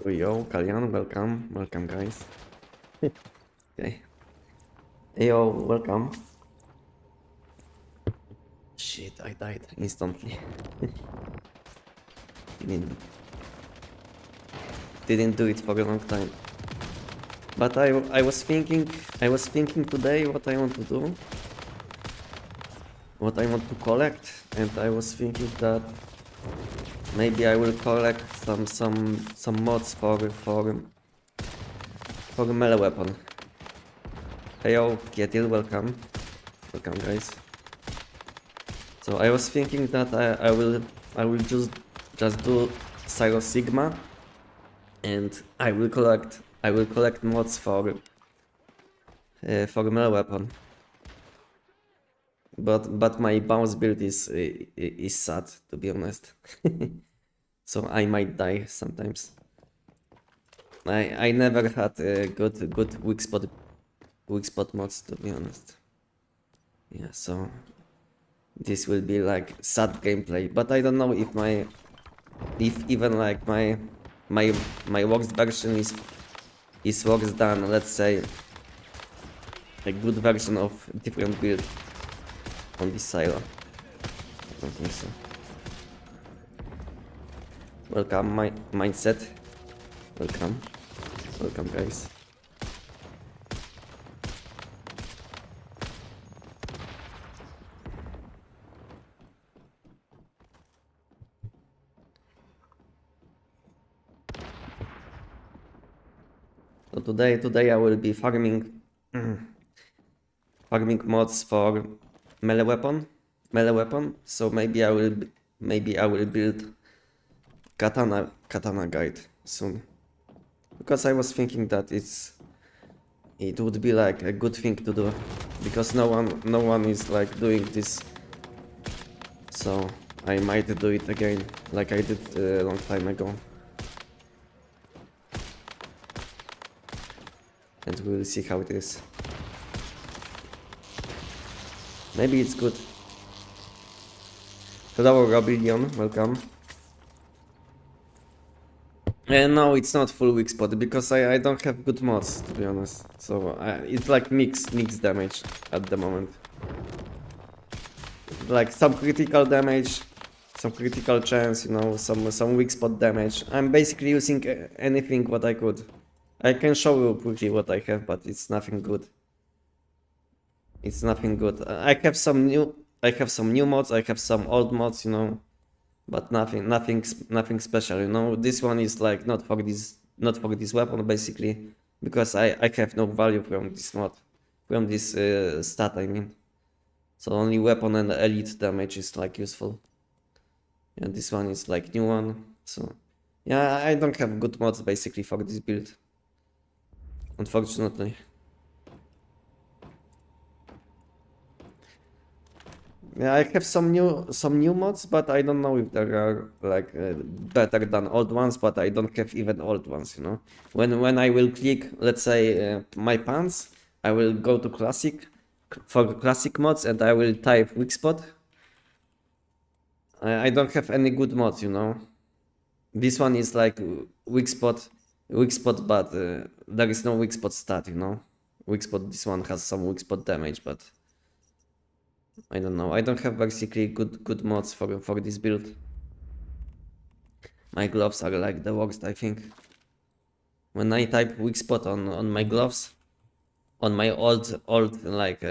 Yo, Kalyan, welcome. Welcome, guys. Okay. Yo, welcome. Shit, I died instantly. Didn't do it for a long time. But I was thinking today what I want to do. What I want to collect, and I was thinking that maybe I will collect some mods for a melee weapon. Hey yo, Kietil, welcome. Welcome, guys. So I was thinking that I will just do Syro Sigma, and I will collect mods for a melee weapon. But my bounce build is sad, to be honest. So I might die sometimes. I never had good weak spot mods, to be honest. Yeah, so this will be like sad gameplay, but I don't know if even like my worst version is worse than, let's say, a good version of different build on this silo. I don't think so. Welcome, my mindset. Welcome. Welcome, guys. So today I will be farming mods for melee weapon. So maybe I will build katana guide soon, because I was thinking that it would be like a good thing to do, because no one is like doing this. So I might do it again, like I did a long time ago. And we'll see how it is. Maybe it's good. Hello, Robillion, welcome. And no, it's not full weak spot, because I don't have good mods, to be honest. So it's like mixed damage at the moment. Like some critical damage, some critical chance, you know, some weak spot damage. I'm basically using anything what I could. I can show you quickly what I have, but it's nothing good. It's nothing good. I have some new mods. I have some old mods, you know, but nothing special. You know, this one is like not for this weapon, basically, because I have no value from this mod, from this stat. I mean, so only weapon and elite damage is like useful. And this one is like new one. So yeah, I don't have good mods basically for this build, unfortunately. Yeah, I have some new mods, but I don't know if they are like better than old ones. But I don't have even old ones, you know. When I will click, let's say my pants, I will go to classic for classic mods, and I will type weak spot. I don't have any good mods, you know. This one is like weak spot, but there is no weak spot stat, you know. Weak spot. This one has some weak spot damage, but I don't know. I don't have basically good mods for this build. My gloves are like the worst, I think. When I type weak spot on my gloves, on my old like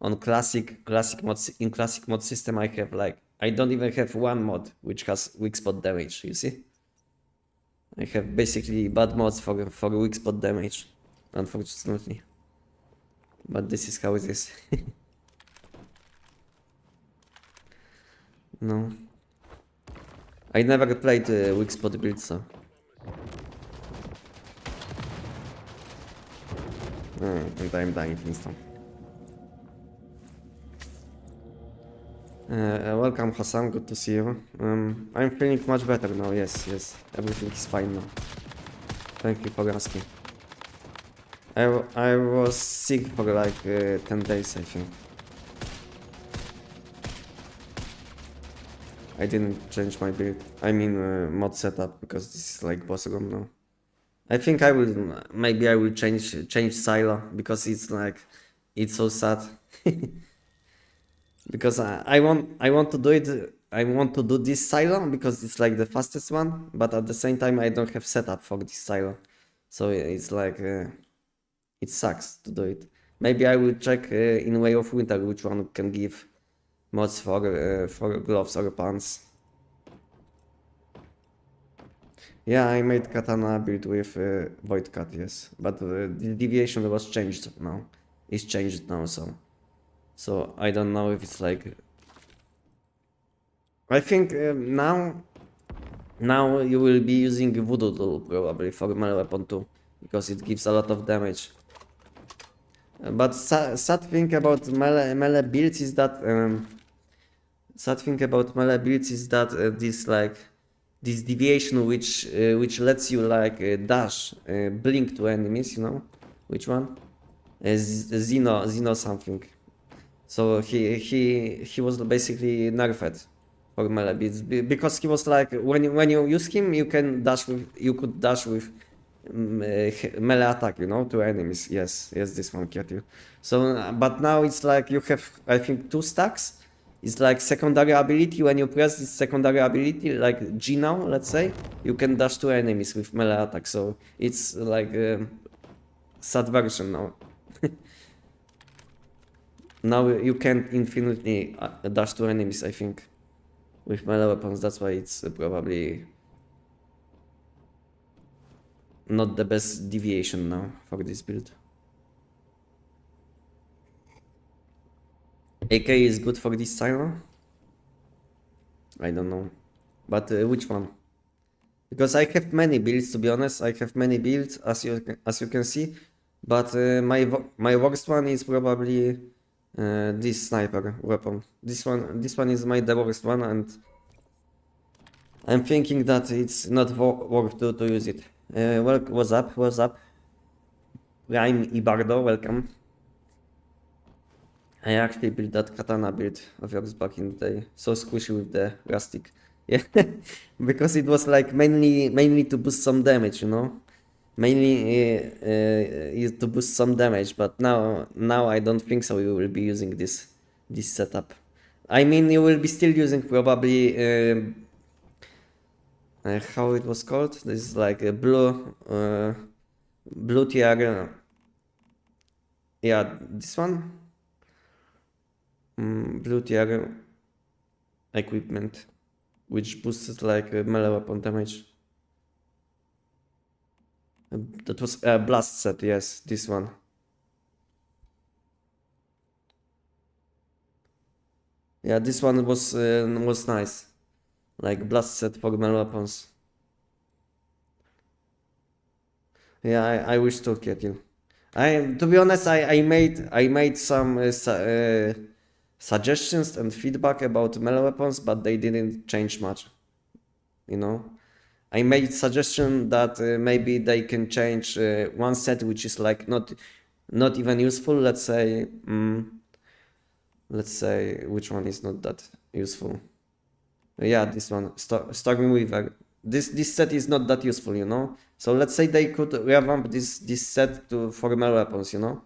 on classic mods, in classic mod system, I have like, I don't even have one mod which has weak spot damage. You see, I have basically bad mods for weak spot damage, unfortunately. But this is how it is. No, I never played weak spot build, so. And I'm dying instant. Welcome, Hassan, good to see you. I'm feeling much better now, yes, everything is fine now. Thank you for asking. I was sick for like 10 days, I think. I didn't change my build, I mean mod setup, because this is like boss room now. I think I will, maybe I will change silo, because it's like, it's so sad. Because I want to do it, I want to do this silo because it's like the fastest one, but at the same time I don't have setup for this silo. So it's like, it sucks to do it. Maybe I will check in Way of Winter which one can give mods for gloves or pants. Yeah, I made katana build with void cut, yes, but the deviation was changed now. It's changed now, so I don't know if it's like. I think now you will be using voodoo tool probably for melee weapon too, because it gives a lot of damage. But sad thing about melee builds is that this deviation which lets you like dash, blink to enemies, you know, which one? Xeno something. So he was basically nerfed for melee builds because he was like, when you use him you could dash with melee attack, you know, to enemies. Yes, this one killed you. So but now it's like you have, I think, 2 stacks. It's like secondary ability. When you press this secondary ability, like G now, let's say, you can dash to enemies with melee attack. So it's like a sad version now. Now you can't infinitely dash to enemies, I think, with melee weapons. That's why it's probably not the best deviation now for this build. AK is good for this silo? I don't know. But which one? Because I have many builds, to be honest. I have many builds, as you can see. But my worst one is probably this sniper weapon. This one is my worst one, and I'm thinking that it's not worth to use it. Well, what's up? I'm Ibardo, welcome. I actually built that katana build of yours back in the day. So squishy with the rustic. Yeah, because it was like mainly to boost some damage, you know. Mainly to boost some damage, but now I don't think so. You will be using this setup. I mean, you will be still using probably how it was called. This is like a blue tier. Yeah, this one. Blue tier equipment, which boosts like melee weapon damage. That was a blast set, yes, this one. Yeah, this one was nice, like blast set for melee weapons. Yeah, I wish to get you. To be honest, I made some suggestions and feedback about melee weapons, but they didn't change much, you know. I made suggestion that maybe they can change one set which is like not even useful. Let's say which one is not that useful. Yeah, this one, Stormweaver. This set is not that useful, you know. So let's say they could revamp this set for melee weapons, you know.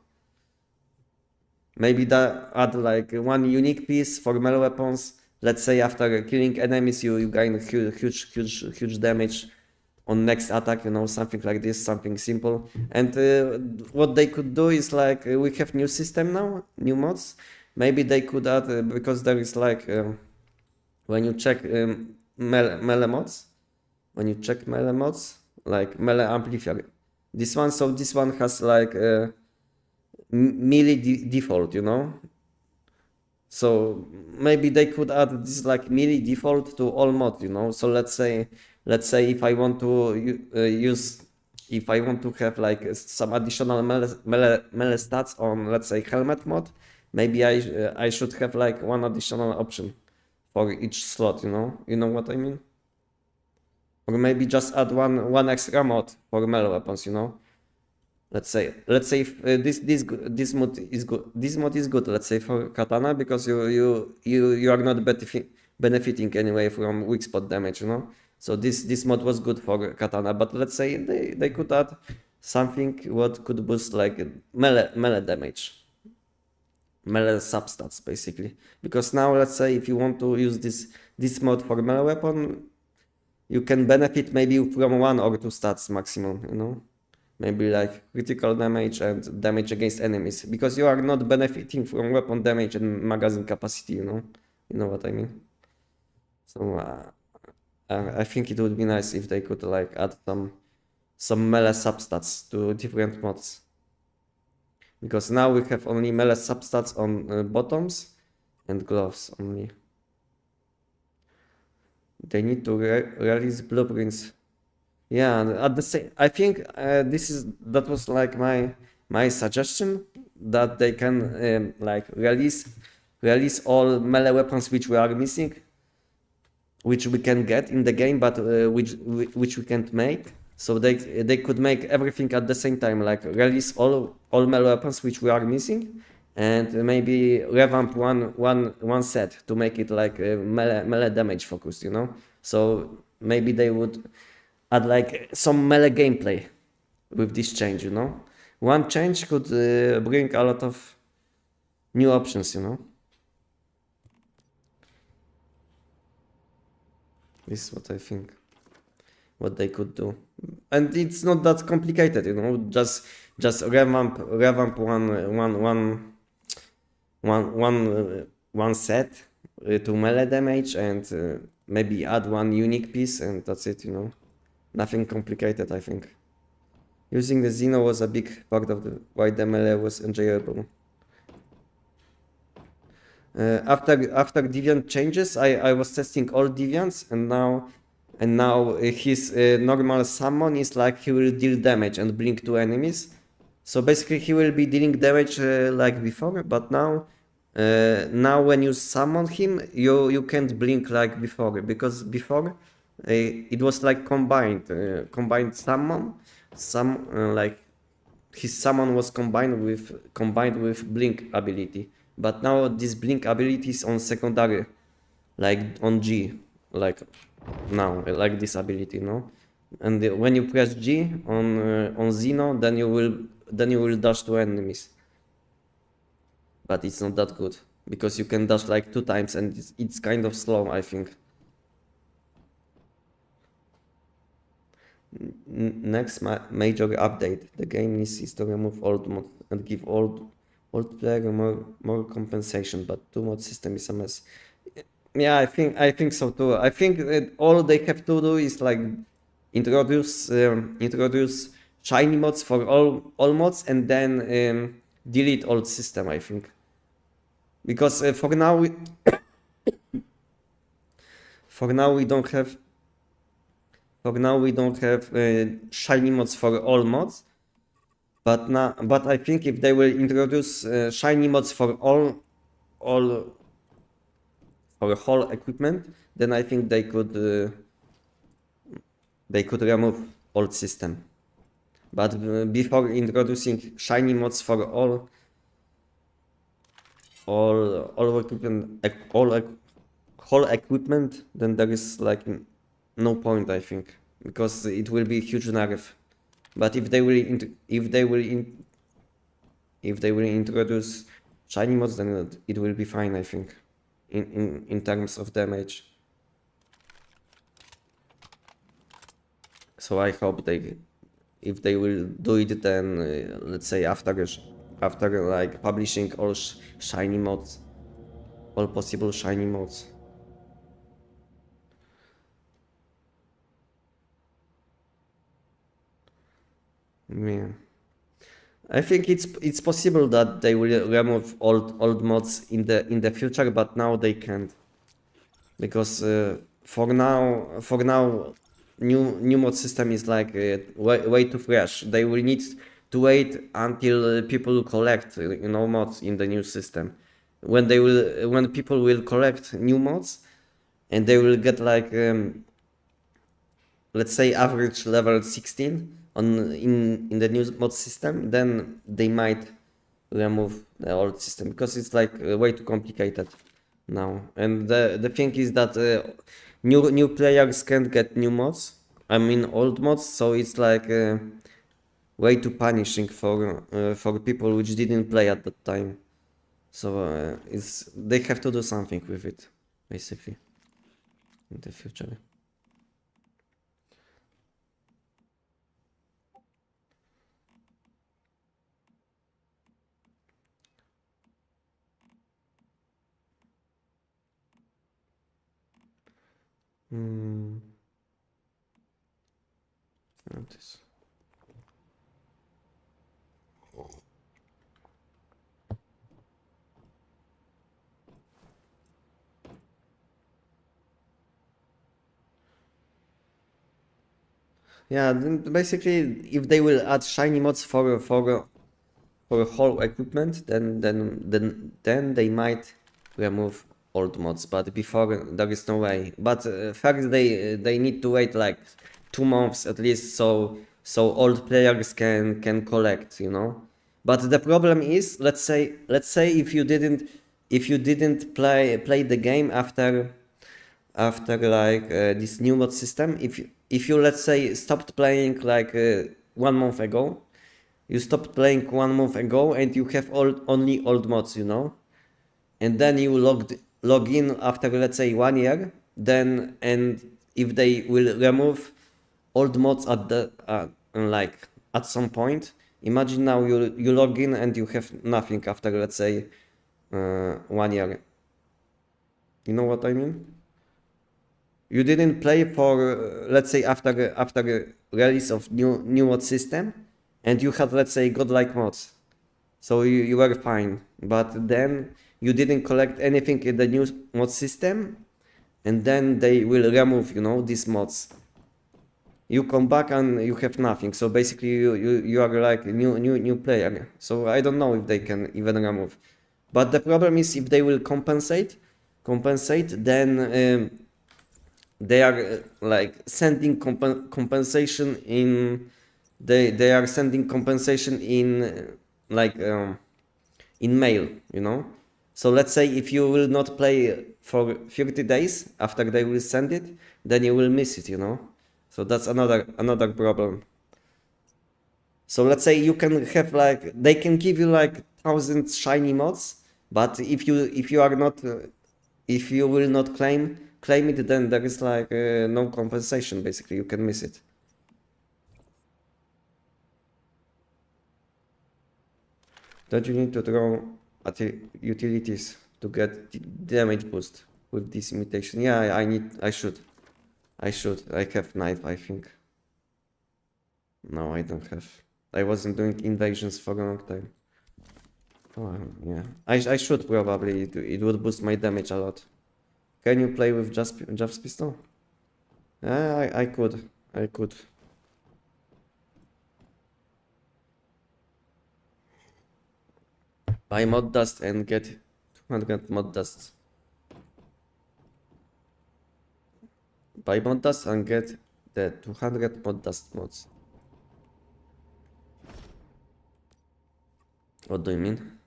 Maybe that add like one unique piece for melee weapons. Let's say after killing enemies, you gain huge damage on next attack, you know, something like this, something simple. And what they could do is like, we have new system now, new mods. Maybe they could add, because there is like, when you check melee mods, like melee amplifier, this one has like melee default, you know. So maybe they could add this like melee default to all mods, you know. So let's say if I want to have like some additional melee stats on, let's say, helmet mod, maybe I should have like one additional option for each slot, you know. You know what I mean? Or maybe just add one extra mod for melee weapons, you know. Let's say if, this mod is good. This mod is good. Let's say for katana, because you are not benefiting anyway from weak spot damage, you know. So this mod was good for Katana, but let's say they could add something what could boost like melee damage, melee substats basically. Because now let's say if you want to use this mod for melee weapon, you can benefit maybe from 1 or 2 stats maximum, you know, maybe like critical damage and damage against enemies, because you are not benefiting from weapon damage and magazine capacity, you know what I mean. So I think it would be nice if they could like add some melee substats to different mods, because now we have only melee substats on bottoms and gloves only. They need to release blueprints. Yeah, and at the same, I think that was like my suggestion, that they can like release all melee weapons which we are missing, which we can get in the game, but which we can't make. So they could make everything at the same time, like release all melee weapons which we are missing, and maybe revamp one set to make it like melee damage focused, you know. So maybe they would add like some melee gameplay with this change, you know. One change could bring a lot of new options, you know. This is what I think, what they could do, and it's not that complicated, you know. Just revamp one set to melee damage, and maybe add one unique piece, and that's it, you know. Nothing complicated, I think. Using the Xeno was a big part of why the melee was enjoyable. After Deviant changes, I was testing all Deviants, and now his normal summon is like he will deal damage and blink to enemies. So basically he will be dealing damage like before, but now when you summon him, you can't blink like before, because before it was like combined summon. Like his summon was combined with blink ability. But now this blink ability is on secondary, like on G, like now, like this ability, no? And when you press G on Xeno, then you will dash to enemies. But it's not that good, because you can dash like 2 times, and it's kind of slow, I think. Next major update, the game needs to remove old mods and give old player more compensation, but 2 mod system is a mess. Yeah, I think so too. I think all they have to do is like introduce shiny mods for all mods, and then delete old system, I think. Because for now we don't have shiny mods for all mods. But I think if they will introduce shiny mods for all for whole equipment, then I think they could remove old system. But before introducing shiny mods for all equipment, whole equipment, then there is like no point, I think, because it will be a huge nerf. But if they will introduce shiny mods, then it will be fine, I think, in terms of damage. So I hope if they will do it, then let's say after like publishing all shiny mods, all possible shiny mods. Yeah. I think it's possible that they will remove old mods in the future, but now they can't, because for now new mod system is like way too fresh. They will need to wait until people collect mods in the new system. When people will collect new mods, and they will get like let's say average level 16 in the new mod system, then they might remove the old system, because it's like way too complicated. now. And the thing is that new players can't get new mods. I mean old mods, so it's like way too punishing for people which didn't play at that time. So it's they have to do something with it, basically, in the future. Hmm. This. Yeah, basically, if they will add shiny mods for whole equipment, then they might remove old mods. But before there is no way. But first they need to wait like 2 months at least, so old players can collect, you know. But the problem is, let's say if you didn't play the game after like this new mod system, if you let's say stopped playing like 1 month ago, you stopped playing 1 month ago and you have only old mods, you know, and then you log in after let's say 1 year, then and if they will remove old mods at the like at some point, imagine now you log in and you have nothing after let's say 1 year. You know what I mean? You didn't play for let's say after release of new mod system, and you had let's say godlike mods, so you were fine. But then you didn't collect anything in the new mod system, and then they will remove, you know, these mods. You come back and you have nothing. So basically you are like a new player. So I don't know if they can even remove. But the problem is if they will compensate, then they are like sending compensation in they are sending compensation in like in mail, you know. So let's say if you will not play for 30 days after they will send it, then you will miss it, you know. So that's another problem. So let's say you can have like they can give you like 1,000 shiny mods, but if you are not if you will not claim it, then there is like no compensation. Basically, you can miss it. Don't you need to draw at the utilities to get damage boost with this imitation? Yeah, I should. I have knife, I think. No, I don't have. I wasn't doing invasions for a long time. Oh, yeah. I should probably. It would boost my damage a lot. Can you play with just pistol? Yeah, I could. I could. Buy mod dust and get 200 mod dust. Buy mod dust and get the 200 mod dust mods. What do you mean?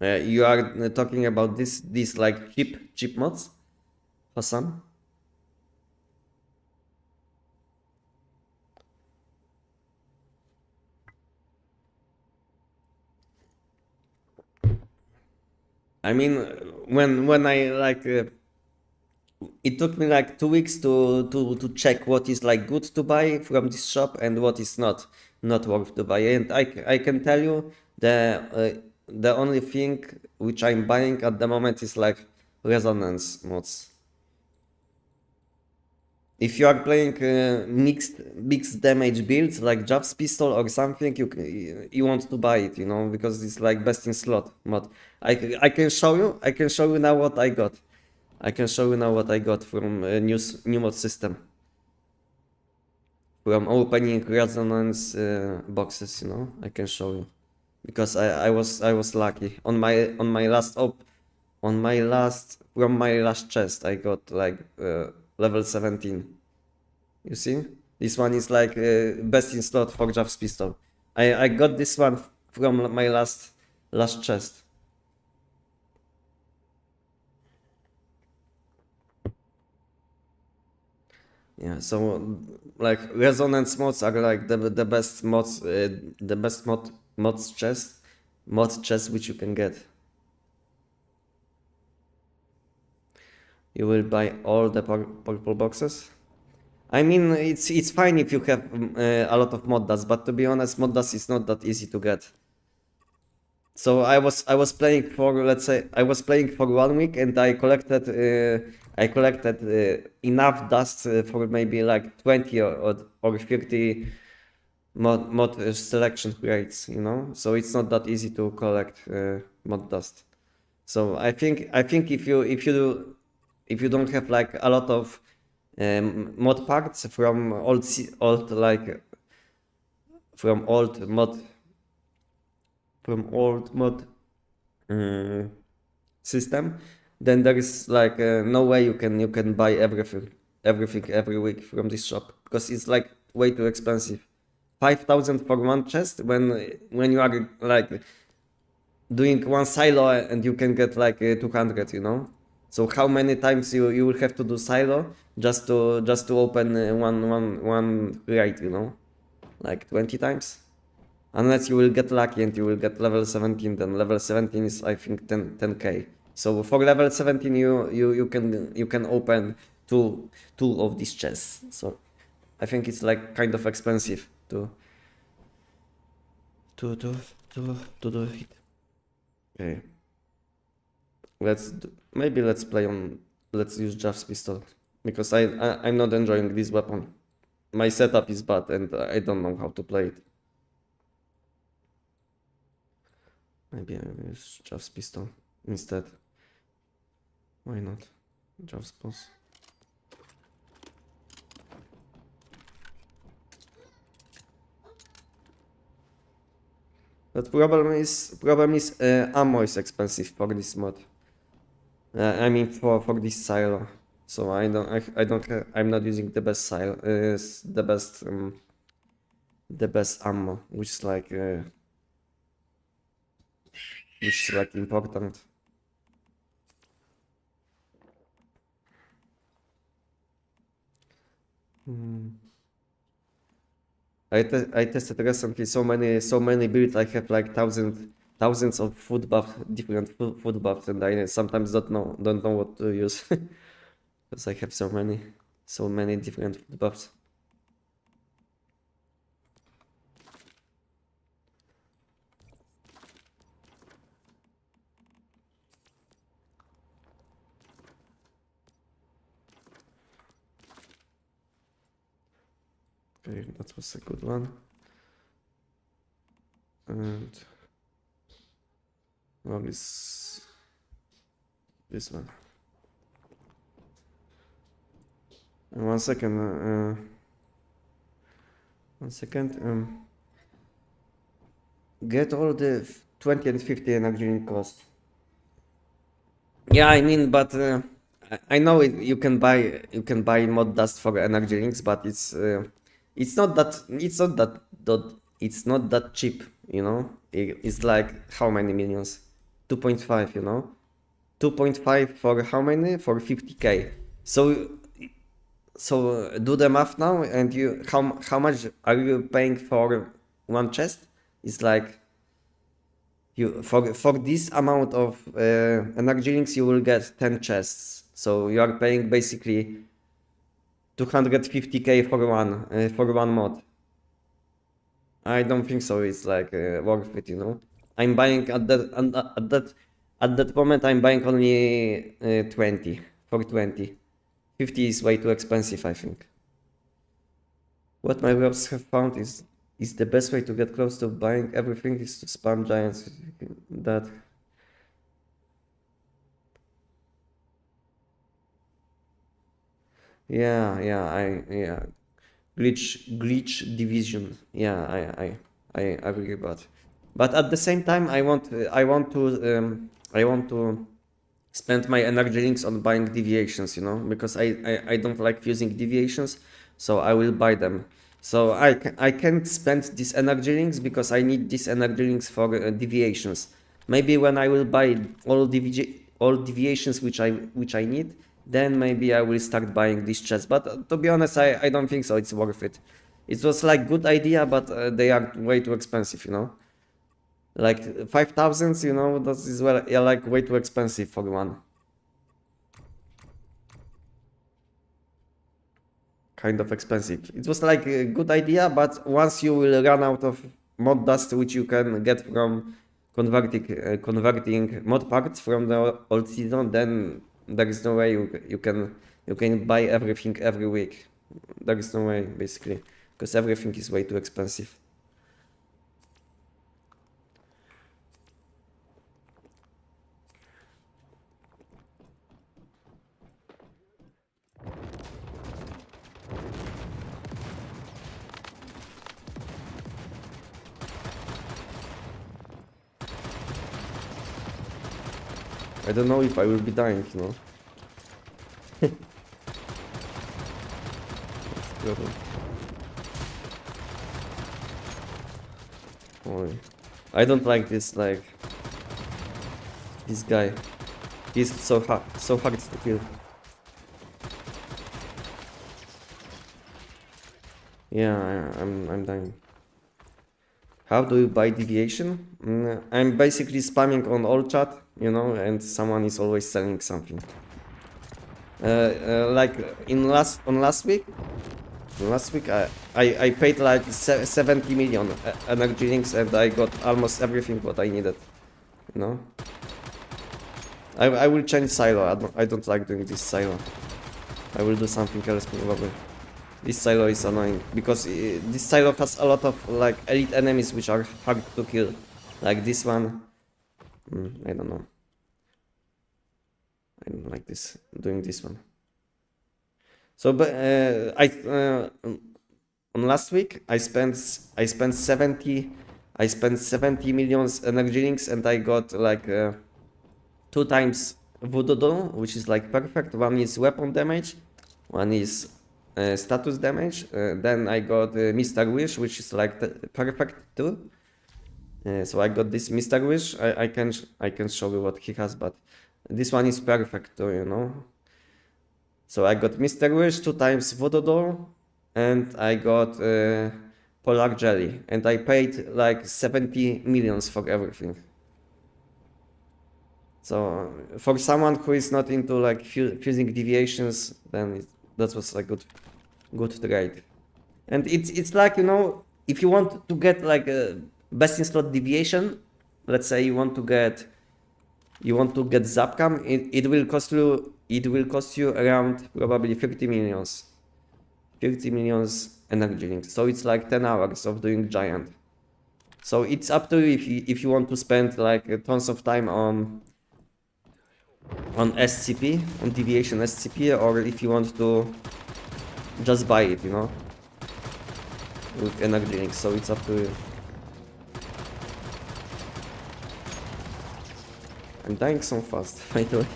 You are talking about these like cheap mods, Hassan? I mean, when I like, it took me like 2 weeks to check what is like good to buy from this shop and what is not worth to buy. And I can tell you the only thing which I'm buying at the moment is like resonance mods. If you are playing mixed damage builds like Jav's pistol or something, you want to buy it, you know, because it's like best in slot mod. I can show you. I can show you now what I got. I can show you now what I got from new mod system. From opening resonance boxes, you know, I can show you because I was lucky on my last from my last chest I got like level 17. You see, this one is like best in slot for Jav's pistol. I got this one from my last chest. Yeah, so like resonance mods are like the best mods, the best mod chest which you can get. You will buy all the purple boxes. I mean, it's fine if you have a lot of mod dust, but to be honest, mod dust is not that easy to get. So I was playing for, let's say I was playing for 1 week and I collected enough dust for maybe like 20 or 30 mod selection crates, you know. So it's not that easy to collect mod dust. So I think if you don't have like a lot of mod parts from old like from old mod system, then there is like no way you can buy everything every week from this shop, because it's like way too expensive. 5,000 for one chest when you are like doing one silo and you can get like 200, you know. So how many times you will have to do silo just to open one crate, you know, like 20 times. Unless you will get lucky and you will get level 17, then level 17 is I think 10k. So for level 17 you can open two of these chests. So I think it's like kind of expensive to do it. Okay. Let's use Jav's pistol, because I'm not enjoying this weapon. My setup is bad and I don't know how to play it. Maybe I will use Jav's pistol instead. Why not? Jav's boss. The problem is ammo is expensive for this mod. I mean for this silo. So I'm not using the best silo, the best ammo, which is like important. I tested recently so many builds. I have like thousands of different food buffs, and I sometimes don't know what to use because I have so many different food buffs. Okay, that was a good one. And what is this one? And 1 second. 1 second. Get all the 20 and 50 energy cost. Yeah, I mean, but I know you can buy mod dust for energy links, but it's not that cheap, you know. It's like how many millions? 2.5, you know. 2.5 for how many? For 50k. So do the math now, and how much are you paying for one chest? It's like for this amount of energy links you will get 10 chests. So you are paying basically 250k for one mod. I don't think so. It's like worth it, you know. I'm buying at that moment. I'm buying only 20 for 20. 50 is way too expensive, I think. What my reps have found is the best way to get close to buying everything is to spam giants. That. Yeah. Glitch division. Yeah, I agree, but at the same time, I want to spend my energy links on buying deviations, you know, because I don't like using deviations, so I will buy them. So I can't spend these energy links because I need these energy links for deviations. Maybe when I will buy all deviations which I need, then maybe I will start buying these chests. But to be honest, I don't think so. It's worth it. It was like good idea, but they are way too expensive, you know. Like 5,000, you know, that is well, yeah, like way too expensive for one. Kind of expensive. It was like a good idea, but once you will run out of mod dust, which you can get from converting mod parts from the old season, then there is no way you can buy everything every week. There is no way, basically, because everything is way too expensive. I don't know if I will be dying, you know. Oh, I don't like this, like this guy. He's so hard to kill. Yeah, I'm dying. How do you buy deviation? I'm basically spamming on all chat, you know, and someone is always selling something. Like last week, I paid like 70 million energy links, and I got almost everything what I needed, you know. I will change silo. I don't like doing this silo. I will do something else probably. This silo is annoying because this silo has a lot of like elite enemies which are hard to kill, like this one. I don't know. I don't like this doing this one. So, but on last week I spent 70 millions energy links, and I got like 2 times voodoo doll, which is like perfect. One is weapon damage, one is status damage. Then I got Mr. Wish, which is like perfect too. So I got this Mr. Wish. I can show you what he has, but this one is perfect too, you know. So I got Mr. Wish, 2 times voodoo doll, and I got polar jelly, and I paid like 70 millions for everything. So for someone who is not into like fusing deviations, then that was a good trade. And it's like, you know, if you want to get like a best in slot deviation, let's say you want to get Zapcam, it will cost you around probably 30 millions energy links. So it's like 10 hours of doing giant. So it's up to you if you want to spend like tons of time on SCP, on deviation SCP, or if you want to just buy it, you know, with energy links. So it's up to you. I'm dying so fast, by the way.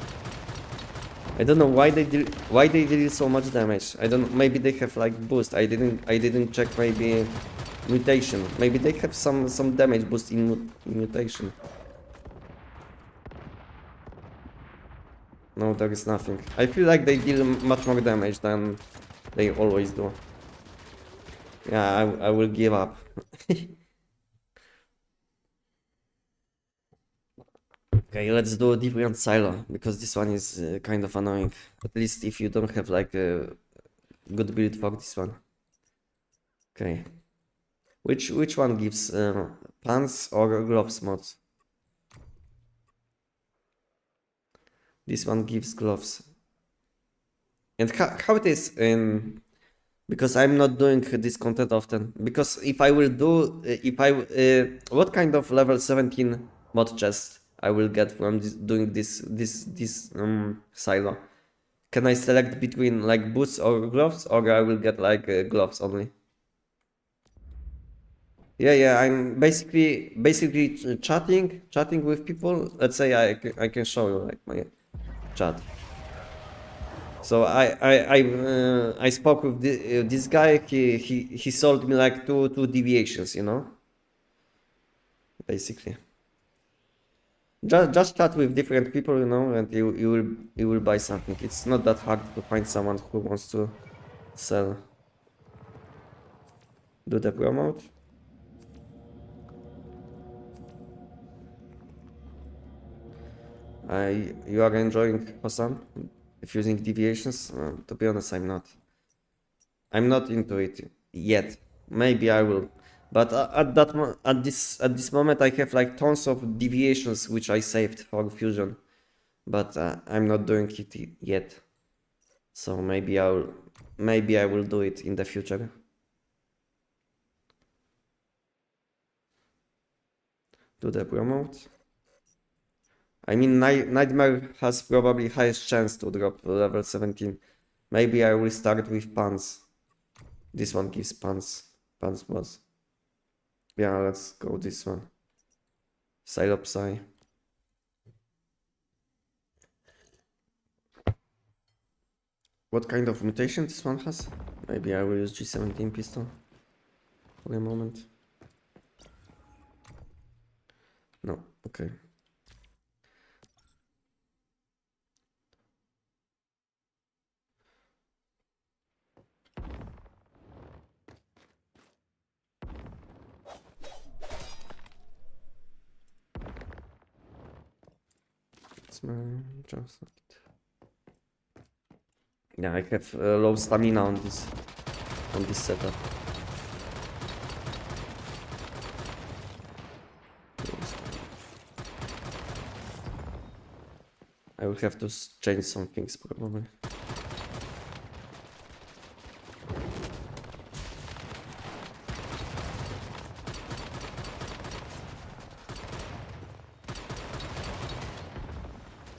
I don't know why they deal so much damage. I don't know, maybe they have like boost. I didn't check, maybe mutation. Maybe they have some damage boost in mutation. No, there is nothing. I feel like they deal much more damage than they always do. Yeah, I will give up. Okay, let's do a different silo, because this one is kind of annoying. At least if you don't have like a good build for this one. Okay. Which one gives pants or gloves mods? This one gives gloves. And how it is in... Because I'm not doing this content often. Because if I will do... what kind of level 17 mod chest I will get from doing this silo? Can I select between like boots or gloves, or I will get like gloves only? Yeah, I'm basically chatting with people. Let's say I can show you like my chat. So I spoke with this guy. He sold me like two deviations, you know. Basically. Just chat with different people, you know, and you will buy something. It's not that hard to find someone who wants to sell. Do the promote. You are enjoying Hossam? If using deviations? To be honest, I'm not. I'm not into it yet. Maybe I will. But at this moment, I have like tons of deviations which I saved for fusion. But I'm not doing it yet. So maybe I will do it in the future. Do the promote. I mean, Nightmare has probably highest chance to drop level 17. Maybe I will start with Pants. This one gives Pants. Pants boss. Yeah, let's go this one. Psylopsy. What kind of mutation this one has? Maybe I will use G17 pistol for a moment. No, okay. Yeah, I have low stamina on this setup. I will have to change some things probably.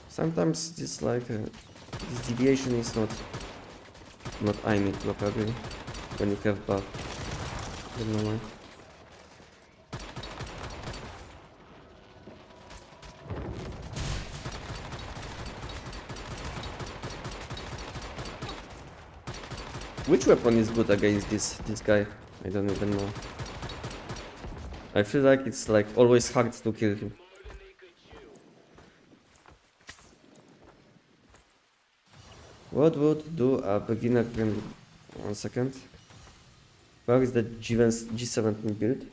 Sometimes this like this deviation is not aiming properly when you have buff. I don't know why. Which weapon is good against this guy? I don't even know. I feel like it's like always hard to kill him. What would do a beginner can... 1 second. Where is the G17 build?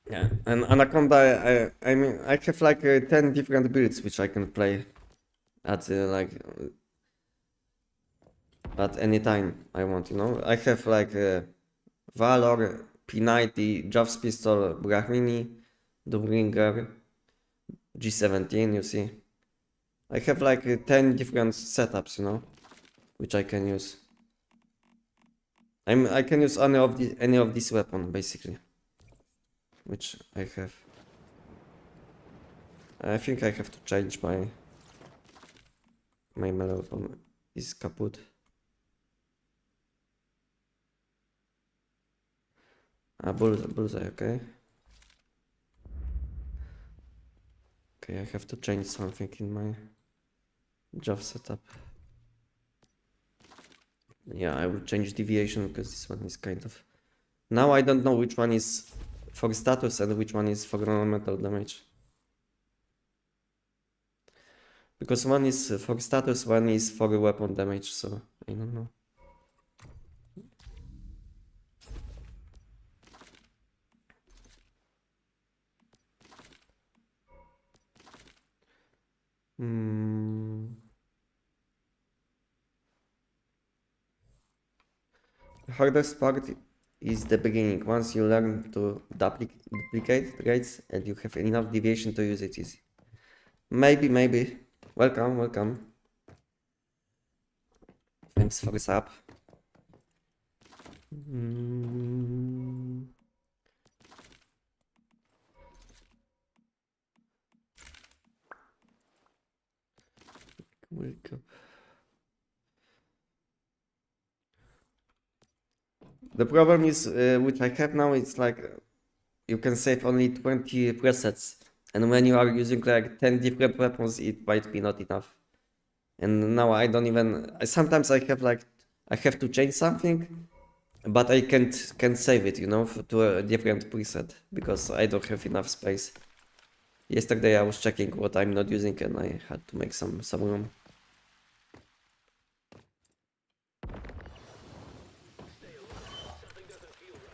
Yeah, and Anaconda, I mean, I have like 10 different builds which I can play at like at any time I want, you know. I have like Valor, P90, Jav's Pistol, Brahmini, Doombringer, G17, you see. I have like 10 different setups, you know, which I can use. I can use any of this weapon basically, which I have. I think I have to change my melee weapon is kaput. Bullseye, okay. Okay, I have to change something in my Jav setup. Yeah, I will change deviation because this one is kind of... Now I don't know which one is for status and which one is for ornamental damage. Because one is for status, one is for weapon damage, so I don't know. The hardest part is the beginning. Once you learn to duplicate traits and you have enough deviation to use it easy. Maybe. Welcome. Thanks for the sub. Wake up. The problem is, which I have now, it's like you can save only 20 presets, and when you are using like 10 different weapons, it might be not enough. And now I don't even. Sometimes I have to change something, but I can't save it, you know, to a different preset because I don't have enough space. Yesterday I was checking what I'm not using and I had to make some room.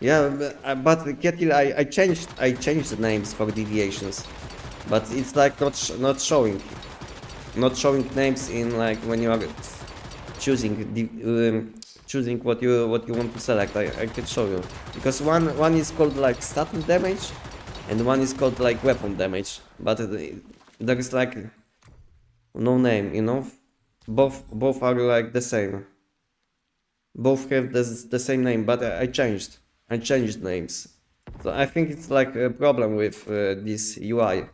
Yeah, but Ketil, I changed the names for deviations, but it's like not showing names in like when you are choosing choosing what you want to select. I can show you because one is called like status damage, and one is called like weapon damage, but there is like no name, you know. Both are like the same. Both have the same name, but I changed names. So I think it's like a problem with this UI.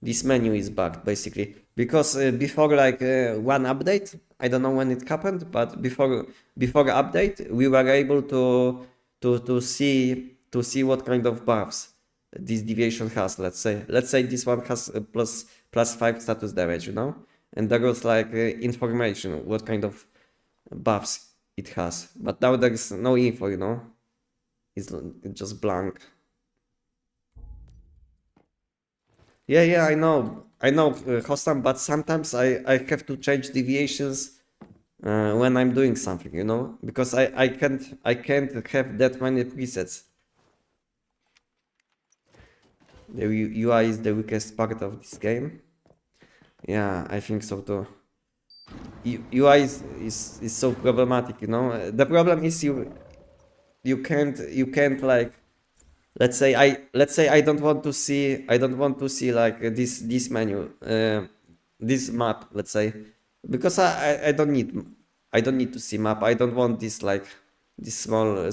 This menu is bugged basically because before like one update, I don't know when it happened, but before update, we were able to see what kind of buffs this deviation has. Let's say this one has plus 5 status damage, you know, and there was like information what kind of buffs it has, but now there is no info, you know. It's just blank. Yeah, I know, Hossam, but sometimes I have to change deviations when I'm doing something, you know, because I can't have that many presets. The UI is the weakest part of this game. Yeah, I think so too. UI is so problematic, you know. The problem is you can't like, let's say I don't want to see like this menu, this map, let's say, because I don't need to see map. I don't want this like this small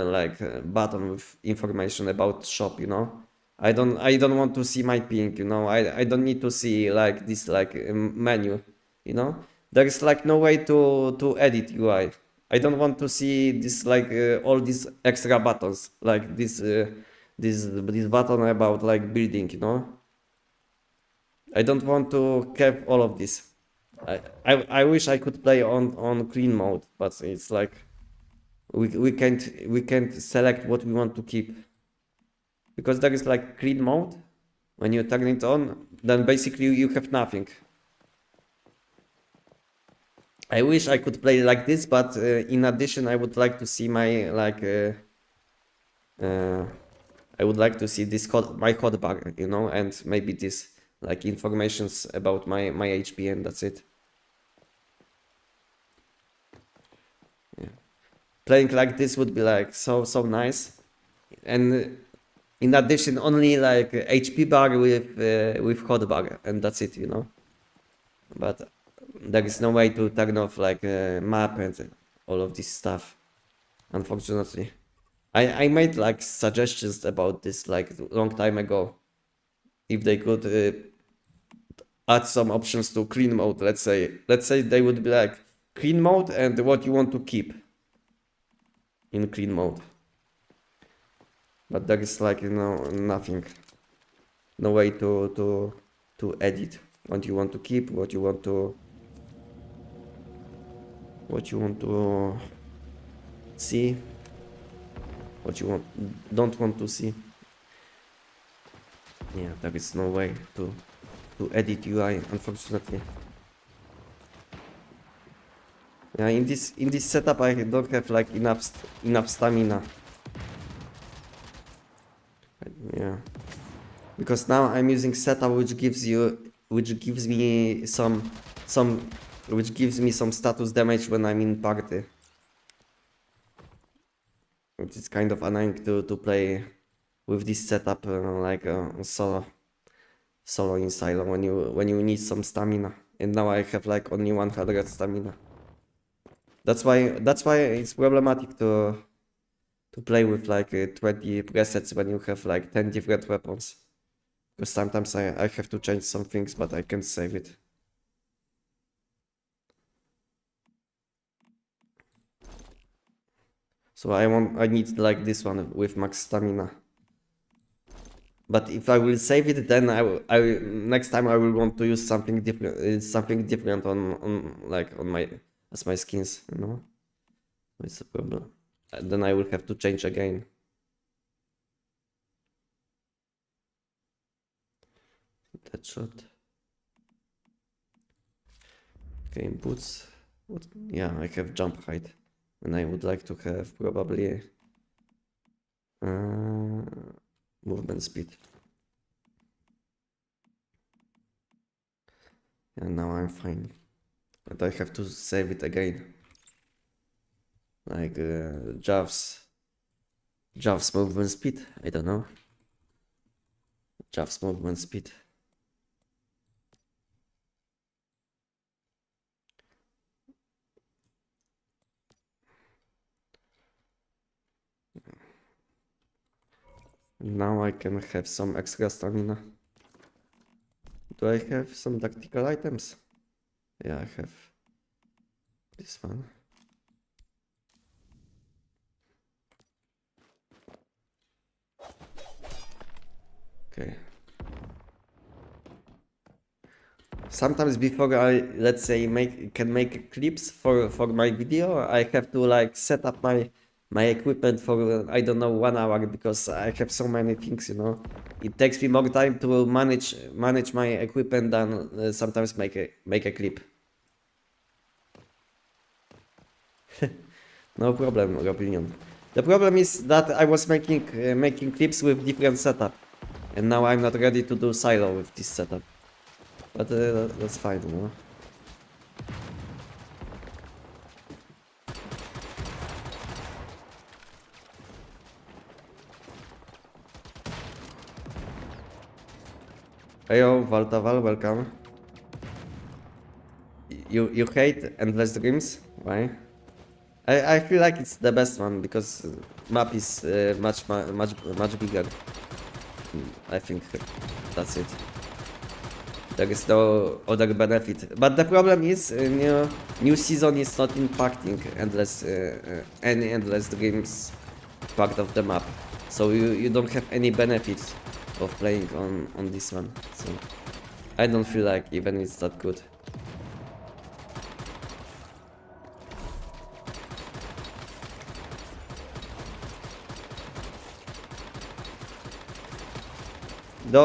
like button with information about shop, you know. I don't want to see my ping, you know. I don't need to see like this like menu, you know. There is like no way to edit UI. I don't want to see this like all these extra buttons like this button about like building, you know. I don't want to have all of this. I wish I could play on clean mode, but it's like we can't select what we want to keep, because there is like clean mode. When you turn it on, then basically you have nothing. I wish I could play like this, but in addition, I would like to see my like I would like to see this my hotbar, you know, and maybe this like informations about my HP, and that's it. Yeah. Playing like this would be like so nice, and in addition, only like HP bar with hotbar, and that's it, you know. But there is no way to turn off like map and all of this stuff, unfortunately. I made like suggestions about this like long time ago, if they could add some options to clean mode. Let's say they would be like clean mode and what you want to keep in clean mode, but there is like, you know, nothing, no way to edit what you want to keep, what you want to see, what you don't want to see. Yeah, there is no way to edit UI, unfortunately. Yeah, in this setup I don't have like enough stamina. Yeah, because now I'm using setup which gives me some status damage when I'm in party, which is kind of annoying to play with this setup like solo in silo when you need some stamina, and now I have like only 100 stamina. That's why it's problematic to play with like 20 presets when you have like 10 different weapons, because sometimes I have to change some things, but I can't save it. So I need like this one with max stamina. But if I will save it, then next time I will want to use something different on like on my as my skins, you know. It's a problem. Then I will have to change again. That shot. Okay, boots. What? Yeah, I have jump height, and I would like to have probably movement speed. And now I'm fine, but I have to save it again. Like Jav's movement speed. I don't know. Jav's movement speed. Now I can have some extra stamina. Do I have some tactical items? Yeah, I have this one. Okay. Sometimes before I, let's say, can make clips for my video, I have to like set up my equipment for I don't know 1 hour, because I have so many things, you know. It takes me more time to manage my equipment than sometimes make a clip. No problem, opinion. The problem is that I was making clips with different setup, and now I'm not ready to do silo with this setup. But that's fine, you know. Heyo, Valtaval, welcome. You hate Endless Dreams? Why? I feel like it's the best one because map is much bigger. I think that's it. There is no other benefit. But the problem is new season is not impacting any Endless Dreams part of the map. So you don't have any benefits of playing on this one. So I don't feel like even it's that good. The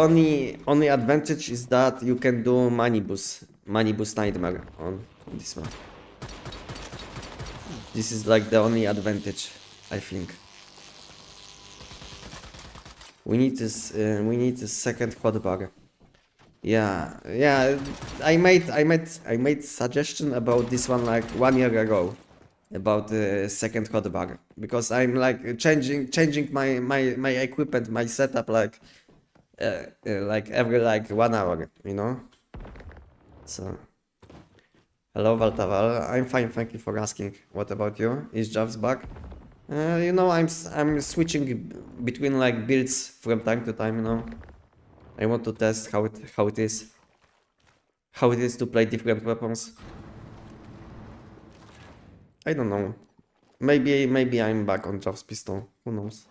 only advantage is that you can do money boost nightmare on this one. This is like the only advantage, I think. We need a second hotbar. Yeah. I made suggestion about this one like 1 year ago, about the second hotbar, because I'm like changing my equipment, my setup like every like 1 hour, you know. So hello Valtaval, I'm fine, thank you for asking. What about you? Is Jav's back? You know, I'm switching between like builds from time to time, you know. I want to test how it is to play different weapons. I don't know. Maybe I'm back on Jav's pistol. Who knows?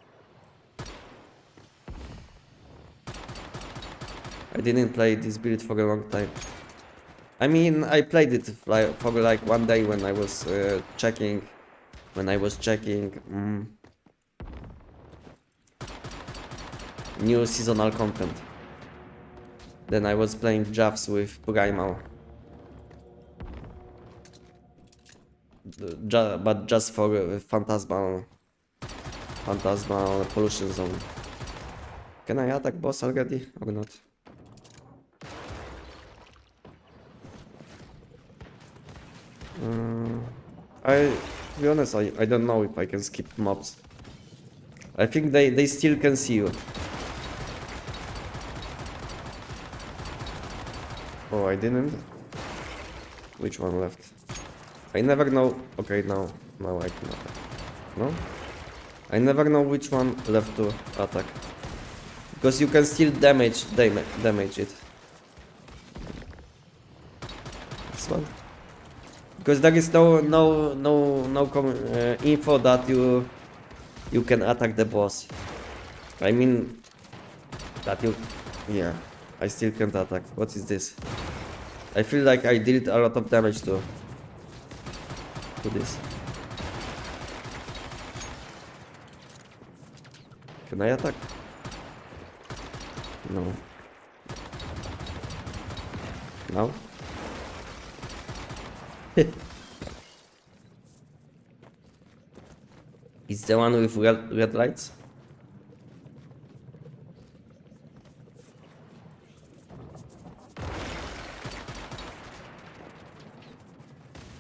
I didn't play this build for a long time. I mean, I played it for like 1 day when I was checking. New seasonal content. Then I was playing Javs with Primal. But just for Phantasmal Pollution Zone. Can I attack boss already or not? To be honest, I don't know if I can skip mobs. I think they still can see you. Oh, I didn't. Which one left? I never know. Okay, now I can attack. No? I never know which one left to attack. Because you can still damage it. This one. Because there is no info that you can attack the boss. I mean that you, yeah. I still can't attack. What is this? I feel like I did a lot of damage to this. Can I attack? No. Now? It's the one with red lights?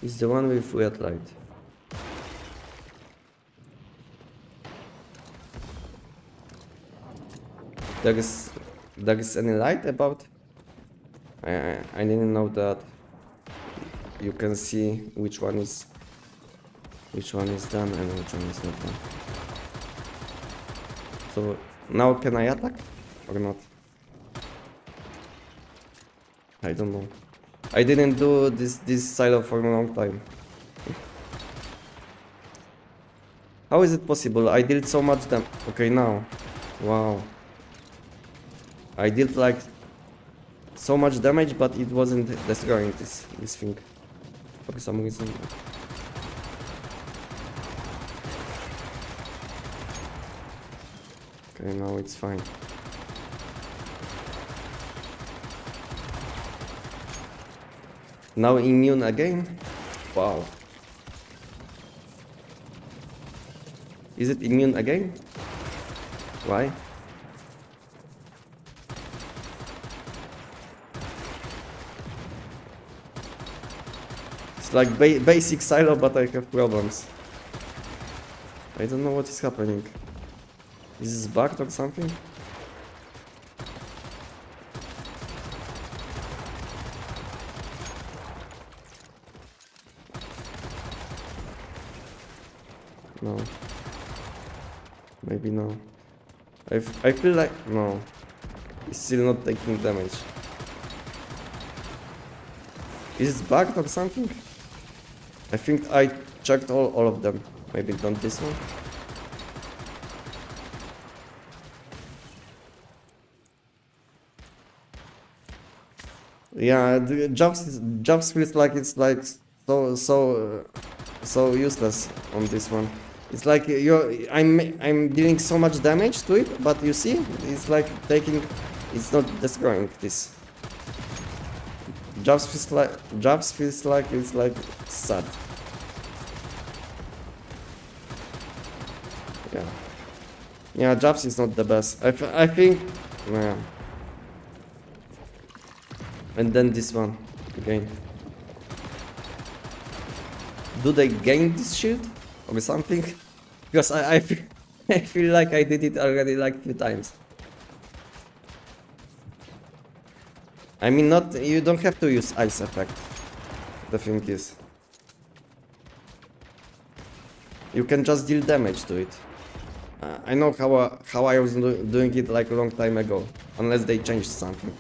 It's the one with red light. There is any light about? I didn't know that you can see which one is done and which one is not done. So now can I attack or not? I don't know. I didn't do this silo for a long time. How is it possible? I did so much damage. Okay, now. Wow. I did like so much damage, but it wasn't destroying this thing for some reason. Okay, now it's fine. Now immune again? Wow. Is it immune again? Why? It's like basic silo, but I have problems. I don't know what is happening. Is this bugged or something? No. Maybe no. I feel like no. It's still not taking damage. Is it bugged or something? I think I checked all of them. Maybe not this one. Yeah, the jumps feels like it's like so useless on this one. It's like I'm dealing so much damage to it, but you see, it's like it's not destroying this. Jumps feels like it's like sad. Yeah, yeah, jumps is not the best. I think, yeah. And then this one again. Do they gain this shield or something? Because I feel like I did it already like a few times. I mean, you don't have to use ice effect. The thing is, you can just deal damage to it. I know how I was doing it like a long time ago, unless they changed something.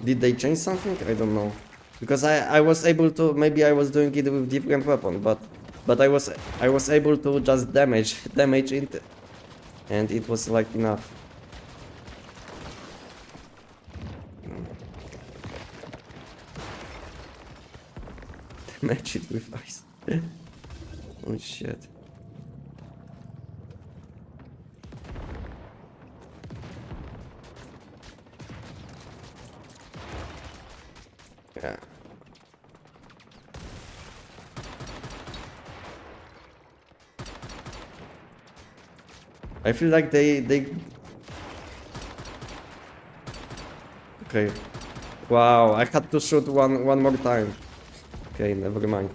Did they change something? I don't know. Because I was able to, maybe I was doing it with different weapon, but I was able to just damage it, and it was like enough. Damage it with ice. Oh shit. Yeah. I feel like they okay. Wow, I had to shoot one more time. Okay, never mind.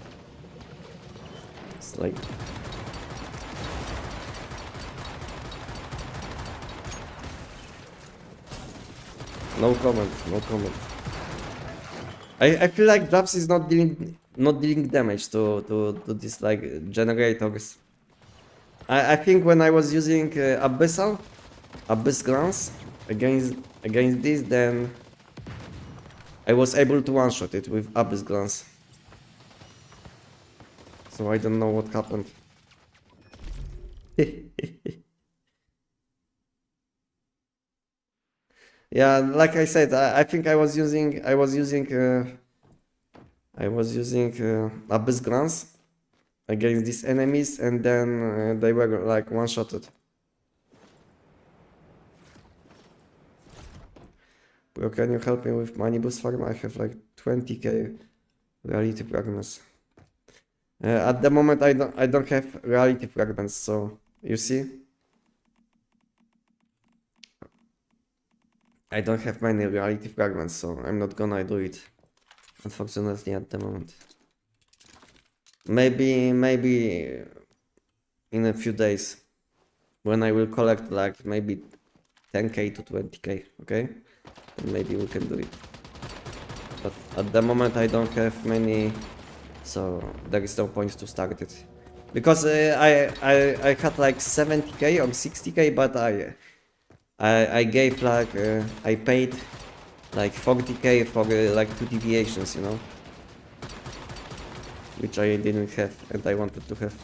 It's like no comment, no comment. I feel like drops is not dealing damage to this like generators. I think when I was using Abyss glance against this, then I was able to one-shot it with Abyss glance. So I don't know what happened. Yeah, like I said, I think I was using Abyss glance against these enemies, and then they were like one-shotted. Bro, can you help me with money boost farm? I have like 20k reality fragments. At the moment I don't have reality fragments, so you see? I don't have many reality fragments, so I'm not gonna do it. Unfortunately at the moment. Maybe in a few days. When I will collect like maybe 10k to 20k, okay? And maybe we can do it. But at the moment I don't have many, so there is no point to start it. Because I had like 70k or 60k, but I gave like I paid like 40k for like 2 deviations, you know, which I didn't have and I wanted to have.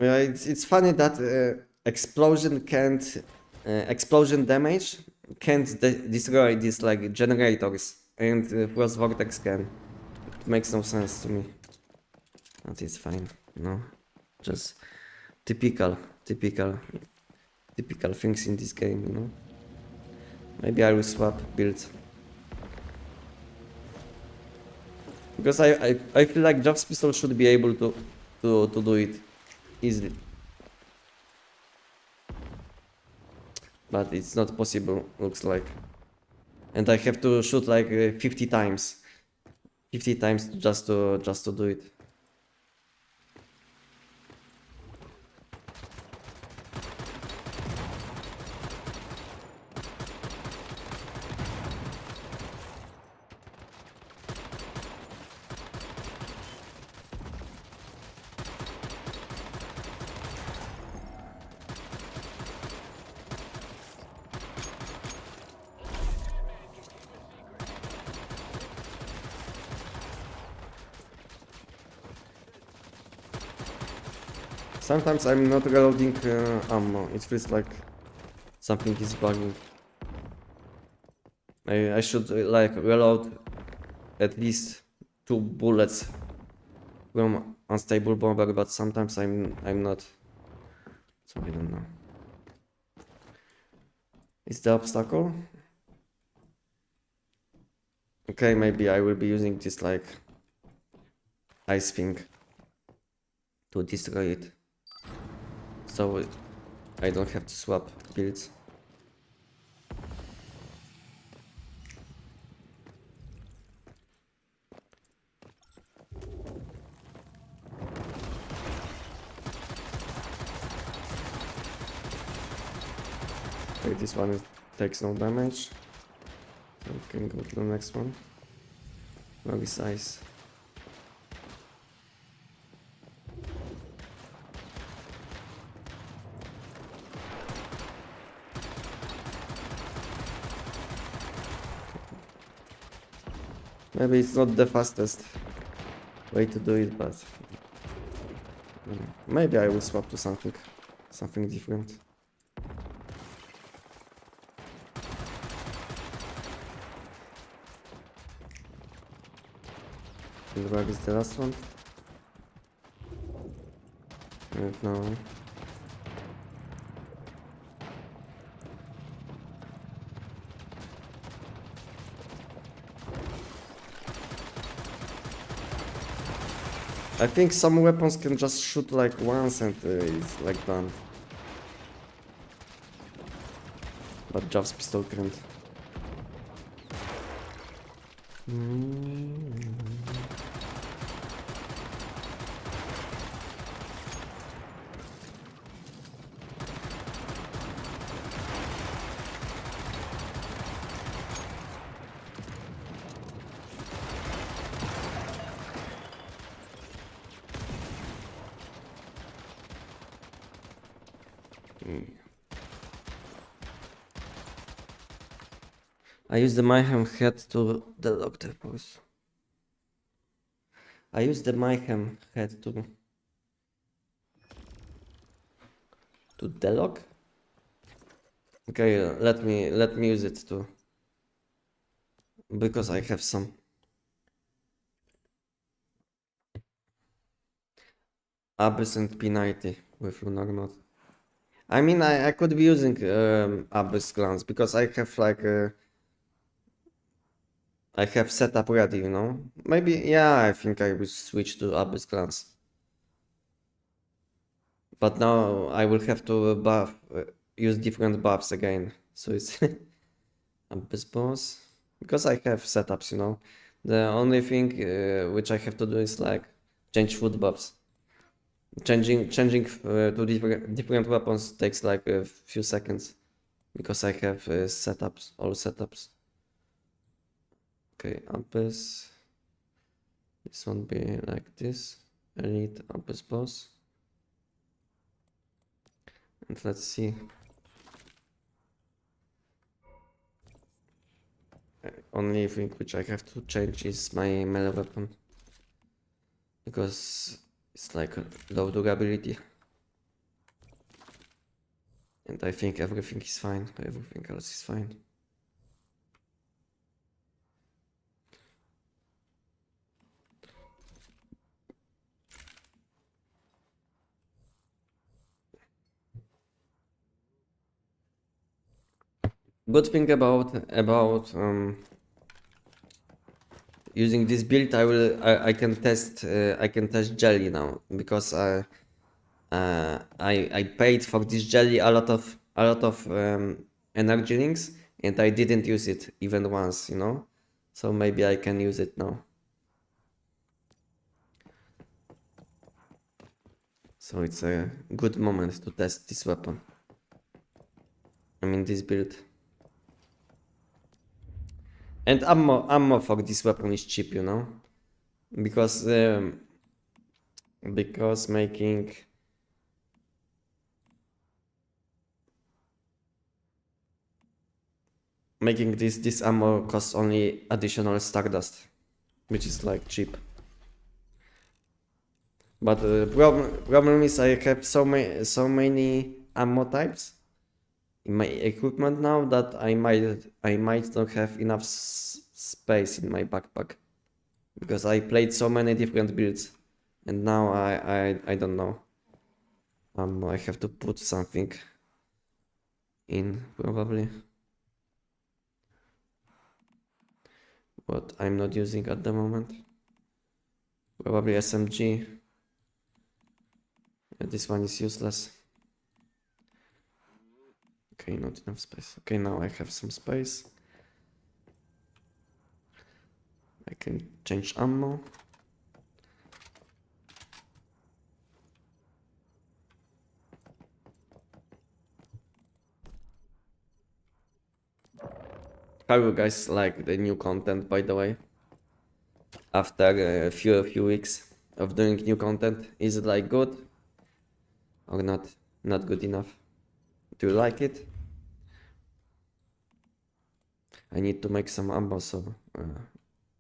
Yeah, it's funny that explosion damage can't destroy these like generators, and frost vortex can. It makes no sense to me. But it's fine, you know. Just typical things in this game, you know. Maybe I will swap builds. Because I feel like Job's pistol should be able to do it easily. But it's not possible, looks like. And I have to shoot like 50 times. 50 times just to do it. Sometimes I'm not reloading ammo. It feels like something is bugging. I should like reload at least 2 bullets from unstable bomber, but sometimes I'm not. So I don't know. Is the obstacle? Okay, maybe I will be using this like ice thing to destroy it. So I don't have to swap builds. Okay, this one takes no damage. So we can go to the next one. Where is ice? Maybe it's not the fastest way to do it, but maybe I will swap to something different. And where is the last one? Right now. I think some weapons can just shoot like once and it's like done. But Jav's pistol can't. I use the mayhem head to delock the pose. I use the mayhem head to delock. Okay, let me use it too, because I have some. Abyss and P90 with Lunar Knot. I mean, I could be using Abyss glance because I have like I have setup ready, you know. Maybe, yeah, I think I will switch to Abyss glance. But now I will have to buff, use different buffs again. So it's Abyss boss, because I have setups, you know. The only thing which I have to do is like change food buffs. Changing to different weapons takes like a few seconds because I have setups, all setups. Okay, Abyss. This one be like this. Elite Abyss boss. And let's see. Only thing which I have to change is my melee weapon, because it's like a low durability. And I think everything is fine. Everything else is fine. Good thing about using this build, I can test jelly now, because I paid for this jelly a lot of energy rings, and I didn't use it even once, you know. So maybe I can use it now. So it's a good moment to test this weapon. I mean this build. And ammo for this weapon is cheap, you know, because making this ammo costs only additional stardust, which is like cheap. But the problem is I have so many ammo types in my equipment now that I might not have enough space in my backpack, because I played so many different builds, and now I don't know. I have to put something in probably, what I'm not using at the moment. Probably SMG. This one is useless. Okay, not enough space. Okay, now I have some space. I can change ammo. How you guys like the new content, by the way? After a few weeks of doing new content, is it like good or not good enough? Do you like it? I need to make some ammo, so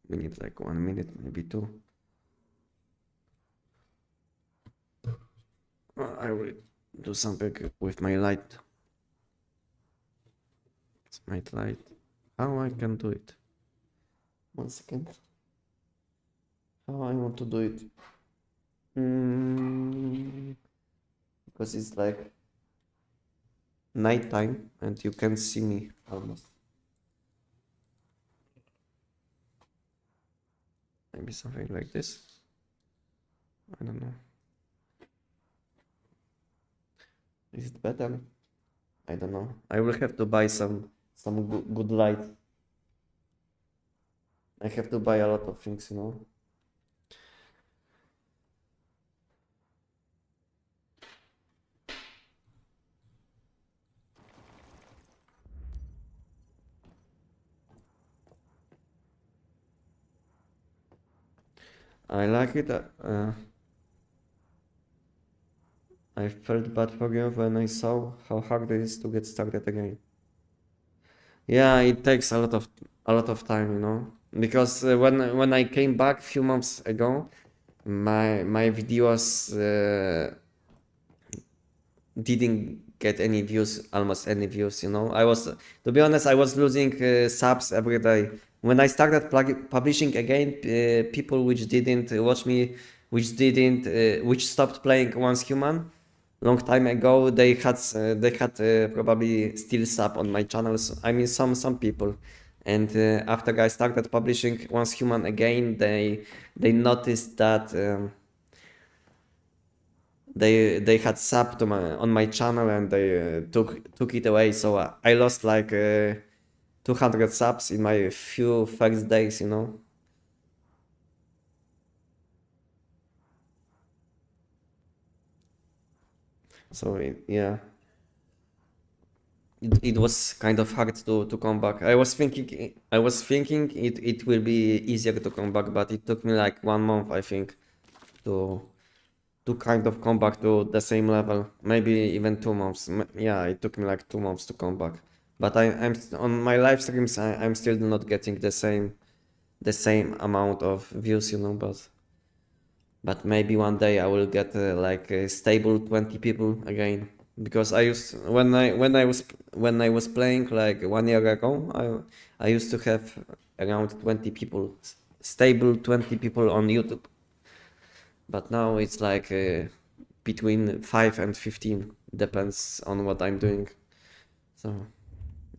we need like 1 minute, maybe 2. I will do something with my light. It's my light. How I can do it? 1 second. How I want to do it? Because it's like nighttime and you can see me almost. Maybe something like this. I don't know. Is it better? I don't know. I will have to buy some good light. I have to buy a lot of things, you know. I like it. I felt bad for you when I saw how hard it is to get started again. Yeah, it takes a lot of time, you know, because when I came back a few months ago, my videos didn't get any views, almost any views, you know. I was, to be honest, I was losing subs every day. When I started publishing again, people which didn't watch me, which stopped playing Once Human, long time ago, they had probably still sub on my channels. I mean, some people, and after I started publishing Once Human again, they noticed that. They had sub to on my channel and they took it away. So I lost like 200 subs in my few first days, you know. So yeah, it was kind of hard to come back. I was thinking it will be easier to come back, but it took me like 1 month, I think, to to kind of come back to the same level. Maybe even 2 months. Yeah, it took me like 2 months to come back. But I'm on my live streams. I'm still not getting the same amount of views, you know. But maybe one day I will get like a stable 20 people again. Because I used when I was playing like 1 year ago, I used to have around 20 people, stable 20 people on YouTube. But now it's like between 5 and 15, depends on what I'm doing. So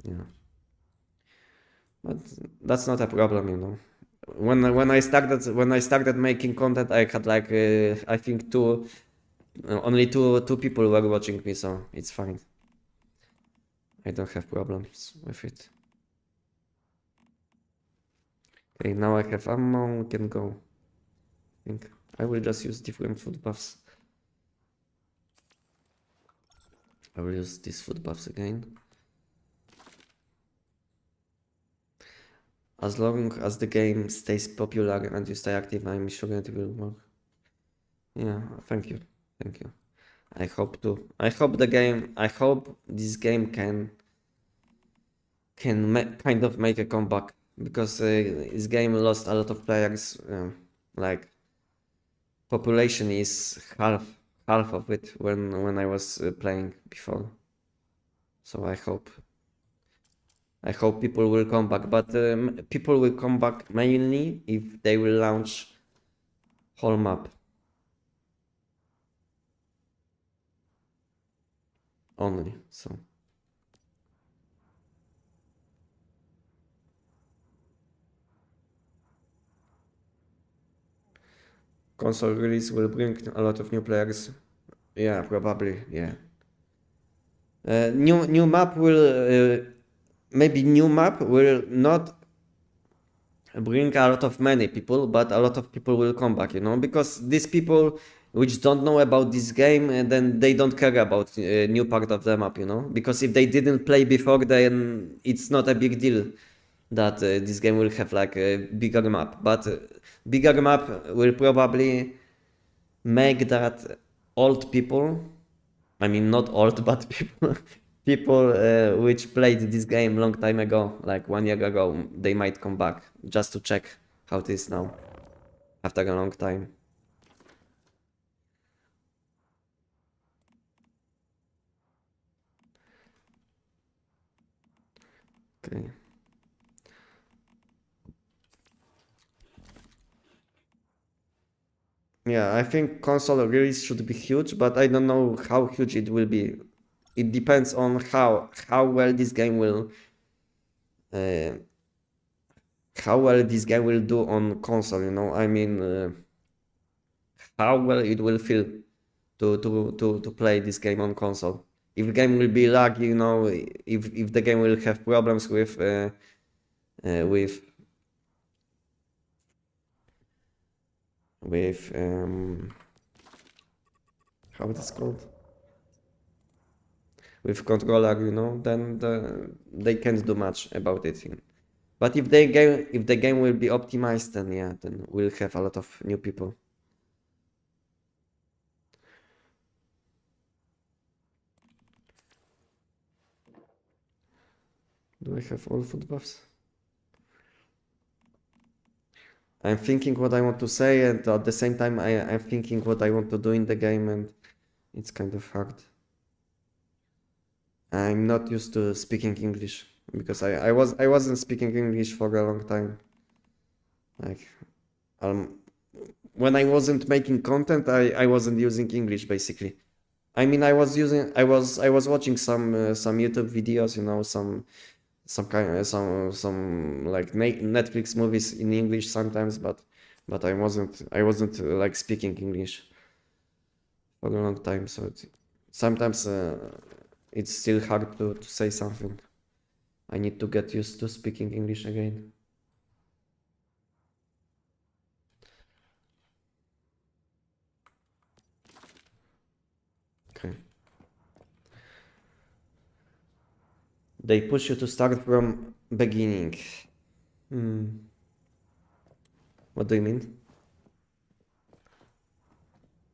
yeah, but that's not a problem, you know. When I started making content, I had like I think only two people were watching me, so it's fine. I don't have problems with it. Okay, now I have ammo. We can go. I think I will just use different food buffs. I will use these food buffs again. As long as the game stays popular and you stay active, I'm sure it will work. Yeah, thank you. Thank you. I hope to. I hope this game can kind of make a comeback because this game lost a lot of players. Like population is half of it when I was playing before. So I hope people will come back, but people will come back mainly if they will launch whole map only. So console release will bring a lot of new players. Yeah, probably. Yeah. New map will maybe new map will not bring a lot of many people, but a lot of people will come back, you know, because these people which don't know about this game, then they don't care about new part of the map, you know, because if they didn't play before, then it's not a big deal that this game will have like a bigger map, but bigger map will probably make that old people, I mean not old, but people which played this game long time ago, like 1 year ago, they might come back just to check how it is now after a long time. Okay. Yeah, I think console release should be huge, but I don't know how huge it will be. It depends on how well this game will uh, how well this game will do on console, you know. I mean, how well it will feel to play this game on console. If the game will be laggy, you know, if the game will have problems with with how it is called, with controller, you know, then they can't do much about it. But if the game will be optimized, then yeah, then we'll have a lot of new people. Do I have all food buffs? I'm thinking what I want to say, and at the same time I'm thinking what I want to do in the game, and it's kind of hard. I'm not used to speaking English because I wasn't speaking English for a long time. Like when I wasn't making content, I wasn't using English basically. I mean, I was watching some YouTube videos, you know, some kind some like Netflix movies in English sometimes, but I wasn't like speaking English for a long time, so sometimes it's still hard to say something. I need to get used to speaking English again. Okay. They push you to start from beginning. What do you mean?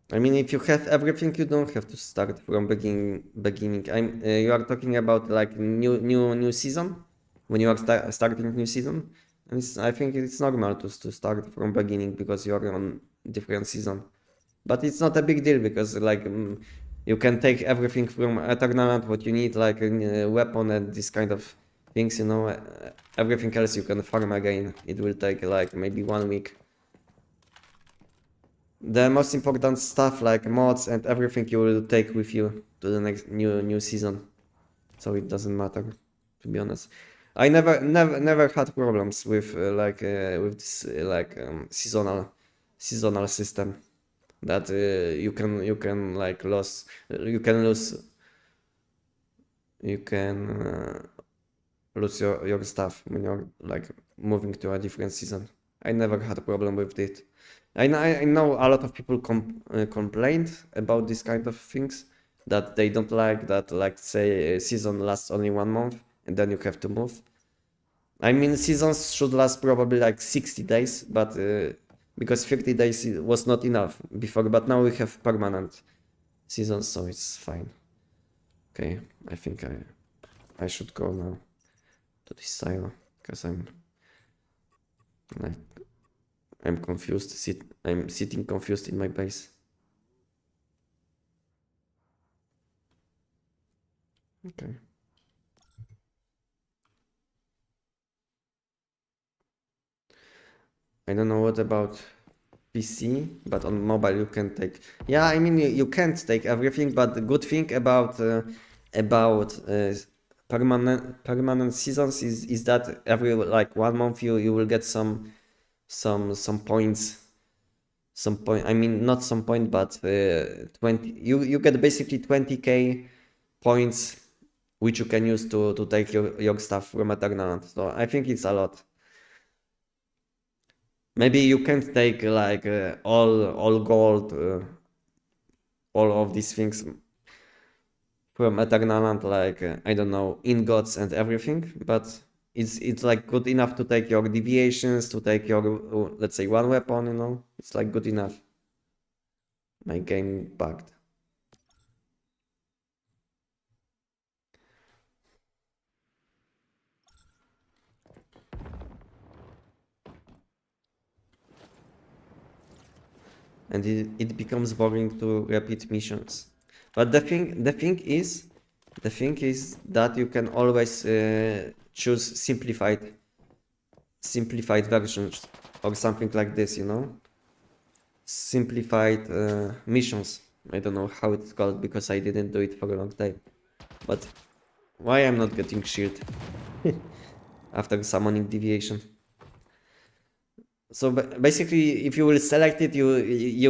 I mean, if you have everything, you don't have to start from beginning. You are talking about like new season when you are starting new season. And I think it's normal to start from beginning because you are on different season. But it's not a big deal because like you can take everything from Eternal, what you need, like a weapon and this kind of things, you know. Everything else you can farm again. It will take like maybe 1 week. The most important stuff like mods and everything you will take with you to the next new season. So it doesn't matter, to be honest. I never had problems with with this seasonal system that you can like lose you can lose your stuff when you're like moving to a different season. I never had a problem with it. I know a lot of people complained about this kind of things, that they don't like that, like say a season lasts only 1 month and then you have to move. I mean, seasons should last probably like 60 days, but because 30 days was not enough before, but now we have permanent seasons, so it's fine. Okay, I think I should go now to this silo because like I'm confused. I'm sitting confused in my base. Okay. I don't know what about PC, but on mobile you can take. Yeah, I mean you can't take everything, but the good thing about permanent seasons is that every like 1 month you will get some points. Some point. I mean not some point, but 20. You get basically 20k points, which you can use to take your stuff from Eternal. So I think it's a lot. Maybe you can't take like all gold, all of these things from Eternal, like I don't know, ingots and everything, but it's like good enough to take your deviations, to take your let's say one weapon, you know. It's like good enough. My game bugged. And it becomes boring to repeat missions. But the thing is that you can always choose simplified versions or something like this, you know, simplified missions. I don't know how it's called because I didn't do it for a long time. But why I'm not getting shield after summoning deviation? So basically, if you will select it, you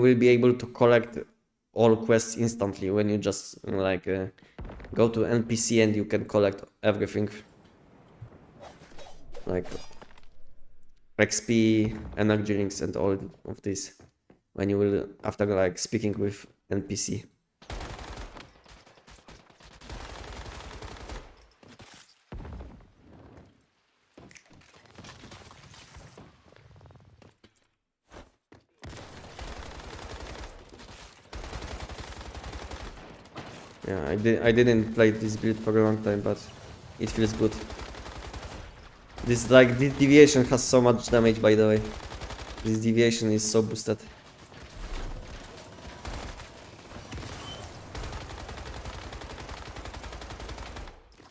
will be able to collect all quests instantly when you just like go to NPC and you can collect everything like XP, energy links, and all of this when you will after like speaking with NPC. Yeah, I didn't play this build for a long time, but it feels good. This deviation has so much damage, by the way. This deviation is so boosted.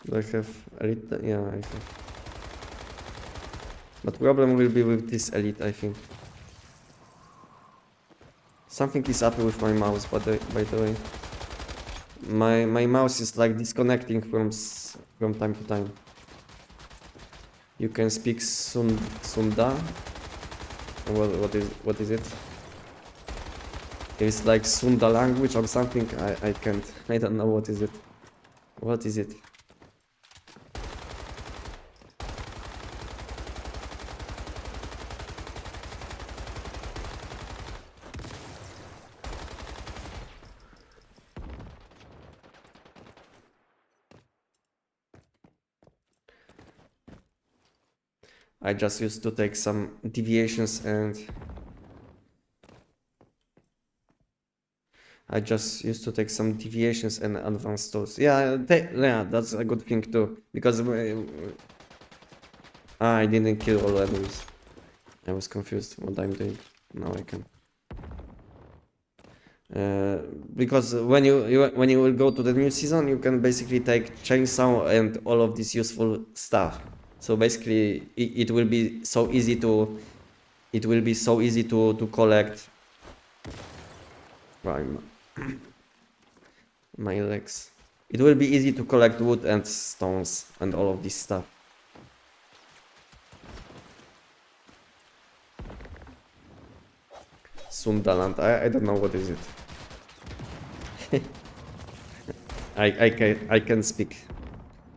Do I have elite? Yeah, I have. But problem will be with this elite, I think. Something is up with my mouse, by the way. My mouse is like disconnecting from time to time. You can speak Sunda. What is it? It's like Sunda language or something. I can't. I don't know what is it. What is it? I just used to take some deviations and advanced tools. Yeah, yeah, that's a good thing too. Because I didn't kill all enemies. I was confused what I'm doing. Now I can. Because when you will go to the new season, you can basically take chainsaw and all of this useful stuff. So basically, it will be so easy to collect. My legs. It will be easy to collect wood and stones and all of this stuff. Sundaland. I don't know what is it. I can speak.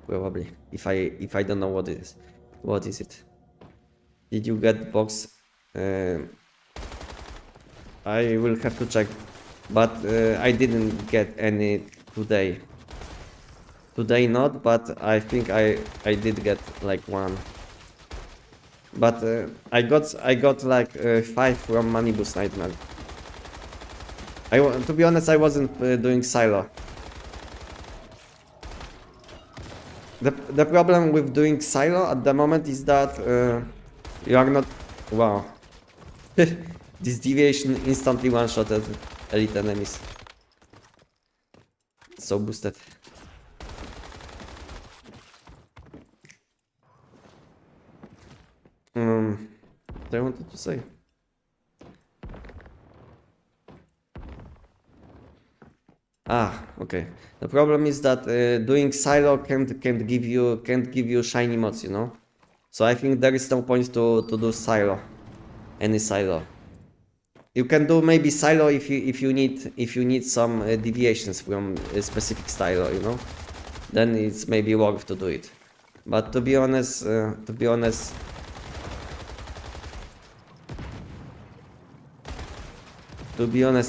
Probably. If I don't know what it is. What is it? Did you get box? I will have to check. But I didn't get any today. Today not, but I think I did get like one. But I got like 5 from Money Boost Nightmare. To be honest, I wasn't doing silo. The problem with doing silo at the moment is that you are not. Wow. This deviation instantly one-shotted elite enemies. So boosted. What I wanted to say. Okay. The problem is that doing silo can't give you shiny mods, you know. So I think there is no point to do silo, any silo. You can do maybe silo if you need some deviations from a specific style, you know. Then it's maybe worth to do it. But to be honest,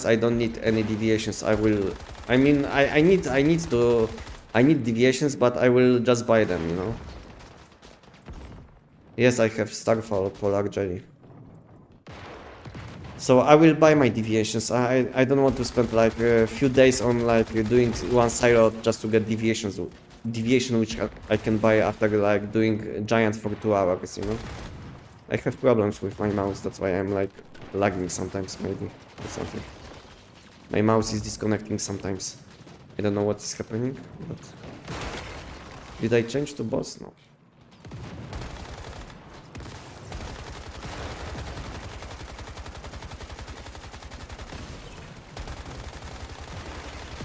I don't need any deviations. I need deviations, but I will just buy them, you know. Yes, I have Starfall Polar Jelly. So I will buy my deviations. I don't want to spend like a few days on like doing one silo just to get deviations. Deviation which I can buy after like doing giant for 2 hours, you know. I have problems with my mouse, that's why I'm like lagging sometimes maybe or something. My mouse is disconnecting sometimes. I don't know what is happening, but did I change to boss? No.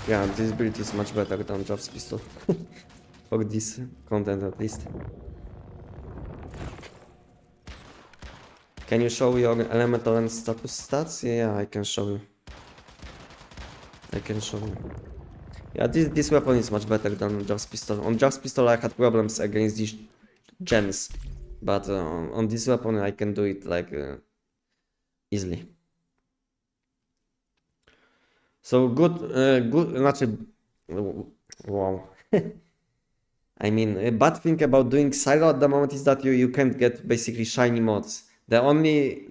Yeah, this build is much better than Job's pistol. For this content at least. Can you show your elemental and status stats? Yeah, I can show you. Yeah, this weapon is much better than Job's pistol. On Job's pistol I had problems against these gems. But on this weapon I can do it like easily. So good, wow. I mean, a bad thing about doing silo at the moment is that you can't get basically shiny mods. The only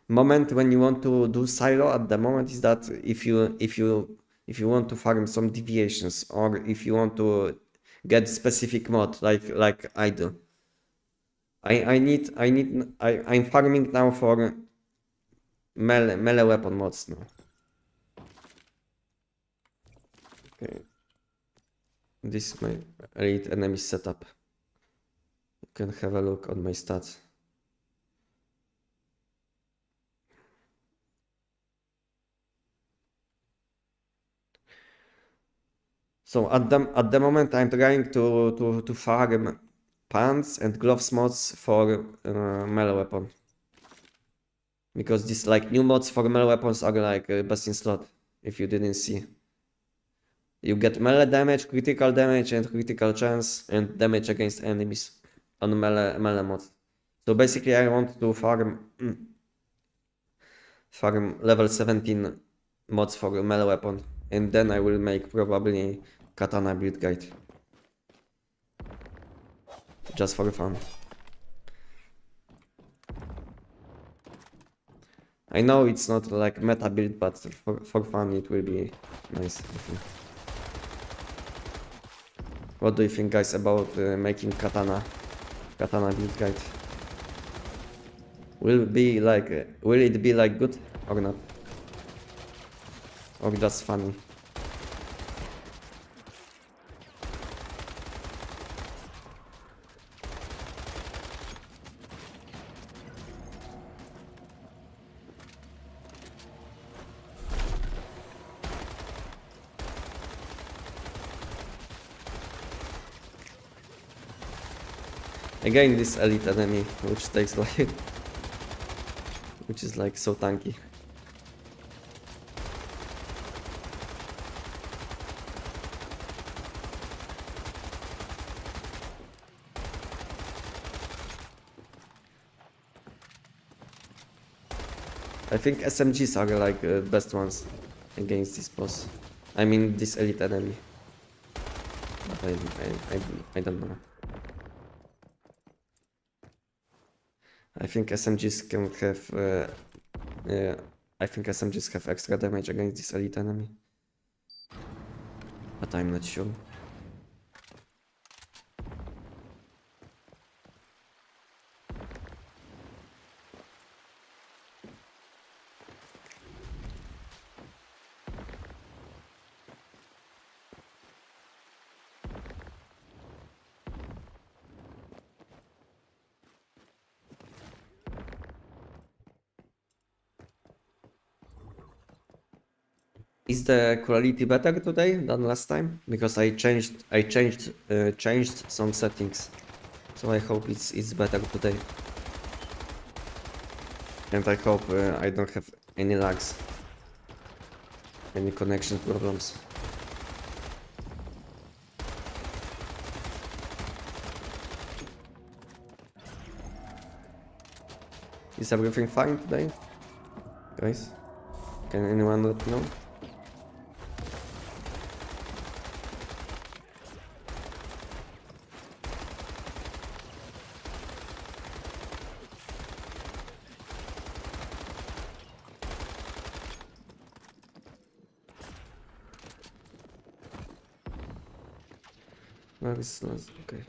moment when you want to do silo at the moment is that if you if you want to farm some deviations, or if you want to get specific mod like I do. I'm farming now for melee weapon mods now. Okay. This is my elite enemy setup. You can have a look on my stats. So at the moment I'm trying to farm pants and gloves mods for melee weapon. Because these like new mods for melee weapons are like best in slot, if you didn't see. You get melee damage, critical damage and critical chance and damage against enemies on melee mod. So basically I want to farm level 17 mods for melee weapon, and then I will make probably katana build guide. Just for fun. I know it's not like meta build, but for fun it will be nice, I think. What do you think, guys, about making katana build guide? Will it be like good or not? Or just funny? Again, this elite enemy, which takes like, which is like so tanky. I think SMGs are like best ones against this boss. I mean this elite enemy. But I don't know. I think SMGs can have I think SMGs have extra damage against this elite enemy. But I'm not sure. Is the quality better today than last time? Because I changed some settings, so I hope it's better today. And I hope I don't have any lags, any connection problems. Is everything fine today, guys? Can anyone let me know? Where is last? Okay.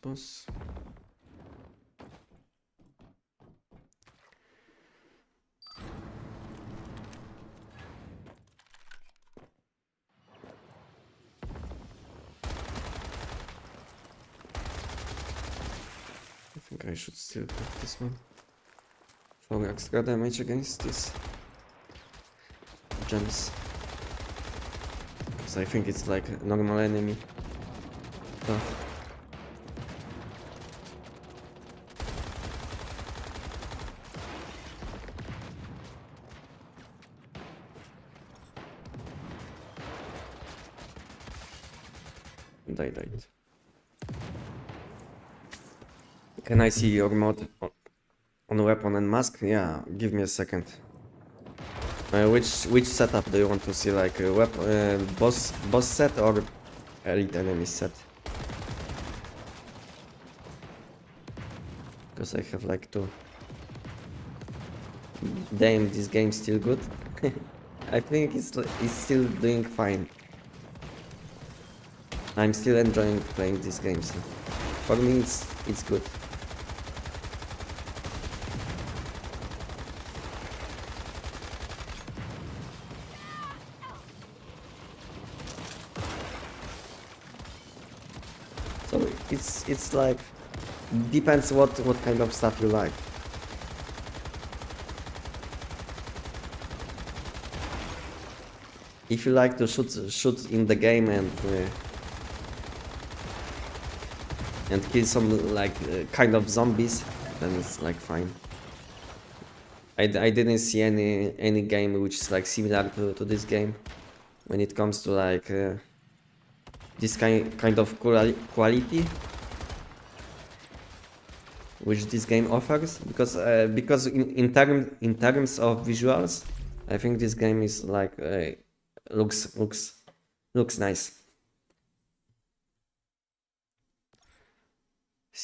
Boss. I think I should still have this one for extra damage against these gems, because I think it's like a normal enemy stuff. And I died. Can I see your mod on weapon and mask? Yeah, give me a second. Which setup do you want to see? Like boss set or elite enemy set? because I have like two. Damn, this game's still good. I think it's still doing fine. I'm still enjoying playing these games. For me, it's good. So it's like depends what kind of stuff you like. If you like to shoot in the game and kill some like kind of zombies, then it's like fine. I didn't see any game which is like similar to this game when it comes to like this kind of quality which this game offers, because in terms of visuals, I think this game is like looks nice.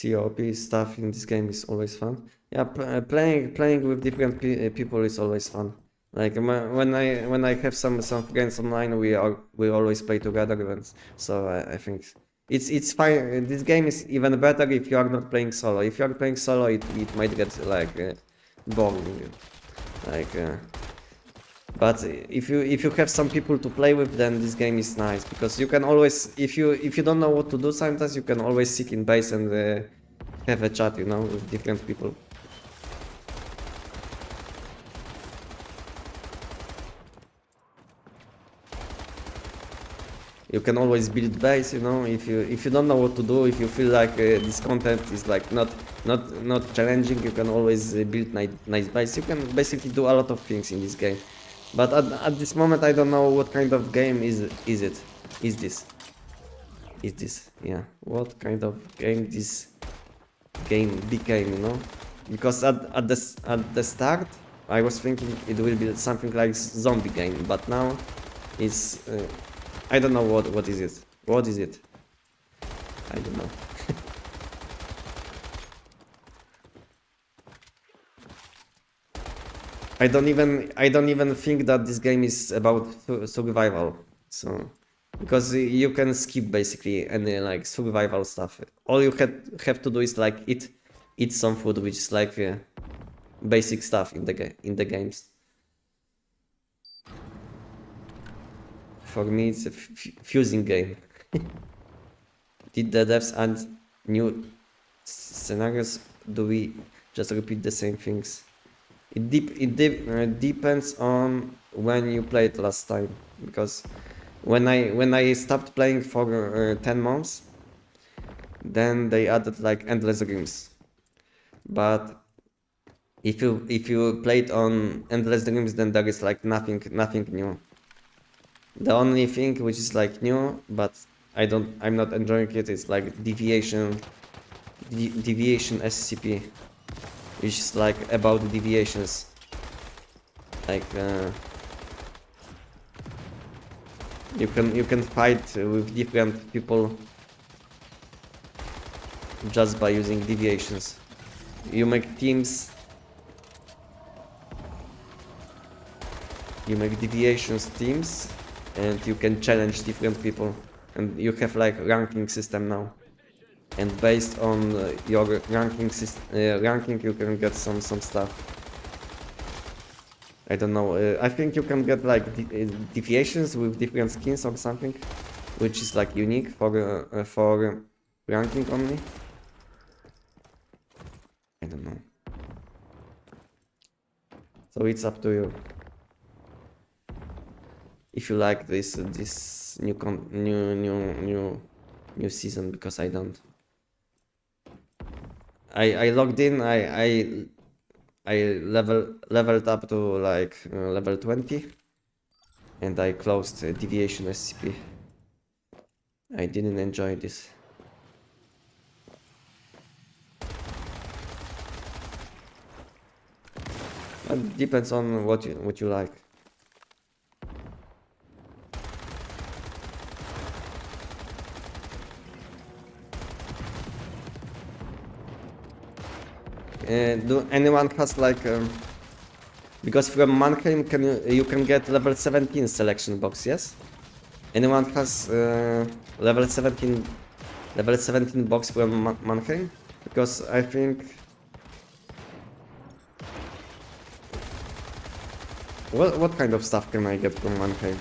COP stuff in this game is always fun. Yeah, playing with different people is always fun. Like when I have some friends online, we always play together, and so I think it's fine. This game is even better if you are not playing solo. If you are playing solo, it might get like boring. Like, but if you have some people to play with, then this game is nice, because you can always, if you don't know what to do, sometimes you can always sit in base and have a chat, you know, with different people. You can always build base, you know, if you don't know what to do, if you feel like this content is like not challenging, you can always build nice base. You can basically do a lot of things in this game. But at this moment, I don't know what kind of game is this. Yeah, what kind of game this game became, you know? Because at the start, I was thinking it will be something like zombie game, but now it's I don't know what is it. What is it? I don't know. I don't even think that this game is about survival. So, because you can skip basically any like survival stuff. All you have to do is like eat some food, which is like basic stuff in the games. For me, it's a fusing game. Did the devs add new scenarios? Do we just repeat the same things? It depends on when you played last time, because when I stopped playing for 10 months, then they added like endless dreams. But if you played on endless dreams, then there is like nothing new. The only thing which is like new, but I'm not enjoying it, is like deviation SCP, which is like about deviations. Like you can fight with different people just by using deviations. You make teams. You make deviations teams, and you can challenge different people, and you have like ranking system now, and based on your ranking you can get some stuff. I don't know, I think you can get like deviations with different skins or something, which is like unique for ranking only. I don't know, so it's up to you. If you like this new season, because I don't. I logged in. I leveled up to like level 20, and I closed deviation SCP. I didn't enjoy this. But it depends on what you like. Do anyone has like because from Mannheim you can get level 17 selection box, yes? Anyone has level 17 box from Mannheim? Because I think what kind of stuff can I get from Mannheim?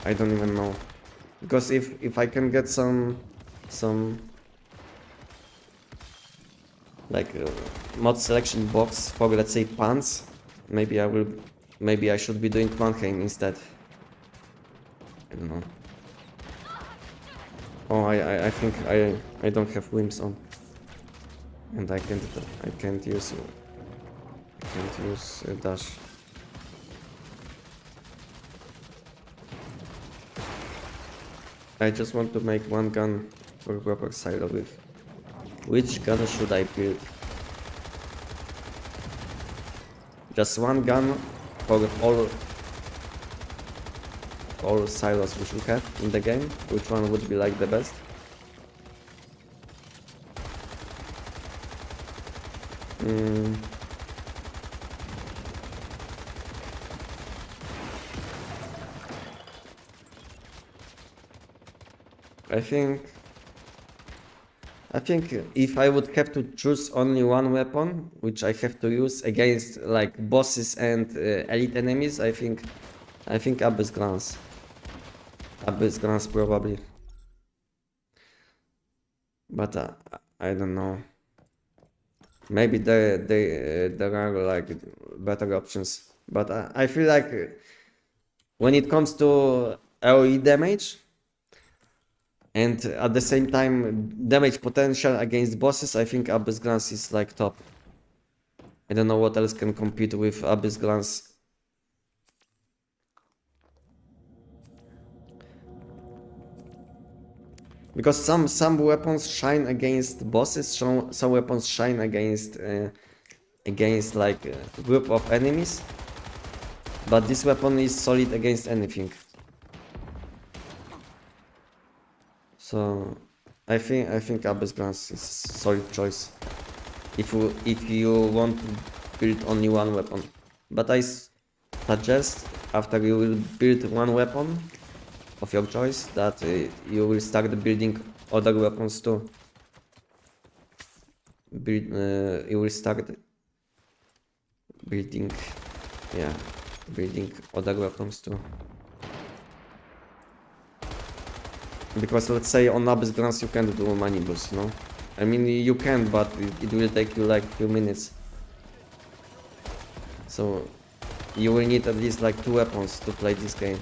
I don't even know. Because if I can get some like mod selection box for, let's say, pants, maybe I should be doing Mannheim instead. I don't know. Oh, I think I don't have whims on, and I can't use dash. I just want to make one gun for proper silo with. Which gun should I build? Just one gun for all silos we should have in the game. Which one would be like the best? I think if I would have to choose only one weapon, which I have to use against like bosses and elite enemies, I think Abyss Glance. Abyss Glance probably. But I don't know. Maybe there are like better options. But I feel like when it comes to AoE damage, and at the same time damage potential against bosses, I think Abyss Glance is like top. I don't know what else can compete with Abyss Glance. Because some weapons shine against bosses, some weapons shine against like a group of enemies. But this weapon is solid against anything. So I think Abyss Glance is a solid choice if you want to build only one weapon. But I suggest after you will build one weapon of your choice that you will start building other weapons too. You will start building other weapons too. Because let's say on Abyss Glance you can't do manibus, no? I mean you can, but it will take you like few minutes. So you will need at least like 2 weapons to play this game.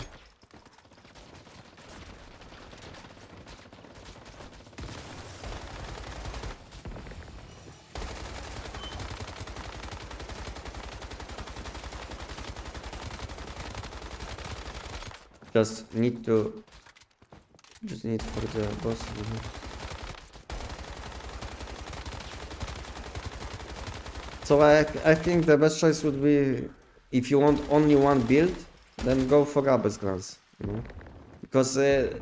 Just need for the boss. So I think the best choice would be, if you want only one build, then go for Abyss Glance, you know? Because it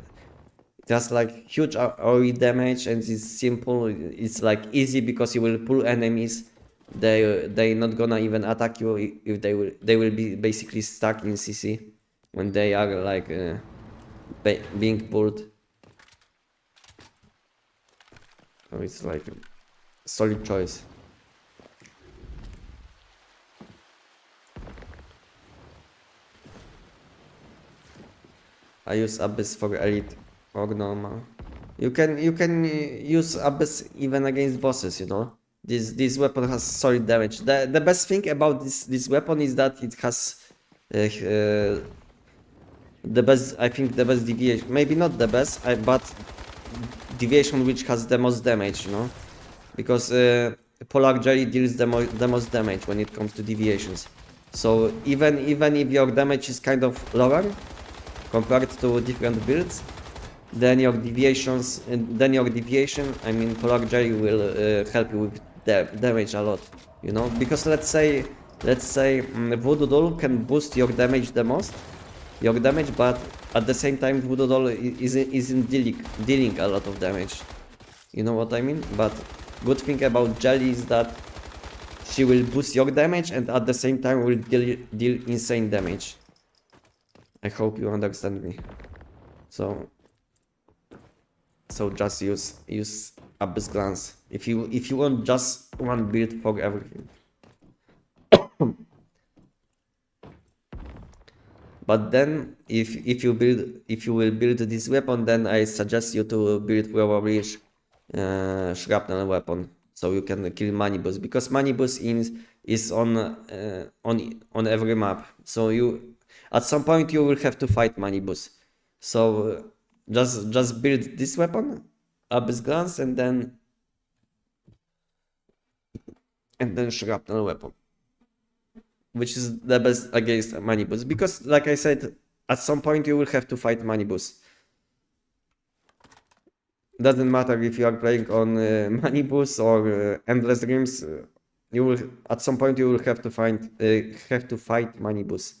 has like huge AoE damage and it's simple. It's like easy because you will pull enemies. They not gonna even attack you if they will be basically stuck in CC when they are like being pulled. So it's like a solid choice. I use Abyss for elite or normal. You can use Abyss even against bosses, you know. This weapon has solid damage. The best thing about this weapon is that it has the best, I think the best deviation. Maybe not the best, but deviation which has the most damage, you know. Because Polar Jelly deals the most damage when it comes to deviations. So even if your damage is kind of lower compared to different builds, then your deviation, I mean Polar Jelly will help you with damage a lot, you know. Because let's say Voodoo Doll can boost your damage the most, but at the same time Voodoo Doll isn't dealing a lot of damage. You know what I mean? But good thing about Jelly is that she will boost your damage and at the same time will deal insane damage. I hope you understand me. So just use Abyss Glance if you want just one build for everything. But then if you will build this weapon, then I suggest you to build probably shrapnel weapon, so you can kill Manibus, because Manibus is on every map. So you at some point you will have to fight Manibus. So just build this weapon, Abyss Glance, and then shrapnel weapon, which is the best against Manibus, because like I said, at some point you will have to fight Manibus. Doesn't matter if you are playing on Manibus or Endless Dreams, you will at some point you will have to fight Manibus,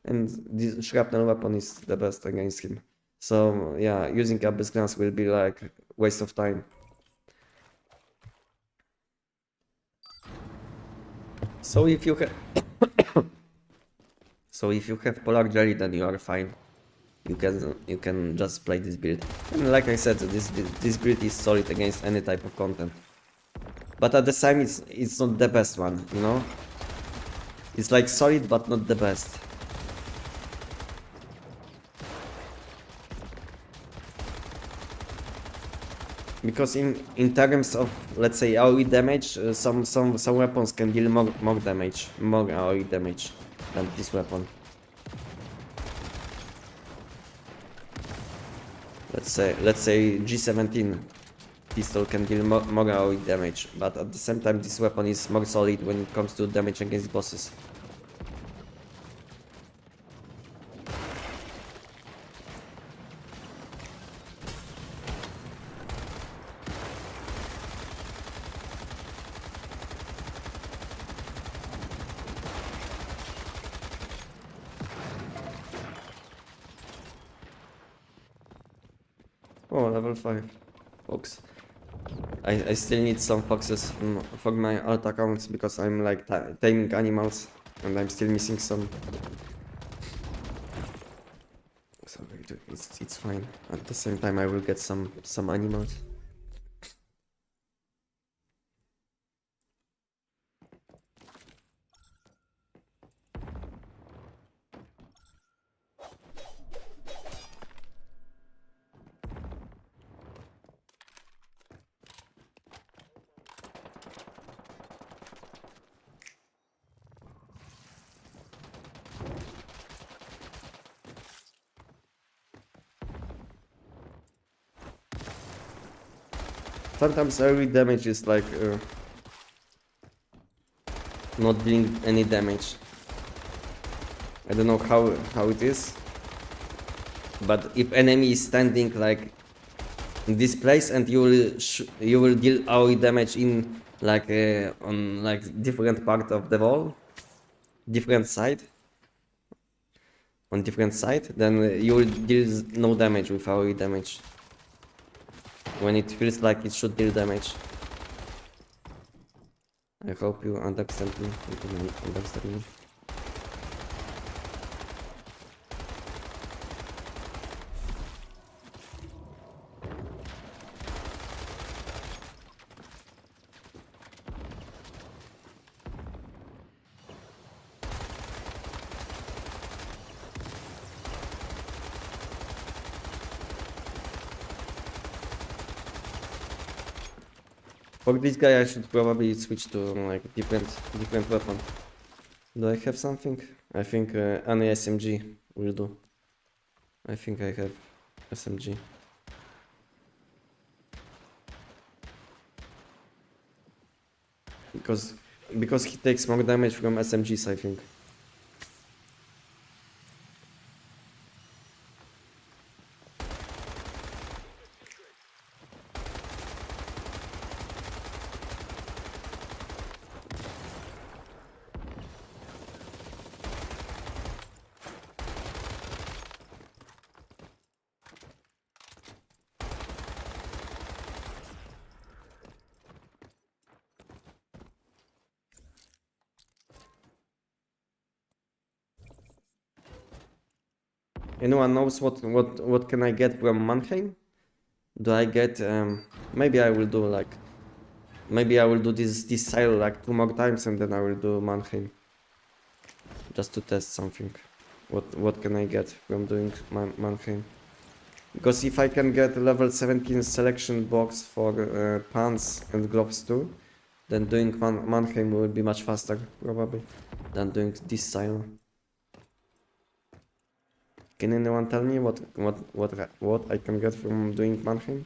and this shrapnel weapon is the best against him. So yeah, using Abyss Glance will be like waste of time. So if you have Polar Jelly, then you are fine. You can just play this build, and like I said, this build is solid against any type of content. But at the same, it's not the best one, you know. It's like solid, but not the best. Because in terms of, let's say, AoE damage, some weapons can deal more damage, more AoE damage than this weapon. Let's say G17 pistol can deal more AoE damage, but at the same time this weapon is more solid when it comes to damage against bosses. Oh, level 5. Fox. I still need some foxes for my alt accounts, because I'm like taming animals and I'm still missing some. So it's fine. At the same time I will get some animals. Sometimes every damage is like not dealing any damage. I don't know how it is, but if enemy is standing like in this place and you will deal AoE damage in like on like different part of the wall, different side, then you will deal no damage with AoE damage when it feels like it should deal damage. I hope you understand me. You can understand me. For this guy I should probably switch to like different weapon. Do I have something? I think any SMG will do. I think I have SMG. Because he takes more damage from SMGs, I think. Anyone knows what can I get from Mannheim? Do I get maybe I will do like maybe I will do this silo like 2 more times and then I will do Mannheim. Just to test something. What can I get from doing Mannheim? Because if I can get level 17 selection box for pants and gloves too, then doing Mannheim will be much faster probably than doing this silo. Can anyone tell me what I can get from doing Mannheim?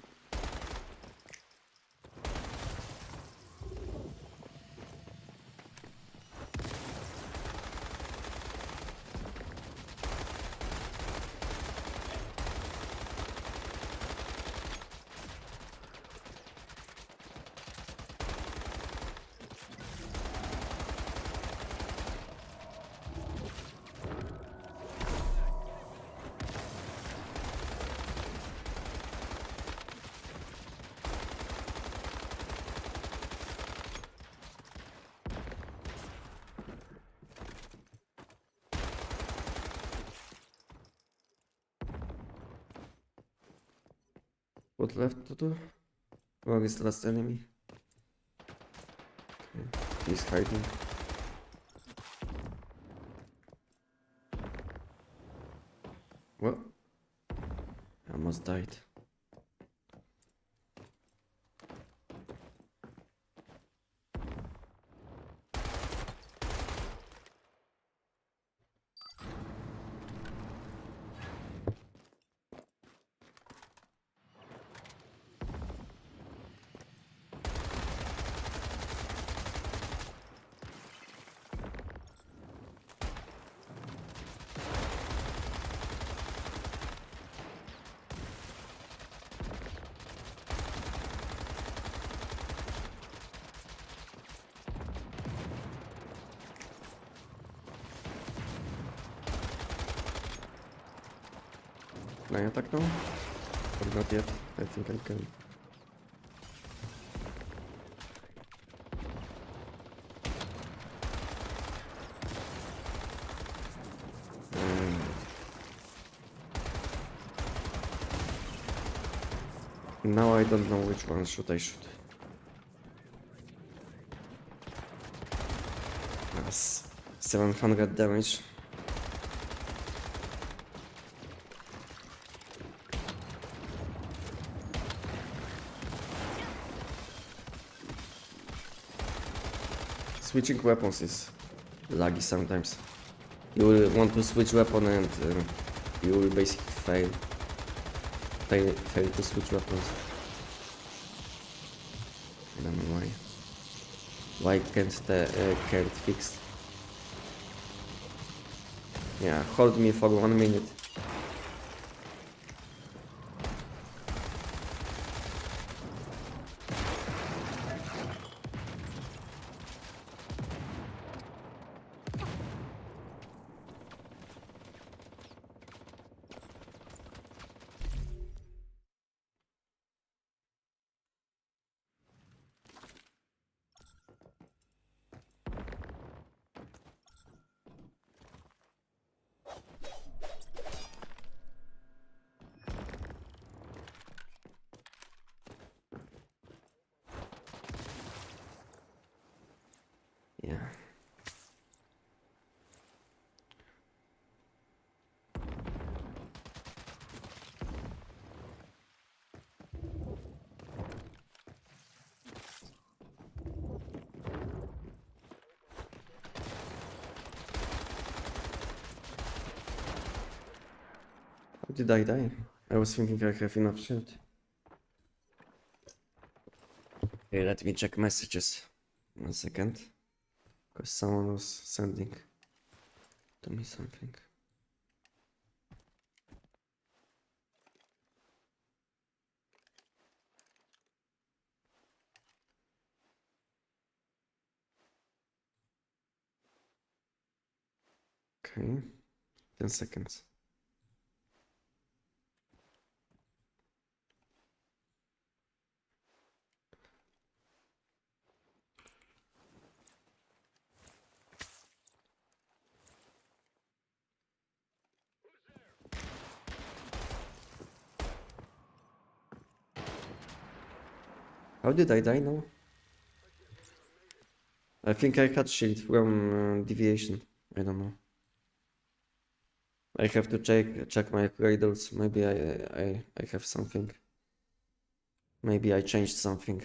What left to do? Where is the last enemy? Okay. He's hiding. What? I almost died. Can I attack now? Or not yet? I think I can. Now I don't know which one should I shoot. That's 700 damage. Switching weapons is laggy sometimes. You will want to switch weapon and you will basically fail to switch weapons. I don't know why. Why can't fix? Yeah, hold me for 1 minute. Yeah. How did I die? I was thinking I have enough shield. Okay, let me check messages. 1 second. Because someone was sending to me something. Okay, 10 seconds. How did I die now? I think I had shield from deviation. I don't know. I have to check my cradles. Maybe I have something. Maybe I changed something.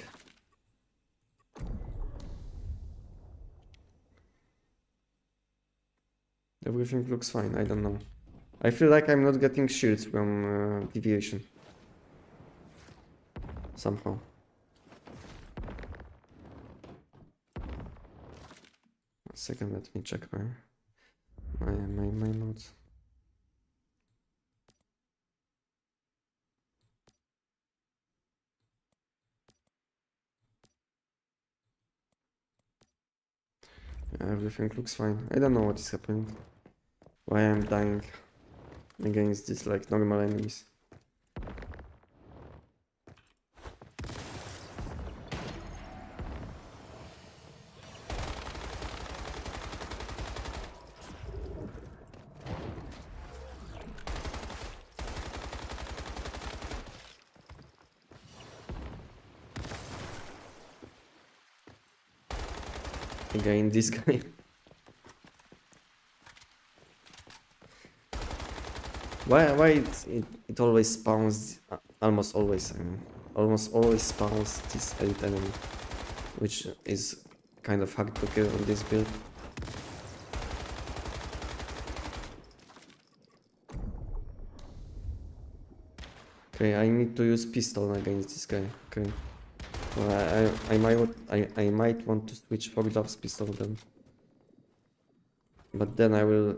Everything looks fine. I don't know. I feel like I'm not getting shields from deviation. Somehow. A second, let me check my notes. Everything looks fine. I don't know what is happening. Why I'm dying against these like normal enemies. Again, this guy. Why it always spawns, almost always, I mean, almost always spawns this elite enemy, which is kind of hard to kill on this build. Okay, I need to use pistol against this guy. Okay. Well, I might want to switch for gloves pistol then. But then I will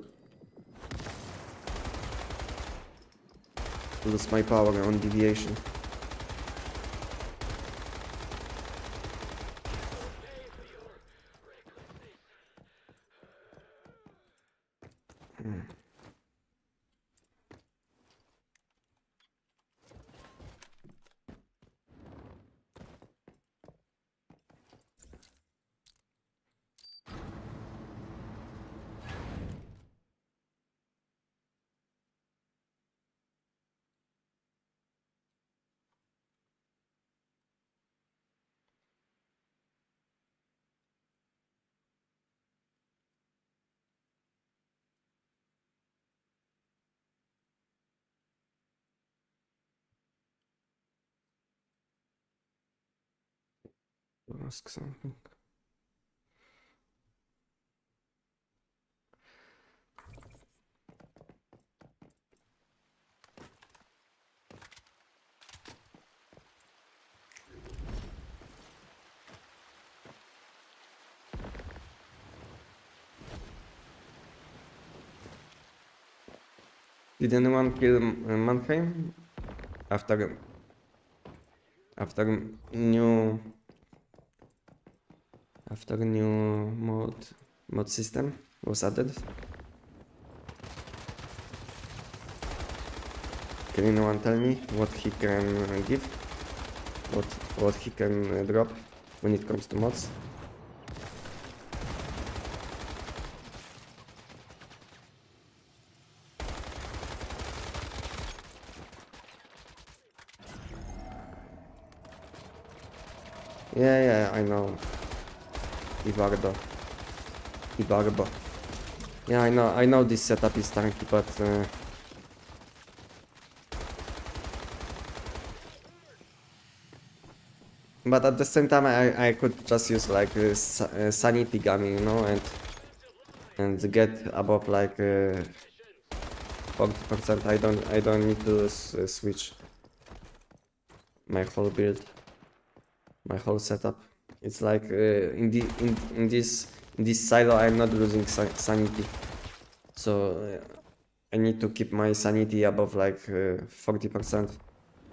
lose my power on deviation. Ask something. Did anyone kill Mannheim after new mod system was added? Can anyone tell me what he can give? What he can drop when it comes to mods? Yeah, I know. Ibarbo. Yeah, I know this setup is tanky, but at the same time I could just use like sanity gummy, you know, and get above like 40%. I don't need to switch my whole build, my whole setup. It's like in this silo I'm not losing sanity, so I need to keep my sanity above like 40%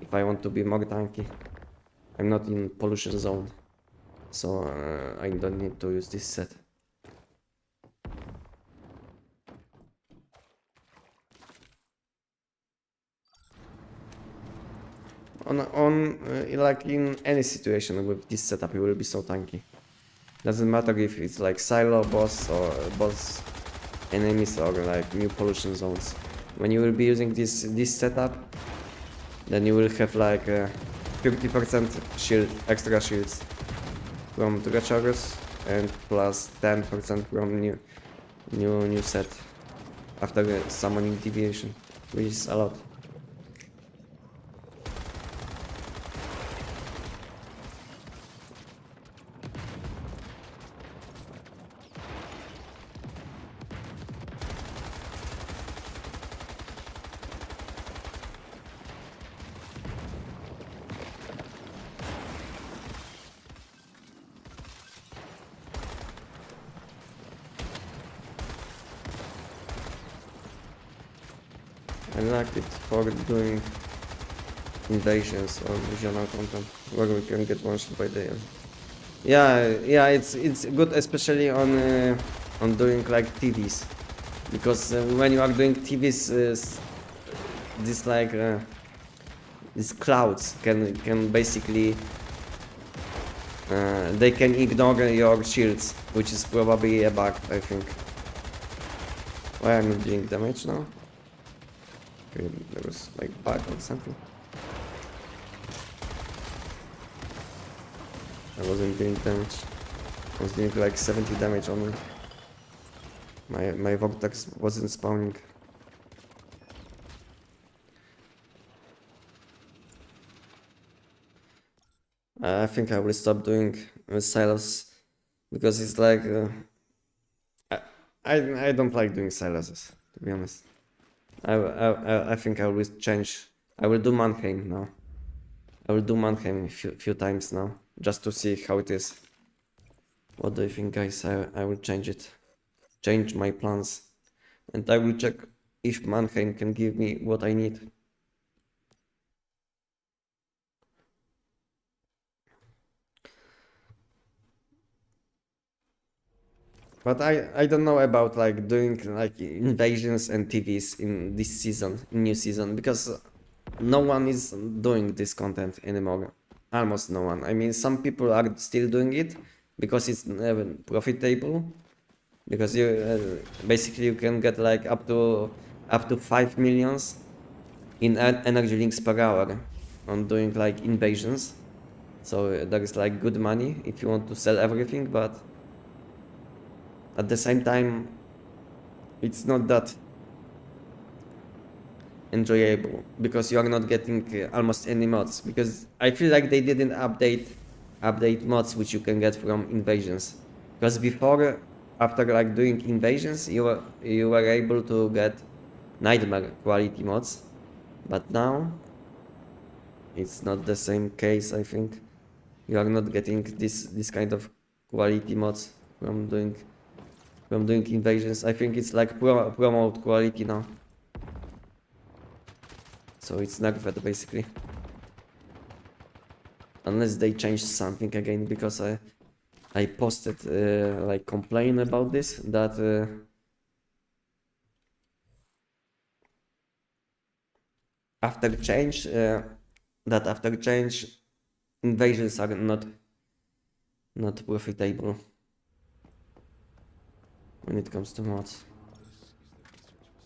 if I want to be more tanky. I'm not in pollution zone, so I don't need to use this set. Like in any situation with this setup, you will be so tanky. Doesn't matter if it's like silo boss or boss enemies or like new pollution zones. When you will be using this setup, then you will have like 50% shield, extra shields from Treacherous and plus 10% from new set after summoning deviation, which is a lot. I like it for doing invasions or regional content where we can get one shot by the end. Yeah, it's good, especially on doing like TVs, because when you are doing TVs, this like these clouds can basically they can ignore your shields, which is probably a bug, I think. Why am I doing damage now? Okay, there was like bug or something. I wasn't doing damage. I was doing like 70 damage only. My vortex wasn't spawning. I think I will stop doing silos because it's like I don't like doing silos, to be honest. I think I will change. I will do Mannheim now. I will do Mannheim a few times now, just to see how it is. What do you think, guys? I will change it. Change my plans. And I will check if Mannheim can give me what I need. But I don't know about like doing like invasions and TVs in this season, new season, because no one is doing this content anymore. Almost no one. I mean, some people are still doing it because it's profitable. Because you basically you can get like up to 5 millions in energy links per hour on doing like invasions. So there is like good money if you want to sell everything, but at the same time it's not that enjoyable because you are not getting almost any mods, because I feel like they didn't update mods which you can get from invasions, because before, after like doing invasions, you were able to get nightmare quality mods, but now it's not the same case. I think you are not getting this kind of quality mods from doing invasions. I think it's like promote quality now. So it's nerfed basically. Unless they change something again, because I posted like complain about this, that after change invasions are not profitable when it comes to mods.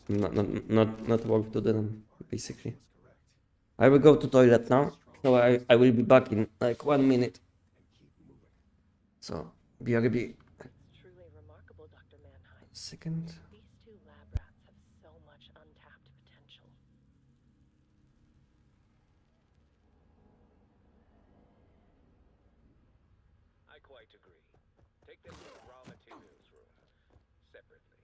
Not worth to them basically. I will go to toilet now, so I will be back in like 1 minute. So BRB. Truly remarkable, Dr. Mannheim. Second. These two lab rats have so much untapped potential. I quite agree. Take them to the raw materials room, separately.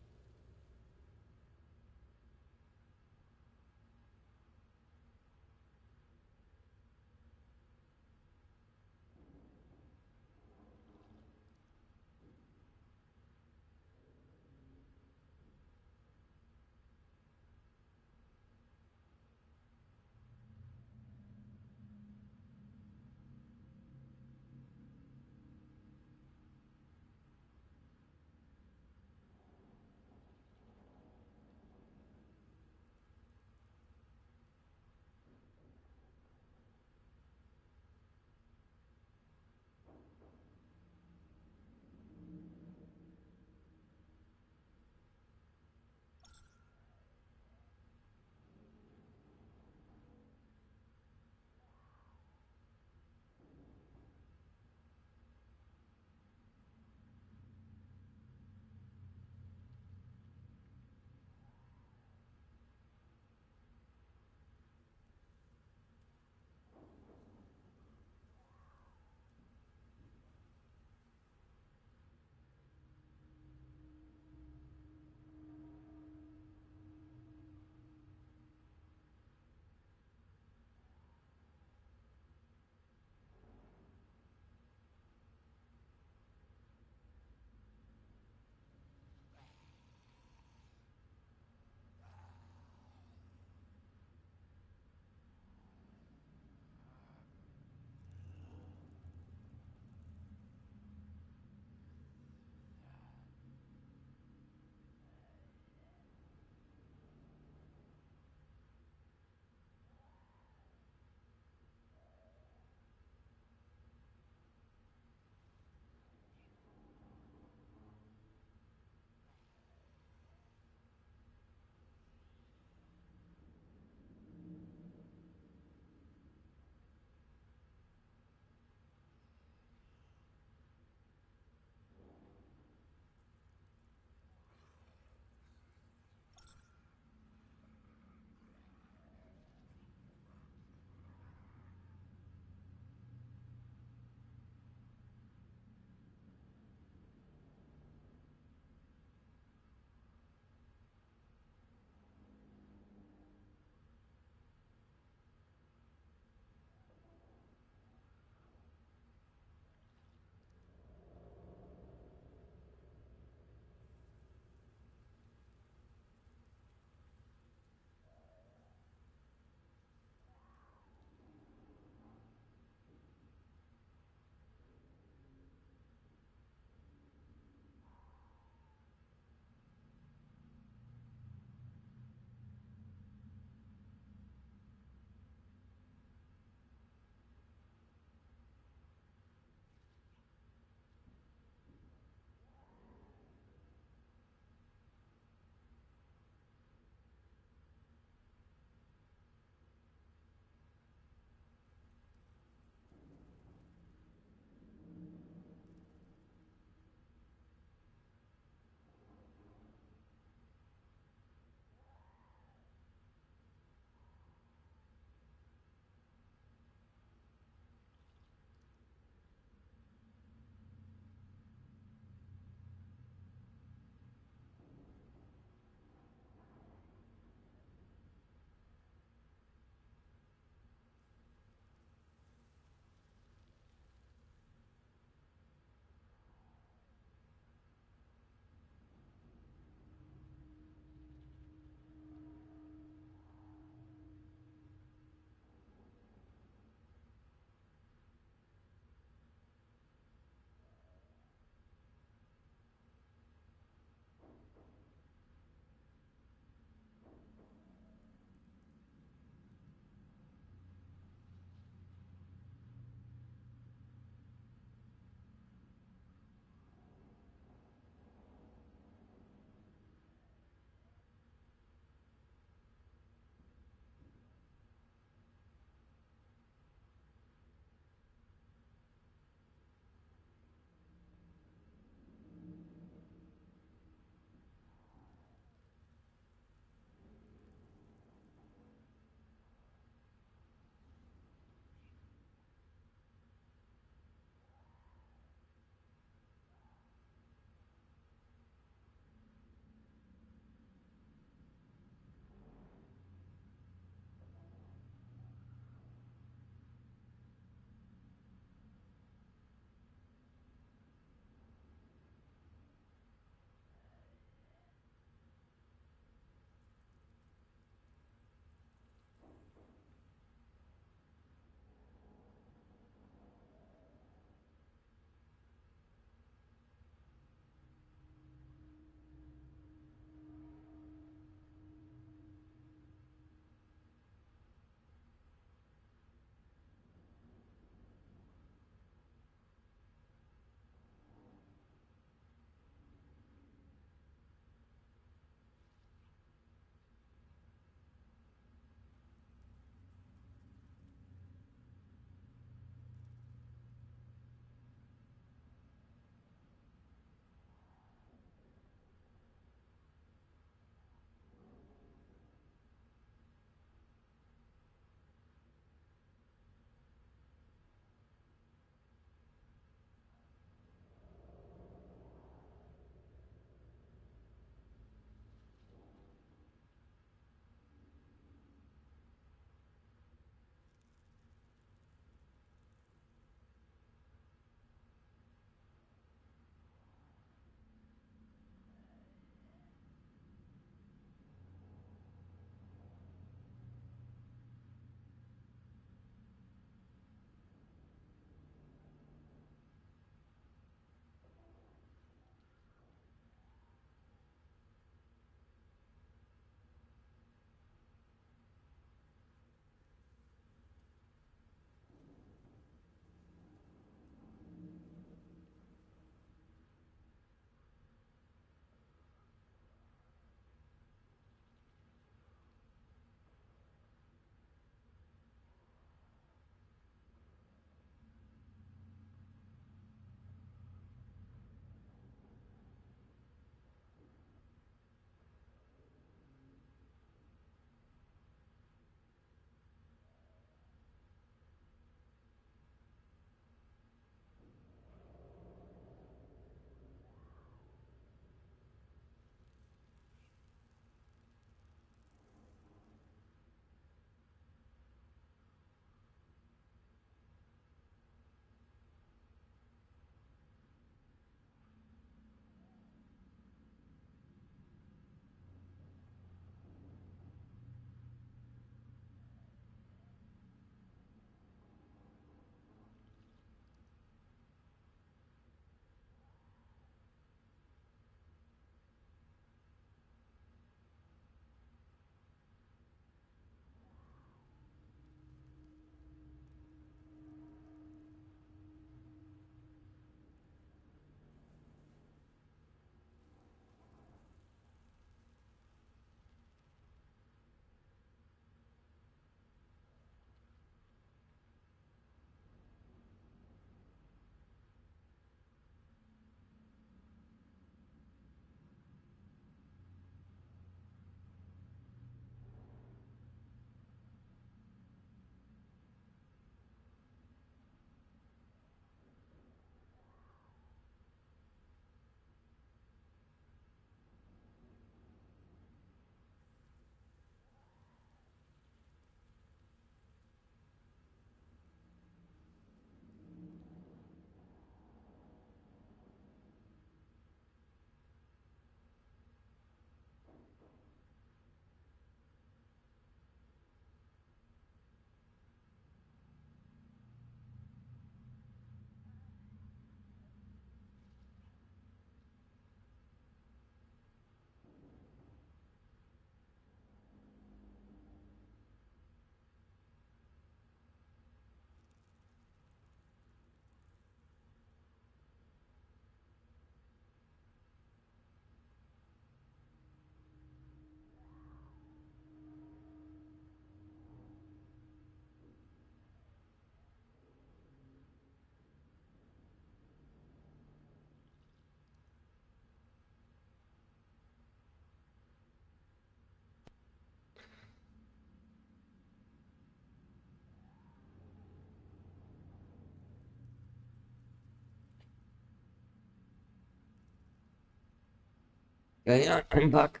Okay, I'm back.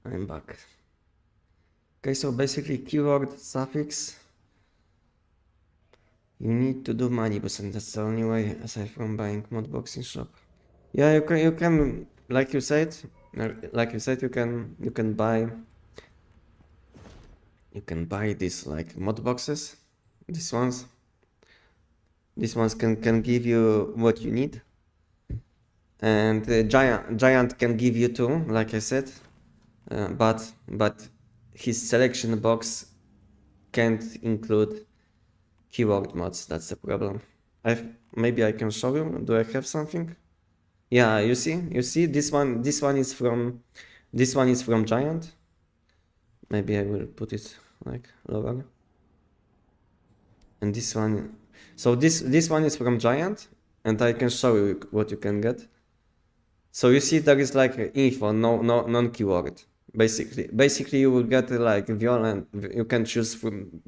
I'm back. Okay, so basically keyword suffix. You need to do manibus, and that's the only way aside from buying modbox in shop. Yeah, you can like you said, you can buy these like mod boxes. These ones. These ones can give you what you need. And giant can give you two, like I said. But his selection box can't include keyword mods. That's the problem. Maybe I can show you. Do I have something? Yeah, you see this one is from Giant. Maybe I will put it like lower. And this one, so this one is from Giant, and I can show you what you can get. So you see there is like info, no non-keyword. Basically you will get like violent. You can choose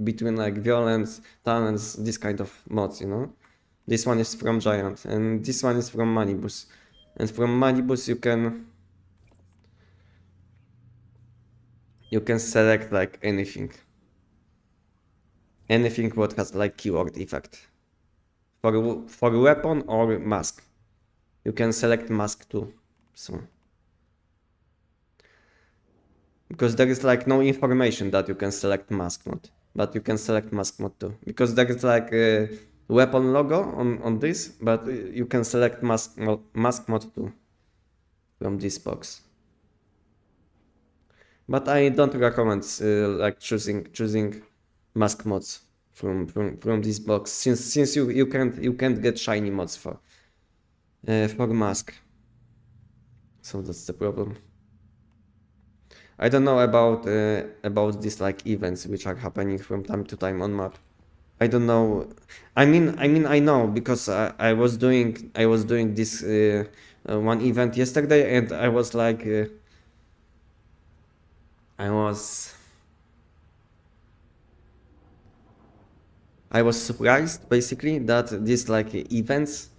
between like violence, talents, this kind of mods, you know. This one is from Giant, and this one is from Manibus. And from Manibus you can select like anything what has like keyword effect for weapon or mask. You can select mask too. So because there is like no information that you can select mask mod, but you can select mask mod too, because there is like a weapon logo on this, but you can select mask mod too from this box. But I don't recommend like choosing mask mods from this box, since you can't get shiny mods for mask. So that's the problem. I don't know about these like events which are happening from time to time on map. I don't know. I mean I know, because I was doing this one event yesterday, and I was like I was surprised basically that these like events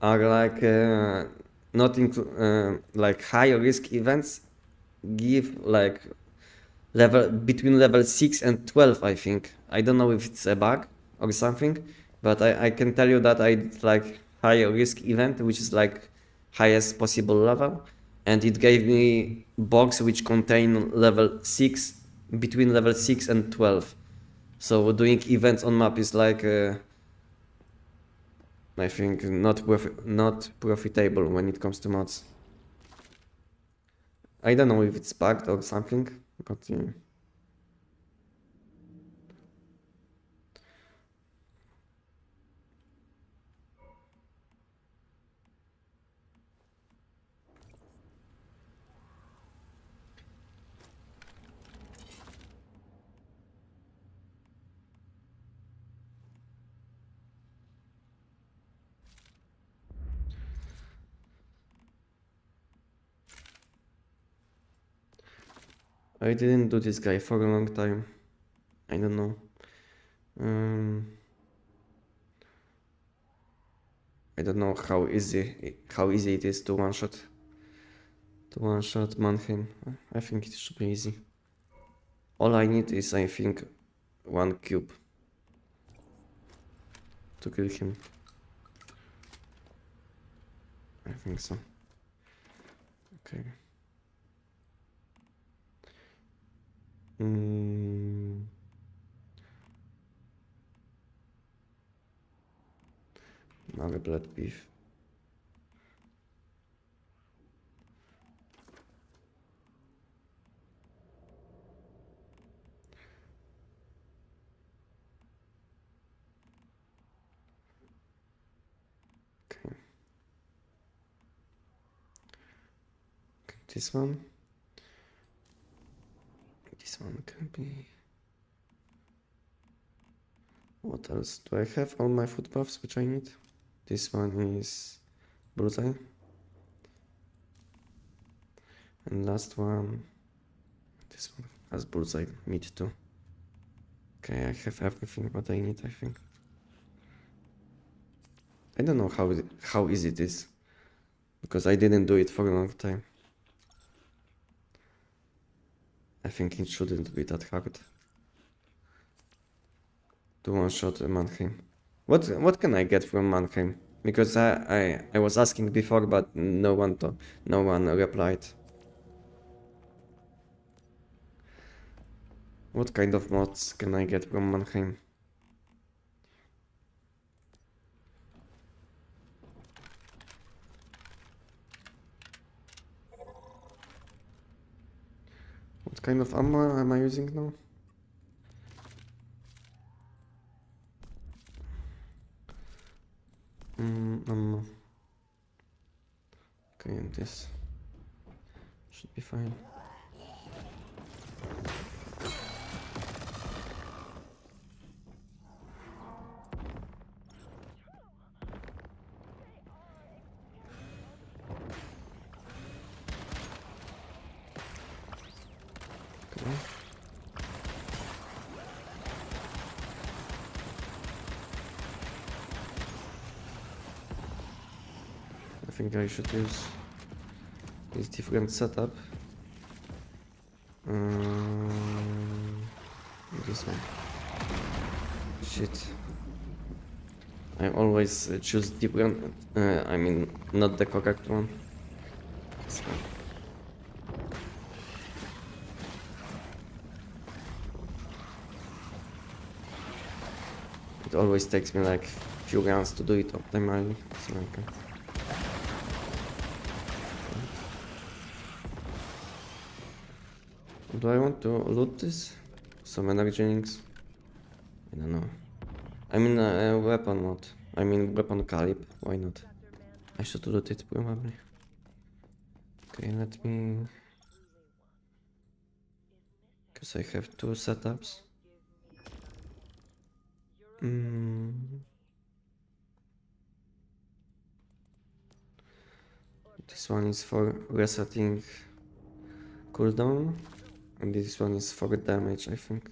are like not like high risk events give like between level 6 and 12, I think. I don't know if it's a bug or something, but I can tell you that I did like high risk event, which is like highest possible level, and it gave me box which contain level 6, between level 6 and 12. So doing events on map is like I think not profitable when it comes to mods. I don't know if it's bugged or something, but I didn't do this guy for a long time. I don't know. I don't know how easy it is to one shot Mannheim. I think it should be easy. All I need is, I think, one cube to kill him. I think so. Okay. Another blood beef. Okay. This one can be. What else do I have? All my food buffs which I need. This one is bullseye. And last one, this one has bullseye meat too. Okay, I have everything what I need, I think. I don't know how easy it is, because I didn't do it for a long time. think it shouldn't be that hard to one-shot Mannheim. What can I get from Mannheim? Because I was asking before, but no one replied. What kind of mods can I get from Mannheim? What kind of ammo am I using now? Ammo. Okay, and this should be fine. Okay. I think I should use this different setup. This one. Shit. I always choose different. I mean, not the correct one. This one. It always takes me like few rounds to do it optimally. So okay. Do I want to loot this? Some energetics? I don't know. I mean a weapon mod. I mean weapon caliber. Why not? I should loot it probably. Okay, let me... Because I have two setups. This one is for resetting cooldown. And this one is for damage, I think.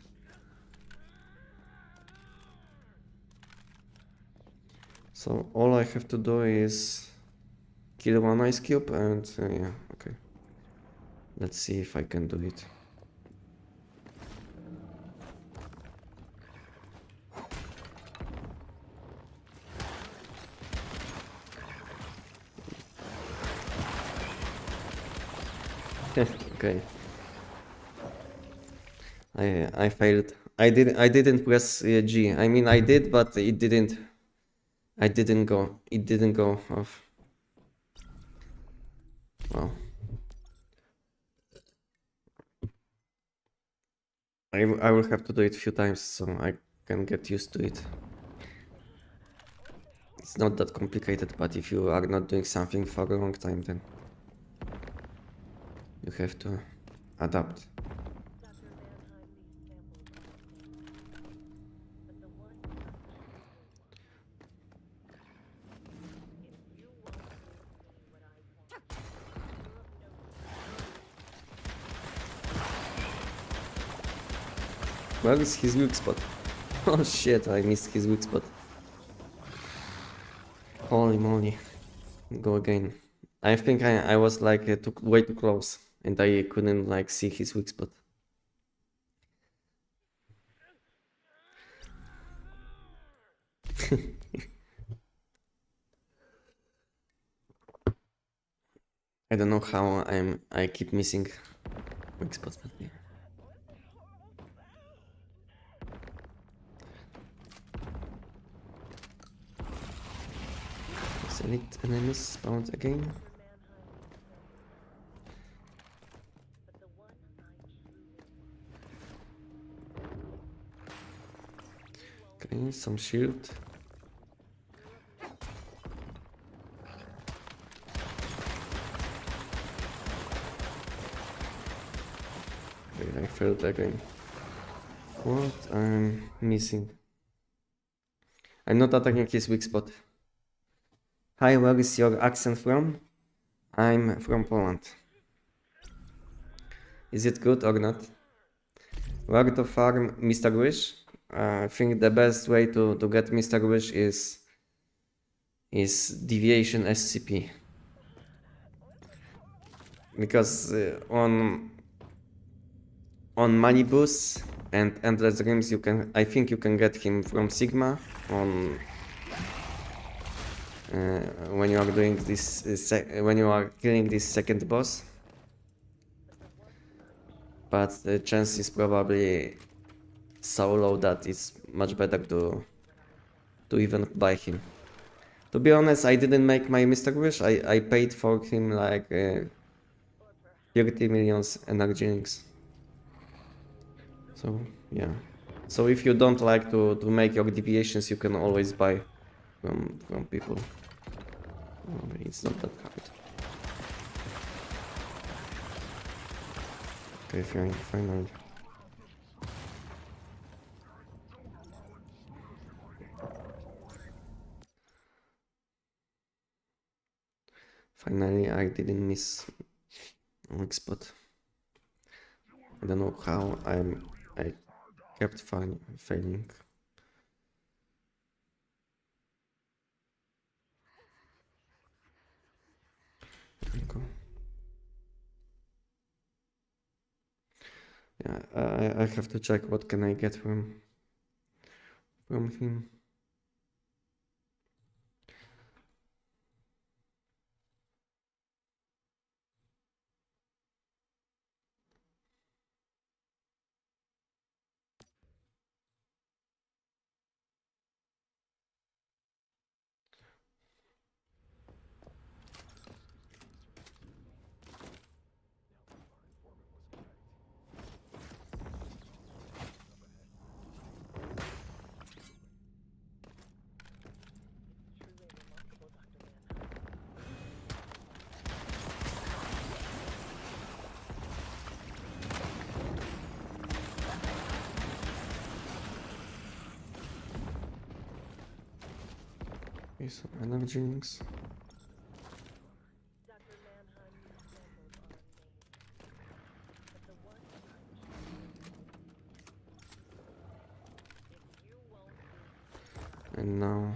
So all I have to do is kill one ice cube and yeah, okay. Let's see if I can do it. Okay. I failed. I didn't press G. I mean I did, but it didn't. It didn't go off. Wow. I will have to do it a few times so I can get used to it. It's not that complicated, but if you are not doing something for a long time, then you have to adapt. Where is his weak spot? Oh shit, I missed his weak spot. Holy moly. Go again. I think I was like way too close and I couldn't like see his weak spot. I don't know how I keep missing weak spots, but yeah. Select enemies spawned again. Okay, some shield. Okay, I failed again. What I'm missing? I'm not attacking his weak spot. Hi, where is your accent from? I'm from Poland. Is it good or not? Where to farm Mr. Wish? I think the best way to get Mr. Wish is deviation SCP. Because on on Manibus and Endless Dreams, you can, I think you can get him from Sigma on when you are doing this when you are killing this second boss. But the chance is probably so low that it's much better to even buy him. To be honest, I didn't make my Mr. Wish. I paid for him like 30 millions energy links. So yeah. So if you don't like to make your deviations, you can always buy from people. It's not that hard. Okay, fine, finally. Finally, I didn't miss weak spot. I don't know how I kept failing. Okay. Yeah, I have to check what can I get from him. Okay, so energy links. Dr. Mannheim, these samples are amazing. But the one punch. If you won't do And now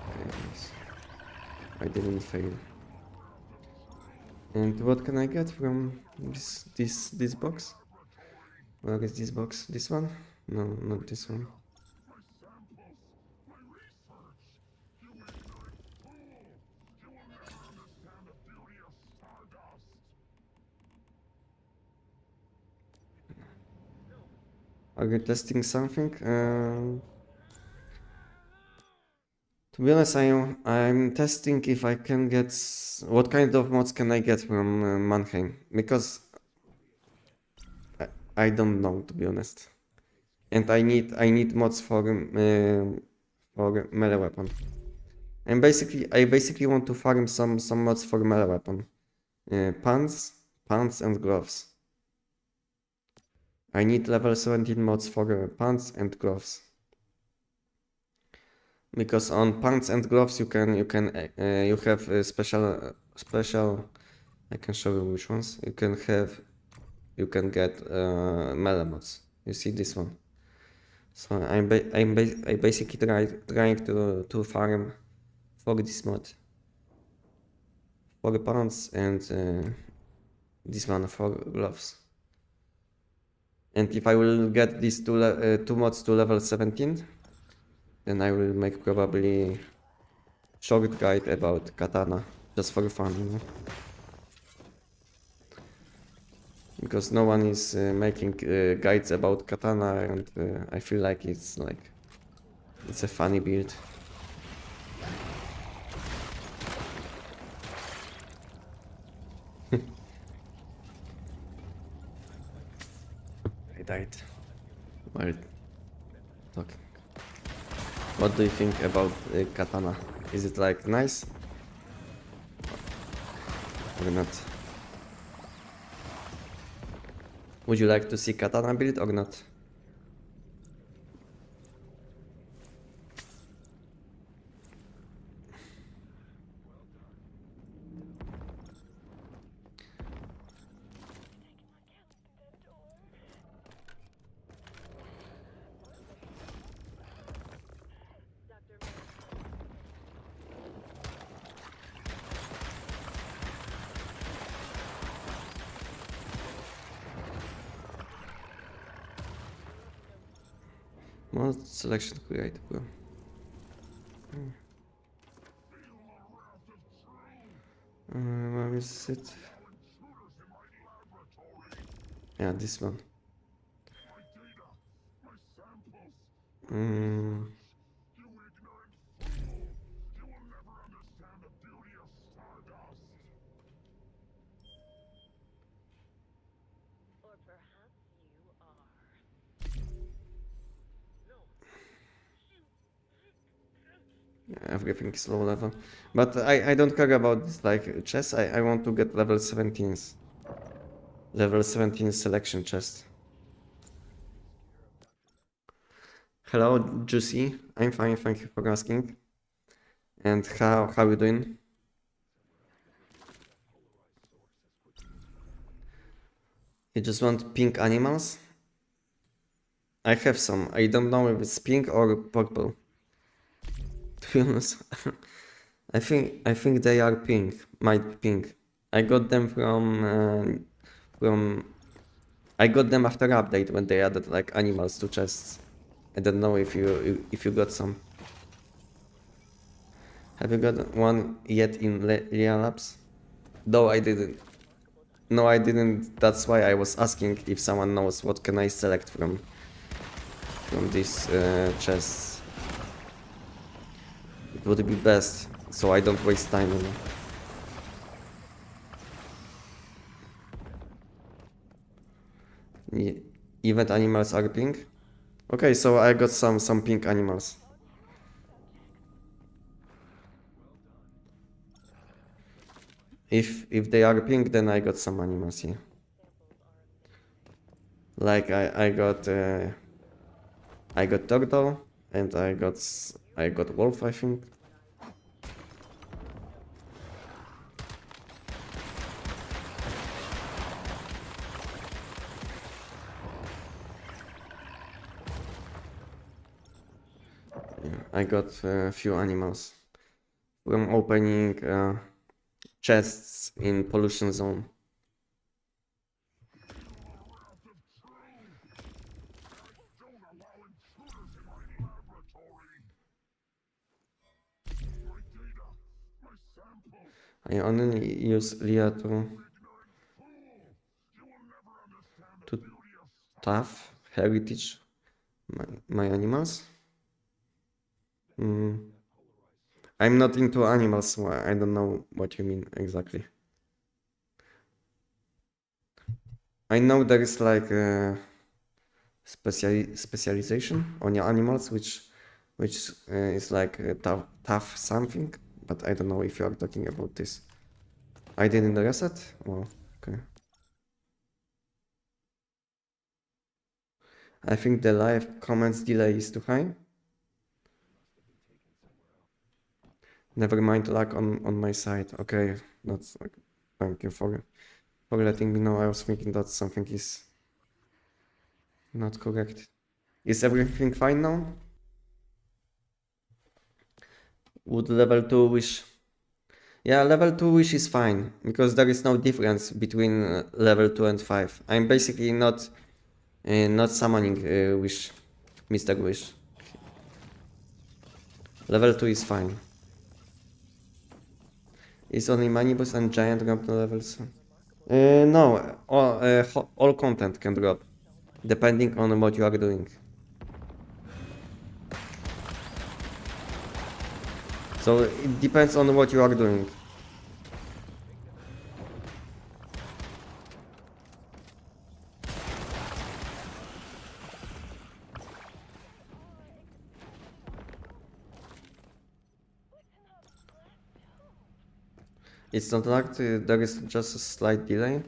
okay, nice. I didn't fail. And what can I get from this box? Where is this box? This one? No, not this one. Are you testing something? To be honest, I'm testing if I can get what kind of mods can I get from Mannheim, because I don't know, to be honest, and I need mods for melee weapon. And I basically want to farm some mods for melee weapon, pants and gloves. I need level 17 mods for pants and gloves. Because on pants and gloves you have a special. I can show you which ones you can get melee mods. You see this one. So I basically trying to farm for this mod for the pants and this one for gloves. And if I will get these two mods to level 17, then I will make probably short guide about katana just for fun, you know? Because no one is making guides about katana, and I feel like it's a funny build. I died while talking. What do you think about katana? Is it like nice or not? Would you like to see katana build or not? What selection create, bro? Where is it? Yeah, this one. Mm. Or perhaps you are. Everything is low level. But I don't care about this like chest. I want to get level 17s. Level 17 selection chest. Hello, Juicy. I'm fine, thank you for asking. And how you doing? You just want pink animals? I have some. I don't know if it's pink or purple. To be honest, I think they are pink. Might be pink. I got them from I got them after update when they added like animals to chests. I don't know if you got some. Have you got one yet in Real Labs? No, I didn't. No, I didn't. That's why I was asking if someone knows what can I select from these chests. It would be best, so I don't waste time. You know. Event animals are pink. Okay, so I got some pink animals. If they are pink, then I got some animals here. Like I got turtle and I got wolf, I think. Yeah, I got a few animals from opening chests in pollution zone. I only use Lia to tough heritage my animals. I'm not into animals, so I don't know what you mean exactly. I know there is like a specialization on your animals, which is like a tough something, but I don't know if you are talking about this. I didn't reset? Oh, okay. I think the live comments delay is too high. Never mind, lag on my side. Okay, that's like, thank you for letting me know. I was thinking that something is not correct. Is everything fine now? Would level 2 wish? Yeah, level 2 wish is fine because there is no difference between level 2 and 5. I'm basically not summoning wish, Mr. Wish. Level 2 is fine. Is only Manibus and Giant drop the levels? No, all content can drop, depending on what you are doing. So it depends on what you are doing. It's not locked, there is just a slight delay.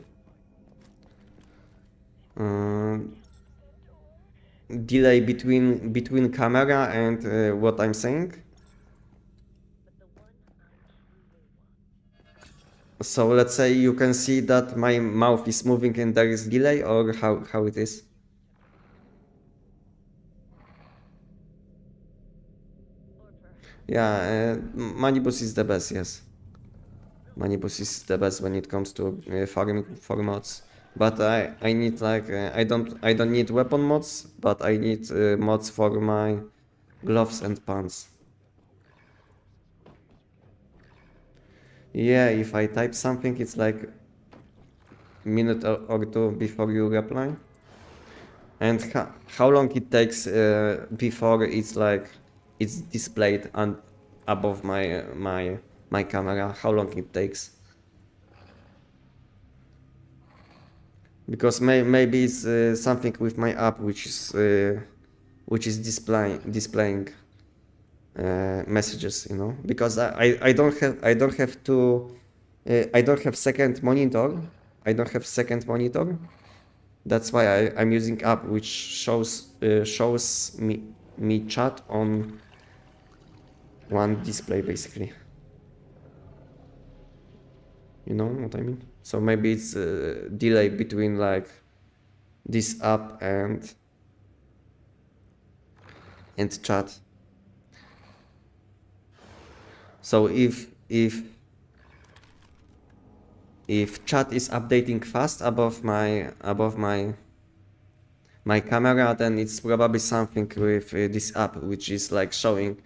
Delay between camera and what I'm saying. So let's say you can see that my mouth is moving and there is delay, or how it is? Yeah, Manibus is the best, yes. Manibus is the best when it comes to farming for mods. But I need like I don't need weapon mods, but I need mods for my gloves and pants. Yeah, if I type something, it's like minute or two before you reply. And how long it takes before it's like it's displayed and above my camera? How long it takes? Because maybe it's something with my app which is displaying messages, you know. Because I don't have to I don't have second monitor. I don't have second monitor. That's why I'm using app which shows me chat on one display basically. You know what I mean? So maybe it's a delay between like this app and chat. So if chat is updating fast above my camera, then it's probably something with this app which is like showing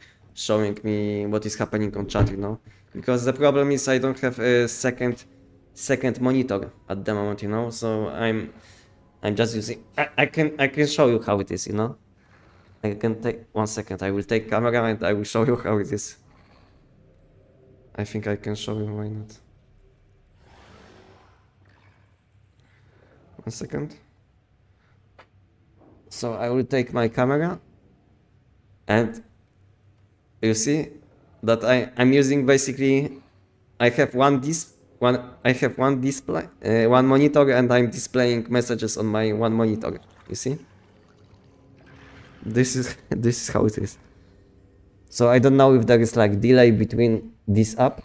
me what is happening on chat, you know. Because the problem is I don't have a second monitor at the moment, you know. So I'm just using I can show you how it is, you know. I can take 1 second. I will take camera and I will show you how it is. I think I can show you, why not? 1 second. So I will take my camera and you see that I'm using basically I have one display, one monitor, and I'm displaying messages on my one monitor. You see? This is how it is. So I don't know if there is like delay between this app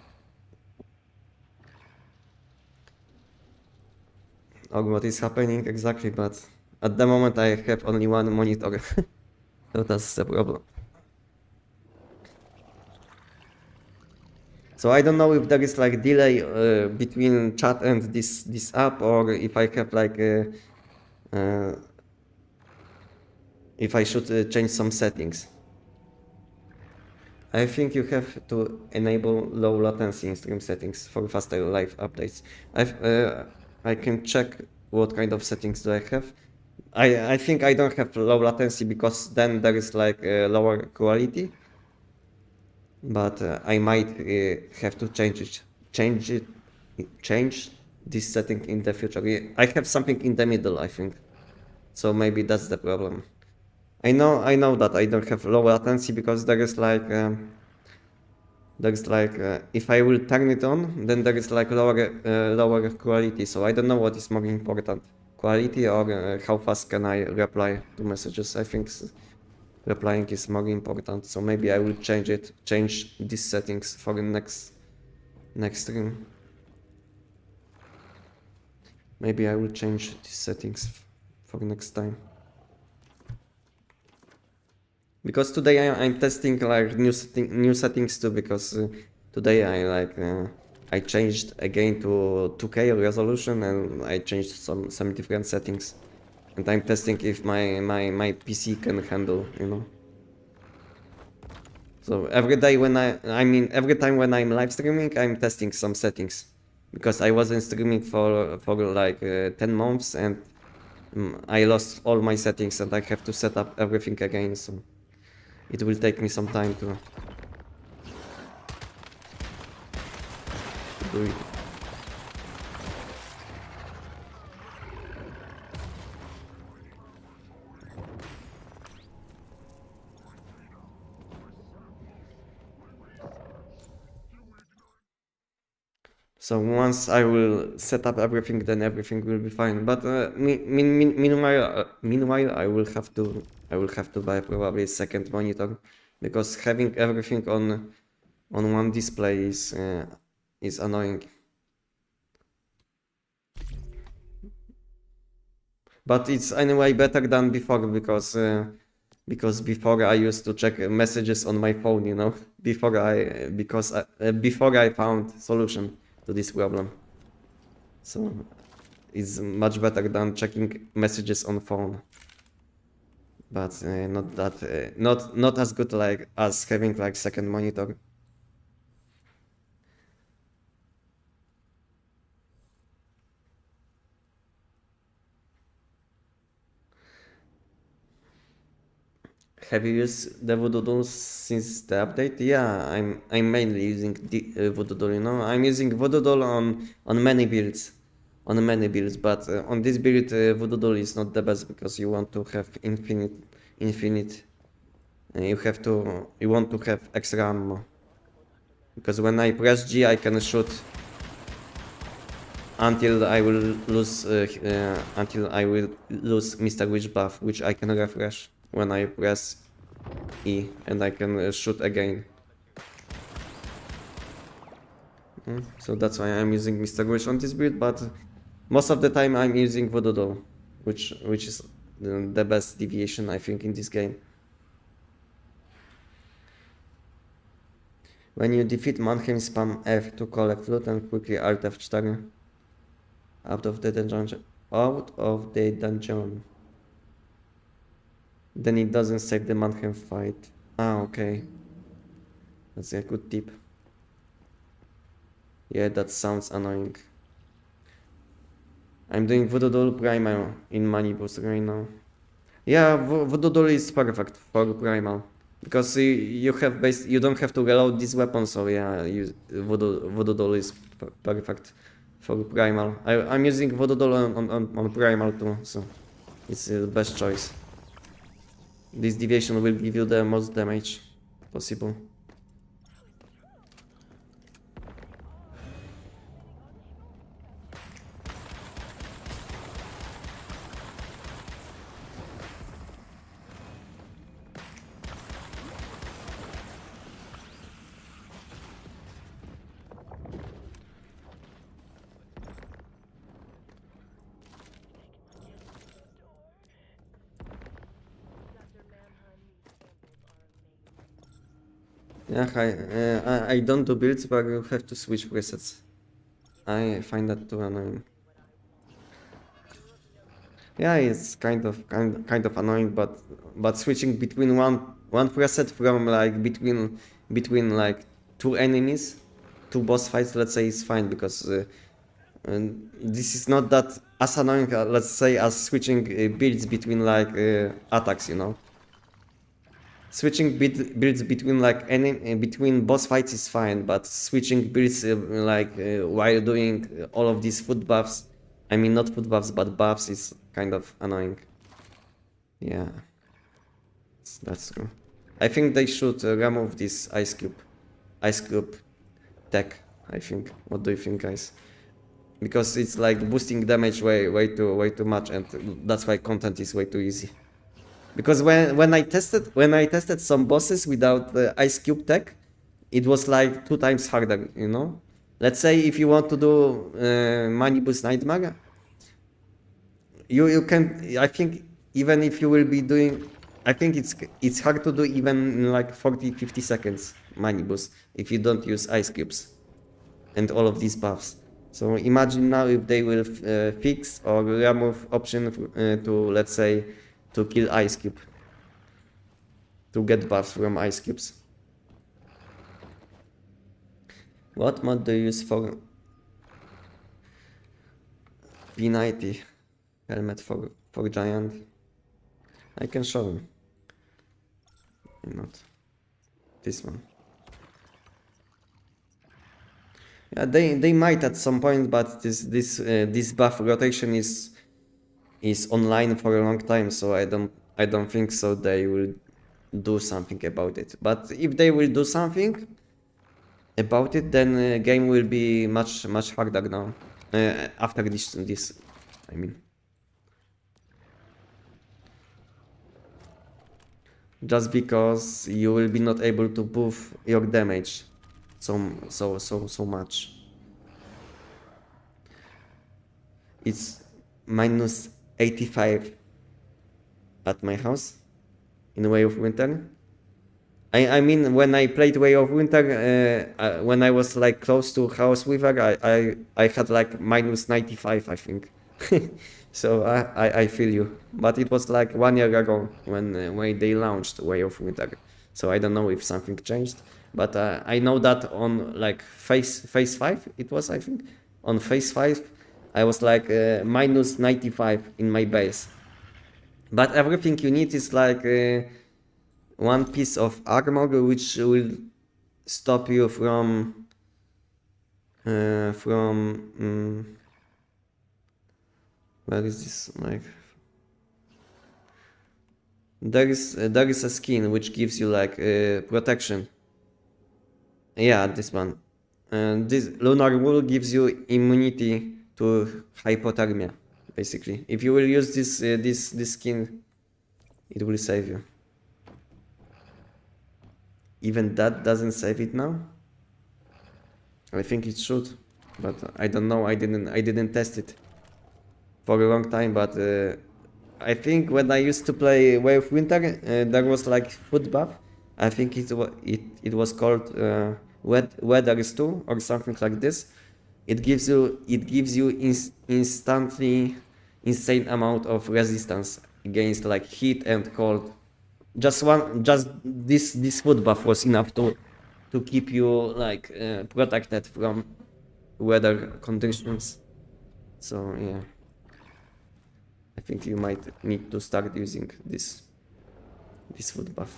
or what is happening exactly, but at the moment I have only one monitor. So that's the problem. So I don't know if there is like delay between chat and this app, or if I have like if I should change some settings. I think you have to enable low latency in stream settings for faster live updates. I can check what kind of settings do I have. I think I don't have low latency because then there is like lower quality. But I might have to change this setting in the future. I have something in the middle, I think. So maybe that's the problem. I know that I don't have low latency because there is like if I will turn it on, then there is like lower quality. So I don't know what is more important, quality or how fast can I reply to messages. I think replying is more important. So maybe I will change these settings for the next stream. Maybe I will change these settings for next time. Because today I'm testing like new settings too, because today I changed again to 2K resolution, and I changed some different settings, and I'm testing if my PC can handle, you know. So every day when every time when I'm live streaming, I'm testing some settings, because I wasn't streaming for like 10 months, and I lost all my settings, and I have to set up everything again. So it will take me some time to do it. So once I will set up everything, then everything will be fine. But meanwhile, I will have to buy probably a second monitor, because having everything on one display is annoying. But it's anyway better than before, because before I used to check messages on my phone, you know, before I found solution to this problem. So is much better than checking messages on phone. But not that not as good like as having like second monitor. Have you used the Voodoo Doll since the update? Yeah, I'm mainly using the Voodoo Doll. You know, I'm using Voodoo Doll on many builds, but on this build, Voodoo Doll is not the best because you want to have infinite. You want to have extra ammo because when I press G, I can shoot until I will lose Mr. Witch buff, which I can refresh when I press E, and I can shoot again. So that's why I'm using Mr. Witch on this build, but most of the time I'm using Voodoo Doll, which is the best deviation I think in this game. When you defeat Mannheim, spam F to collect loot and quickly Alt F4 out of the dungeon. Then it doesn't save the Mannheim fight. Ah, okay. That's a good tip. Yeah, that sounds annoying. I'm doing Voodoo Doll Primal in Money Boost right now. Yeah, Voodoo Doll is perfect for Primal. Because you don't have to reload this weapon, so yeah, Voodoo Doll is perfect for Primal. I'm using Voodoo Doll on Primal too, so it's the best choice. This deviation will give you the most damage possible. Dr. Mannheim, these samples are amazing. Yeah, I don't do builds, but you have to switch presets. I find that too annoying. Yeah, it's kind of annoying, but switching between one preset from like between like two enemies, two boss fights, let's say, is fine because and this is not that as annoying, let's say, as switching builds between like attacks, you know. Switching builds between like between boss fights is fine, but switching builds while doing all of these food buffs, I mean not food buffs but buffs, is kind of annoying. Yeah, that's true. I think they should remove this ice cube tech. I think. What do you think, guys? Because it's like boosting damage way too much, and that's why content is way too easy. Because when I tested some bosses without the ice cube tech, it was like 2 times harder, you know. Let's say if you want to do Money Boost Nightmare, you can. I think even if you will be doing, I think it's hard to do even in like 40-50 seconds Money Boost if you don't use ice cubes and all of these buffs. So imagine now if they will fix or remove option to, let's say, to kill ice cube, to get buffs from ice cubes. What mod do you use for P90 helmet for giant? I can show you. Not this one. Yeah, they might at some point, but this buff rotation is online for a long time, so I don't think so they will do something about it. But if they will do something about it, then game will be much harder now. After this, I mean. Just because you will be not able to buff your damage so much. It's minus 85 at my house in Way of Winter. I mean, when I played Way of Winter, when I was like close to House Weaver, I had like minus 95, I think. So I feel you. But it was like 1 year ago when they launched Way of Winter. So I don't know if something changed. But I know that on like phase 5 it was, I think. On phase 5 I was like minus 95 in my base. But everything you need is like one piece of armor which will stop you from where is this, like there is a skin which gives you like protection. Yeah, this one. And this lunar wool gives you immunity to hypothermia, basically. If you will use this skin, it will save you. Even that doesn't save it now. I think it should, but I don't know. I didn't test it for a long time. But I think when I used to play Way of Winter, there was like food buff. I think it was called Weathers 2 or something like this. It gives you instantly insane amount of resistance against like heat and cold. Just this food buff was enough to keep you like protected from weather conditions. So yeah, I think you might need to start using this food buff.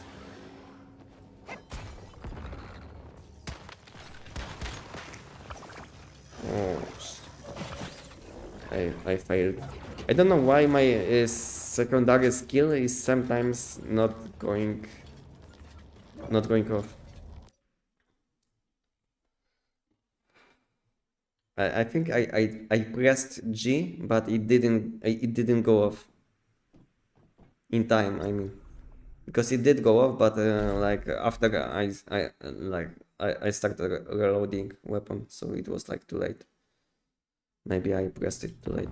Oh, I failed. I don't know why my secondary skill is sometimes not going off. I think I pressed G, but it didn't go off in time. I mean, because it did go off, but like after I started reloading weapon, so it was like too late. Maybe I pressed it too late.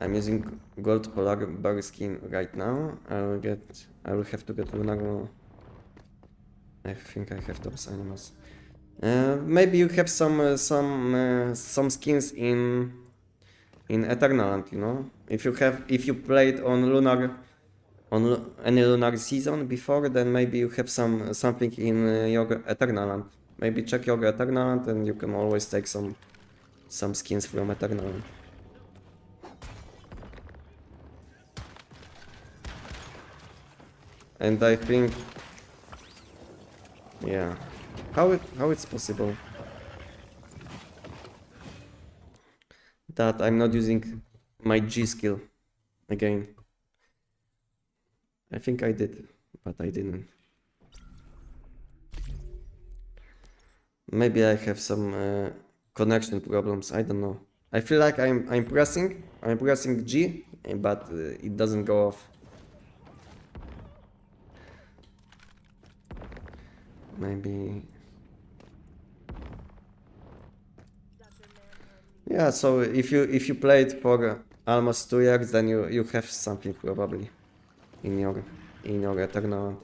I'm using gold polar bear skin right now. I will have to get lunar. I think I have those animals. Maybe you have some skins in Eternaland, you know. If you played on any lunar season before, then maybe you have something in your Eternaland. Maybe check your Eternaland and you can always take some skins from Eternaland. And I think, yeah, how it's possible that I'm not using my G skill again? I think I did, but I didn't. Maybe I have some connection problems. I don't know. I feel like I'm pressing G, but it doesn't go off. Maybe. Yeah. So if you played for almost 2 years, then you have something probably in your Eternal.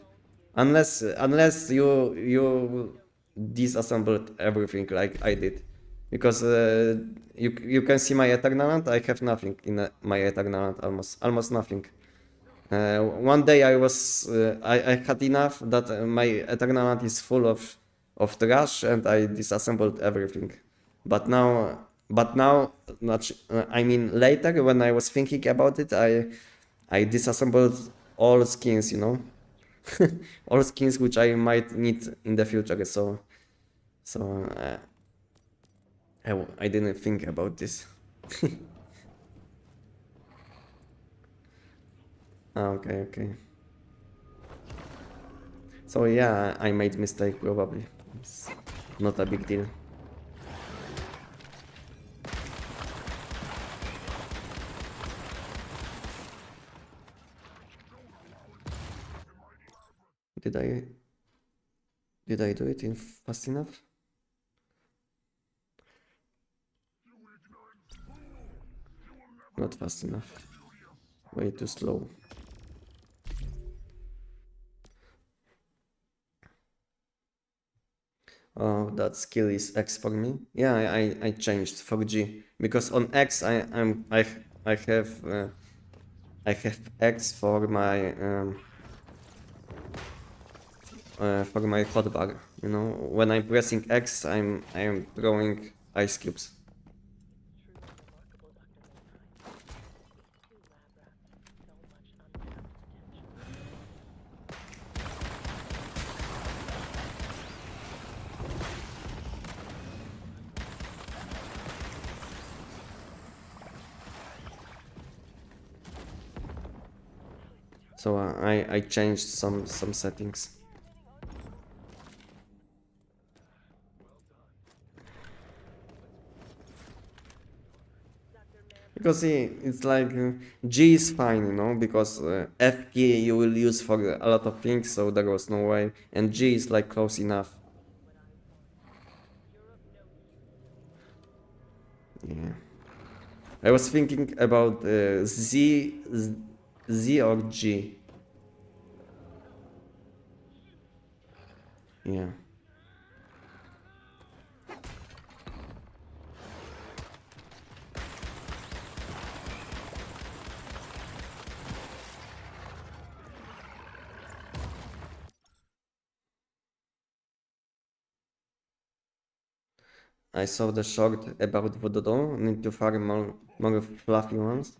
Unless you disassembled everything like I did, because you can see my Eternal. I have nothing in my Eternal, almost nothing. One day I had enough that my Eternal is full of trash, and I disassembled everything. But now, I mean later when I was thinking about it, I disassembled all skins, you know, all skins which I might need in the future. So I didn't think about this. Okay. So yeah, I made mistake probably. It's not a big deal. Did I do it in fast enough? Not fast enough. Way too slow. Oh, that skill is X for me. Yeah, I changed for G because on X I have X for my hotbar. You know, when I'm pressing X, I'm throwing ice cubes. Truly remarkable, Dr. Mannheim. These two lab rats have so much untapped potential. So I changed some settings. Because it's like G is fine, you know, because F key you will use for a lot of things, so there was no way, and G is like close enough. Yeah. I was thinking about Z or G. Yeah. I saw the short about Voodoo. Need to farm more fluffy ones.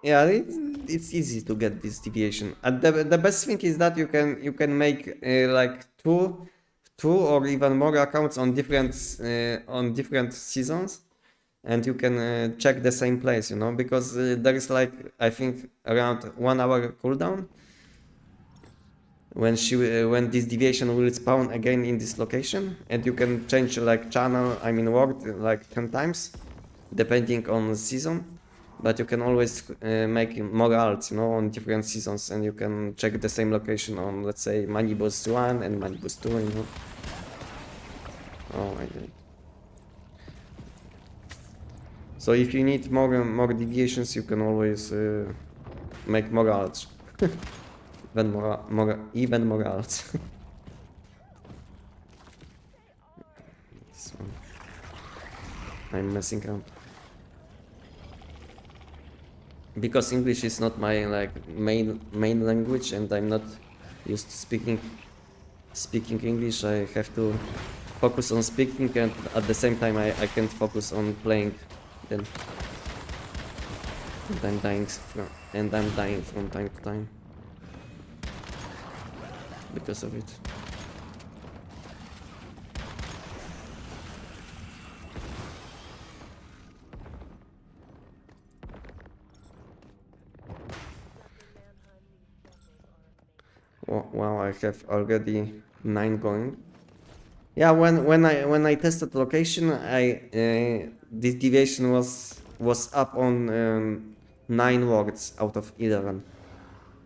Yeah, it's easy to get this deviation. And the best thing is that you can make like two or even more accounts on different seasons, and you can check the same place, you know, because there is like I think around 1 hour cooldown when this deviation will spawn again in this location, and you can change like channel, I mean word like 10 times depending on the season, but you can always make more alts, you know, on different seasons, and you can check the same location on, let's say, Manibus 1 and Manibus 2, you know. Oh, I did. So if you need more deviations, you can always make more alts. Even more alts. This one. I'm messing up. Because English is not my like main language, and I'm not used to speaking English. I have to focus on speaking, and at the same time I can't focus on playing. Then and I'm dying from time to time because of it. Wow, I have already 9 going. Yeah, when I tested location, this deviation was up on 9 wards out of 11,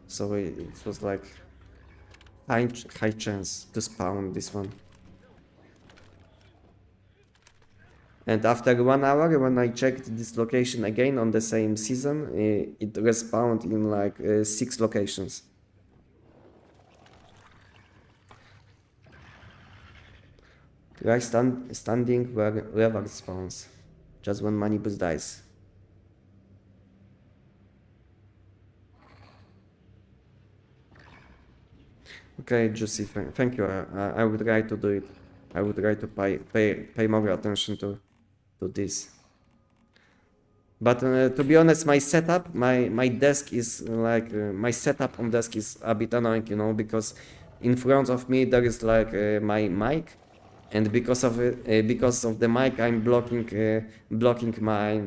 so it was like high chance to spawn this one. And after 1 hour, when I checked this location again on the same season, it respawned in like 6 locations. You are standing wherever it spawns, just when Manibus dies. Okay, Juicy, thank you. I would try to do it. I would try to pay more attention to this. But to be honest, my setup, my desk is like my setup on desk is a bit annoying, you know, because in front of me there is like my mic, and because of it, because of the mic, I'm blocking my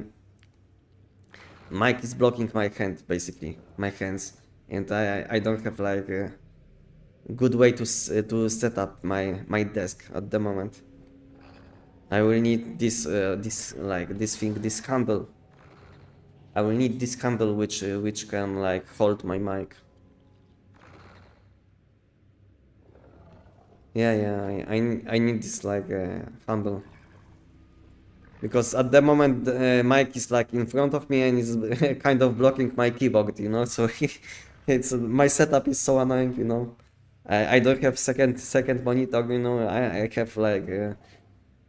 mic is blocking my hand, basically my hands, and I don't have like a good way to set up my desk at the moment. I will need this this handle. I will need this handle which can like hold my mic. Yeah, I need this like handle. Because at the moment mic is like in front of me and is kind of blocking my keyboard, you know, so it's my setup is so annoying, you know. I don't have second monitor, you know. I have like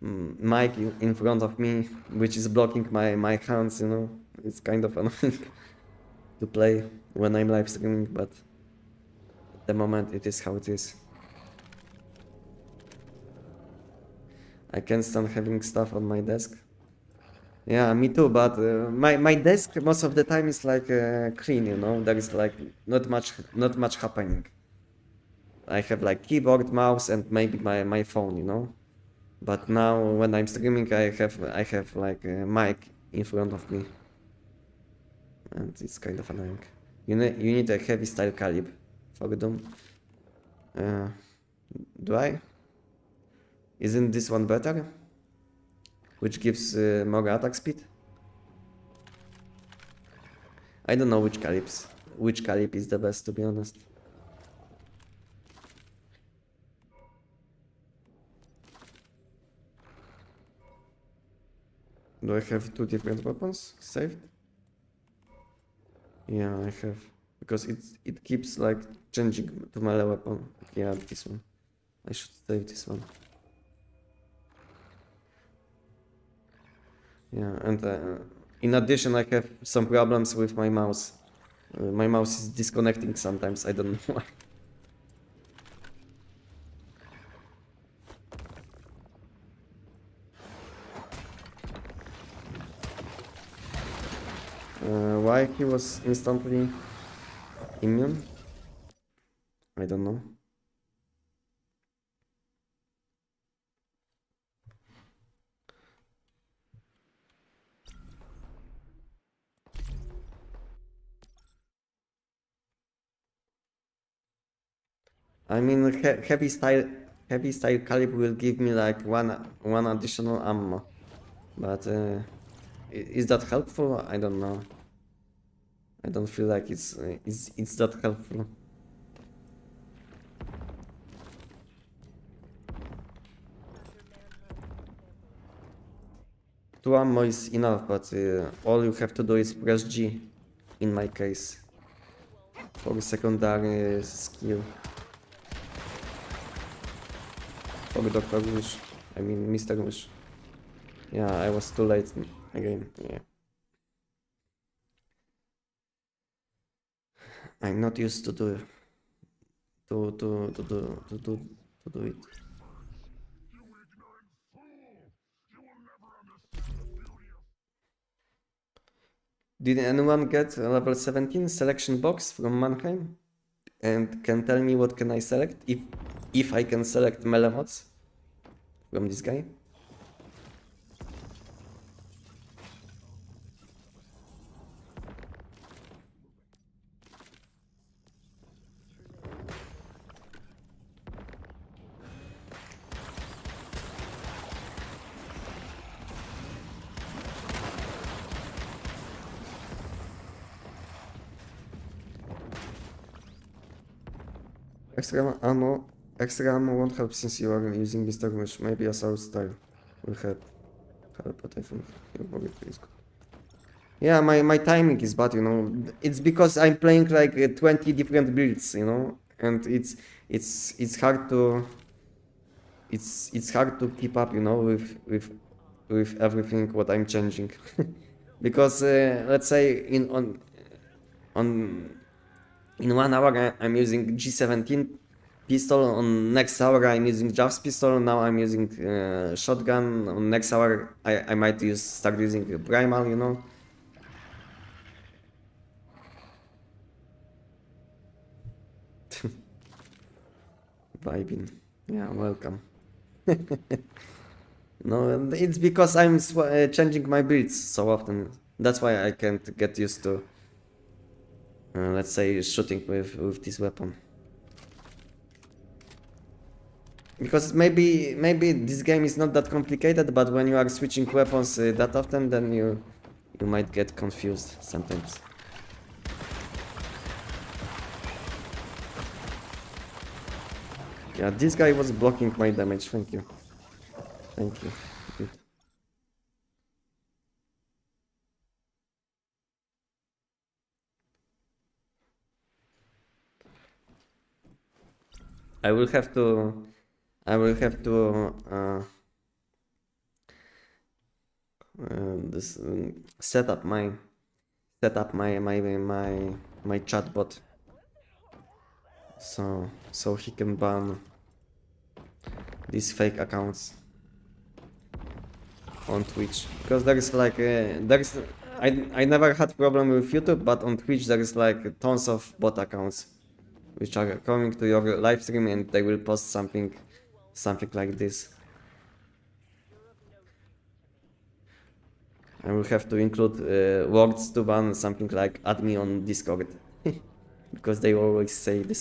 mic in front of me, which is blocking my hands, you know. It's kind of annoying to play when I'm live streaming, but at the moment it is how it is. I can't stand having stuff on my desk. Yeah, me too, but my desk most of the time is like clean, you know. There is like not much happening. I have like keyboard, mouse, and maybe my phone, you know. But now when I'm streaming, I have like a mic in front of me, and it's kind of annoying. You need a heavy style caliber for Doom. Uh, do I? Isn't this one better? Which gives more attack speed? I don't know which calib is the best, to be honest. Do I have two different weapons saved? Yeah, I have. Because it keeps like changing to melee weapon. Yeah, this one. I should save this one. Yeah, and in addition, I have some problems with my mouse. My mouse is disconnecting sometimes. I don't know why. Why he was instantly immune? I don't know. I mean, heavy style caliber will give me like one additional ammo, but is that helpful? I don't know. I don't feel like it's that helpful. Two ammo is enough, but all you have to do is press G, in my case, for secondary skill. For Dr. Wish, I mean Mr. Wish. Yeah, I was too late again. Yeah, I'm not used to do it. Did anyone get a level 17 selection box from Mannheim? And can tell me what can I select if I can select melee mods from this guy? Extra ammo won't help since you are using Mr. Wish. Maybe assault style will help, but I think your body is good. Yeah, my timing is bad, you know. It's because I'm playing like 20 different builds, you know, and it's hard to it's hard to keep up, you know, with everything what I'm changing, because let's say on in 1 hour I'm using G17 pistol. On next hour I'm using Javs pistol. Now I'm using shotgun. On next hour I might start using primal, you know. Vibing. Yeah, welcome. No, and it's because I'm changing my builds so often. That's why I can't get used to, let's say, shooting with this weapon. Because maybe this game is not that complicated, but when you are switching weapons that often, then you might get confused sometimes. Yeah, this guy was blocking my damage. Thank you. Thank you. Good. I will have to. I will have to this set up my chatbot so he can ban these fake accounts on Twitch, because there is like I never had problem with YouTube, but on Twitch there is like tons of bot accounts which are coming to your live stream and they will post something like this. I will have to include words to ban something like add me on Discord because they always say the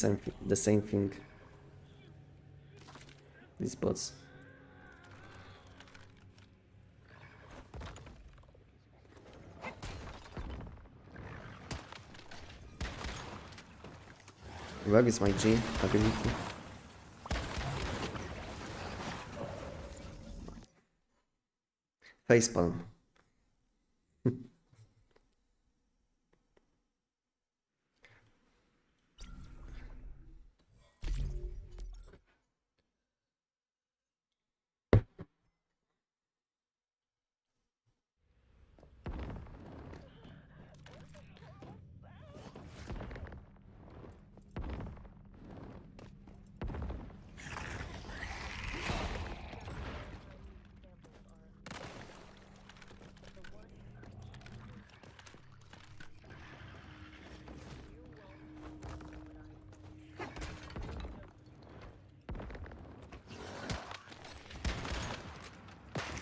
same thing. These bots. Where is my G ability? Facepalm.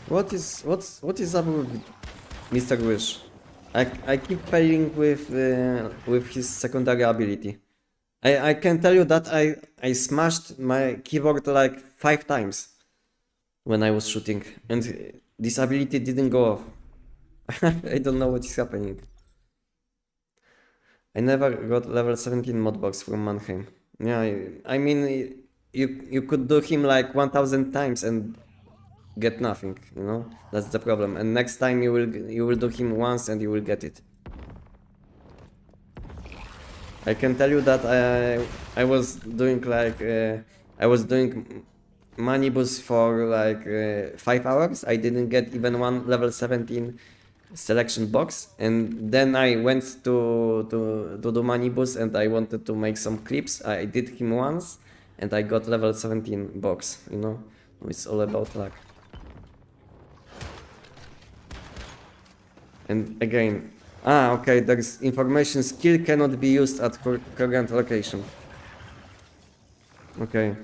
What is up with Mr. Wish? I keep failing with his secondary ability. I can tell you that I smashed my keyboard like 5 times when I was shooting, and this ability didn't go off. I don't know what is happening. I never got level 17 modbox from Mannheim. Yeah, I mean, you could do him like 1000 times and get nothing, you know? That's the problem. And next time you will do him once and you will get it. I can tell you that I was doing like I was doing manibus for like 5 hours. I didn't get even one level 17 selection box, and then I went to do manibus and I wanted to make some clips. I did him once and I got level 17 box, you know? It's all about luck. And again, okay, there's information skill cannot be used at current location. Okay.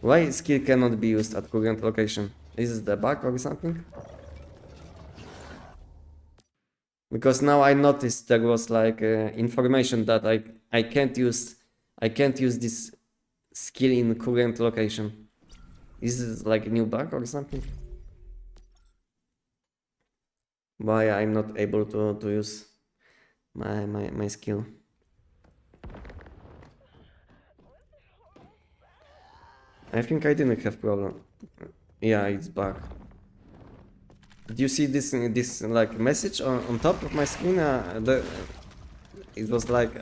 Why skill cannot be used at current location? Is it the bug or something? Because now I noticed there was like information that I can't use this skill in current location. Is it like a new bug or something? Why I'm not able to use my skill? I think I didn't have problem. Yeah, it's bug. Did you see this like message on top of my screen? It was like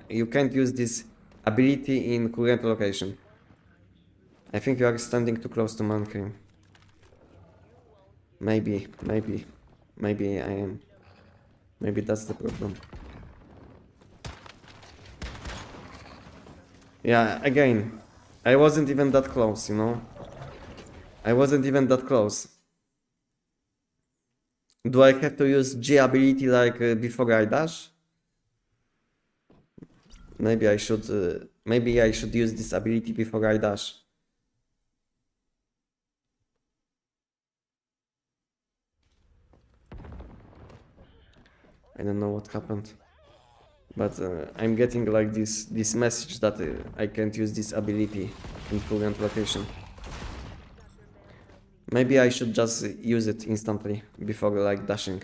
you can't use this ability in current location. I think you are standing too close to Mannheim. Maybe I am. Maybe that's the problem. Yeah, again, I wasn't even that close, you know? I wasn't even that close. Do I have to use G ability like before I dash? Maybe I should use this ability before I dash. I don't know what happened, but I'm getting like this message that I can't use this ability in current location. Maybe I should just use it instantly before like dashing.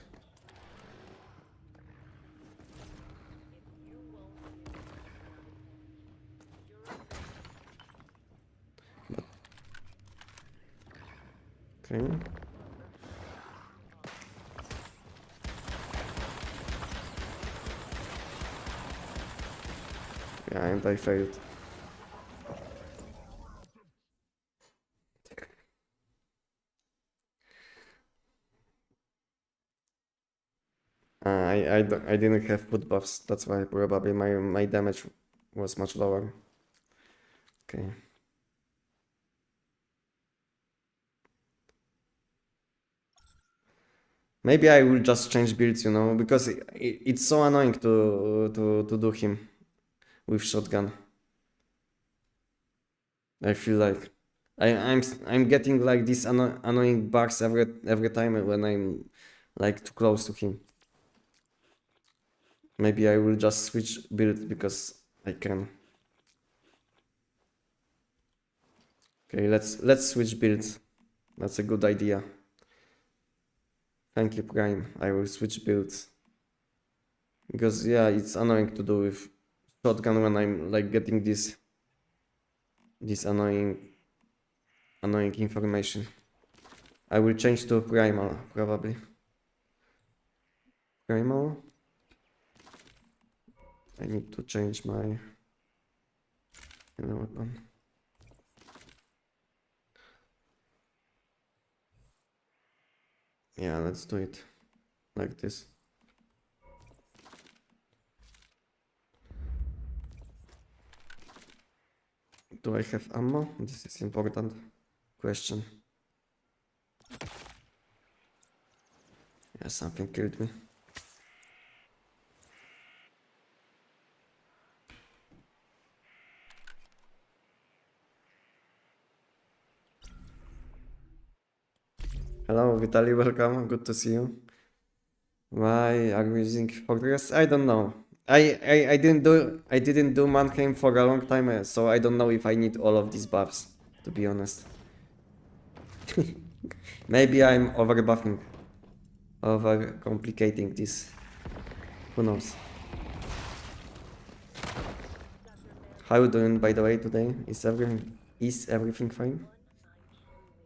But, okay. Yeah, and I failed. I didn't have food buffs. That's why probably my damage was much lower. Okay. Maybe I will just change builds, you know, because it's so annoying to do him with shotgun. I feel like I'm getting like these annoying bugs every time when I'm like too close to him. Maybe I will just switch build because I can. Okay, let's switch builds. That's a good idea. Thank you, Prime. I will switch builds. Because yeah, it's annoying to do with shotgun when I'm like getting this annoying information. I will change to primal probably. Primal. I need to change my weapon. Yeah, let's do it like this. Do I have ammo? This is important question. Yeah, something killed me. Hello, Vitaly, welcome. Good to see you. Why are we using Fortress? I don't know. I didn't do Mannheim for a long time, so I don't know if I need all of these buffs, to be honest. Maybe I'm over buffing, over complicating this. Who knows? How you doing, by the way, today? Is everything fine?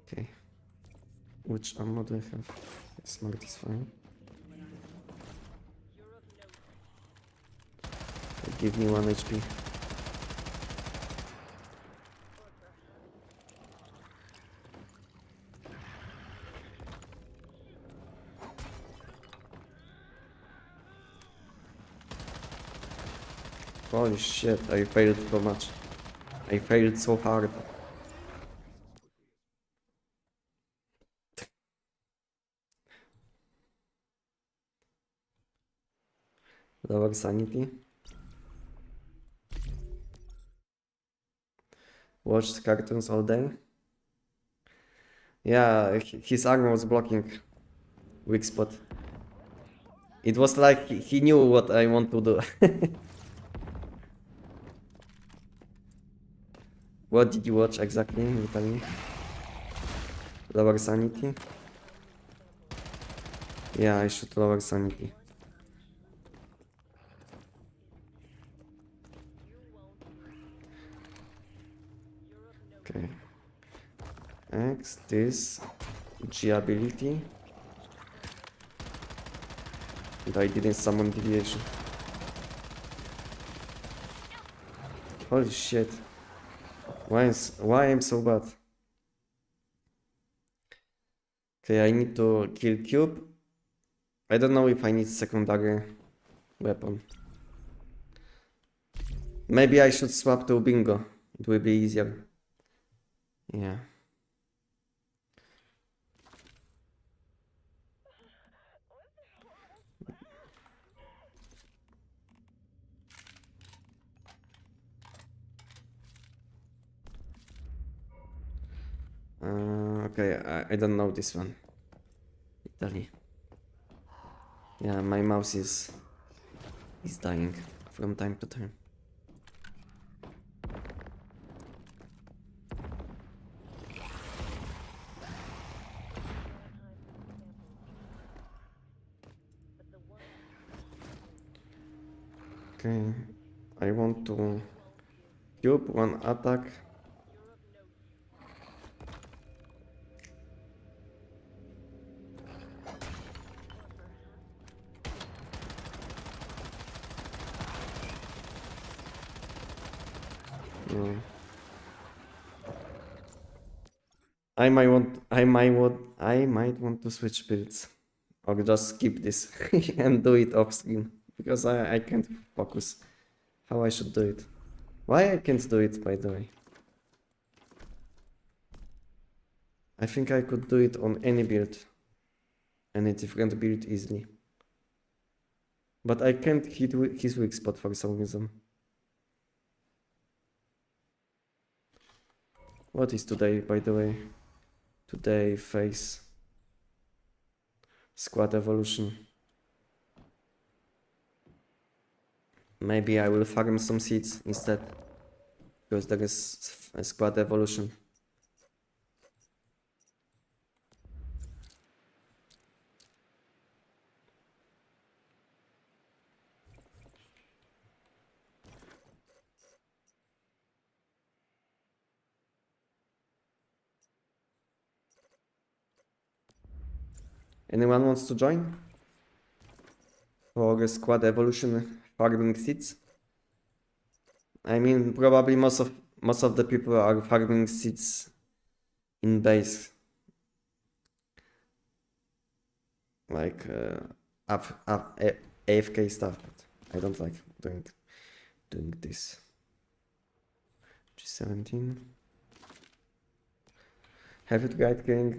Okay. Which ammo do I have? Smart is fine. Give me 1 HP. Holy shit, I failed so much. I failed so hard. Lower sanity. Watched cartoons all day. Yeah, his arm was blocking weak spot. It was like he knew what I want to do. What did you watch exactly? You tell me. Lower sanity. Yeah, I should lower sanity. Okay. X, this, G ability. And I didn't summon deviation. Holy shit. Why I'm so bad? Okay, I need to kill Cube. I don't know if I need secondary weapon. Maybe I should swap to Bingo. It will be easier. Yeah. Okay, I don't know this one. Italy. Yeah, my mouse is dying from time to time. Okay, I want to cube one attack. No. I might want to switch builds. Or just skip this and do it off screen. Because I can't focus how I should do it. Why I can't do it, by the way? I think I could do it on any build. Any different build easily. But I can't hit his weak spot for some reason. What is today, by the way? Today, face. Squad evolution. Maybe I will farm some seeds instead. Because there is a squad evolution. Anyone wants to join? For a squad evolution farming seeds? I mean, probably most of the people are farming seeds in base. Like AFK stuff, but I don't like doing this. G17. Have you tried killing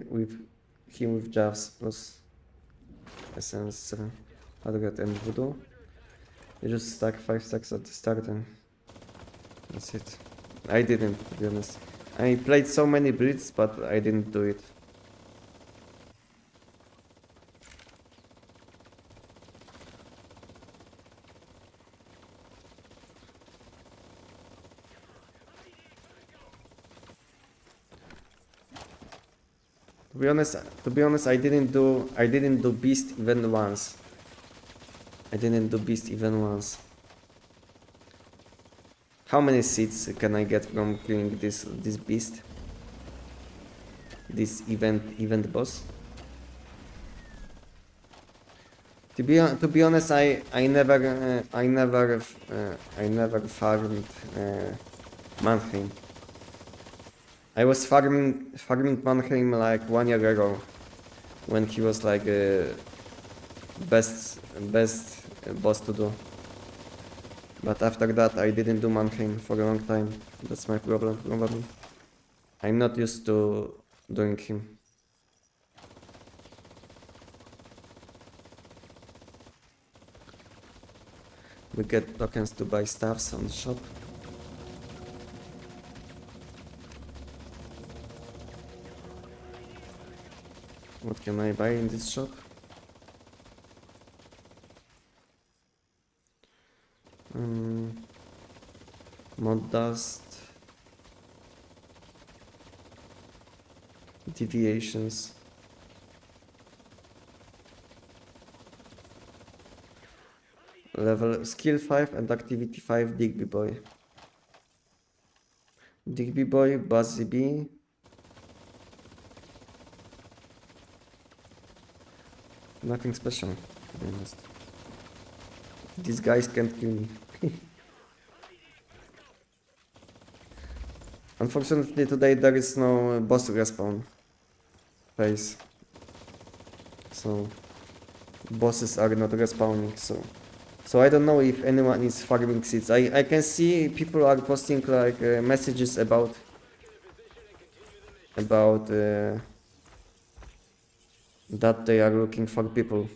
him with Javs plus SM7? Hadrat and Voodoo? You just stack 5 stacks at the start and that's it. I didn't, to be honest. I played so many builds, but I didn't do it. To be honest, I didn't do beast even once. How many seeds can I get from killing this beast? This event boss? To be honest, I never farmed Mannheim. I was farming Mannheim like 1 year ago, when he was like best boss to do. But after that, I didn't do Mannheim for a long time. That's my problem, probably. I'm not used to doing him. We get tokens to buy stuffs on the shop. What can I buy in this shop? Mod dust. Deviations. Level skill 5 and activity 5 Digby Boy. Digby Boy, Buzzy B. Nothing special, to be honest. These guys can't kill me. Unfortunately today there is no boss respawn phase. So bosses are not respawning, so I don't know if anyone is farming seeds. I can see people are posting like messages about that they are looking for people,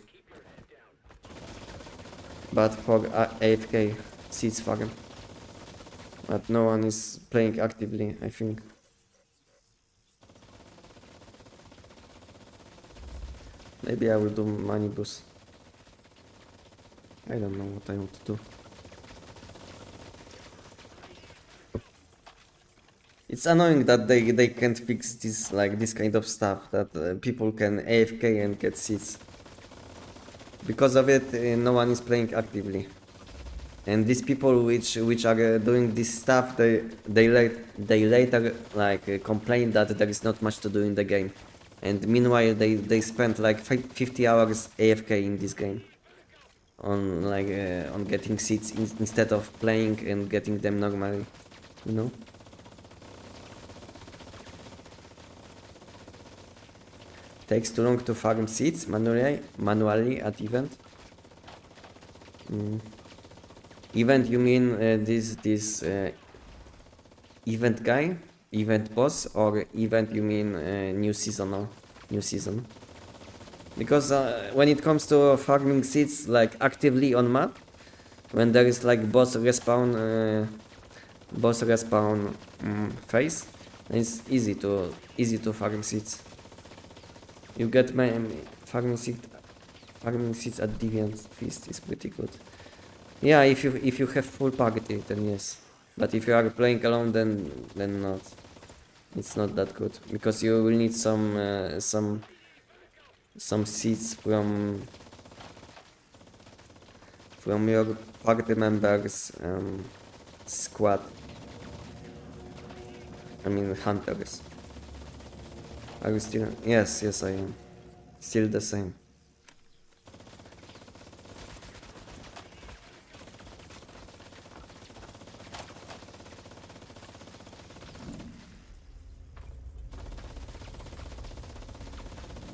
but for AFK seeds farm. But no one is playing actively, I think. Maybe I will do money boost. I don't know what I want to do. It's annoying that they can't fix this kind of stuff, that people can AFK and get seeds. Because of it, no one is playing actively. And these people which are doing this stuff, they later complain that there is not much to do in the game. And meanwhile they spend like 50 hours AFK in this game on getting seeds instead of playing and getting them normally, you know? Takes too long to farm seeds manually at event. Event, you mean this event guy, event boss, or event you mean new season? Because when it comes to farming seeds like actively on map, when there is like boss respawn phase, it's easy to farm seeds. You get my farming seeds at Deviant Feast is pretty good. Yeah, if you have full party, then yes. But if you are playing alone, then not. It's not that good because you will need some seeds from your party members squad. I mean hunters. Are you still? Yes, I am. Still the same.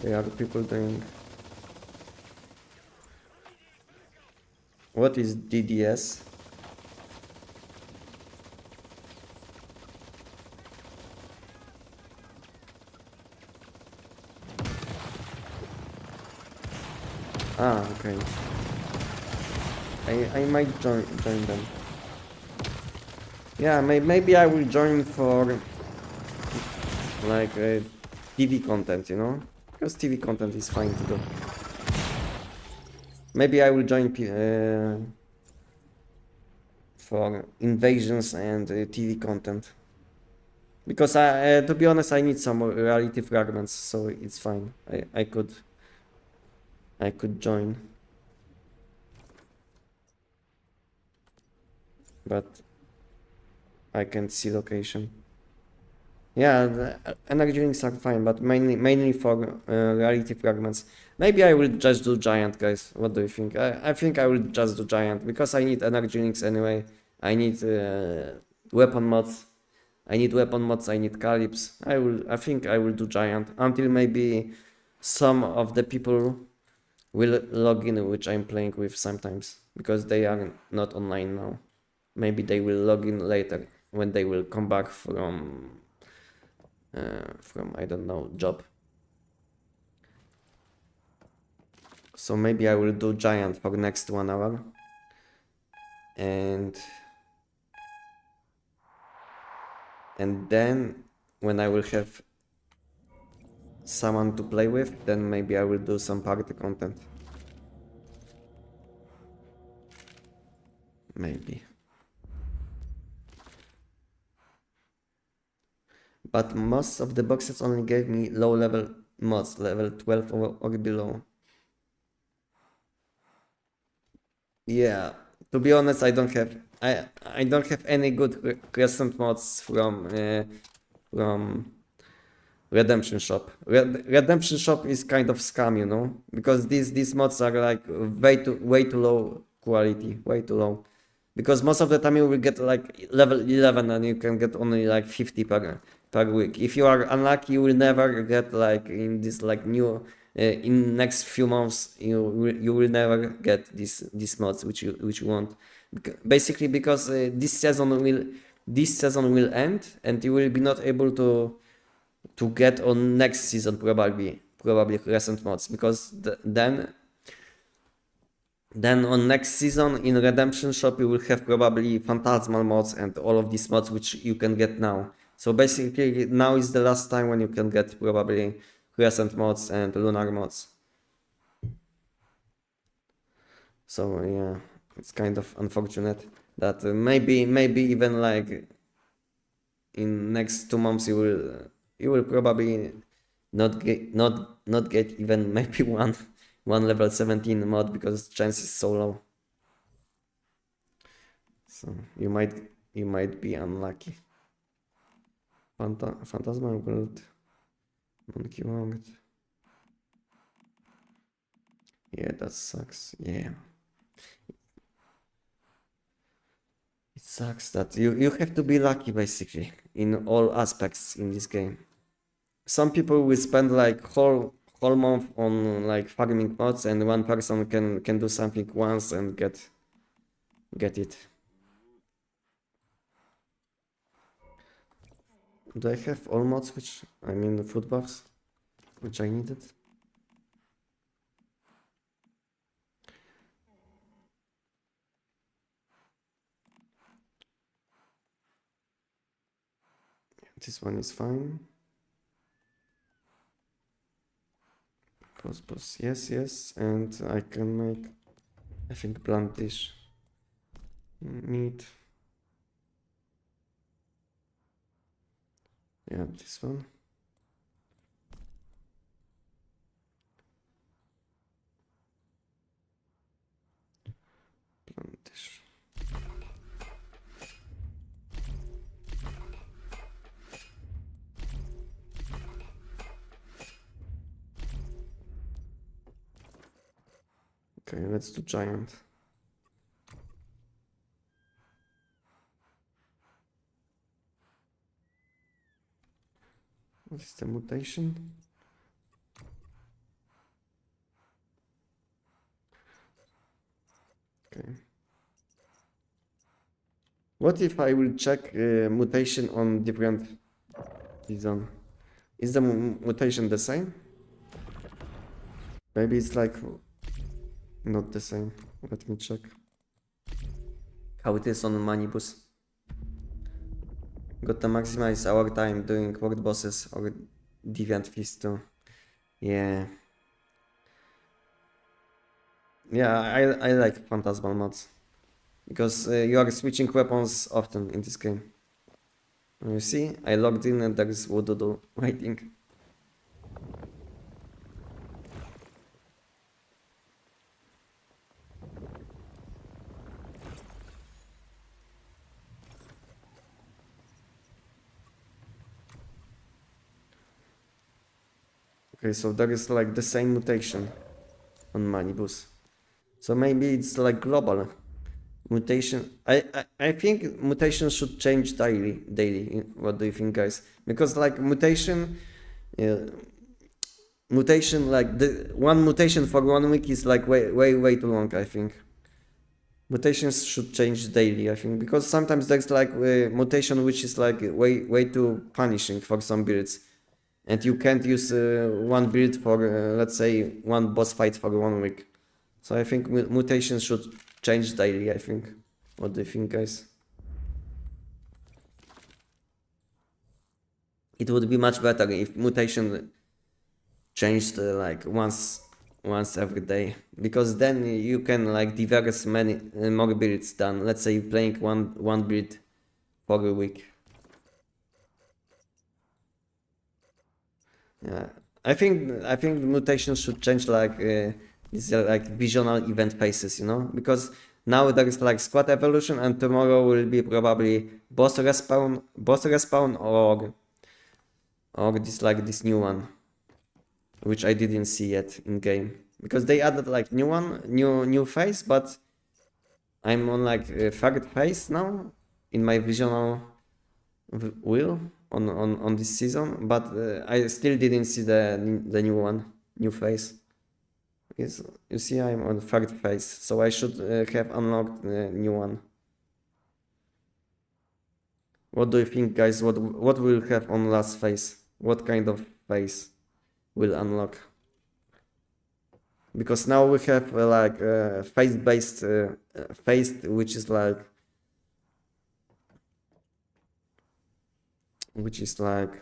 There are people doing. What is DDS? Ah, okay. I might join them. Yeah, maybe I will join for like TV content, you know, because TV content is fine to do. Maybe I will join for invasions and TV content. Because to be honest, I need some reality fragments, so it's fine. I could join. But I can't see location. Yeah, the energy links are fine, but mainly for reality fragments. Maybe I will just do giant, guys. What do you think? I think I will just do giant because I need energy links anyway. I need weapon mods. I need calips. I think I will do giant until maybe some of the people will log in, which I'm playing with sometimes because they are not online now. Maybe they will log in later when they will come back from I don't know, job. So maybe I will do giant for next 1 hour. And then when I will have someone to play with, then maybe I will do some party content. Maybe. But most of the boxes only gave me low level mods, level 12 or below. Yeah, to be honest, I don't have any good crescent mods from Redemption Shop. Redemption Shop is kind of scam, you know, because these mods are like way too low quality, way too low. Because most of the time you will get like level 11 and you can get only like 50 per week. If you are unlucky, you will never get like in this like new in next few months you will never get these mods which you want. Basically because this season will end and you will be not able to get on next season probably recent mods because then on next season in Redemption Shop you will have probably Phantasmal mods and all of these mods which you can get now. So basically now is the last time when you can get probably Crescent mods and Lunar mods. So yeah, it's kind of unfortunate that maybe even like in next 2 months you will probably not get even maybe one level 17 mod because chance is so low. So you might be unlucky. Phantasmal World, Monkey World. Yeah, that sucks. Yeah. It sucks that you have to be lucky basically in all aspects in this game. Some people will spend like whole whole month on like farming mods, and one person can do something once and get it. Do I have all mods which I mean the food buffs which I needed? This one is fine. Pause, yes, and I can make, I think, blunt dish meat. Yeah, this one. Blunt dish. Okay, let's do giant. What is the mutation? Okay. What if I will check mutation on different season? Is the mutation the same? Maybe it's like not the same. Let me check how it is on Manibus. Got to maximize our time doing world bosses or Deviant Feast too. Yeah. Yeah, I like Phantasmal mods. Because you are switching weapons often in this game. You see, I logged in and there is Wododo waiting. Okay, so there is like the same mutation on Manibus. So maybe it's like global mutation. I think mutation should change daily. What do you think, guys? Because like mutation like the one mutation for 1 week is like way too long, I think. Mutations should change daily, I think, because sometimes there's like a mutation which is like way too punishing for some builds, and you can't use one build for let's say one boss fight for 1 week. So I think mutations should change daily, I think. What do you think, guys? It would be much better if mutation changed like once every day, because then you can like diverse many more builds than, let's say, playing one build for a week. Yeah, I think mutations should change like these like visional event phases, you know, because now there is like squad evolution, and tomorrow will be probably boss respawn or this new one, which I didn't see yet in game, because they added like new phase, but I'm on like third phase now in my visional wheel on this season, but I still didn't see the new phase. Yes, you see, I'm on third phase, so I should have unlocked the new one. What do you think, guys? What will have on last phase? What kind of phase will unlock? Because now we have like phase-based phase, which is like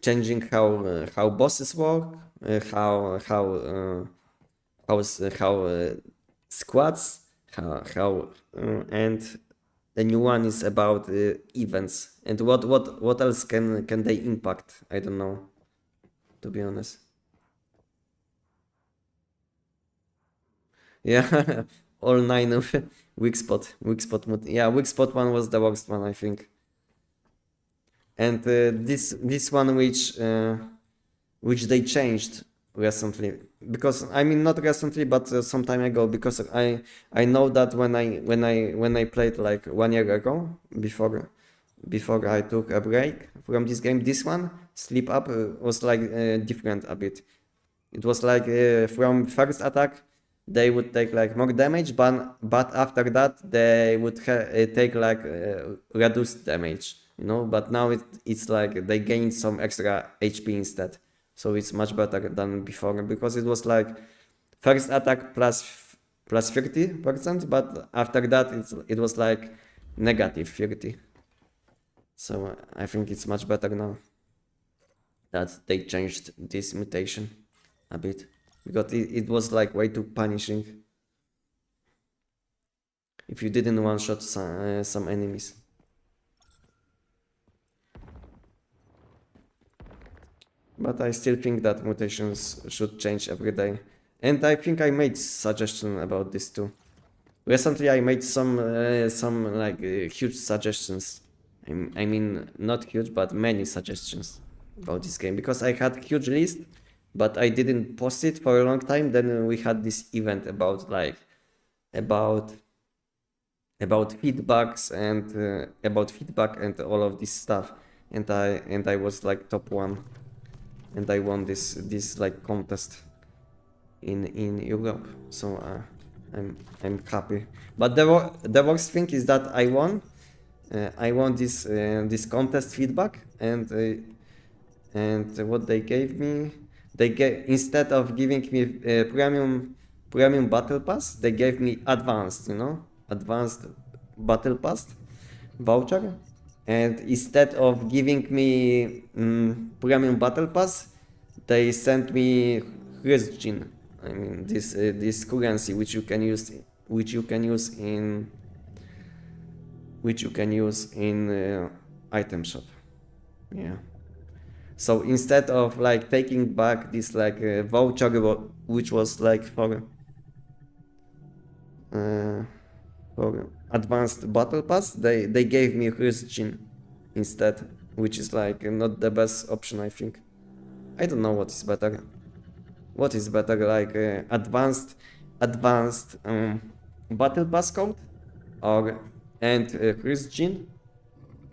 changing how bosses work, how squads, and the new one is about events. And what else can they impact? I don't know, to be honest. Yeah, all 9 of weak spot. Yeah, weak spot one was the worst one, I think. And this one which they changed recently, because I mean not recently, but some time ago, because I know that when I played like 1 year ago, before before I took a break from this game. This one, Sleep Up, was like different a bit. It was like from first attack they would take like more damage, but after that they would take like reduced damage, you know. But now it's like they gain some extra HP instead, so it's much better than before, because it was like first attack plus 30%, but after that it was like negative 30. So I think it's much better now that they changed this mutation a bit, because it was like way too punishing if you didn't one-shot some enemies. But I still think that mutations should change every day, and I think I made suggestion about this too. Recently I made some like huge suggestions. I mean, not huge, but many suggestions about this game, because I had huge list, but I didn't post it for a long time. Then we had this event about like about feedbacks and about feedback and all of this stuff, and I was like top 1, and I won this like contest in Europe. So I'm happy. But the worst thing is that I won this contest feedback, and what they gave me, instead of giving me premium battle pass, they gave me advanced, you know, advanced battle pass voucher, and instead of giving me premium battle pass, they sent me Hryzgin. I mean, this currency which you can use in item shop. Yeah. So instead of like taking back this like voucher which was like for advanced battle pass, they gave me Hryzgin instead, which is like not the best option, I think. I don't know what is better. What is better, like advanced battle pass code, or Hryzgin,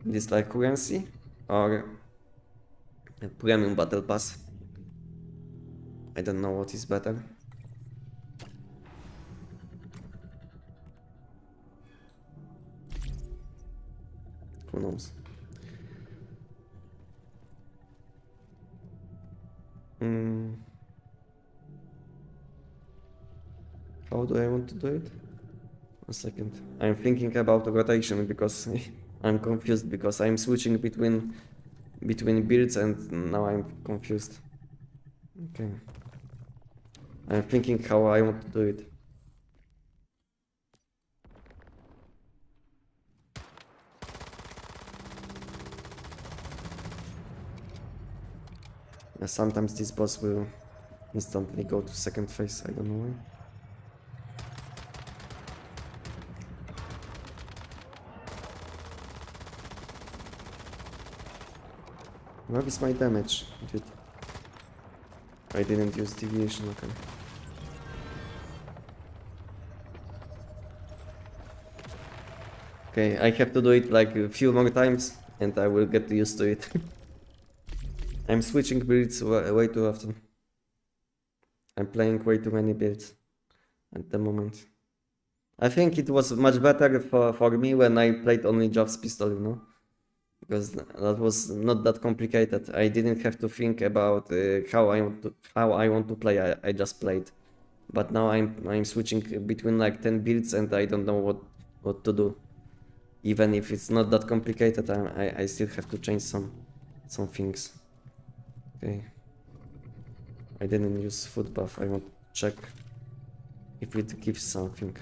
this like currency, or a premium battle pass? I don't know what is better. Who knows? How do I want to do it? A second. I'm thinking about rotation, because I'm confused, because I'm switching between builds and now I'm confused. Okay. I'm thinking how I want to do it. Sometimes this boss will instantly go to second phase, I don't know why. Where is my damage? Dude. I didn't use deviation, okay. Okay, I have to do it like a few more times and I will get used to it. I'm switching builds way too often. I'm playing way too many builds at the moment. I think it was much better for me when I played only Job's pistol, you know? Because that was not that complicated. I didn't have to think about how I want to play. I just played. But now I'm switching between like 10 builds and I don't know what to do. Even if it's not that complicated, I still have to change some things. Okay. I didn't use food buff. I want to check if it gives something,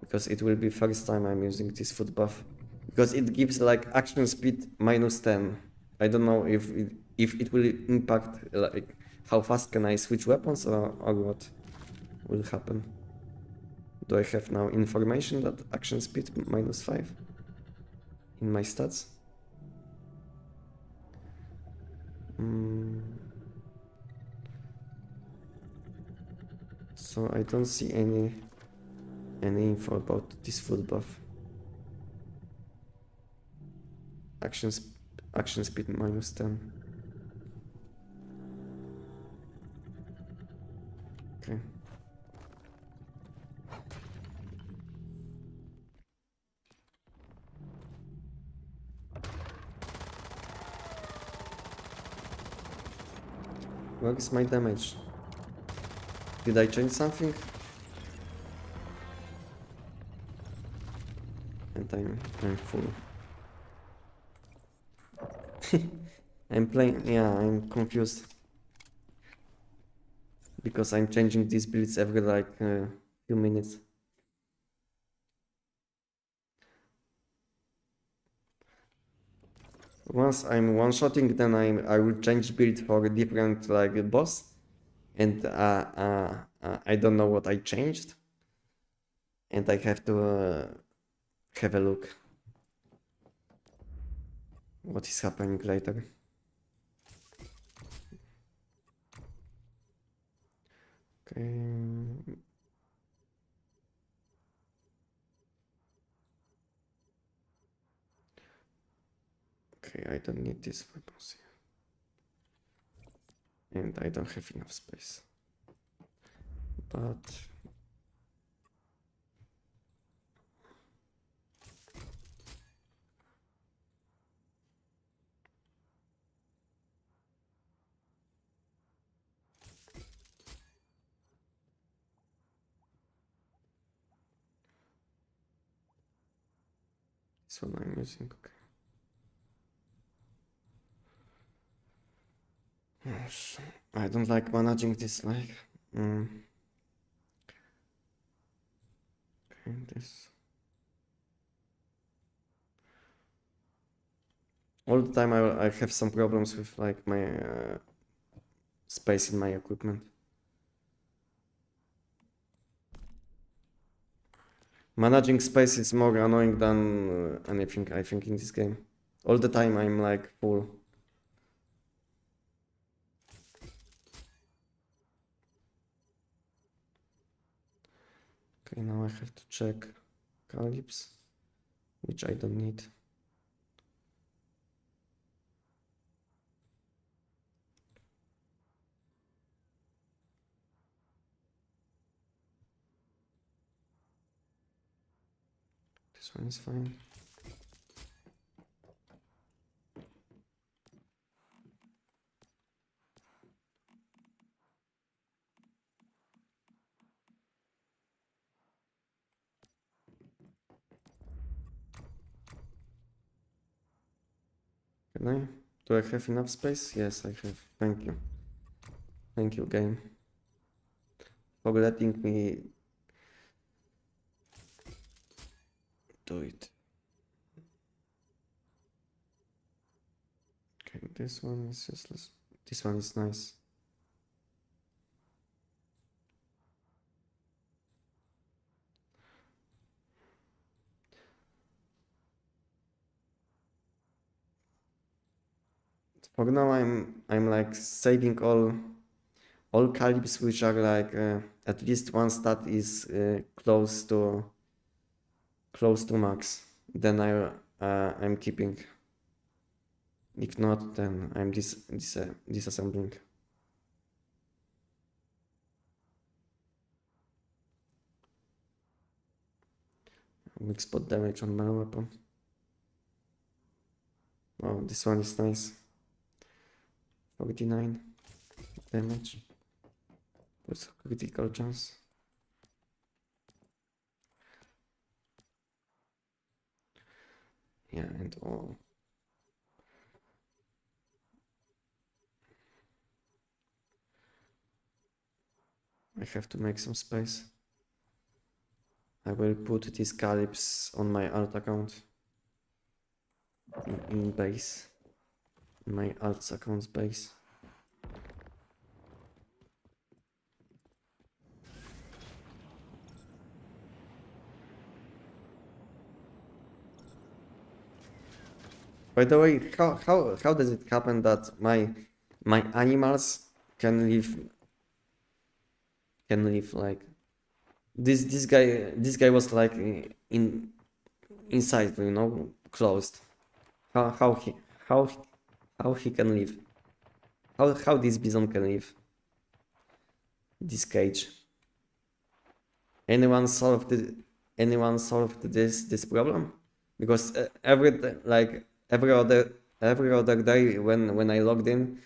because it will be first time I'm using this food buff. Because it gives like action speed -10. I don't know if it will impact like how fast can I switch weapons, or what will happen. Do I have now information that action speed -5 in my stats? So I don't see any info about this food buff. Action, action speed -10. Okay. Where is my damage? Did I change something? And I'm full. I'm playing, yeah, I'm confused. Because I'm changing these builds every like few minutes. Once I'm one-shotting, then I will change build for a different like boss. And I don't know what I changed. And I have to have a look. What is happening later. Okay. Okay, I don't need these weapons here. And I don't have enough space. But this one I'm using, okay. Yes, I don't like managing this like okay, this all the time I have some problems with like my space in my equipment. Managing space is more annoying than anything I think in this game. All the time I'm like full. Okay, now I have to check Calypse, which I don't need. This one is fine. Can I? Do I have enough space? Yes, I have. Thank you. Thank you, game, for letting me do it. Okay, this one is useless. This one is nice. For now, I'm like saving all calibs which are like at least one stat is close to max. Then I'm keeping. If not, then I'm disassembling. Weak spot damage on my weapon. Oh, this one is nice. 49 damage. With critical chance. Yeah, and all. I have to make some space. I will put these calibs on my alt account. In base. In my alt account's base. By the way, how does it happen that my animals can live like this guy was like inside, you know, closed. how he how how he can live. How this bison can live. This cage. Anyone solved this problem? Because every other day when I logged in,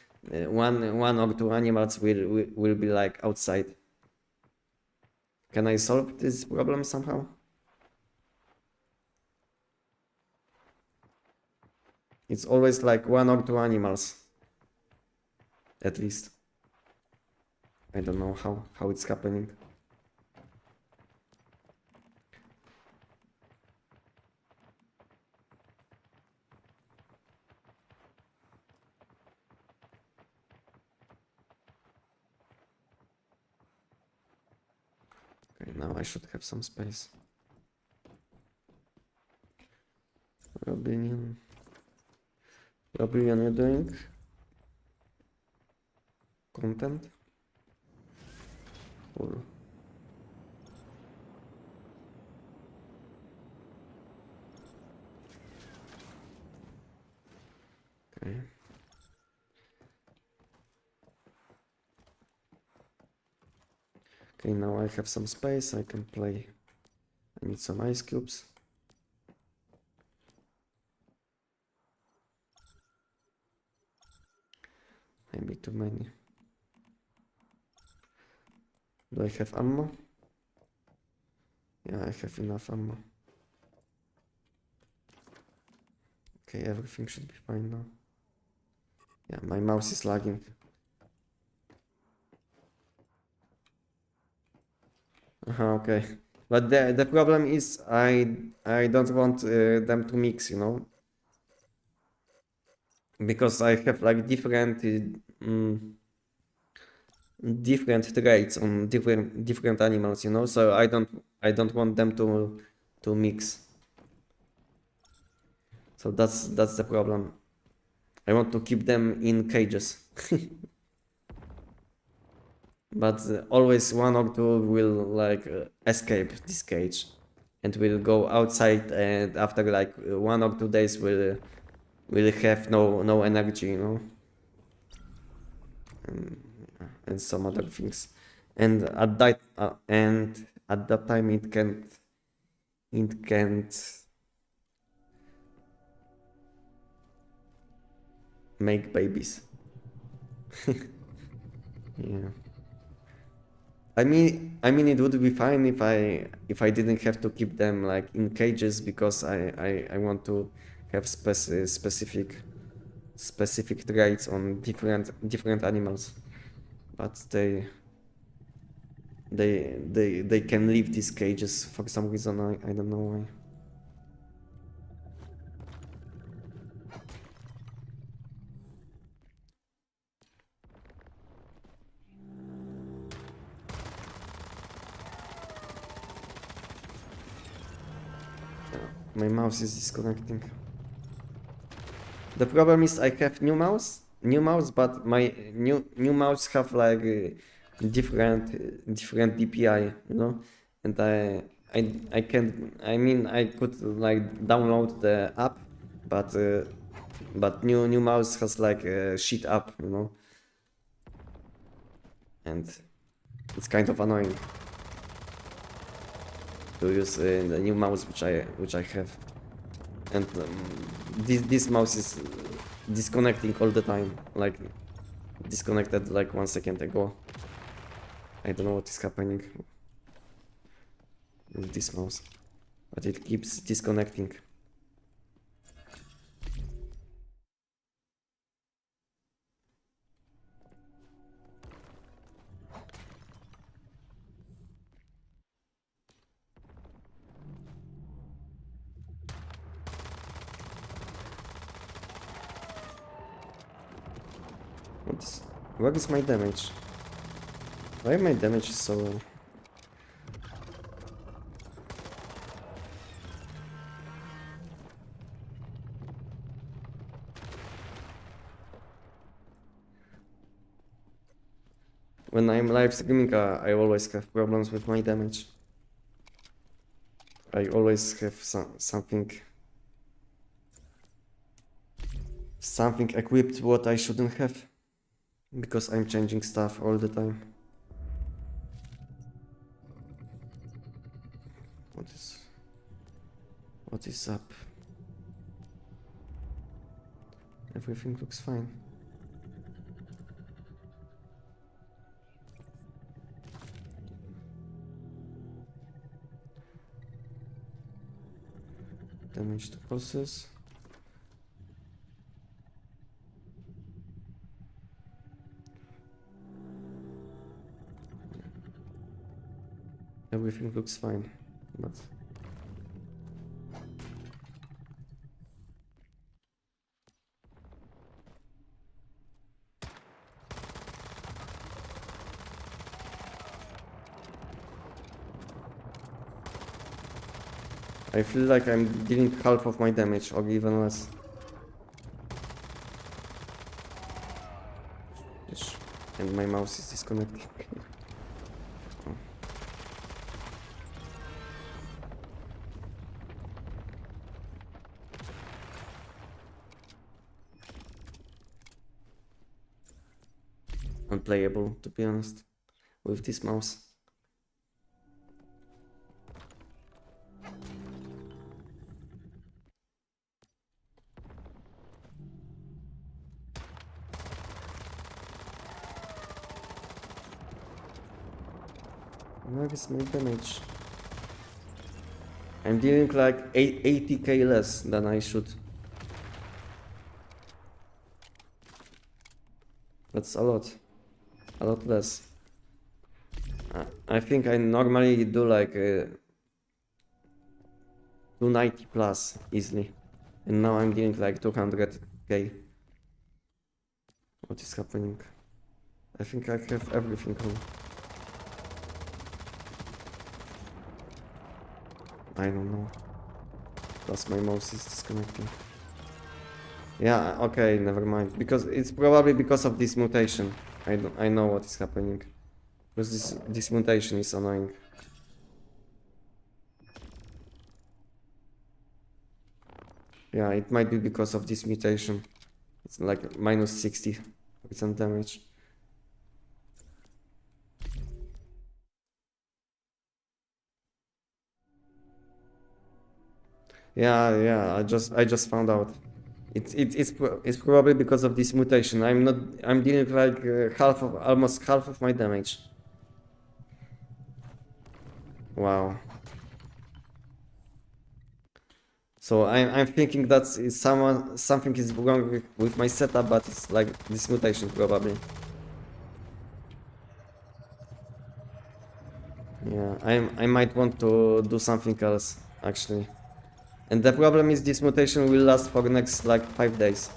one or two animals will be like outside. Can I solve this problem somehow? It's always like one or two animals, at least. I don't know how it's happening. Okay, now I should have some space. Robinian, you're doing content? Cool. Okay. Okay, now I have some space, I can play. I need some ice cubes. Maybe too many. Do I have ammo? Yeah, I have enough ammo. Okay, everything should be fine now. Yeah, my mouse is lagging. Okay. But the problem is I don't want them to mix, you know? Because I have like different traits on different animals, you know, so I don't want them to mix. So that's the problem. I want to keep them in cages. But always one or two will like escape this cage and will go outside, and after like 1 or 2 days will have no energy, you know. And some other things, and at that time it can't make babies. Yeah, I mean it would be fine if I didn't have to keep them like in cages, because I want to have specific traits on different animals, but they can leave these cages for some reason. I don't know why. My mouse is disconnecting. The problem is I have new mouse, but my new mouse have like different DPI, you know, and I can, I mean I could like download the app, but new mouse has like a shit app, you know, and it's kind of annoying to use the new mouse which I have, and this mouse is disconnecting all the time, like disconnected like 1 second ago. I don't know what is happening with this mouse, but it keeps disconnecting. What is my damage? Why my damage is so low? When I'm live streaming, I always have problems with my damage. I always have something something equipped what I shouldn't have, because I'm changing stuff all the time. What is up? Everything looks fine. Damage to pulses. Everything looks fine, but I feel like I'm dealing half of my damage or even less. Yes. And my mouse is disconnecting. Oh. Unplayable, to be honest, with this mouse. Where is my damage? I'm dealing like 80k less than I should. That's a lot less. I think I normally do like 290 plus easily, and now I'm dealing like 200k. What is happening? I think I have everything on. I don't know. Plus my mouse is disconnecting. Yeah, okay, never mind. Because it's probably because of this mutation. I know what is happening. Because this mutation is annoying. Yeah, it might be because of this mutation. It's like minus 60% damage. Yeah, I just found out. It's probably because of this mutation. I'm dealing like almost half of my damage. Wow. So I'm thinking that something is wrong with my setup, but it's like this mutation probably. Yeah, I might want to do something else actually. And the problem is this mutation will last for the next like 5 days.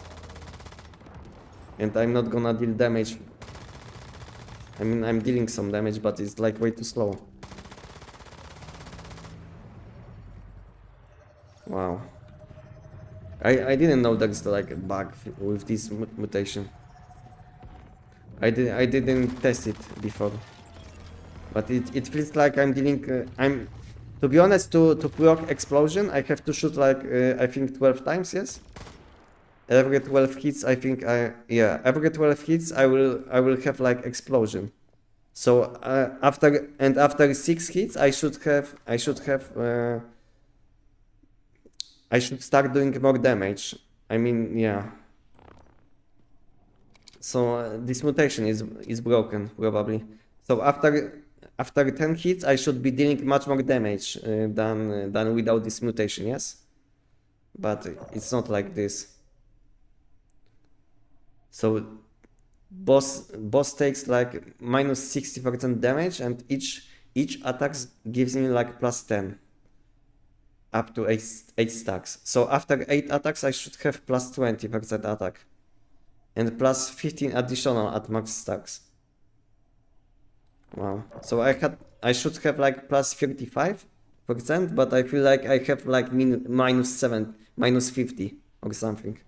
And I'm not gonna deal damage. I mean, I'm dealing some damage, but it's like way too slow. Wow. I didn't know there's like a bug with this mutation. I didn't test it before. But it feels like I'm dealing, to be honest, to proc explosion, I have to shoot like, I think 12 times, yes? Every 12 hits, I think every 12 hits, I will have like explosion. So, after 6 hits, I should start doing more damage. I mean, yeah. So, this mutation is broken, probably. So after 10 hits, I should be dealing much more damage than without this mutation, yes? But it's not like this. So boss takes like minus 60% damage, and each attack gives me like plus 10 up to 8 stacks. So after 8 attacks, I should have plus 20% attack and plus 15 additional at max stacks. Wow. So I should have like plus 35%, but I feel like I have like minus 50 or something.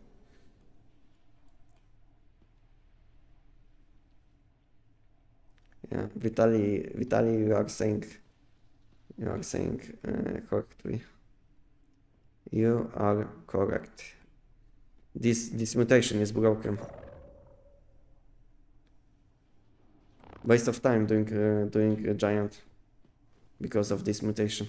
Yeah, Vitali, you are saying correctly. You are correct. this mutation is broken. Waste of time doing a giant because of this mutation.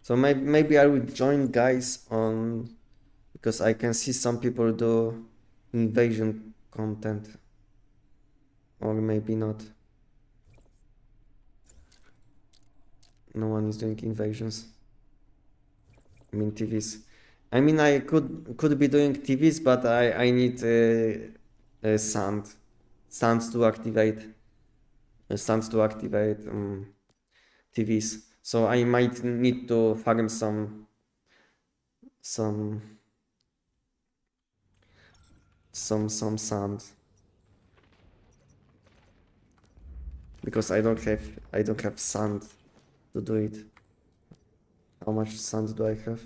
So maybe I will join guys on, because I can see some people do invasion content, or maybe not. No one is doing invasions. I mean TVs. I mean I could be doing TVs, but I need sand to activate TVs. So I might need to farm some sand, because I don't have sand to do it. How much sand do I have?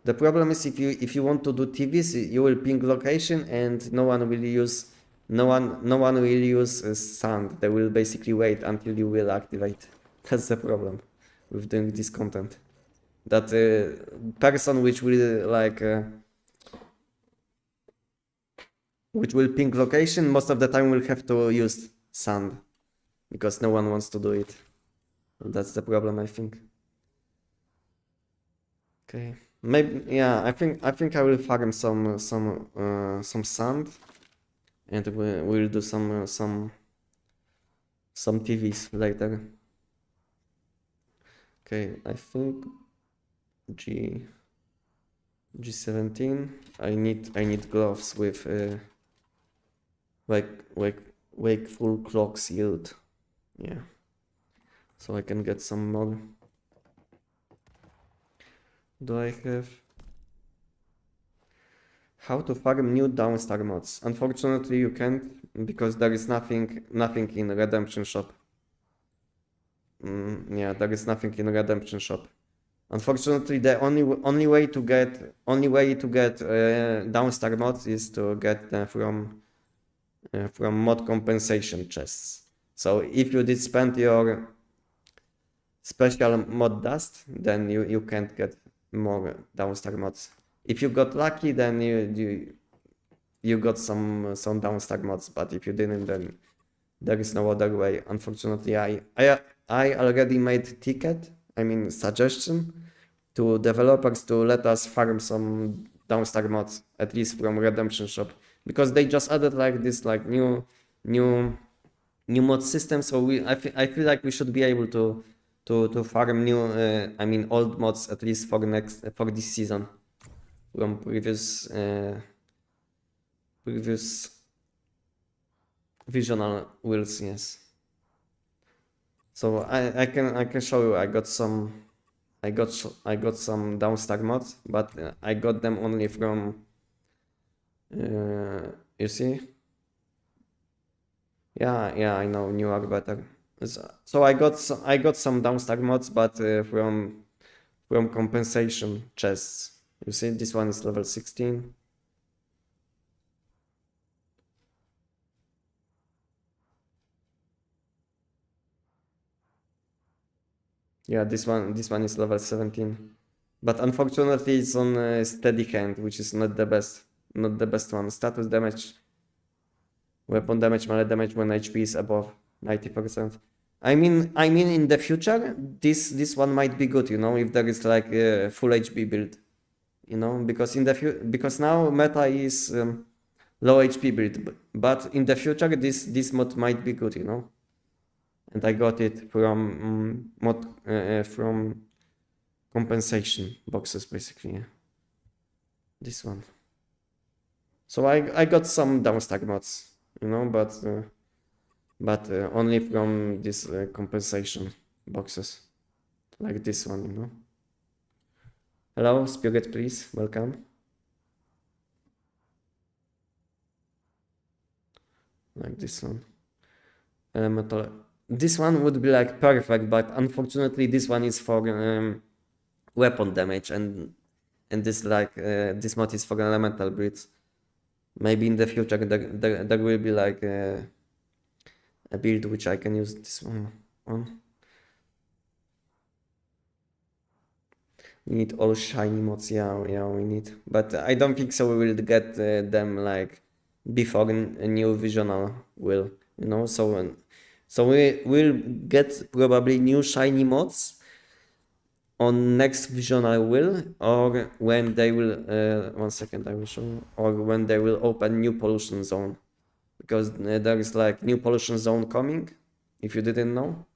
The problem is if you want to do TVs, you will ping location and no one will use sand. They will basically wait until you will activate. That's the problem with doing this content. That person which will ping location most of the time will have to use sand, because no one wants to do it. That's the problem, I think. Okay, maybe, yeah, I think I will farm some sand, and we'll do some TVs later. Okay, I think G17. I need gloves with wakeful clocks yield. Yeah, so I can get some more. Do I have how to farm new downstar mods? Unfortunately, you can't, because there is nothing in Redemption Shop. Yeah, there is nothing in Redemption Shop. Unfortunately, the only way to get downstar mods is to get them from mod compensation chests. So if you did spend your special mod dust, then you can't get more downstar mods. If you got lucky, then you got some downstar mods, but if you didn't, then there is no other way. Unfortunately, I already made ticket, I mean suggestion, to developers to let us farm some downstar mods, at least from Redemption Shop, because they just added like this new mod system. So I feel like we should be able to farm new I mean old mods, at least for this season, from previous visional wheels. Yes. So I can show you. I got some downstar mods, but I got them only from you see. Yeah, I know, new are better. So I got some downstar mods, but from compensation chests. You see, this one is level 16. Yeah, this one is level 17, but unfortunately it's on steady hand, which is not the best one. Status damage, weapon damage, melee damage when HP is above 90%. I mean in the future this one might be good, you know, if there is like a full HP build, you know, because because now meta is low HP build, but in the future this mod might be good, you know. And I got it from from compensation boxes, basically. Yeah. This one. So I got some downstar mods, you know, but only from this compensation boxes, like this one, you know. Hello, Spirit, please, welcome. Like this one. Elemental. This one would be like perfect, but unfortunately this one is for weapon damage, and this this mod is for elemental breeds. Maybe in the future there will be like a build which I can use this one on. We need all shiny mods, yeah, we need. But I don't think so we will get them like before a new visional will, you know, so we will get probably new shiny mods on next visional will, or when they will, 1 second I will show you, or when they will open new pollution zone. Because there is like new pollution zone coming, if you didn't know.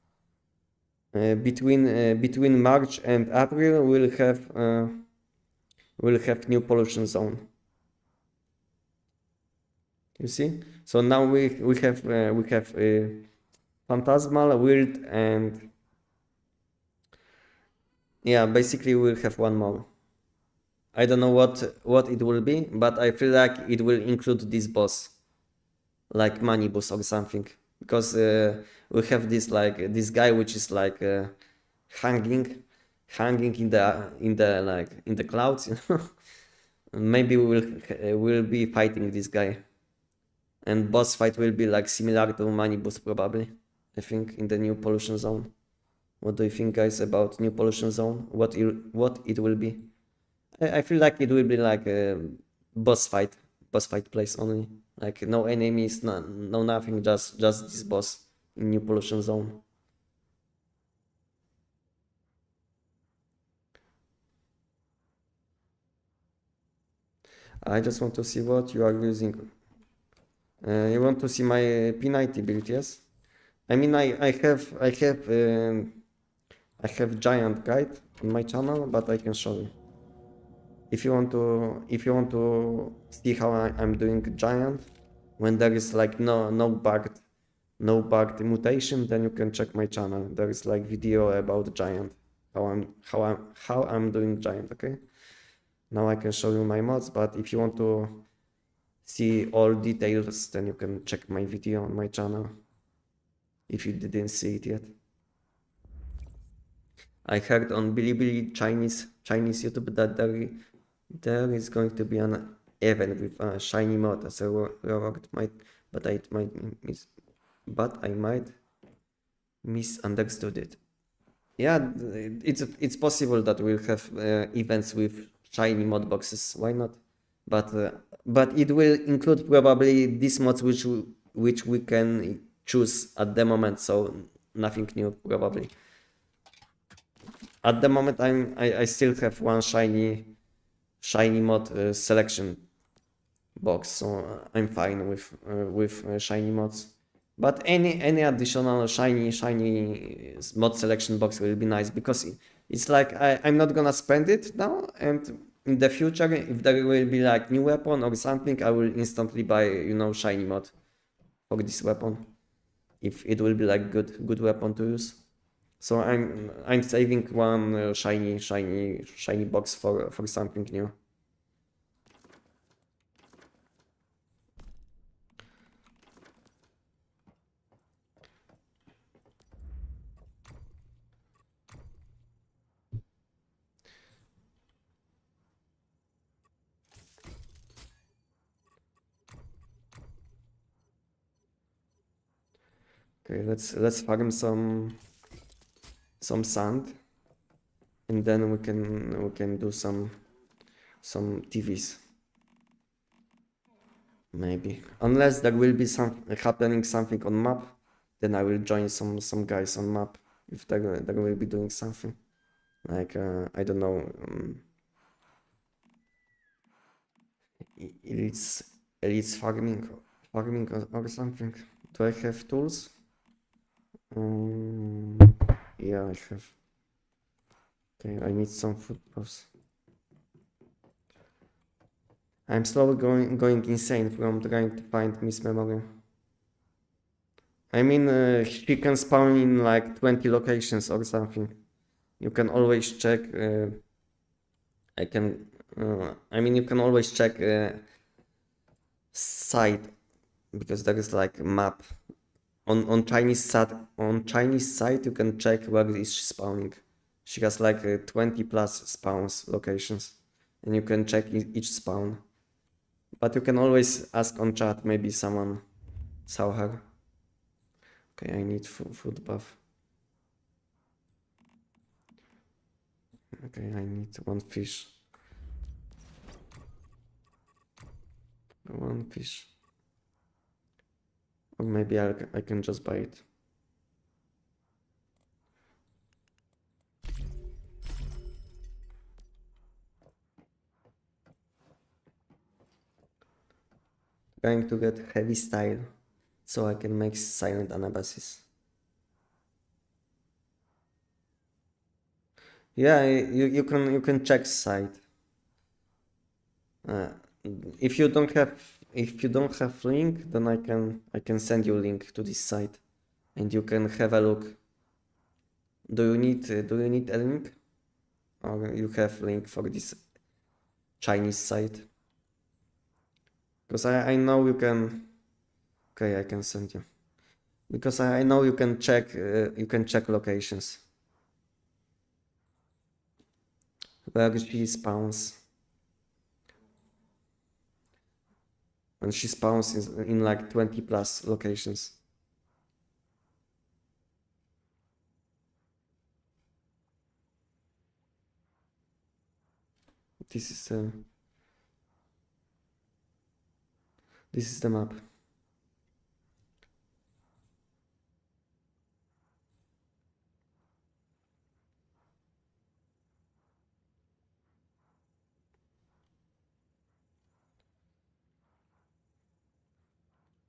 Between March and April we'll have new pollution zone. You see? So now we have phantasmal, weird, and yeah, basically we'll have one more. I don't know what it will be, but I feel like it will include this boss, like Manibus or something, because we have this like this guy which is like hanging in the like in the clouds, you know. Maybe we'll be fighting this guy, and boss fight will be like similar to Manibus probably. I think in the new pollution zone. What do you think, guys, about new pollution zone? What it will be? I feel like it will be like a boss fight place only. Like no enemies, no nothing, just this boss in new pollution zone. I just want to see what you are using. You want to see my P90 build, yes? I mean, I have giant guide on my channel, but I can show you. If you want to see how I'm doing giant, when there is like no bugged mutation, then you can check my channel. There is like video about giant, how I'm doing giant. Okay. Now I can show you my mods, but if you want to see all details, then you can check my video on my channel if you didn't see it yet. I heard on Bilibili Chinese YouTube that there is going to be an event with a shiny mod as a reward, but I might misunderstood it. Yeah, it's possible that we'll have events with shiny mod boxes. Why not? But it will include probably these mods which we can choose at the moment. So nothing new probably. At the moment, I still have one shiny mod selection box, so I'm fine with shiny mods. But any additional shiny mod selection box will be nice, because it's like I'm not gonna spend it now, and in the future, if there will be like new weapon or something, I will instantly buy, you know, shiny mod for this weapon, if it will be like good weapon to use. So I'm saving one shiny box for something new. Okay, let's farm some sand, and then we can do some TVs. Maybe, unless there will be something on map, then I will join some guys on map if they will be doing something like I don't know, elites farming or something. Do I have tools? Yeah, I have. Okay, I need some food puffs. I'm slowly going insane from trying to find Miss Memory. I mean, she can spawn in like 20 locations or something. You can always check. I mean, you can always check site, because there is like a map on Chinese site. You can check where is she spawning. She has like 20 plus spawns locations, and you can check each spawn. But you can always ask on chat, maybe someone saw her. Okay, I need food buff. Okay, I need one fish. One fish. Or maybe I can just buy it. Going to get heavy style so I can make silent anabasis. Yeah, you can check site. Uh, if you don't have link, then I can send you link to this site, and you can have a look. Do you need a link, or you have link for this Chinese site? Because I know you can. Okay, I can send you. Because I know you can check locations where she spawns. And she spawns in like 20 plus locations. This is the map.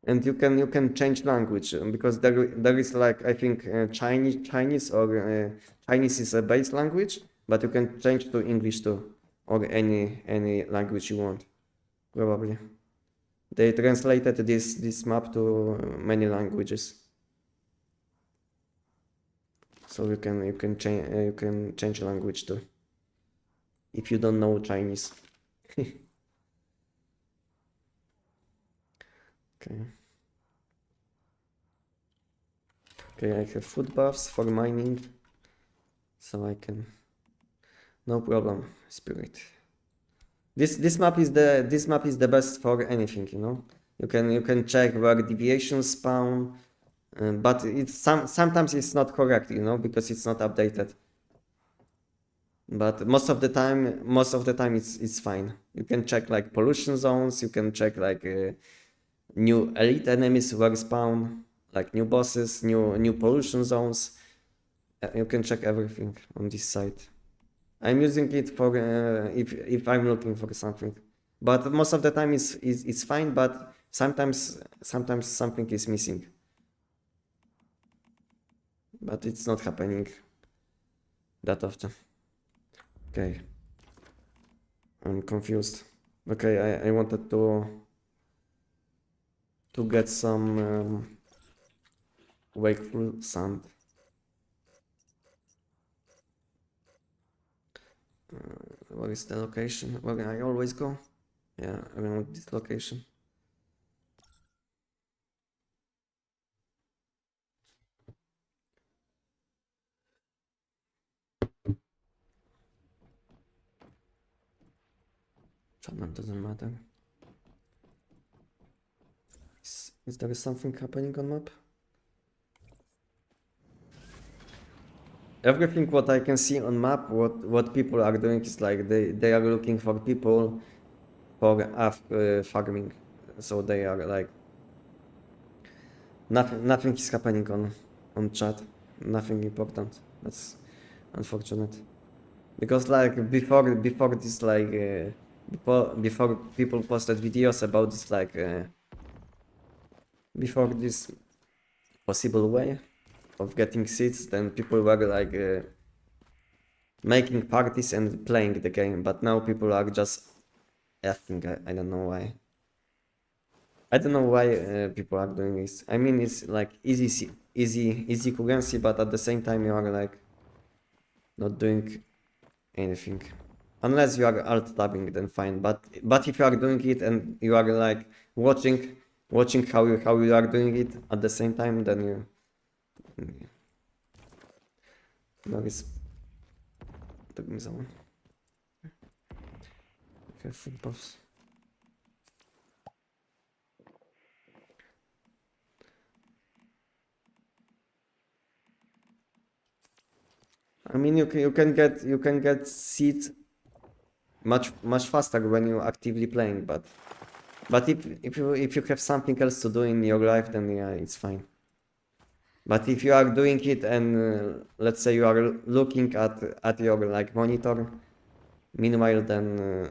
And you can change language because there is like I think Chinese or Chinese is a base language, but you can change to English too, or any language you want. Probably they translated this map to many languages, so you can change language too if you don't know Chinese. Okay. Okay, I have food buffs for mining, so I can. No problem, spirit. This map is the best for anything, you know. You can check where deviations spawn, but sometimes it's not correct, you know, because it's not updated. But most of the time it's fine. You can check like pollution zones. You can check like new elite enemies where spawn, like new bosses, new pollution zones. You can check everything on this site. I'm using it for if I'm looking for something, but most of the time it's fine. But sometimes something is missing, but it's not happening that often. Okay, I'm confused. Okay, I wanted to get some wakeful sand. Where is the location where I always go? Yeah, around this location. Channel doesn't matter. Is there something happening on map? Everything what I can see on map, what people are doing is like they are looking for people for farming, so they are like nothing is happening on chat, nothing important. That's unfortunate because like before this like before people posted videos about this like before this possible way of getting seats, then people were like making parties and playing the game, but now people are just effing. I don't know why. I don't know why people are doing this. I mean, it's like easy currency, but at the same time you are like not doing anything. Unless you are alt tabbing, then fine. But if you are doing it and you are like watching how you are doing it at the same time, then you there is taking someone. Okay, food buffs. I mean, you can get seeds much faster when you actively playing, but if you have something else to do in your life, then yeah, it's fine. But if you are doing it and let's say you are looking at your like monitor, meanwhile, then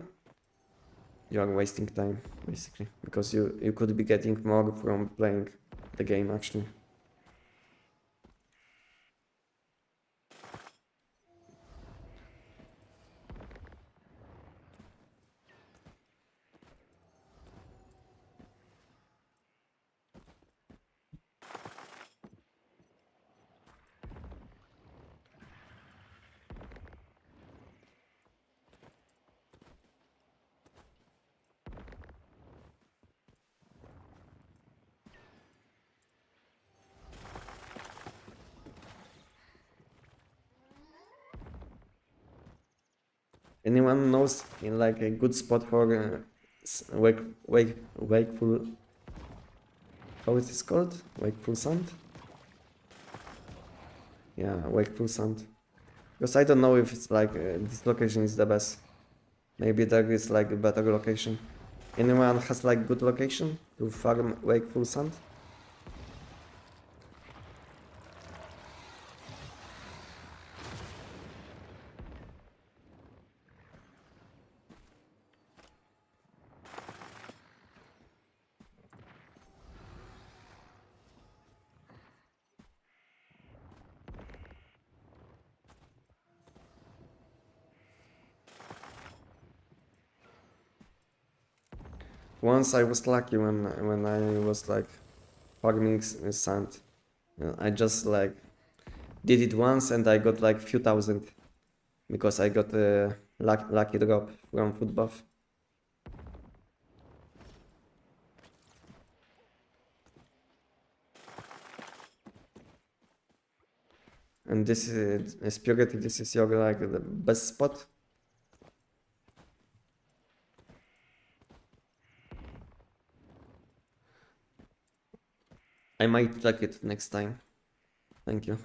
you are wasting time basically because you could be getting more from playing the game actually. Anyone knows in like a good spot for wakeful, how it is called? Wakeful Sand? Yeah, Wakeful Sand. Because I don't know if it's like this location is the best. Maybe there is like a better location. Anyone has like good location to farm Wakeful Sand? Once I was lucky when I was like farming sand. I just like did it once and I got like few thousand because I got a lucky drop from food buff. And this is purity. This is your like the best spot. I might check it next time. Thank you.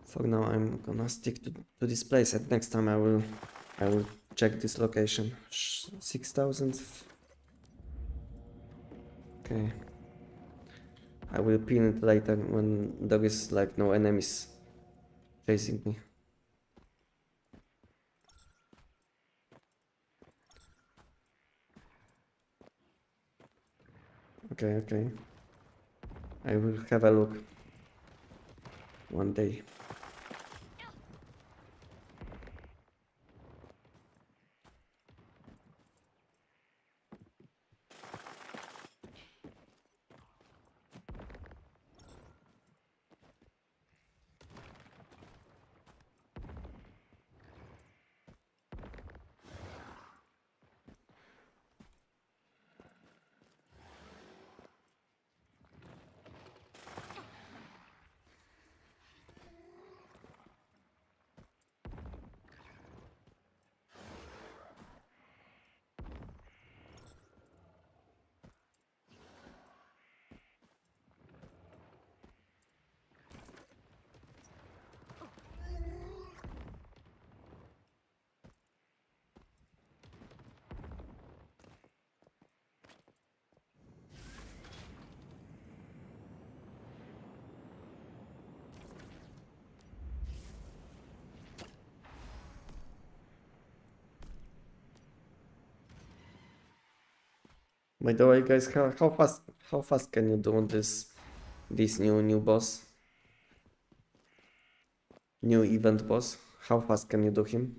For now, I'm gonna stick to this place, and next time I will check this location. 6,000. Okay. I will pin it later when there is like no enemies chasing me. Okay, okay. I will have a look one day. By the way, guys, how fast can you do this new boss? New event boss? How fast can you do him?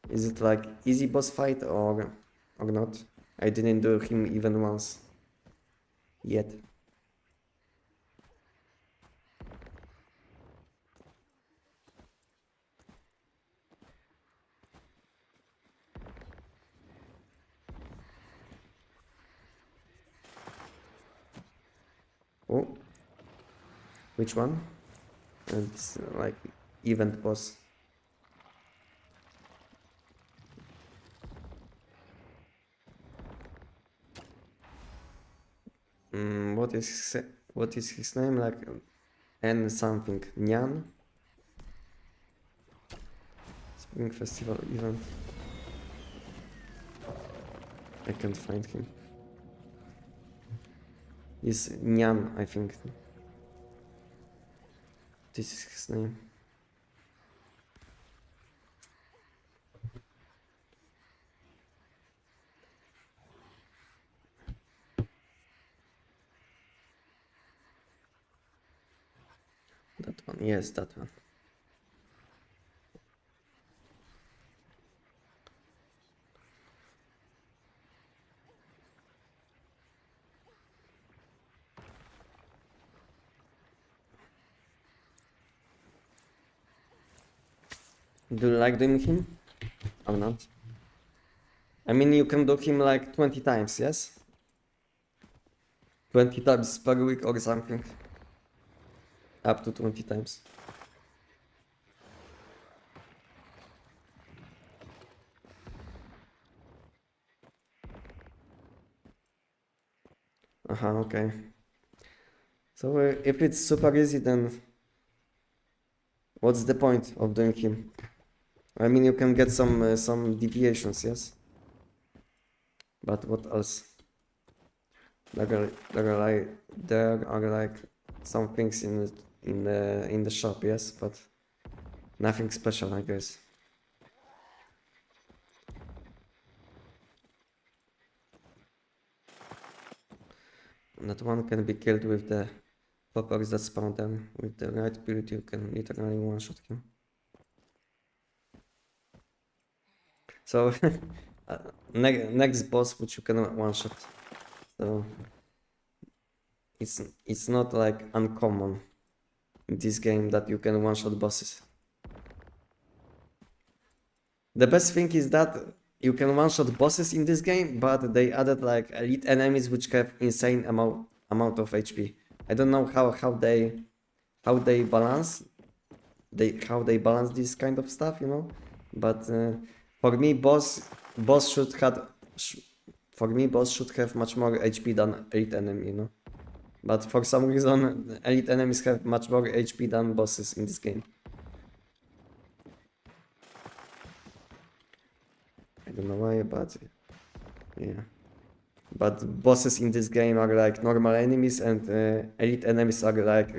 Is it like easy boss fight or not? I didn't do him even once yet. Oh, which one? It's like event boss. what is his name? Like N something. Nyan? Spring Festival event. I can't find him. Is Nyan, I think. This is his name. That one, yes, that one. Do you like doing him? Or not? I mean, you can do him like 20 times, yes? 20 times per week or something. Up to 20 times. Okay. So if it's super easy, then what's the point of doing him? I mean, you can get some deviations, yes? But what else? There are like some things in the shop, yes, but nothing special, I guess. That one can be killed with the poppers that spawn them. With the right build, you can literally one-shot him. So, next boss which you can one-shot. So, it's not like uncommon in this game that you can one-shot bosses. The best thing is that you can one-shot bosses in this game, but they added like elite enemies which have insane amount of HP. I don't know how they balance this kind of stuff, you know. But for me, boss should have much more HP than elite enemy, you know. But for some reason, elite enemies have much more HP than bosses in this game. I don't know why, but yeah. But bosses in this game are like normal enemies, and elite enemies are like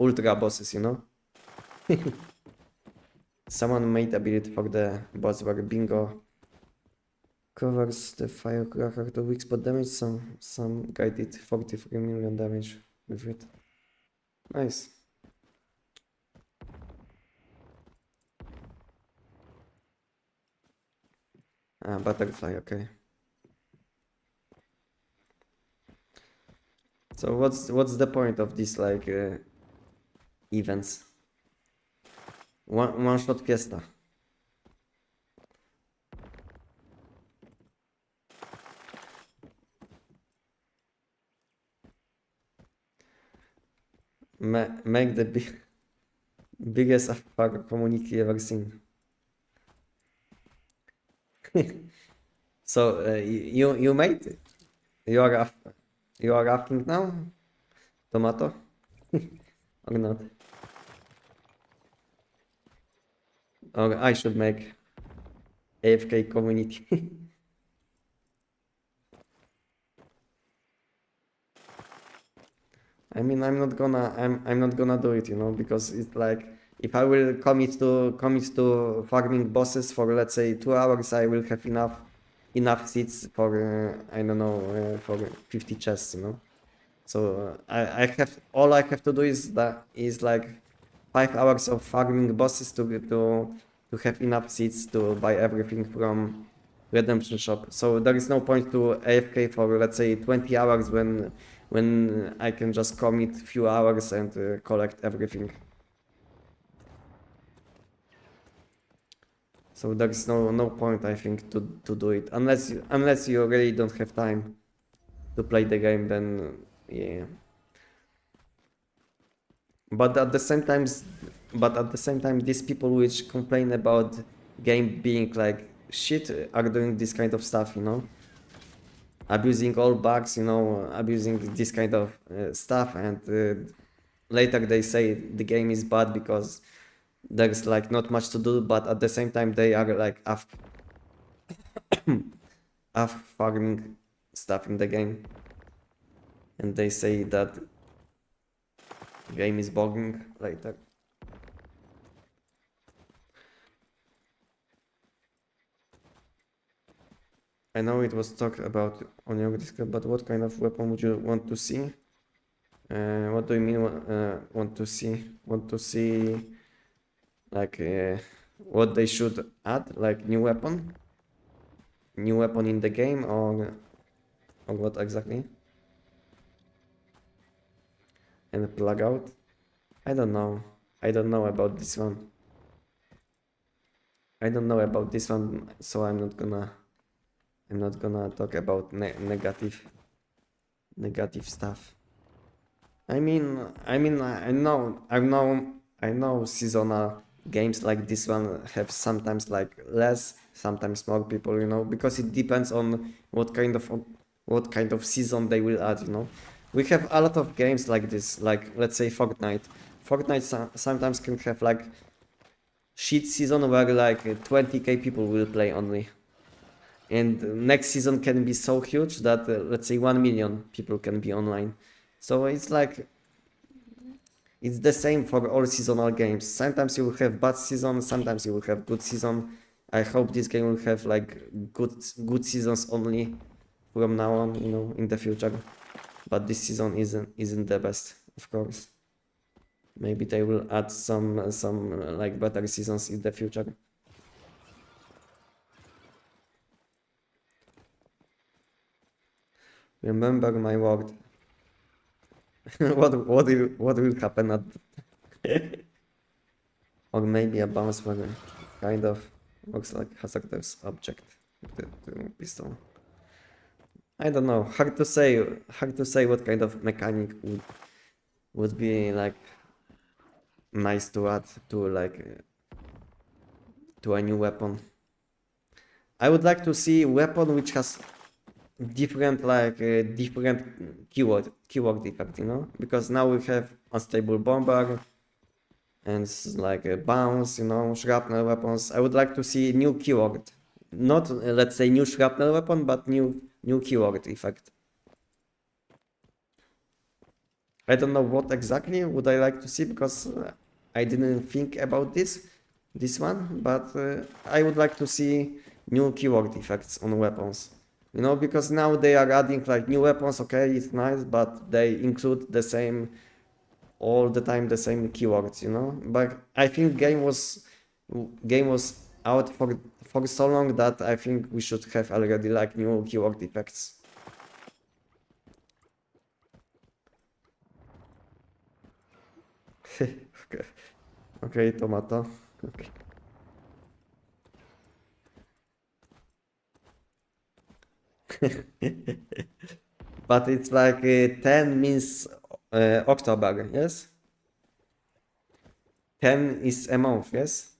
ultra bosses, you know? Someone made a build for the boss where bingo covers the firecracker to weak spot damage. Some guy did 43 million damage with it. Nice. Butterfly, okay. So what's the point of these like events? One shot fiesta. Make the biggest fuck community ever seen. So you made it. You are asking now, tomato, or not? Or I should make AFK community. I mean, I'm not gonna do it, you know, because it's like if I will commit to farming bosses for let's say 2 hours, I will have enough seats for I don't know for 50 chests, you know. So all I have to do is like 5 hours of farming bosses to have enough seats to buy everything from redemption shop. So there is no point to AFK for let's say 20 hours when I can just commit few hours and collect everything. So there is no point, I think, to do it unless you really don't have time to play the game. Then yeah. But at the same time, these people which complain about game being like shit are doing this kind of stuff, you know. abusing all bugs, you know, abusing this kind of stuff, and later they say the game is bad because there's like not much to do, but at the same time they are like farming stuff in the game, and they say that game is boring later. I know it was talked about on your Discord, but what kind of weapon would you want to see? What do you mean want to see? Want to see like what they should add, like new weapon? New weapon in the game, or what exactly? And plug out? I don't know. I don't know about this one. I don't know about this one, so I'm not gonna talk about negative stuff. I mean, I know seasonal games like this one have sometimes like less, sometimes more people, you know, because it depends on what kind of season they will add, you know. We have a lot of games like this, like let's say Fortnite. Fortnite sometimes can have like shit season where like 20k people will play only. And next season can be so huge that let's say 1 million people can be online. So it's like it's the same for all seasonal games. Sometimes you will have bad season, sometimes you will have good season. I hope this game will have like good seasons only from now on, you know, in the future. But this season isn't the best, of course. Maybe they will add some like better seasons in the future. Remember my word. what will happen at or maybe a bounce where kind of looks like hazardous object with the pistol. I don't know. Hard to say. Hard to say what kind of mechanic would be like nice to add to like to a new weapon. I would like to see weapon which has different like different keyword effect, you know, because now we have unstable bomber and like a bounce, you know, shrapnel weapons. I would like to see new keyword, not let's say new shrapnel weapon, but new keyword effect. I don't know what exactly would I like to see because I didn't think about this one, but I would like to see new keyword effects on weapons. You know, because now they are adding like new weapons, okay, it's nice, but they include the same all the time the same keywords, you know. But I think game was out for so long that I think we should have already like new keyword effects. Okay. Okay, tomato. Okay. But it's like 10 means October, yes? 10 is a month, yes?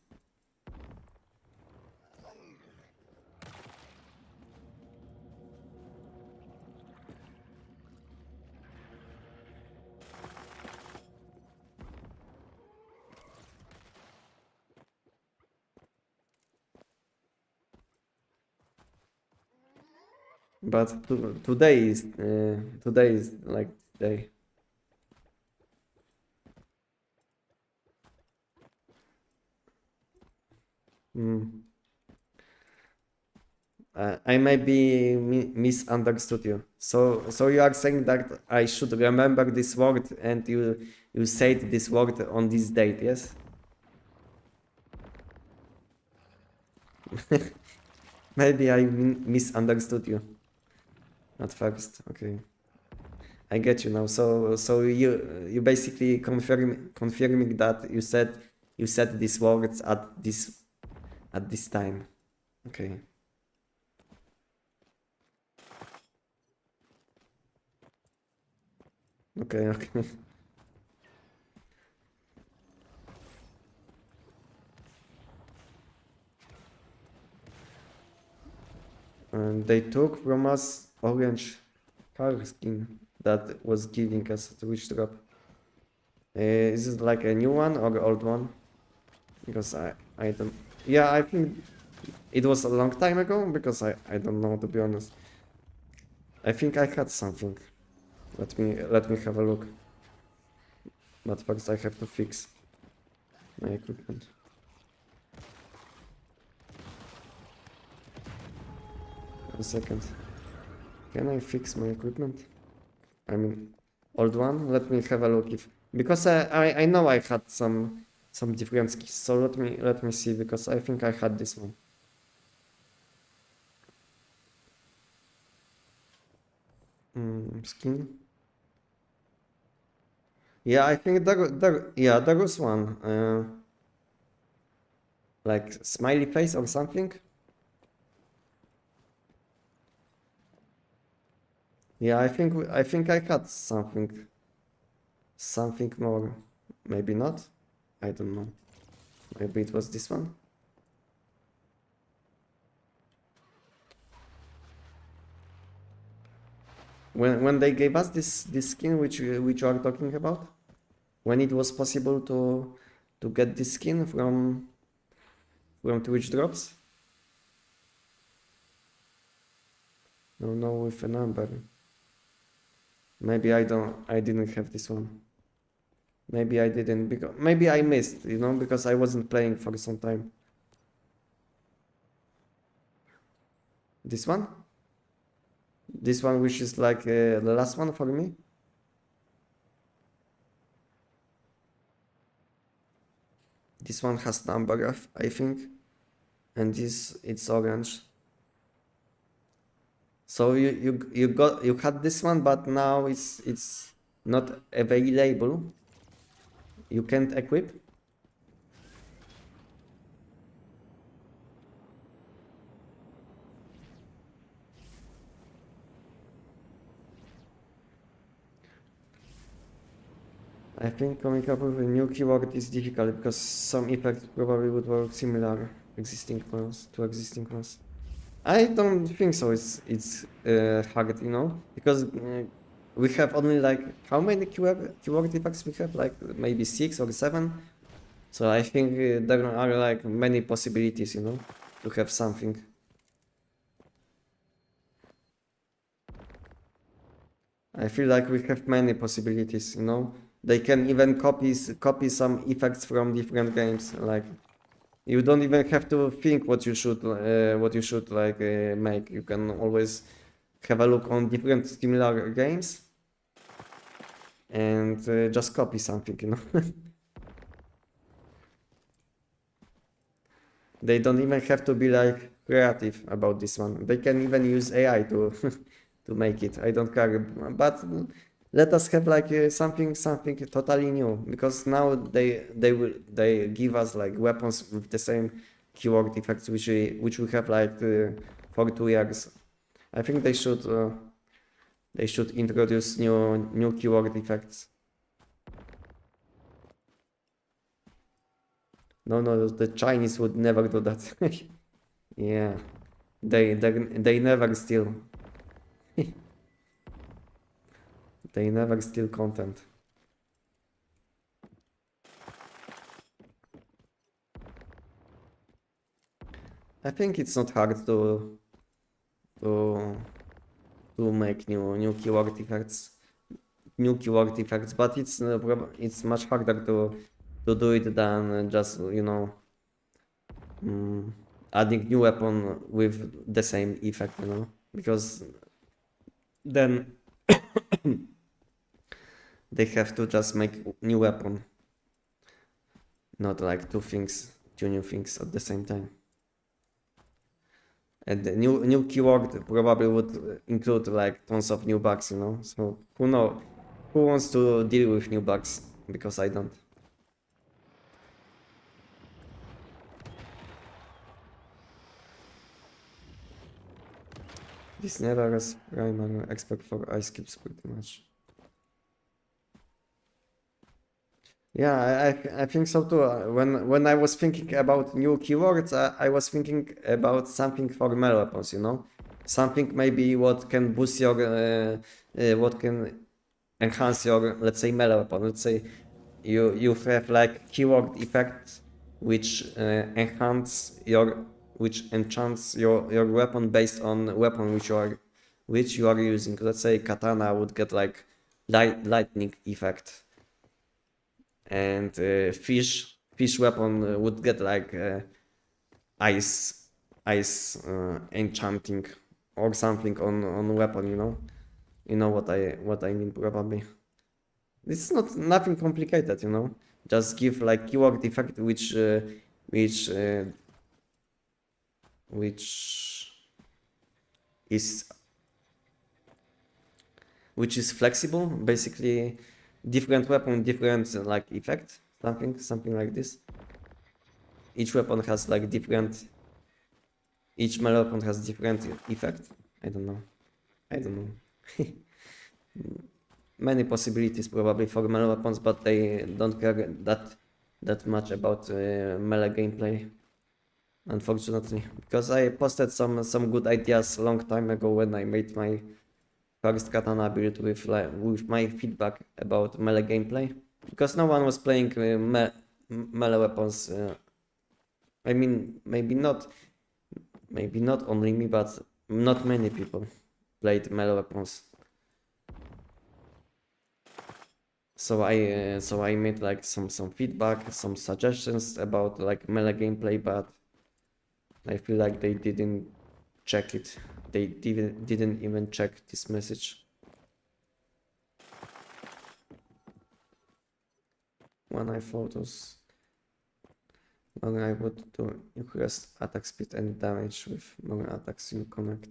But today is like day. Hmm. I maybe misunderstood you. So you are saying that I should remember this word, and you said this word on this date, yes? Maybe I misunderstood you at first. Okay, I get you now. So you basically confirming that you said these words at this time. Okay. Okay. Okay. And they took from us orange car skin that was giving us a witch drop. Is it like a new one or old one? Because I don't. Yeah, I think it was a long time ago because I don't know, to be honest. I think I had something. Let me have a look. But first I have to fix my equipment. A second. Can I fix my equipment? I mean, old one. Let me have a look if because I know I had some different skins. So let me see because I think I had this one. Skin. Yeah, I think there was one. Like smiley face or something. Yeah, I think I had something more. Maybe not. I don't know. Maybe it was this one. When they gave us this skin which you are talking about, when it was possible to get this skin from Twitch drops. No, with a number. Maybe I didn't have this one. Maybe I didn't because maybe I missed, you know, because I wasn't playing for some time. This one? This one which is like the last one for me? This one has number, I think. And this, it's orange. So you had this one, but now it's not available. You can't equip. I think coming up with a new keyword is difficult because some effects probably would work similar existing ones. I don't think so. It's hard, you know, because we have only like how many keyword effects we have? Like maybe 6 or 7. So I think there are like many possibilities, you know, to have something. I feel like we have many possibilities, you know. They can even copy some effects from different games. Like you don't even have to think what you should like make. You can always have a look on different similar games and just copy something, you know. They don't even have to be like creative about this one. They can even use AI to to make it. I don't care, but let us have like something totally new because now they give us like weapons with the same keyword effects which we have like for 2 years. I think they should introduce new keyword effects. No, the Chinese would never do that. Yeah, they never steal. They never steal content. I think it's not hard to make new keyword effects, but it's much harder to do it than just, you know, adding new weapon with the same effect, you know, because then they have to just make new weapon, not like two new things at the same time. And the new keyword probably would include like tons of new bugs, you know. So who wants to deal with new bugs? Because I don't. This never as primary expert for ice cubes pretty much. Yeah, I think so too. When I was thinking about new keywords, I was thinking about something for melee weapons, you know, something maybe what can boost your, what can enhance your, let's say, melee weapon. Let's say you have like keyword effect which which enchants your weapon based on weapon which you are using. Let's say katana would get like lightning effect, and fish weapon would get like ice enchanting or something on weapon. You know what I mean probably. It's not nothing complicated, Just give like keyword effect which which is which is flexible, basically different weapon, different like effect, something like this. Each weapon has like different. Each melee weapon has different effect. I don't know. Many possibilities probably for melee weapons, but they don't care that much about melee gameplay, unfortunately. Because I posted some good ideas a long time ago when I made my first katana build with my feedback about melee gameplay. Because no one was playing melee weapons. I mean, maybe not only me, but not many people played melee weapons. So I made like some feedback, some suggestions about like melee gameplay, but I feel like they didn't check it. They didn't even check this message. When I photos, when I would do increased attack speed and damage with more attacks you connect.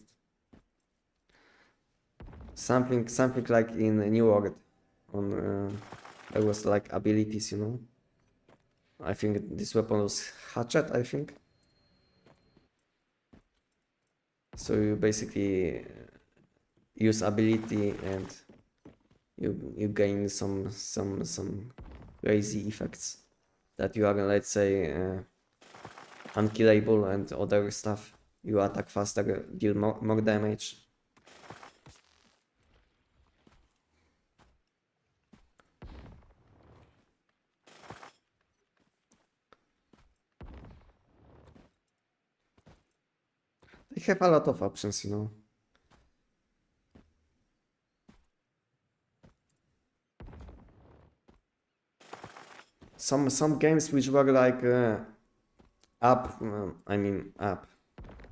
Something like in New World. There was like abilities, I think this weapon was hatchet, I think. So you basically use ability and you gain some crazy effects that you are, let's say, unkillable and other stuff. You attack faster, deal more damage. They have a lot of options, Some games which were like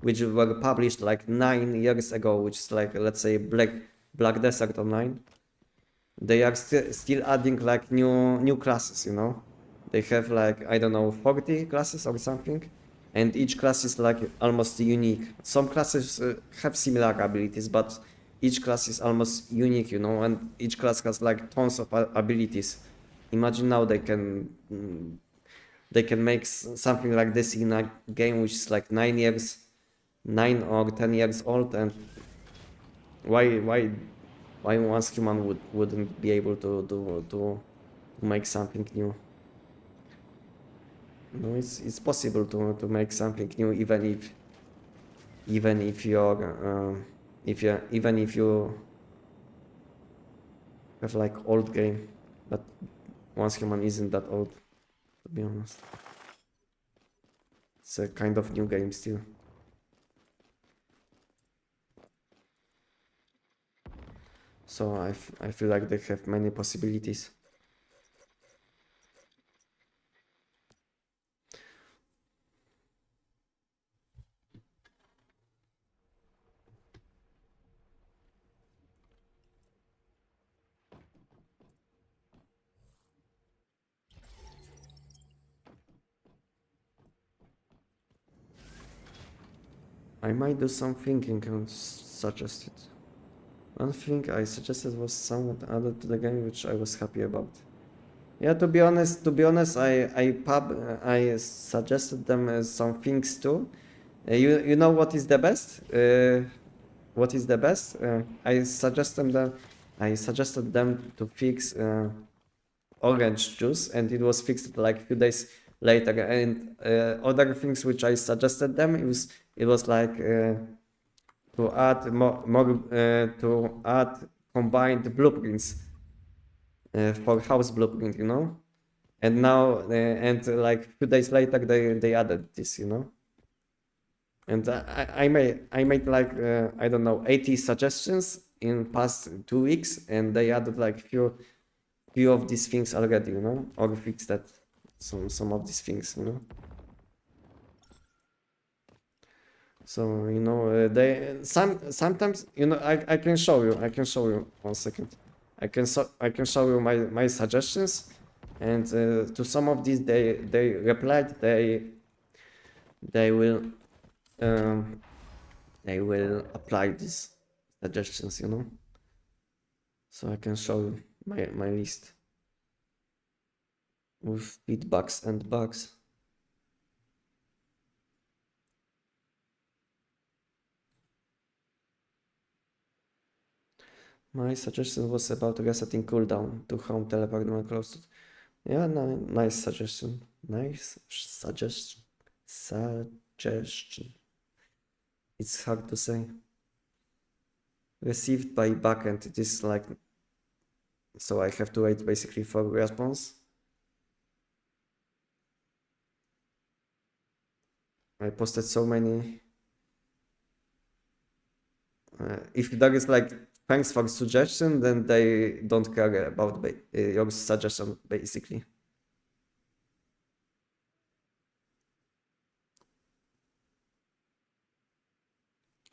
which were published like 9 years ago, which is like, let's say, Black Desert Online. They are still adding like new classes, They have like, I don't know, 40 classes or something, and each class is like almost unique. Some classes have similar abilities, but each class is almost unique, and each class has like tons of abilities. Imagine now they can make something like this in a game which is like 9 or 10 years old, and why once human wouldn't be able to make something new? No, it's possible to make something new, even if you have like old game, but once human isn't that old, to be honest. It's a kind of new game still. So I feel like they have many possibilities. I might do some thinking and suggest it. One thing I suggested was somewhat added to the game, which I was happy about. Yeah, to be honest, I suggested them some things too. You know what is the best? What is the best? I suggested them to fix orange juice, and it was fixed like a few days later. And other things which I suggested them, it was like to to add combined blueprints for house blueprint, you know. And now like 2 days later they added this, you know. And I made like I don't know 80 suggestions in past 2 weeks, and they added like few of these things already, you know, or fixed that some of these things, you know. So you know they sometimes, you know, I can show you 1 second. I can show you my suggestions, and to some of these they replied they will um, they will apply these suggestions, you know. So I can show you my list with feedbacks and bugs. My suggestion was about resetting cooldown to home teleport when close to... Yeah, nice suggestion. Nice suggestion. Suggestion. It's hard to say. Received by backend. It is like... So I have to wait basically for response. I posted so many... if there is like thanks for suggestion, then they don't care about your suggestion basically.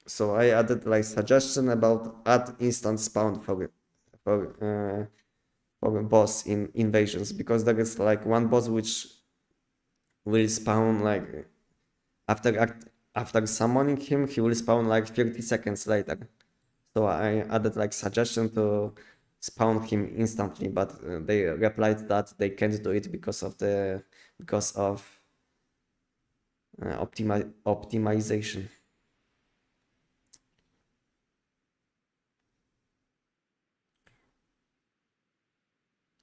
So I added like suggestion about add instant spawn for boss in invasions, because there is like one boss which will spawn like after summoning him, he will spawn like 30 seconds later. So I added like suggestion to spawn him instantly, but they replied that they can't do it because of optimization.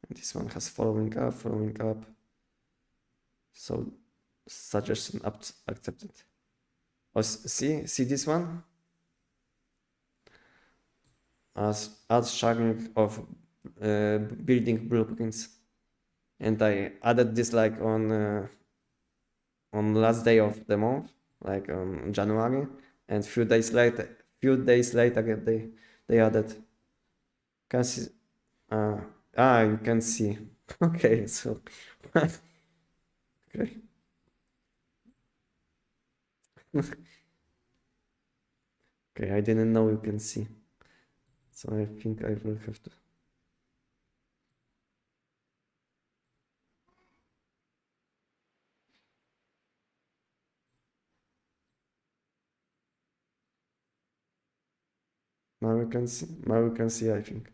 And this one has following up. So suggestion accepted. Oh, see this one? As sharing of building blueprints, and I added this like on last day of the month, like on January, and few days later they added. Can see? You can see. Okay, so okay. Okay, I didn't know you can see. So I think I will have to. Now you can see. Now you can see, I think.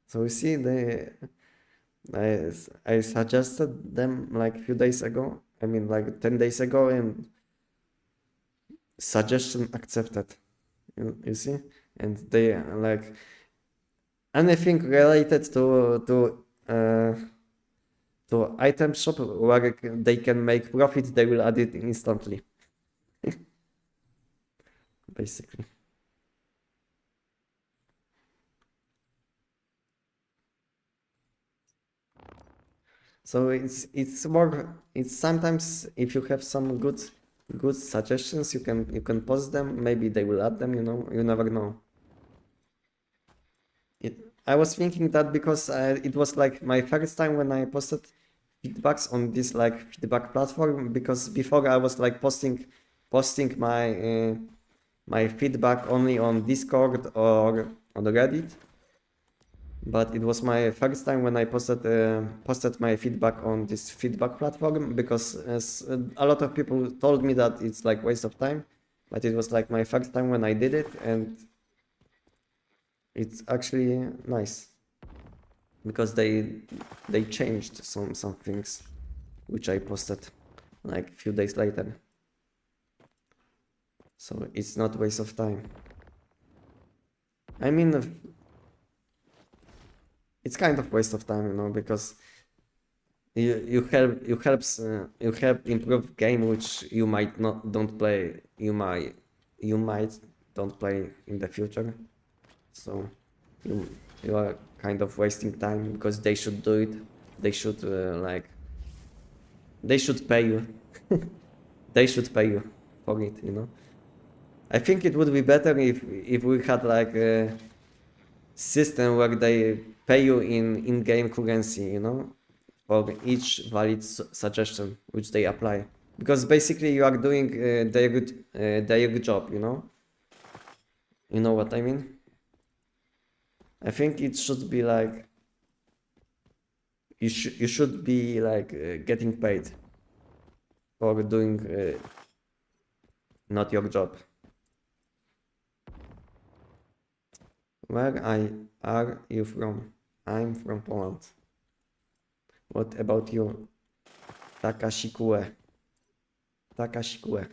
So you see, I suggested them like a few days ago. I mean, like 10 days ago, and suggestion accepted. You see, and they like anything related to item shop where they can make profit, they will add it instantly. Basically. So it's sometimes if you have some good suggestions, you can post them, maybe they will add them, you know, you never know. I was thinking that because it was like my first time when I posted feedbacks on this like feedback platform, because before I was like posting my feedback only on Discord or on Reddit. But it was my first time when I posted my feedback on this feedback platform, because a lot of people told me that it's like waste of time, but it was like my first time when I did it, and it's actually nice because they changed some things which I posted like a few days later. So it's not waste of time. I mean, it's kind of waste of time, you know, because you help improve game which you might don't play. You you might don't play in the future. So you you are kind of wasting time because they should do it. They should they should pay you. They should pay you for it, you know. I think it would be better if we had like a system where they pay you in game currency, you know, for each valid suggestion which they apply. Because basically you are doing their job, you know. You know what I mean? I think it should be like you should be like getting paid for doing not your job. Where are you from? I'm from Poland. What about you? Takashikue. Takashikue.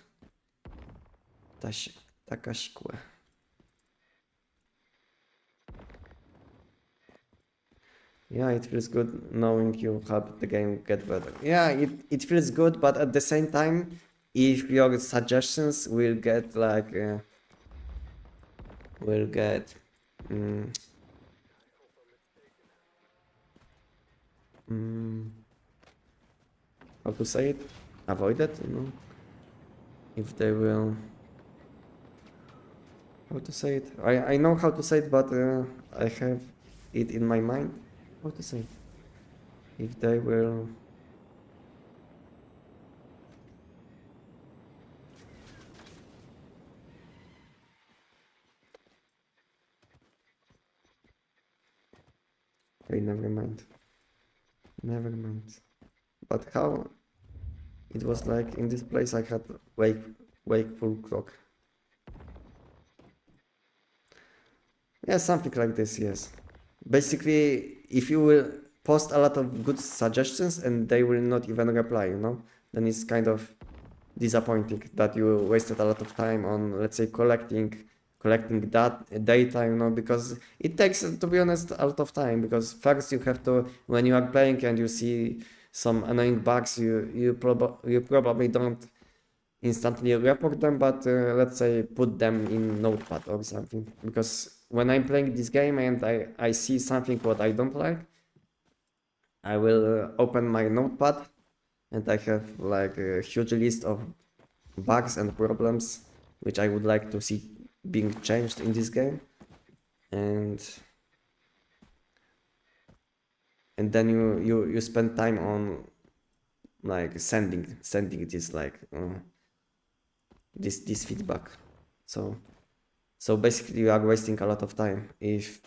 Takashikue. Yeah, it feels good knowing you help the game get better. Yeah, it feels good, but at the same time, if your suggestions will get like will get mm, mm, how to say it, avoided, you know, if they will, how to say it, I know how to say it, but I have it in my mind, how to say it, if they will, hey, never mind, but how it was like in this place I had wakeful clock. Yeah, something like this, yes. Basically, if you will post a lot of good suggestions and they will not even reply, you know, then it's kind of disappointing that you wasted a lot of time on, let's say, collecting that data, you know, because it takes, to be honest, a lot of time, because first you have to, when you are playing and you see some annoying bugs, you probably don't instantly report them, but let's say put them in notepad or something, because when I'm playing this game and I see something what I don't like, I will open my notepad and I have like a huge list of bugs and problems which I would like to see being changed in this game, and then you spend time on like sending this like this feedback. So basically you are wasting a lot of time if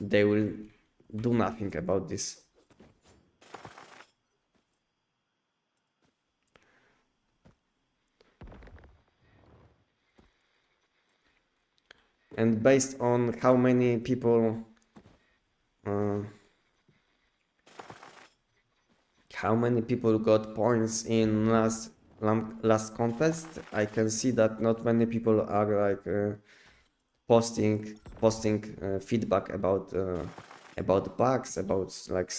they will do nothing about this. And based on how many people got points in last contest, I can see that not many people are like posting feedback about bugs, about like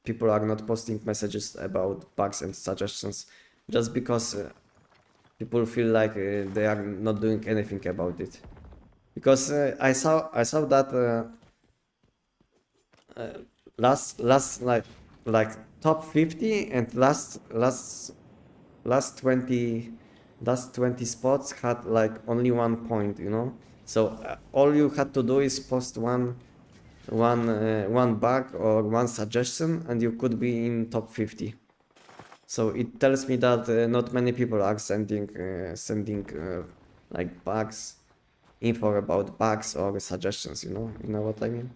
people are not posting messages about bugs and suggestions, just because people feel like they are not doing anything about it. Because I saw that last like top 50 and last 20 spots had like only 1 point, you know. So all you had to do is post one bug or one suggestion and you could be in top 50. So it tells me that not many people are sending like bugs, info about bugs or suggestions, you know what I mean.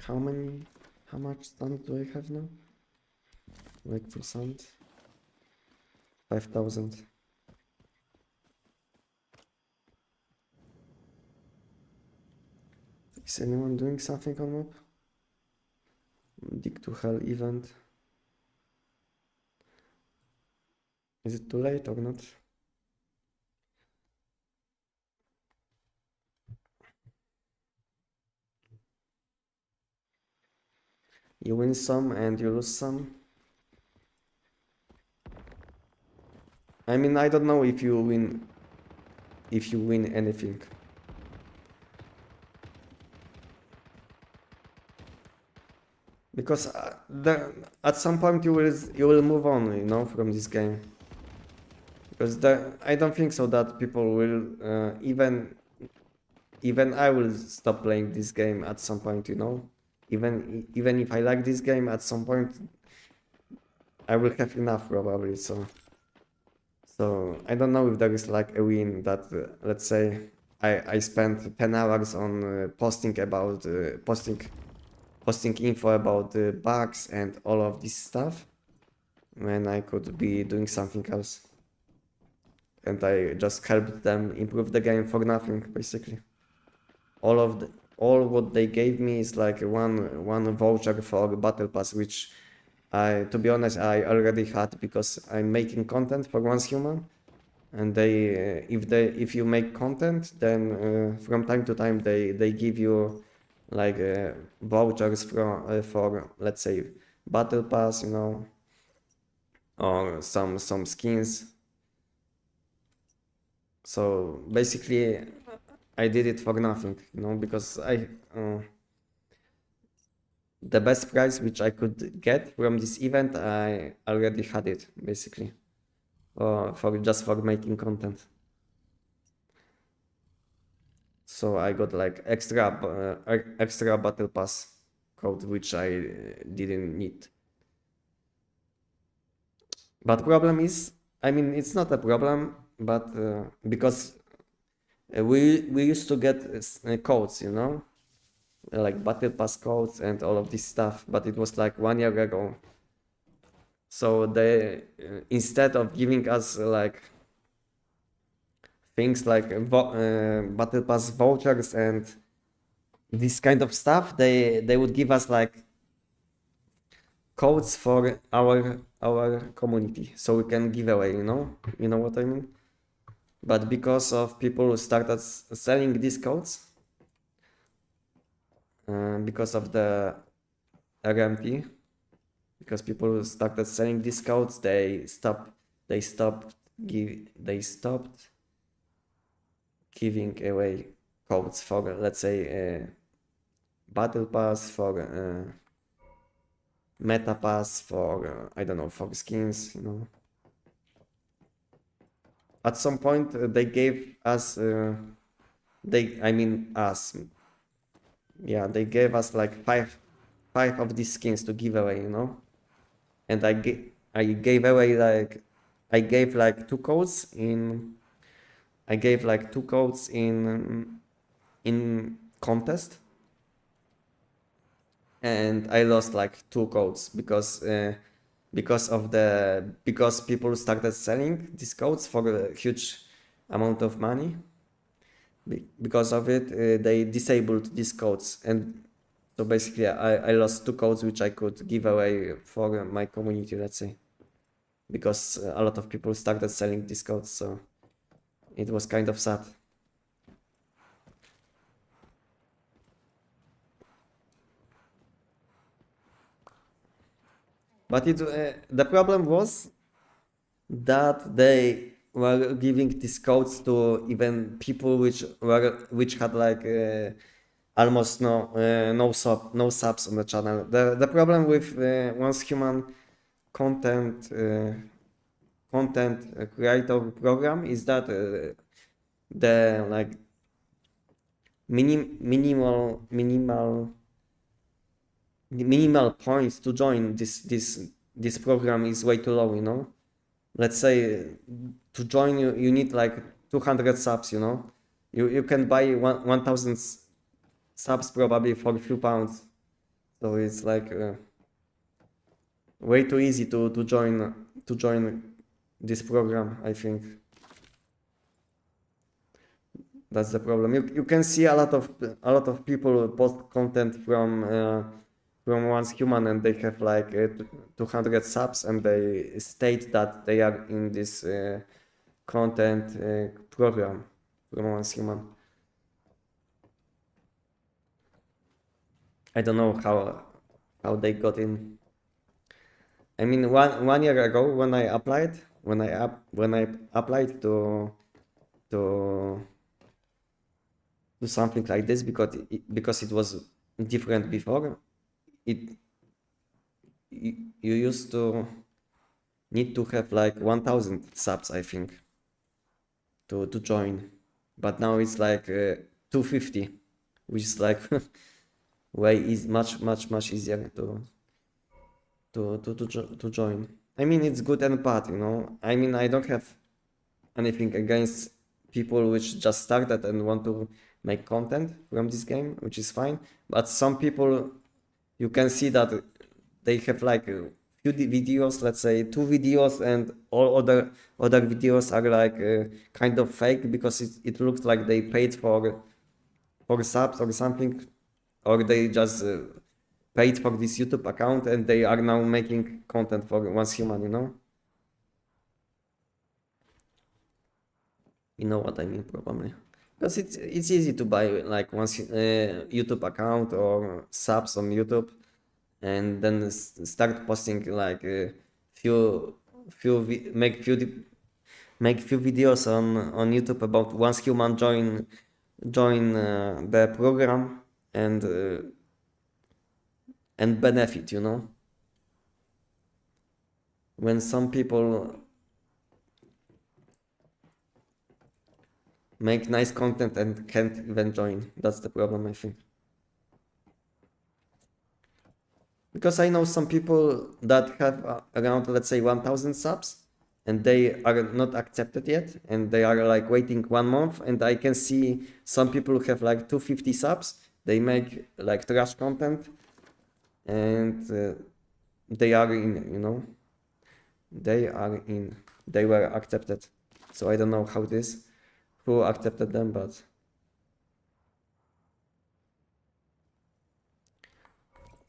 How much sand do I have now? Like for sand? 5,000. Is anyone doing something on map? Dig to Hell event. Is it too late or not? You win some and you lose some. I mean, I don't know if you win anything. Because at some point you will move on, you know, from this game. Because I don't think so that people will even I will stop playing this game at some point, you know. Even if I like this game, at some point I will have enough probably. So I don't know if there is like a win that let's say I spent 10 hours on posting info about bugs and all of this stuff when I could be doing something else. And I just helped them improve the game for nothing, basically. All what they gave me is like one voucher for Battle Pass, which to be honest, I already had because I'm making content for Once Human, and if you make content, then from time to time they give you like vouchers for let's say Battle Pass, you know, or some skins. So basically, I did it for nothing, you know, because the best price which I could get from this event, I already had it basically, for making content. So I got like extra battle pass code which I didn't need. But problem is, I mean, it's not a problem, but because we used to get codes, you know, like battle pass codes and all of this stuff, but it was like 1 year ago. So they instead of giving us like things like battle pass vouchers and this kind of stuff, they would give us like codes for our community, so we can give away, you know what I mean. But because of people who started selling these codes, because of the RMP, because people started selling these codes, they stopped giving away codes for, let's say, battle pass, for meta pass, for I don't know, for skins, you know. At some point they gave us they gave us like five of these skins to give away, you know. And I gave away like I gave like two codes in contest, and I lost like two codes because people started selling these codes for a huge amount of money. Because of it, they disabled these codes, and so basically I lost two codes which I could give away for my community, let's say, because a lot of people started selling these codes, so it was kind of sad. But the problem was that they were giving these codes to even people which had like almost no subs on the channel. The problem with Once Human content creator program is that the like minimal points to join this program is way too low, you know. Let's say to join you need like 200 subs, you know. You can buy 1000 subs probably for a few pounds, so it's like way too easy to join this program, I think. That's the problem. You can see a lot of people post content from once human, and they have like 200 subs, and they state that they are in this content program from once human. I don't know how they got in. I mean, one year ago when I applied, when I applied to do something like this because it was different before. You used to need to have like 1,000 subs, I think, to join, but now it's like 250, which is like much easier to join. I mean, it's good and bad, you know. I mean, I don't have anything against people which just started and want to make content from this game, which is fine. But some people, you can see that they have like a few videos, let's say 2 videos, and all other videos are like kind of fake because it looks like they paid for subs or something, or they just paid for this YouTube account and they are now making content for once human, you know? You know what I mean, probably. Because it's easy to buy like once YouTube account or subs on YouTube, and then start posting like make few videos on YouTube about once human join the program and benefit, you know. When some people make nice content and can't even join, that's the problem, I think. Because I know some people that have around, let's say, 1,000 subs, and they are not accepted yet, and they are like waiting 1 month, and I can see some people who have like 250 subs, they make like trash content, and they are in, you know, they were accepted. So I don't know who accepted them, but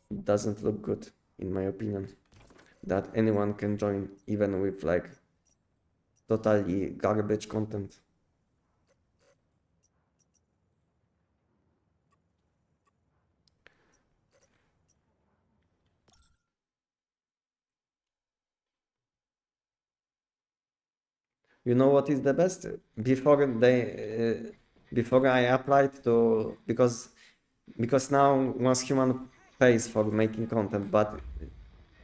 it doesn't look good, in my opinion, that anyone can join even with like totally garbage content. You know what is the best? Before I applied to, because now once human pays for making content,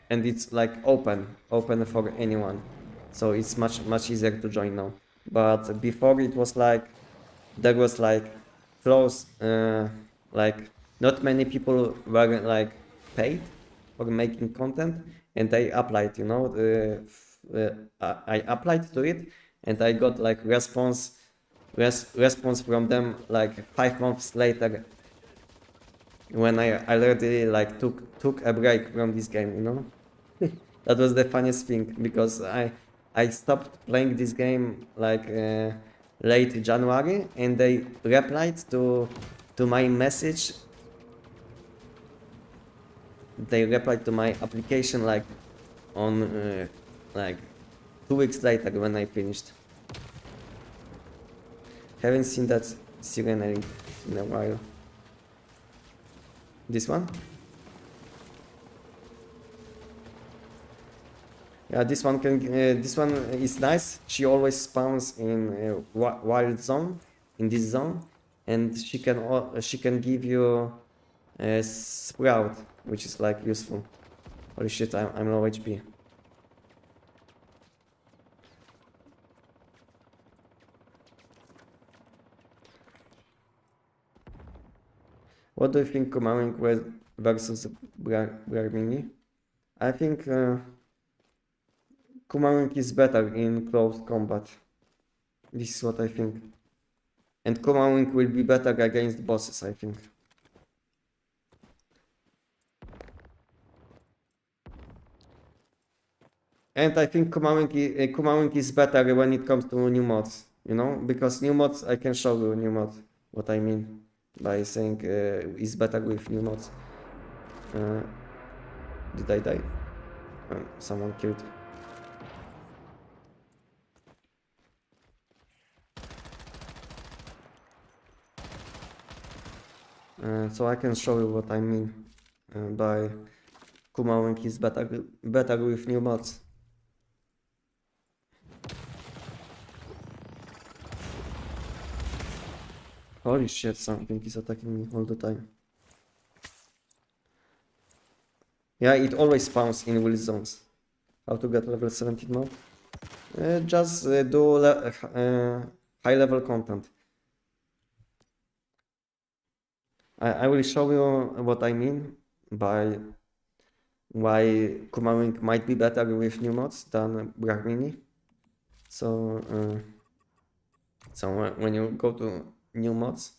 and it's like open for anyone, so it's much easier to join now. But before it was like there was like close, like not many people were like paid for making content, and I applied, you know, I applied to it, and I got like response from them like 5 months later, when I already like took a break from this game, you know. That was the funniest thing, because I stopped playing this game like late January, and they replied to my message. They replied to my application like on like 2 weeks later when I finished. Haven't seen that Sirenelli in a while. This one? Yeah, this one is nice. She always spawns in wild zone, in this zone, and she can give you a sprout, which is like useful. Holy shit, I'm low HP. What do you think Kumaming versus Brarmini? I think Kumaming is better in close combat. This is what I think. And Kumaming will be better against bosses, I think. And I think Kumaming is better when it comes to new mods. you know, because new mods, I can show you new mod, what I mean by saying is better with new mods. Did I die? Someone killed. So I can show you what I mean by Kumawink is better with new mods. Holy shit, something is attacking me all the time. Yeah, it always spawns in will zones. How to get level 17 mod? Just do high level content. I will show you what I mean by why Kumawink might be better with new mods than Brahmini. So, when you go to new mods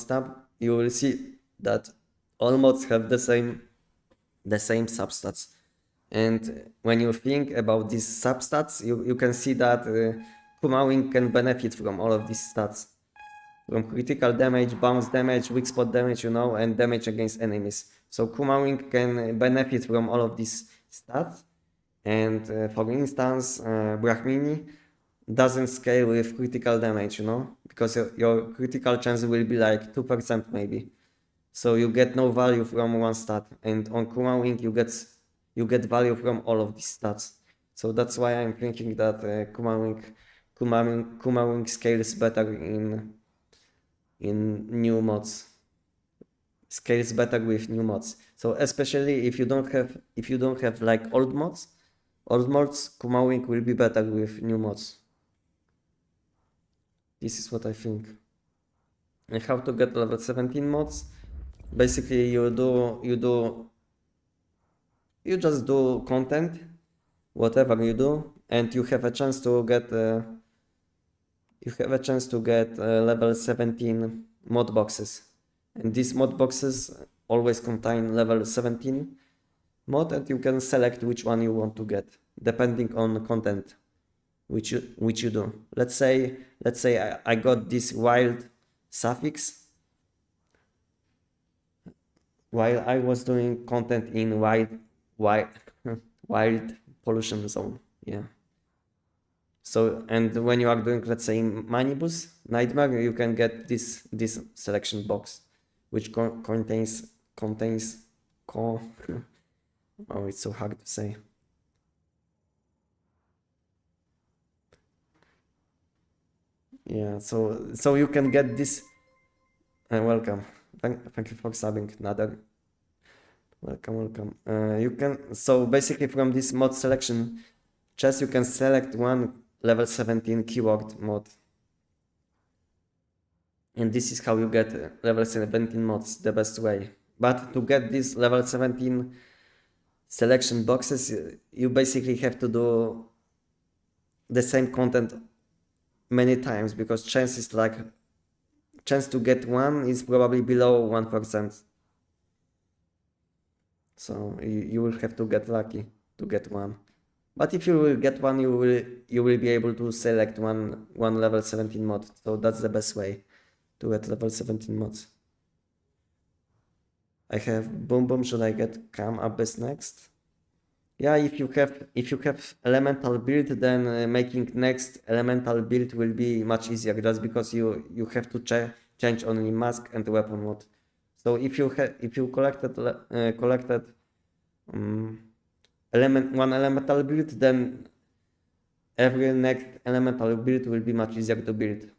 tab, you will see that all mods have the same substats. And when you think about these substats, you can see that Kumawink can benefit from all of these stats. From critical damage, bounce damage, weak spot damage, you know, and damage against enemies. So Kumawink can benefit from all of these stats. And for instance, Brahmini doesn't scale with critical damage, you know, because your critical chance will be like 2% maybe. So you get no value from one stat, and on Kumawink you get value from all of these stats. So that's why I'm thinking that Kumawink scales better in new mods. Scales better with new mods. So especially if you don't have like old mods, Kumawink will be better with new mods. This is what I think. And how to get level 17 mods? Basically, you just do content, whatever you do, and you have a chance to get level 17 mod boxes. And these mod boxes always contain level 17 mod, and you can select which one you want to get depending on content which you do. Let's say I got this wild suffix while I was doing content in wild pollution zone. Yeah. So, and when you are doing, let's say, Manibus Nightmare, you can get this selection box, which contains oh, it's so hard to say. Yeah, so you can get this. Welcome. Thank you for subbing, Nader. Welcome. You can, so basically from this mod selection chest, you can select one level 17 keyword mod. And this is how you get level 17 mods the best way. But to get these level 17 selection boxes, you basically have to do the same content many times, because chance to get one is probably below 1%. So you will have to get lucky to get one. But if you will get one, you will be able to select one level 17 mod. So that's the best way to get level 17 mods. I have Boom. Should I get Cam Abyss next? Yeah, if you have elemental build, then making next elemental build will be much easier, just because you have to change only mask and weapon mod. So if you collected one elemental build, then every next elemental build will be much easier to build,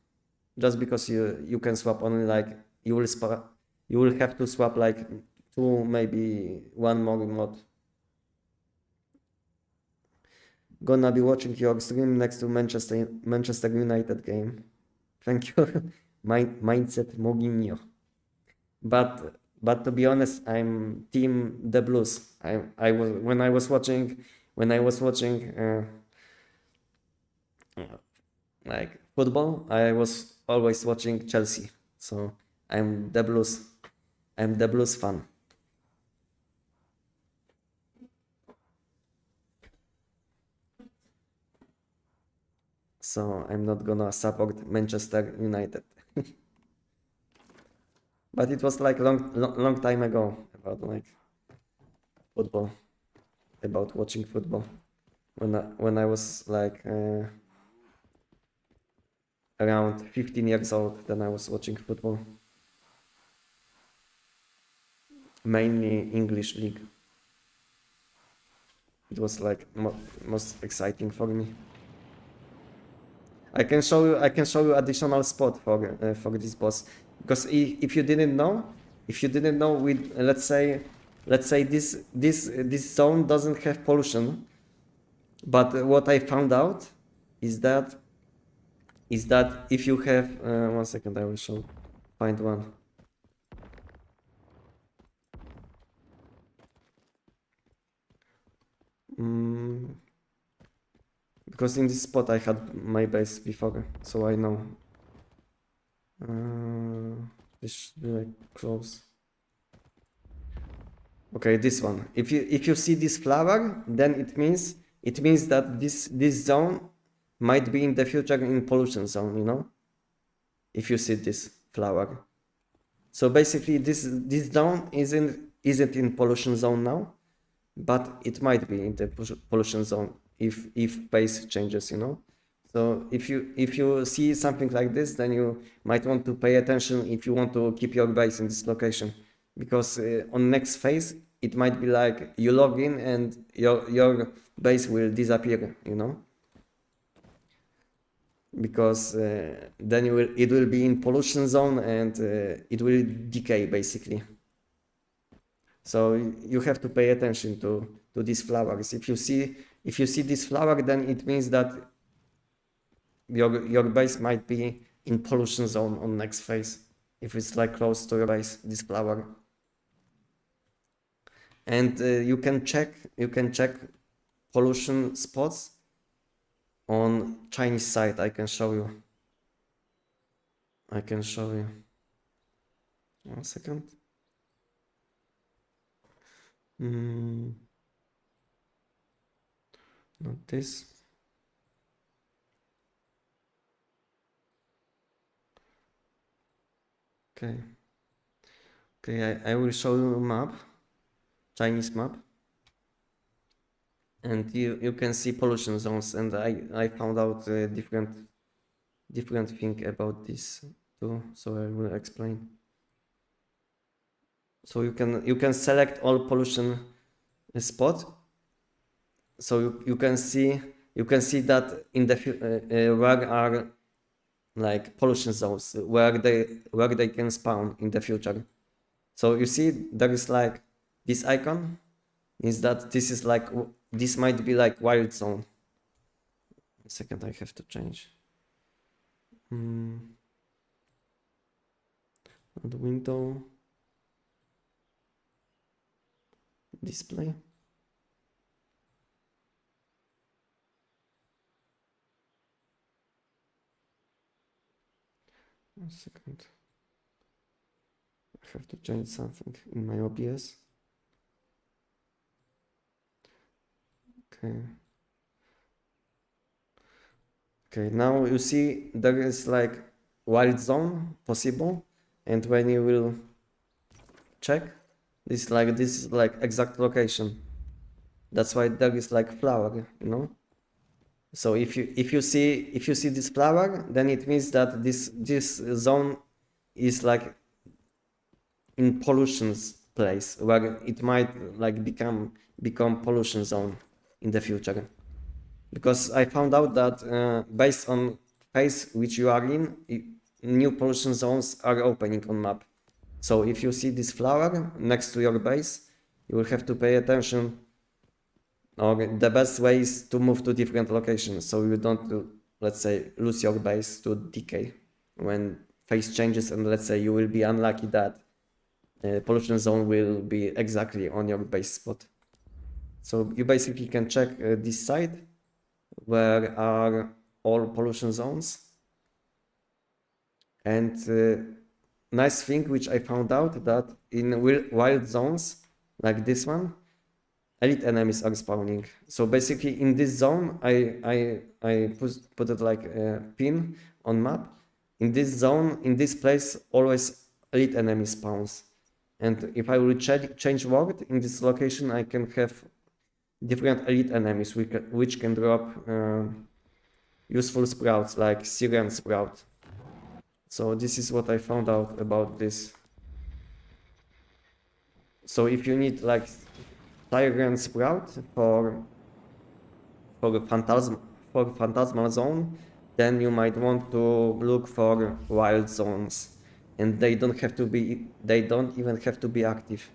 just because you can swap only like you will have to swap like 2, maybe 1 more mod. Gonna be watching your stream next to Manchester United game. Thank you. Mindset Mourinho. But to be honest, I'm team the Blues. I was when I was watching like football, I was always watching Chelsea. So I'm the Blues. I'm the Blues fan. so I'm not gonna support Manchester United. But it was like long time ago about like football, about watching football. When I was like around 15 years old, then I was watching football. Mainly English league. It was like most exciting for me. I can show you additional spot for this boss, because if you didn't know, with let's say this zone doesn't have pollution, but what I found out is that if you have 1 second, I will find one. Because in this spot I had my base before, so I know. This should be like close. Okay, this one. If you see this flower, then it means that this zone might be in the future in pollution zone, you know? If you see this flower. So basically this zone isn't in pollution zone now, but it might be in the pollution zone if base changes, you know? So if you see something like this, then you might want to pay attention if you want to keep your base in this location, because on next phase it might be like you log in and your base will disappear, you know, because then it will be in pollution zone and it will decay basically. So you have to pay attention to these flowers. If you see this flower, then it means that your base might be in pollution zone on next phase, if it's like close to your base, this flower. And you can check pollution spots on Chinese site. I can show you. 1 second. Not this. Okay, I will show you a map, Chinese map, and you can see pollution zones, and I found out different thing about this too, so I will explain. So you can select all pollution spot, so you can see that in the where are like pollution zones, where they can spawn in the future. So you see there is like this icon, is that this might be like wild zone. 1 second, I have to change. The window display. One second. I have to change something in my OBS. Okay, now you see there is like wild zone possible, and when you will check this is like exact location. That's why there is like flower, you know. So if you see this flower, then it means that this zone is like in pollution's place, where it might like become pollution zone in the future. Because I found out that based on phase which you are in, new pollution zones are opening on map. So if you see this flower next to your base, you will have to pay attention. Or the best way is to move to different locations, so you don't, let's say, lose your base to decay when phase changes, and let's say you will be unlucky that pollution zone will be exactly on your base spot. So you basically can check this site where are all pollution zones. And nice thing which I found out, that in wild zones like this one, elite enemies are spawning. So basically in this zone, I put it like a pin on map. In this zone, in this place, always elite enemy spawns. And if I will change world in this location, I can have different elite enemies which can drop useful sprouts like Syrian sprout. So this is what I found out about this. So if you need like Syrian sprout for phantasmal zone, then you might want to look for wild zones, and they don't even have to be active.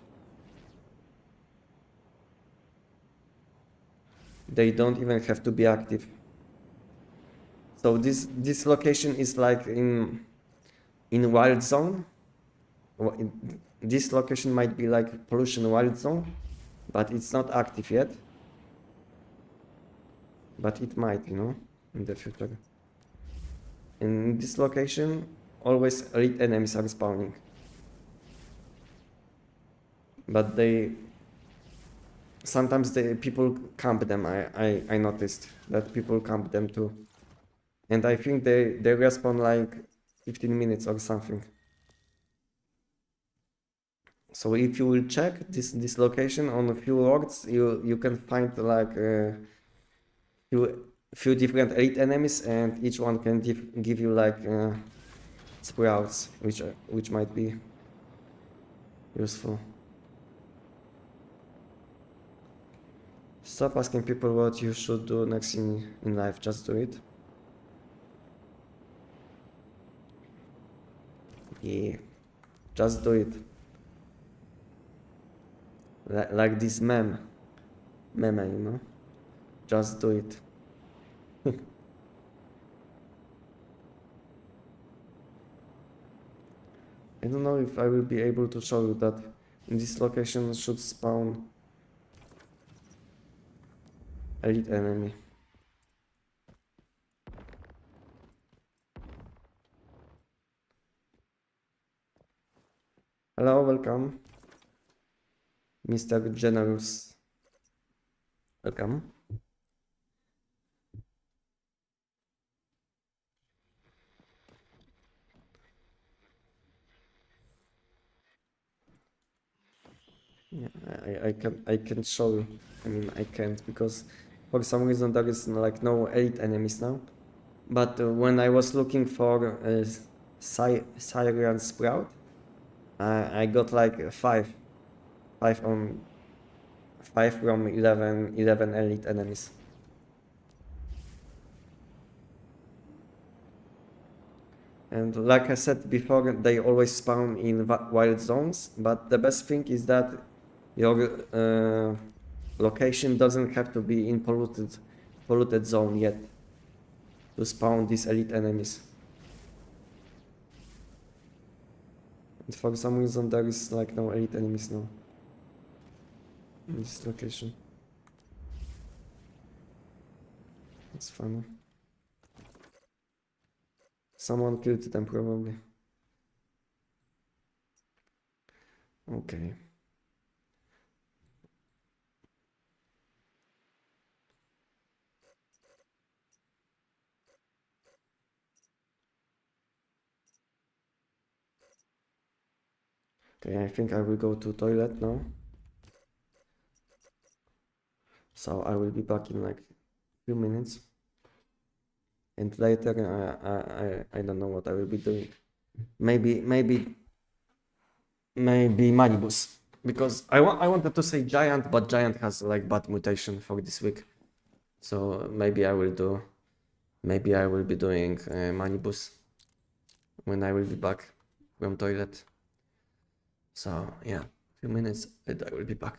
They don't even have to be active. So this location is like in wild zone. This location might be like pollution wild zone, but it's not active yet. But it might, in the future. In this location, always elite enemies are spawning. But sometimes the people camp them. I noticed that people camp them too. And I think they respawn like 15 minutes or something. So if you will check this location on a few worlds, you can find like few different elite enemies, and each one can give you like sprouts, which might be useful. Stop asking people what you should do next in life. Just do it. Yeah, just do it. Like this meme, just do it. I don't know if I will be able to show you that in this location should spawn elite enemy. Hello, welcome. Mr. Generous. Welcome. Yeah, I can show you. I mean, I can't because for some reason there is like no 8 enemies now. But when I was looking for Syrian Sprout, I got like 5 on 5 from 11 elite enemies. And like I said before, they always spawn in wild zones, but the best thing is that your location doesn't have to be in polluted zone yet to spawn these elite enemies. And for some reason there is like no elite enemies now in this location. It's funny. Someone killed them probably. Okay. Okay, I think I will go to toilet now. So I will be back in like a few minutes. And later I don't know what I will be doing. Maybe Manibus. Because I wanted to say Giant, but Giant has like bad mutation for this week. So maybe I will be doing Manibus when I will be back from toilet. So yeah, few minutes and I will be back.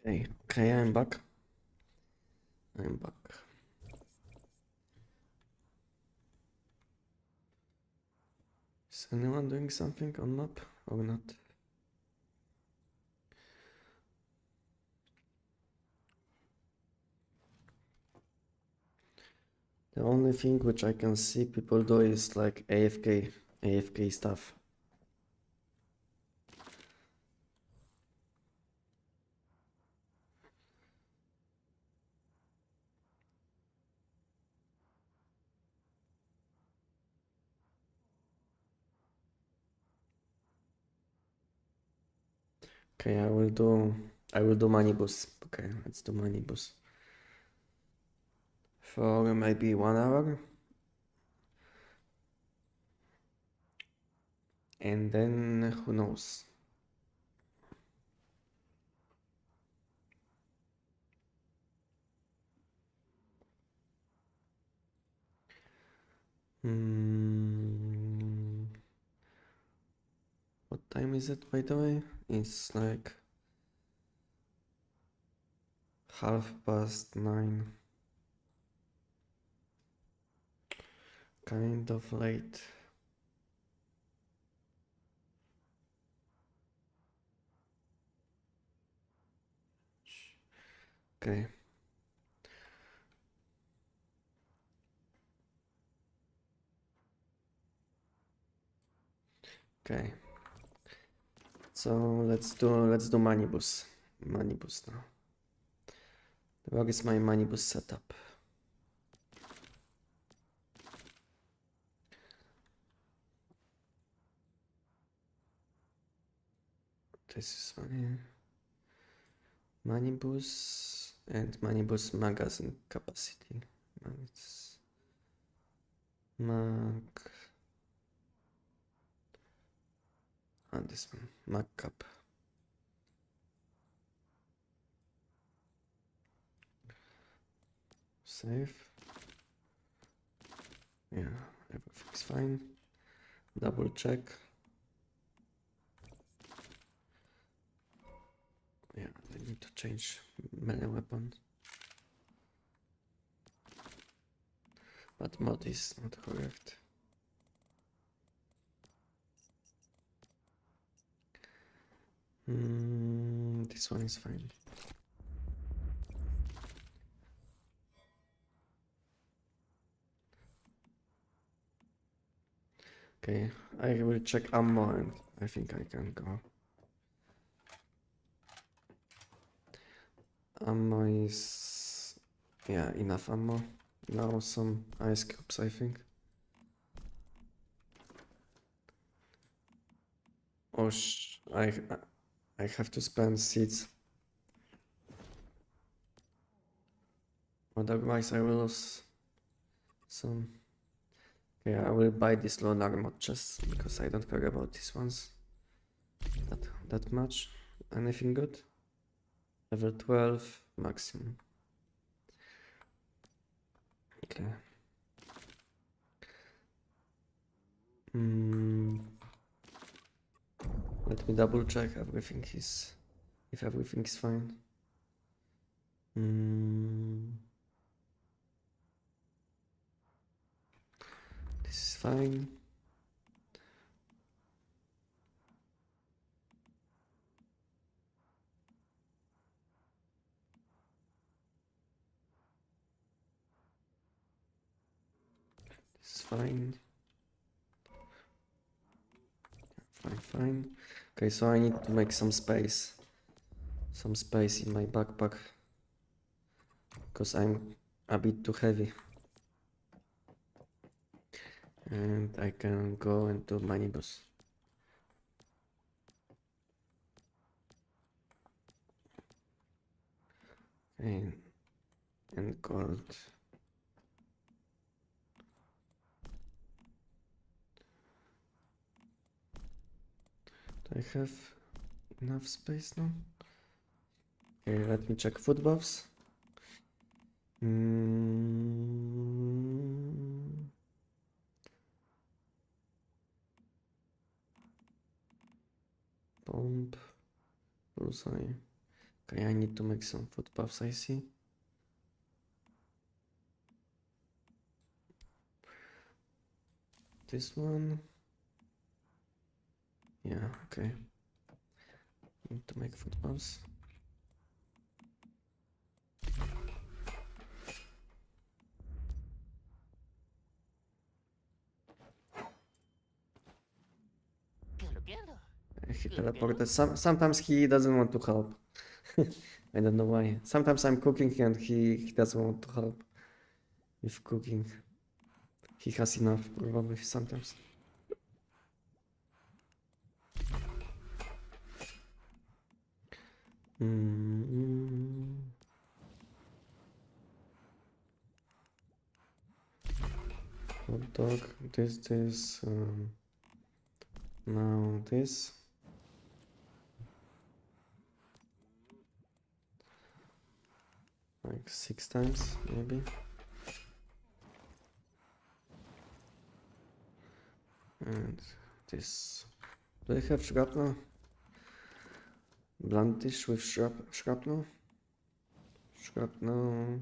Okay, I'm back. I'm back. Is anyone doing something on map or not? The only thing which I can see people do is like AFK stuff. Okay, I will do money boost. Okay, let's do money boost. For maybe 1 hour. And then who knows? What time is it, by the way? It's like 9:30. Kind of late. Okay. Okay. So let's do money boost. Money boost now. Where is my money boost setup? This is money boost and money boost magazine capacity. It's mag and this one mag cap. Save. Yeah, everything's fine. Double check. Yeah, I need to change melee weapon. But mod is not correct. This one is fine. Okay, I will check ammo and I think I can go. Ammo is... yeah, enough ammo. Now some ice cubes, I think. Oh, I have to spend seeds. Otherwise I will lose some. Okay, I will buy this low armor chest because I don't care about these ones that much. Anything good? Level 12 maximum. Okay. Let me double check everything is if everything is fine. This is fine. This is fine. Fine. Okay, so I need to make some space. Some space in my backpack. Because I'm a bit too heavy. And I can go and do money boss. Okay. And gold. Do I have enough space now? Okay, let me check food buffs. Bomb. Bullseye. Okay, I need to make some food puffs, I see. This one. Yeah, okay. Need to make food puffs. He teleported. Sometimes he doesn't want to help. I don't know why. Sometimes I'm cooking and he doesn't want to help with cooking. He has enough, probably, sometimes. Hot dog, this, now this. Like 6 times, maybe. And this. Do I have shrapnel? Blunt dish with shrapnel? Shrapnel.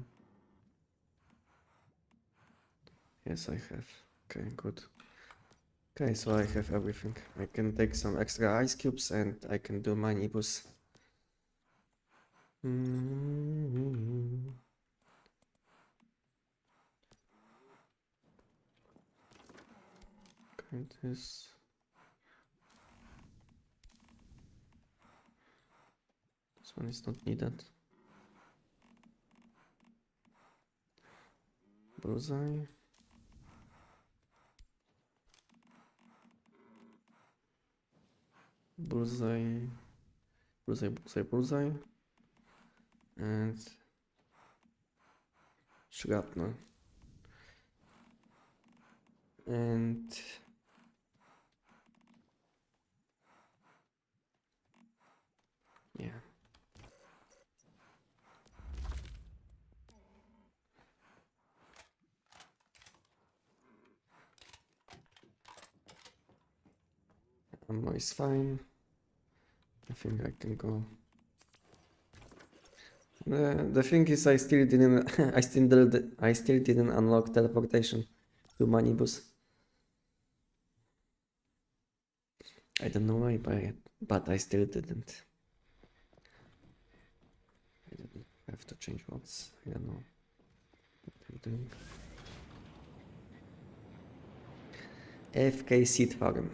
Yes, I have. Okay, good. Okay, so I have everything. I can take some extra ice cubes and I can do minibus. Okay, this. This one is not needed. Bullseye. Bullseye. Bullseye, bullseye, bullseye. And shrapnel. And yeah. Ammo is fine. I think I can go. The thing is, I still didn't. I still didn't unlock teleportation to Manibus. I don't know why, but I still didn't. I didn't have to change mods. I don't know what I'm doing. AFK seed farm.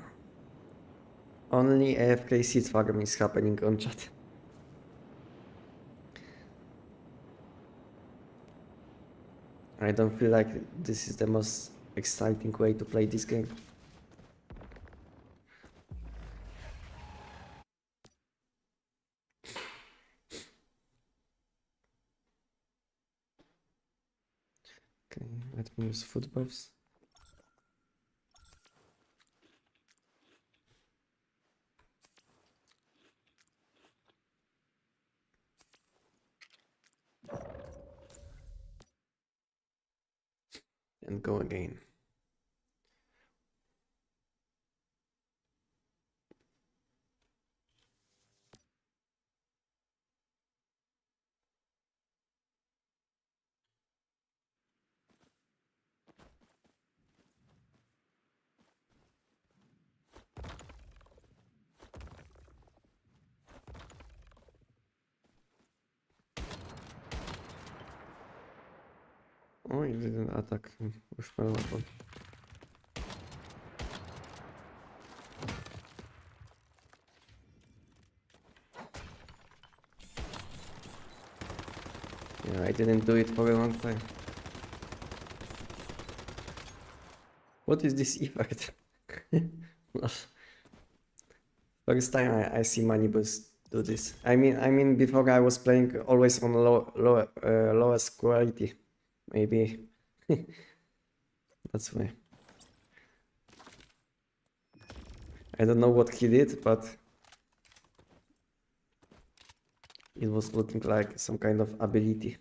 Only AFK seed farm is happening on chat. I don't feel like this is the most exciting way to play this game. Okay, let me use food buffs. And go again. Oh, he didn't attack with my weapon. Yeah, I didn't do it for a long time. What is this effect? First time I see Manibus do this. I mean, before I was playing always on lowest quality. Maybe that's why. I don't know what he did, but it was looking like some kind of ability.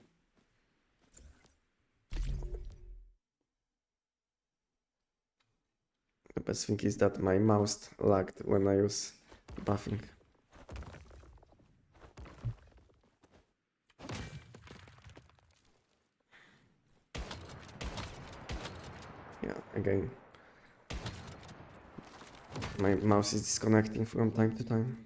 The best thing is that my mouse lagged when I was buffing. again. My mouse is disconnecting from time to time.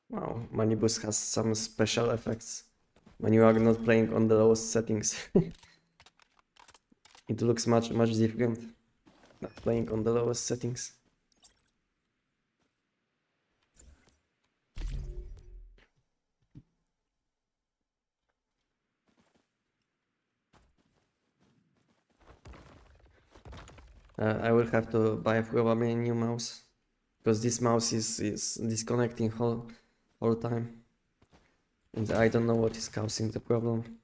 Wow, Manibus has some special effects when you are not playing on the lowest settings. It looks much different than playing on the lowest settings. I will have to buy probably a new mouse because this mouse is disconnecting whole time, and I don't know what is causing the problem,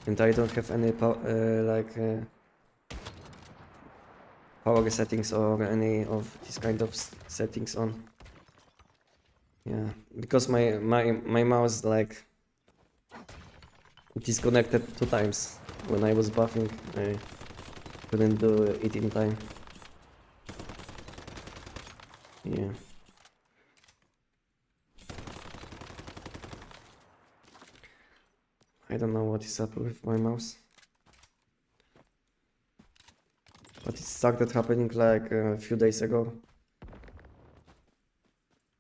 and I don't have any power settings or any of these kind of settings on. Yeah, because my mouse like disconnected 2 times when I was buffing. I couldn't do it in time. Yeah. I don't know what is up with my mouse. But it started happening like a few days ago.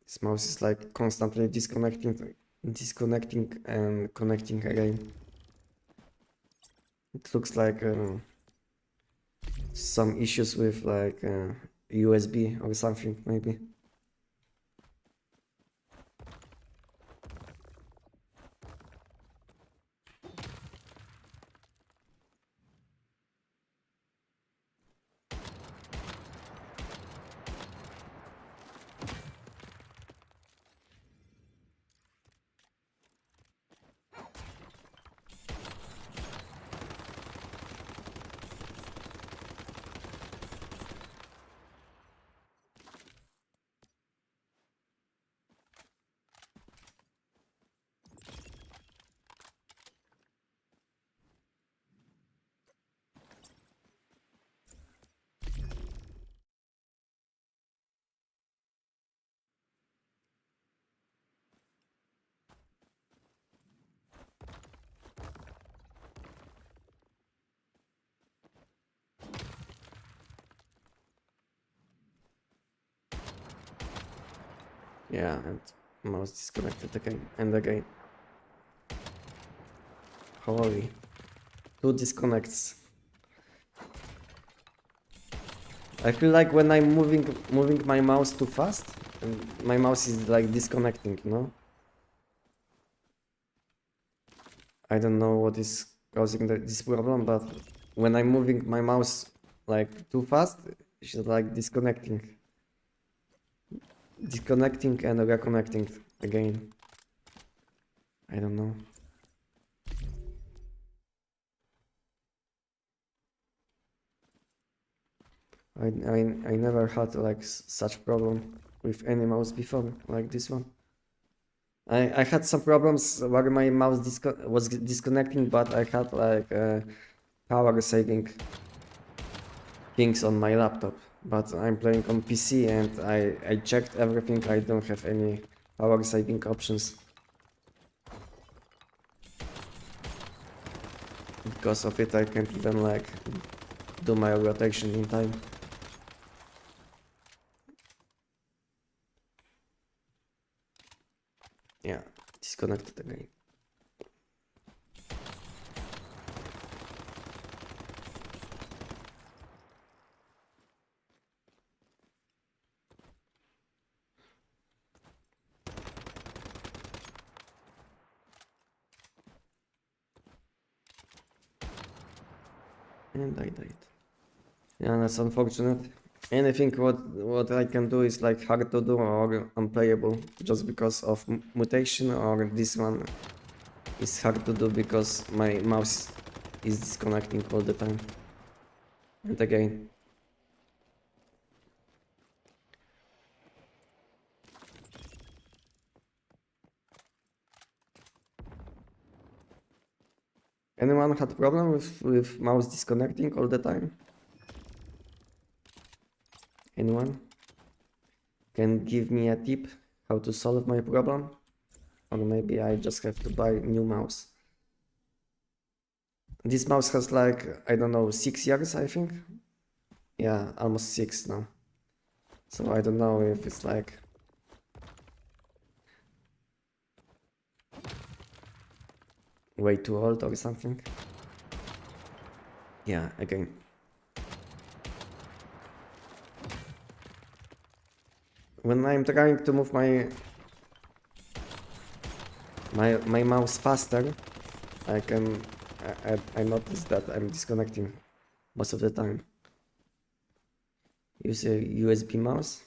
This mouse is like constantly disconnecting and connecting again. It looks like some issues with like USB or something maybe. Yeah, and mouse disconnected again and again. Holy. 2 disconnects. I feel like when I'm moving my mouse too fast, and my mouse is like disconnecting, you know? I don't know what is causing this problem, but when I'm moving my mouse like too fast, it's like disconnecting and reconnecting again. I don't know. I never had like such problem with any mouse before like this one. I had some problems where my mouse was disconnecting, but I had like power saving things on my laptop. But I'm playing on PC and I checked everything. I don't have any power saving options. Because of it, I can't even like do my rotation in time. Yeah, disconnected again. And I died. Yeah, that's unfortunate. Anything what I can do is like hard to do or unplayable just because of mutation, or this one is hard to do because my mouse is disconnecting all the time. And again. Anyone had problem with mouse disconnecting all the time? Anyone can give me a tip how to solve my problem? Or maybe I just have to buy new mouse. This mouse has like, I don't know, 6 years, I think. Yeah, almost 6 now. So I don't know if it's like way too old or something. Yeah, again. When I'm trying to move my mouse faster, I notice that I'm disconnecting most of the time. Use a USB mouse.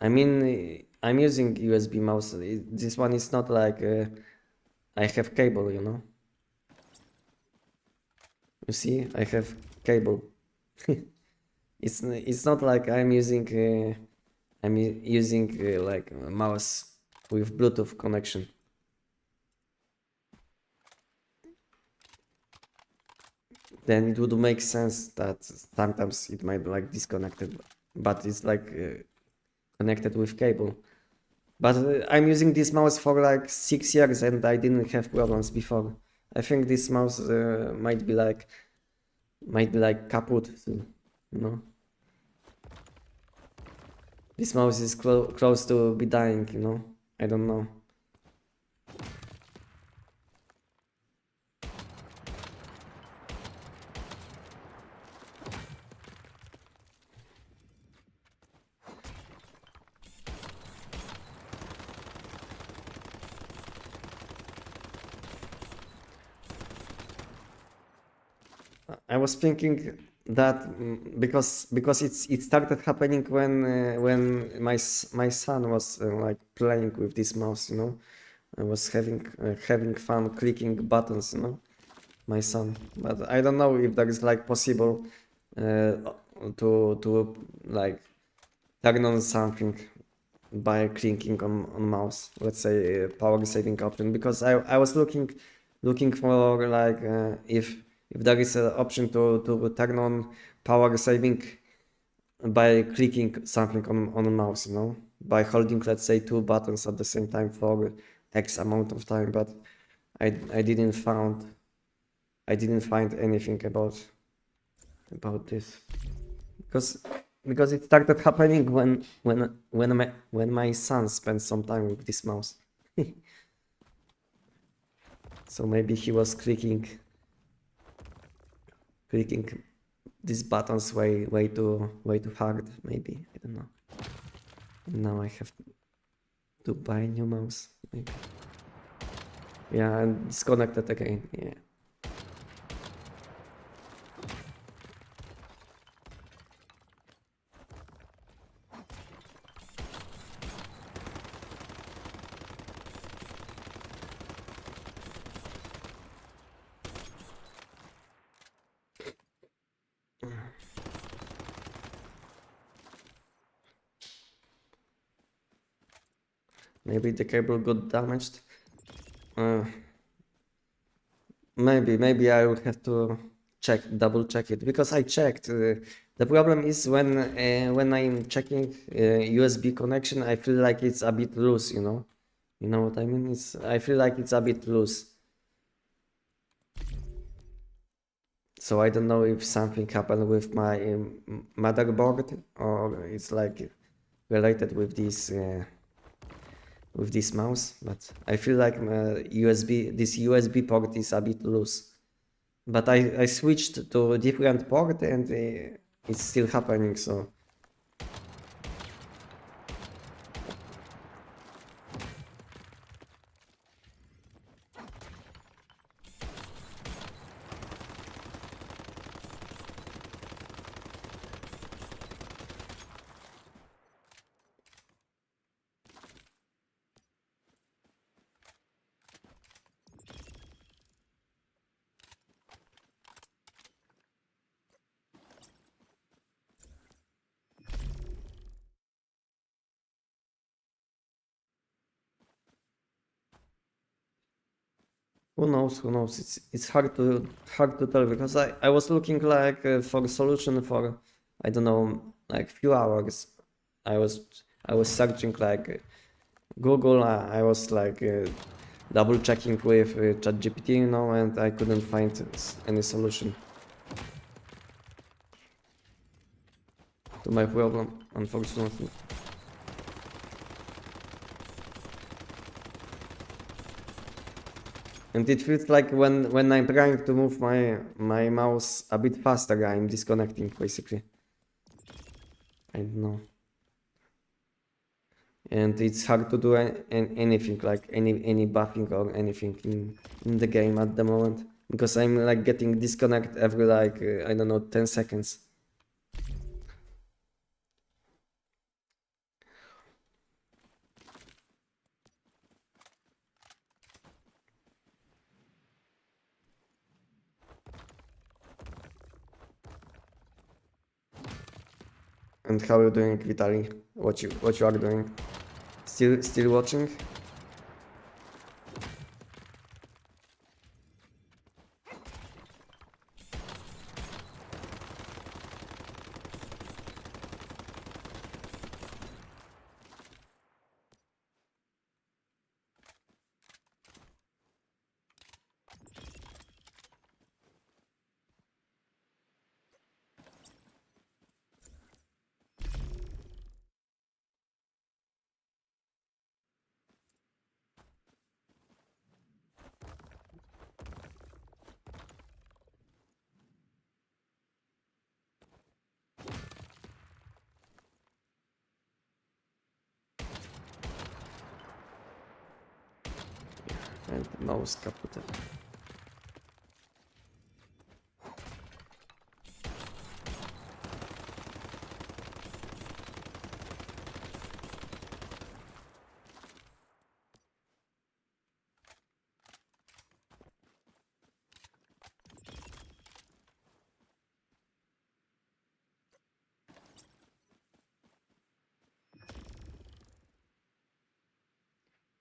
I mean, I'm using USB mouse. This one is not like I have cable, you know. You see, I have cable. It's not like I'm using like a mouse with Bluetooth connection. Then it would make sense that sometimes it might like disconnected, but it's like connected with cable. But I'm using this mouse for like 6 years and I didn't have problems before. I think this mouse might be like kaput, you know. This mouse is close to be dying, you know. I don't know. I was thinking that because it started happening when my son was like playing with this mouse, you know. I was having fun clicking buttons, you know, my son. But I don't know if that is like possible to like turn on something by clicking on mouse. Let's say power saving option, because I was looking for like if there is an option to turn on power saving by clicking something on a mouse, you know, by holding, let's say, 2 buttons at the same time for X amount of time, but I didn't find anything about this, because it started happening when my son spent some time with this mouse. So maybe he was clicking these buttons way too hard, maybe, I don't know. Now I have to buy a new mouse, maybe. Yeah, and disconnected again, yeah. Maybe the cable got damaged. Maybe I would have to double check it, because I checked. The problem is when I'm checking USB connection, I feel like it's a bit loose, you know. You know what I mean? I feel like it's a bit loose. So I don't know if something happened with my motherboard, or it's like related with this mouse, but I feel like this USB port is a bit loose. But I switched to a different port and it's still happening, so. Who knows? Who knows? It's hard to tell because I was looking like for a solution for I don't know like few hours. I was I was searching like Google. I was like double checking with ChatGPT, you know, and I couldn't find any solution to my problem, unfortunately. And it feels like when I'm trying to move my mouse a bit faster, I'm disconnecting basically. I don't know. And it's hard to do anything like any buffing or anything in the game at the moment because I'm like getting disconnect every like I don't know 10 seconds. And how are you doing, Vitali? What you are doing? Still watching? And mouse kaput.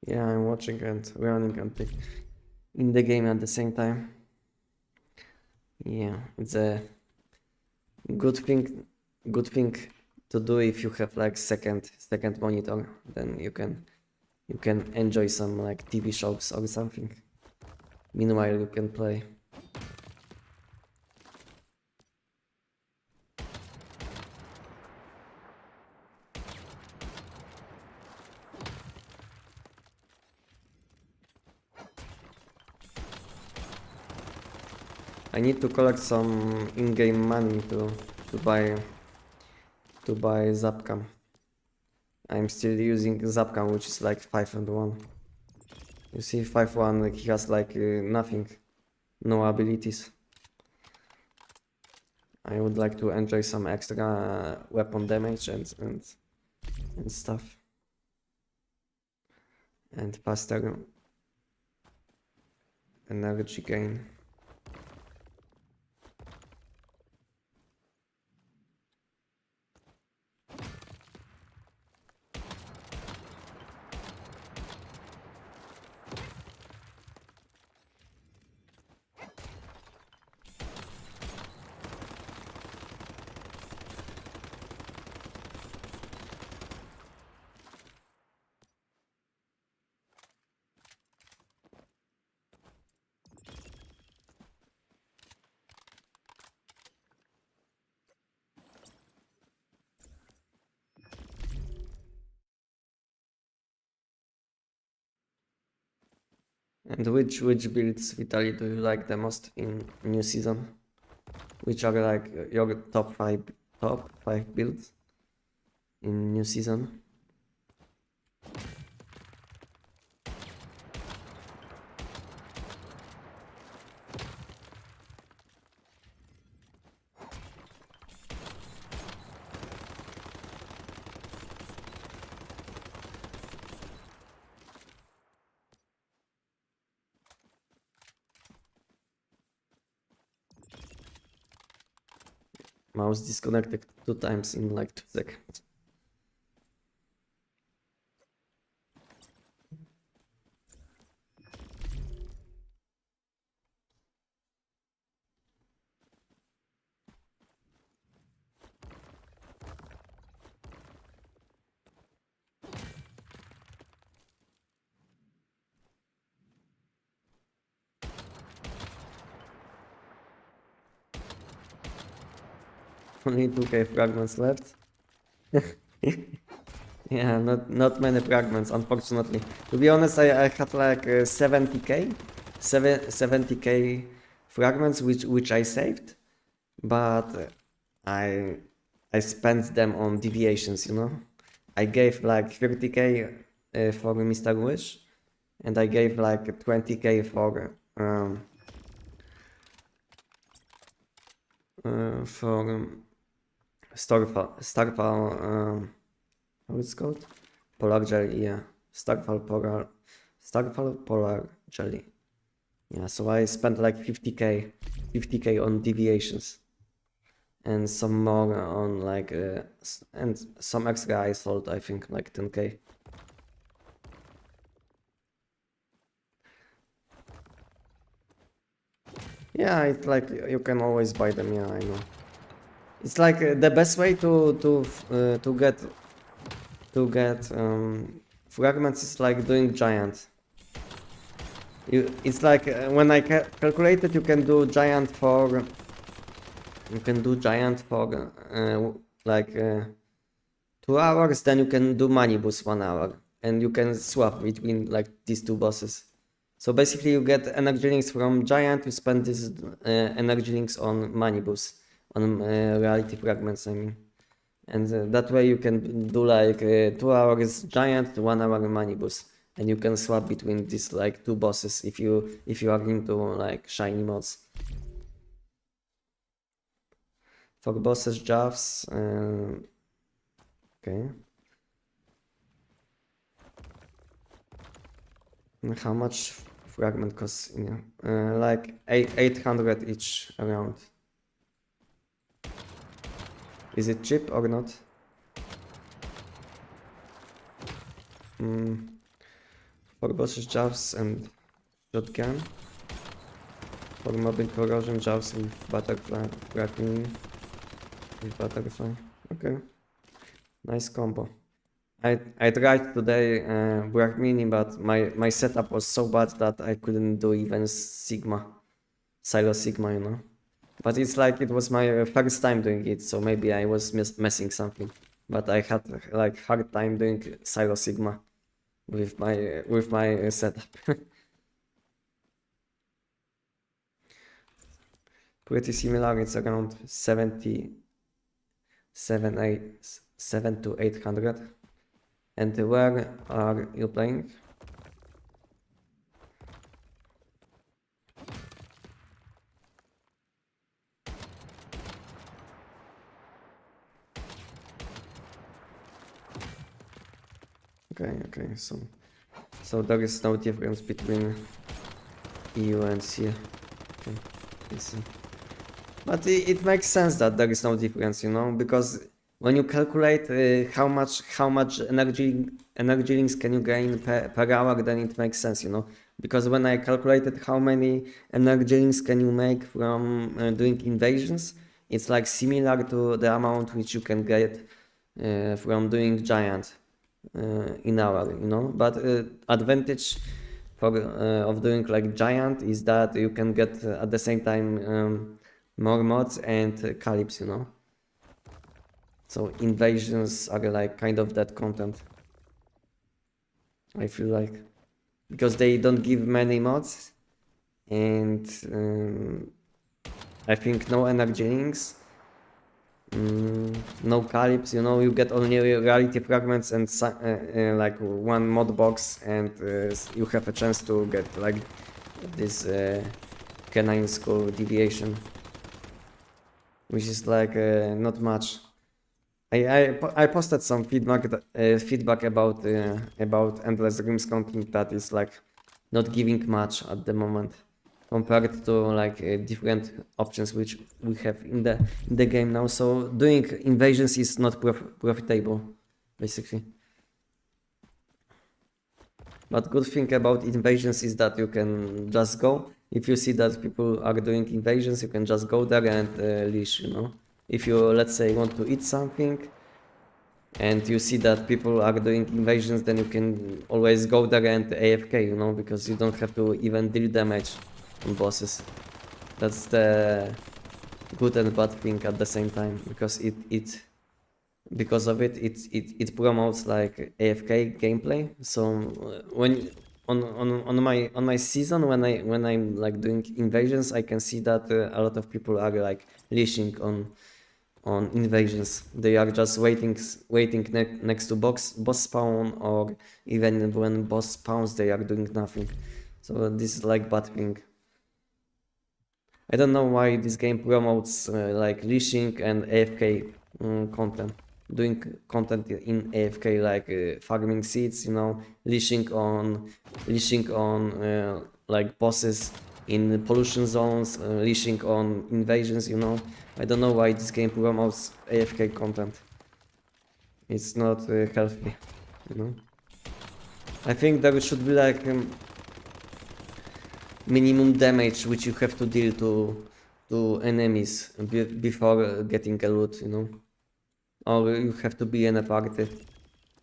Yeah, I'm watching and running and in the game at the same time. Yeah, it's a good thing good thing to do if you have like second monitor. Then you can enjoy some like TV shows or something. Meanwhile, you can play. I need to collect some in-game money to buy to buy Zapcam. I'm still using Zapcam, which is like 5 and 1. You see, 5-1, like, he has like nothing, no abilities. I would like to enjoy some extra weapon damage and stuff. And faster energy gain. And which builds, Vitaly, do you like the most in new season? Which are like your top five builds in new season? Mouse disconnected 2 times in like 2 seconds. Only 2k fragments left. Yeah, not many fragments, unfortunately. To be honest, I had like 70k fragments which I saved, but I I spent them on deviations, you know. I gave like 30k for Mr. Wish, and I gave like 20k for Starfall, how it's called? Polar Jelly, yeah. Starfall Polar Jelly. Yeah, so I spent like 50k on deviations. And some more on like, and some extra I sold, I think like 10k. Yeah, it's like you can always buy them, yeah, I know. It's like the best way to get fragments is like doing giant. It's like when I calculated, you can do giant for like 2 hours, then you can do money boost 1 hour, and you can swap between like these two bosses. So basically, you get energy links from giant, you spend this energy links on money boost, on reality fragments, I mean. And that way you can do like 2 hours giant, 1 hour money boost, and you can swap between these like two bosses if you are into like shiny mods. For bosses jobs, okay. And how much fragment costs? Like 800 each around. Is it cheap or not? For bosses jobs and shotgun. For mobile corrosion jobs with butterfly fragment. With butterfly. Okay. Nice combo. I tried today Black Mini, but my setup was so bad that I couldn't do even Sigma. Silo Sigma, you know. But it's like it was my first time doing it, so maybe I was messing something. But I had like hard time doing Silo Sigma with my setup. Pretty similar. It's around 7 to 800. And where are you playing? Okay, so there is no difference between EU and C. Okay, I see. But it makes sense that there is no difference, you know, because when you calculate how much energy links can you gain per hour, then it makes sense, you know. Because when I calculated how many energy links can you make from doing invasions, it's like similar to the amount which you can get from doing giant in hour, you know. But advantage of doing like giant is that you can get at the same time more mods and calyps, you know. So invasions are like kind of that content, I feel like, because they don't give many mods, and I think no energy links, no calyps, you know. You get only reality fragments and like one mod box, and you have a chance to get like this canine skull deviation, which is like not much. I posted some feedback about Endless Dreams content that is like not giving much at the moment compared to like different options which we have in the game now. So doing invasions is not profitable, basically. But good thing about invasions is that you can just go. If you see that people are doing invasions, you can just go there and leash, you know. If you, let's say, want to eat something and you see that people are doing invasions, then you can always go there and AFK, you know, because you don't have to even deal damage on bosses. That's the good and bad thing at the same time, because because of it promotes like AFK gameplay. So when on my season, when I'm like doing invasions, I can see that a lot of people are like leashing on invasions. They are just waiting next to boss spawn, or even when boss spawns they are doing nothing. So this is like bad thing. I don't know why this game promotes like leashing and AFK content. Doing content in AFK like farming seeds, you know, leashing on like bosses in pollution zones, leashing on invasions, you know. I don't know why this game promotes AFK content. It's not healthy, you know. I think there should be like minimum damage which you have to deal to enemies before getting a loot, you know. Or you have to be in a party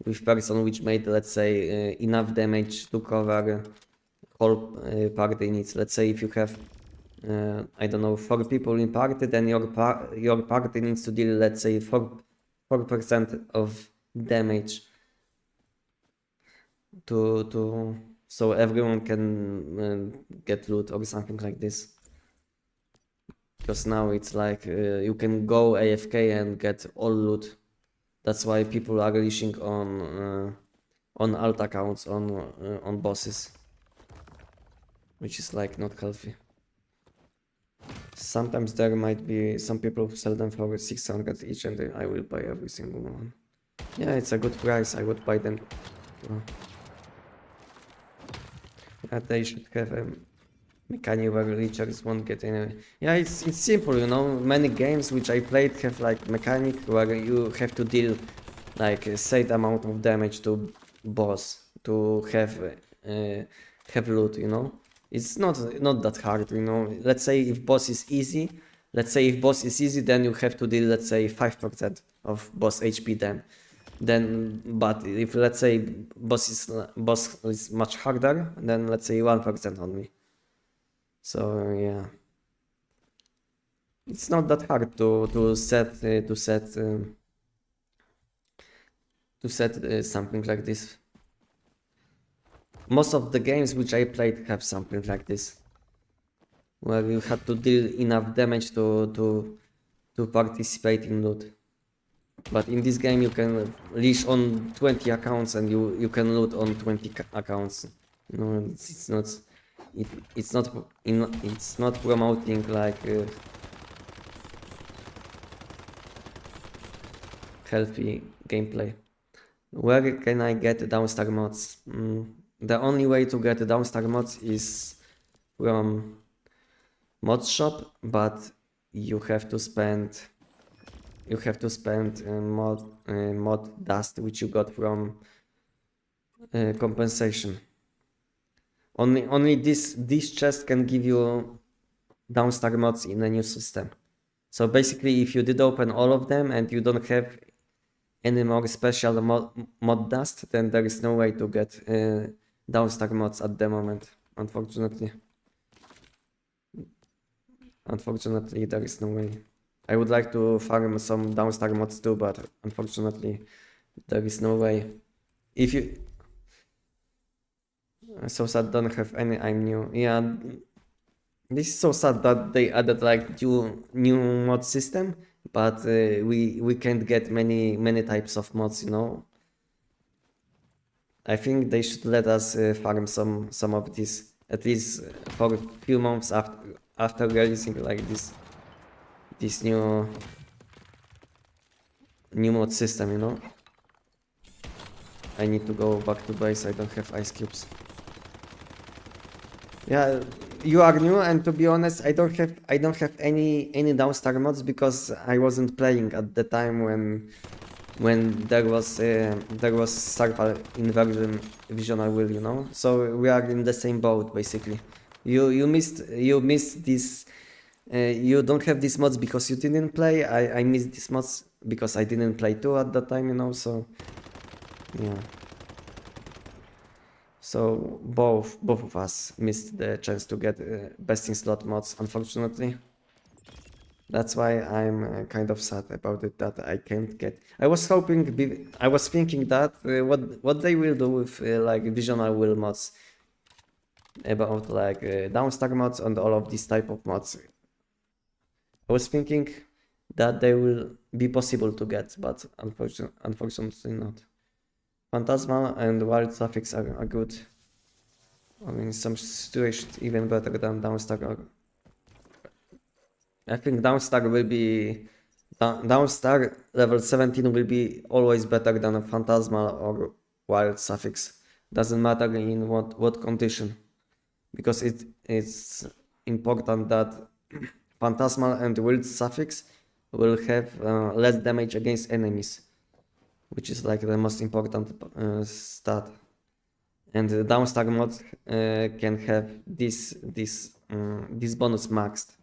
with person which made, let's say, enough damage to cover whole party needs. Let's say if you have, I don't know, 4 people in party, then your party needs to deal, let's say, 4% of damage to so everyone can get loot or something like this. Because now it's like you can go AFK and get all loot. That's why people are leashing on alt accounts on bosses, which is like not healthy. Sometimes there might be some people who sell them for 600 each, and I will buy every single one. Yeah, it's a good price. I would buy them. They should have a mechanic where leechers won't get any. Yeah, it's simple, you know. Many games which I played have like mechanic where you have to deal like a set amount of damage to boss to have loot, you know. It's not that hard, you know. Let's say if boss is easy, then you have to deal, let's say, 5% of boss HP then, but if let's say boss is much harder, then let's say 1% only. So yeah, it's not that hard to set something like this. Most of the games which I played have something like this, where you have to deal enough damage to participate in loot. But in this game you can leash on 20 accounts and you can loot on 20 accounts. No, it's not promoting like healthy gameplay. Where can I get downstar mods? The only way to get downstar mods is from mod shop, but you have to spend mod dust which you got from compensation. Only this chest can give you downstar mods in a new system. So basically, if you did open all of them and you don't have any more special mod dust, then there is no way to get downstar mods at the moment, unfortunately. Unfortunately, there is no way. I would like to farm some downstar mods too, but unfortunately, there is no way. If you... So sad, don't have any, I'm new. Yeah, this is so sad that they added like new mod system, but we can't get many types of mods, you know. I think they should let us farm some of these, at least for a few months after releasing like this new mod system, you know. I need to go back to base. I don't have ice cubes. Yeah, you are new, and to be honest, I don't have any downstar mods because I wasn't playing at the time when there was survival inversion visional will, you know. So we are in the same boat basically. You missed this. You don't have these mods because you didn't play. I missed these mods because I didn't play too at that time, you know. So yeah. So both of us missed the chance to get best in slot mods, unfortunately. That's why I'm kind of sad about it that I can't get. I was hoping, I was thinking that what they will do with like visional will mods, about like downstar mods and all of these type of mods. I was thinking that they will be possible to get, but unfortunately not. Phantasmal and wild suffix are good. I mean, some situations even better than downstar. I think downstar will be downstar level 17 will be always better than a phantasmal or wild suffix. Doesn't matter in what condition, because it's important that phantasmal and wild suffix will have less damage against enemies, which is like the most important stat. And the downstar mod can have this bonus maxed.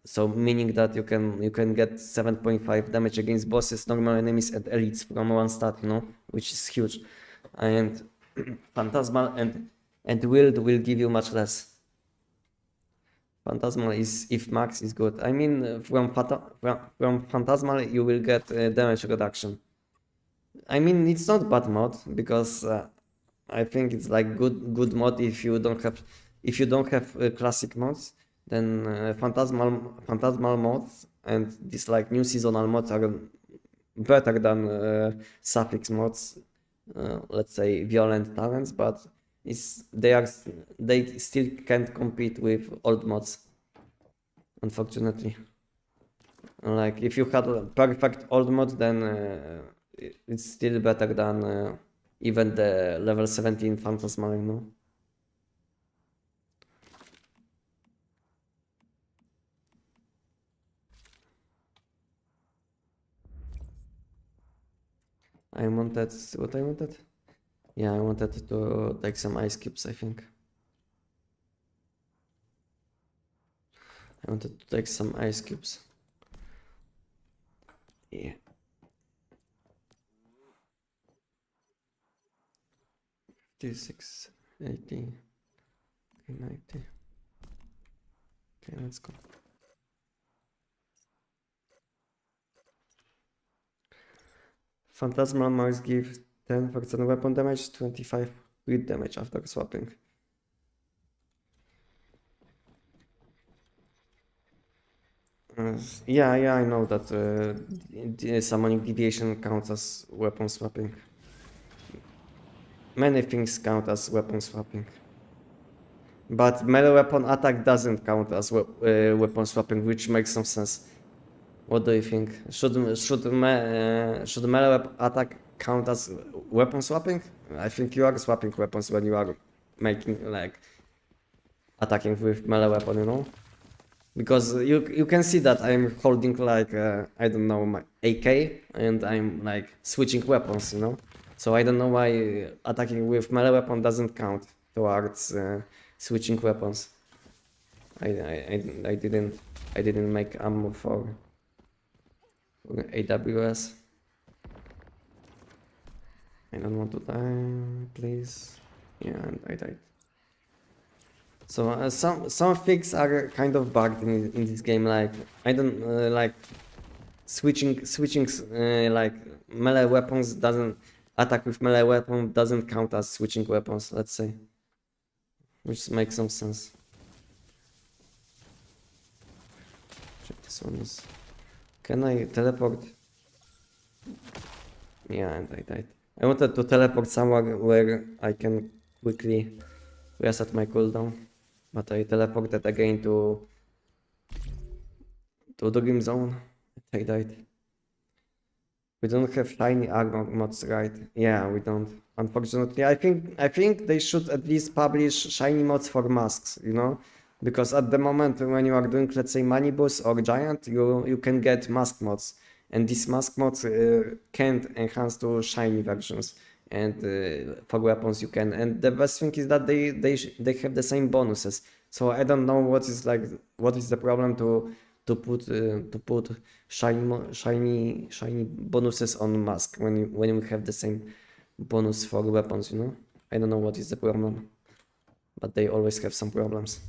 So meaning that you can get 7.5 damage against bosses, normal enemies, and elites from one stat, you know, which is huge. And Phantasmal and Wild will give you much less. Phantasmal is, if max, is good. I mean, from Phantasmal you will get damage reduction. I mean, it's not bad mod, because I think it's like good mod if you don't have classic mods. Then phantasmal mods and these like new seasonal mods are better than suffix mods. Let's say violent talents, but they still can't compete with old mods, unfortunately. Like if you had a perfect old mod, then it's still better than even the level 17 phantasmal, you know. I wanted what I wanted. Yeah, I wanted to take some ice cubes, I think. I wanted to take some ice cubes. Yeah. 56, 80, 90. Okay, let's go. Phantasmal marks give 10% weapon damage, 25 crit damage after swapping. Yeah, I know that the summoning deviation counts as weapon swapping. Many things count as weapon swapping. But melee weapon attack doesn't count as weapon swapping, which makes some sense. What do you think? Should melee attack count as weapon swapping? I think you are swapping weapons when you are making like attacking with melee weapon, you know? Because you can see that I'm holding like I don't know, my AK, and I'm like switching weapons, you know? So I don't know why attacking with melee weapon doesn't count towards switching weapons. I didn't make ammo for AWS. I don't want to die, please. Yeah, and I died. So some things are kind of bugged in this game. Like I don't like switching like melee weapons doesn't attack with melee weapon doesn't count as switching weapons. Let's say, which makes some sense. Check this one is. Can I teleport? Yeah, and I died. I wanted to teleport somewhere where I can quickly reset my cooldown, but I teleported again to the dream zone. I died. We don't have shiny armor mods, right? Yeah, we don't. Unfortunately, I think they should at least publish shiny mods for masks, you know? Because at the moment when you are doing, let's say, Manibus or Giant, you can get mask mods, and these mask mods can't enhance to shiny versions, and for weapons you can. And the best thing is that they have the same bonuses. So I don't know what is the problem to put shiny bonuses on mask when you have the same bonus for weapons, you know? I don't know what is the problem, but they always have some problems.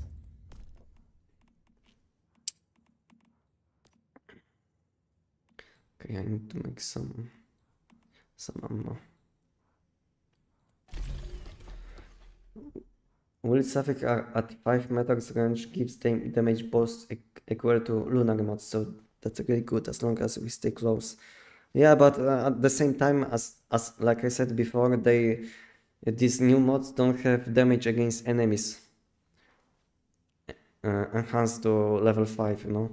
Yeah, I need to make some ammo. Will suffix at 5 meters range gives damage boost equal to lunar mods, so that's really good as long as we stay close. Yeah, but at the same time, as like I said before, these new mods don't have damage against enemies enhanced to level 5, you know.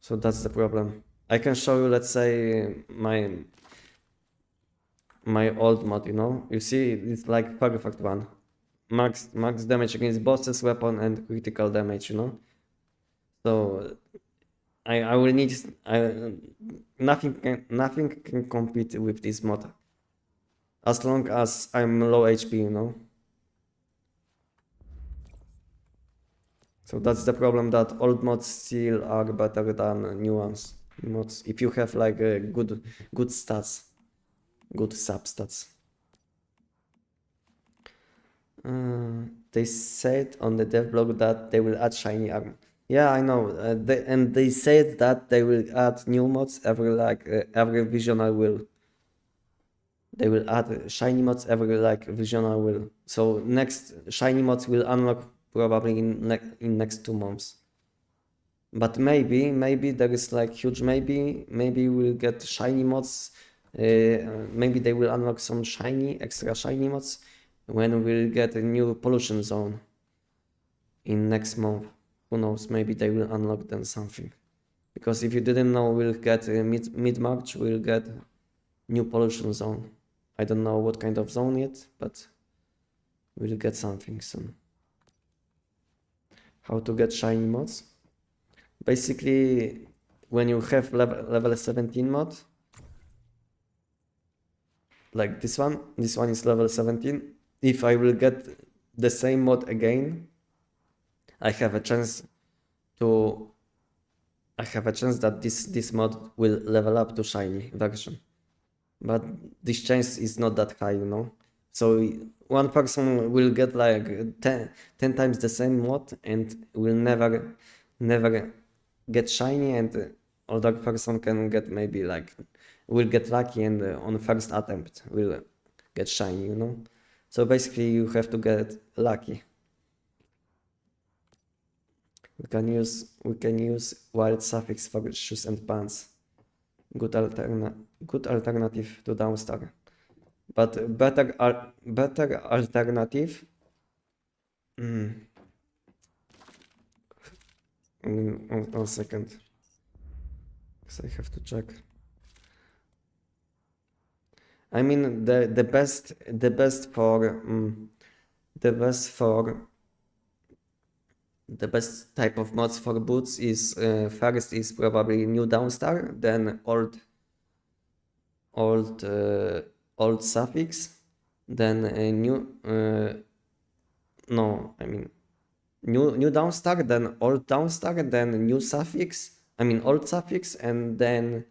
So that's the problem. I can show you, let's say, my old mod, you know. You see, it's like perfect one. Max damage against bosses, weapon, and critical damage, you know. So I will need nothing can compete with this mod as long as I'm low HP, you know. So that's the problem, that old mods still are better than new ones. Mods, if you have like a good stats, good sub stats. They said on the dev blog that they will add shiny armor. Yeah, I know. They said that they will add new mods every visionary will. They will add shiny mods every visionary will. So next shiny mods will unlock probably in next 2 months. But maybe there is like huge maybe we'll get shiny mods. Maybe they will unlock some extra shiny mods when we'll get a new pollution zone in next month. Who knows, maybe they will unlock then something. Because if you didn't know, we'll get mid-March, we'll get new pollution zone. I don't know what kind of zone yet, but we'll get something soon. How to get shiny mods? Basically, when you have level 17 mod, like this one is level 17. If I will get the same mod again, I have a chance that this mod will level up to shiny version. But this chance is not that high, you know. So one person will get like 10 times the same mod and will never get shiny, and other person can get maybe like will get lucky and on first attempt will get shiny, you know. So basically you have to get lucky. We can use wild suffix for shoes and pants. Good alternative to downstar. But better alternative. 1 second. Because I have to check. I mean the best type of mods for boots is first is probably new downstar, then old suffix, then new new downstar, then old downstar, then new suffix. I mean old suffix, and then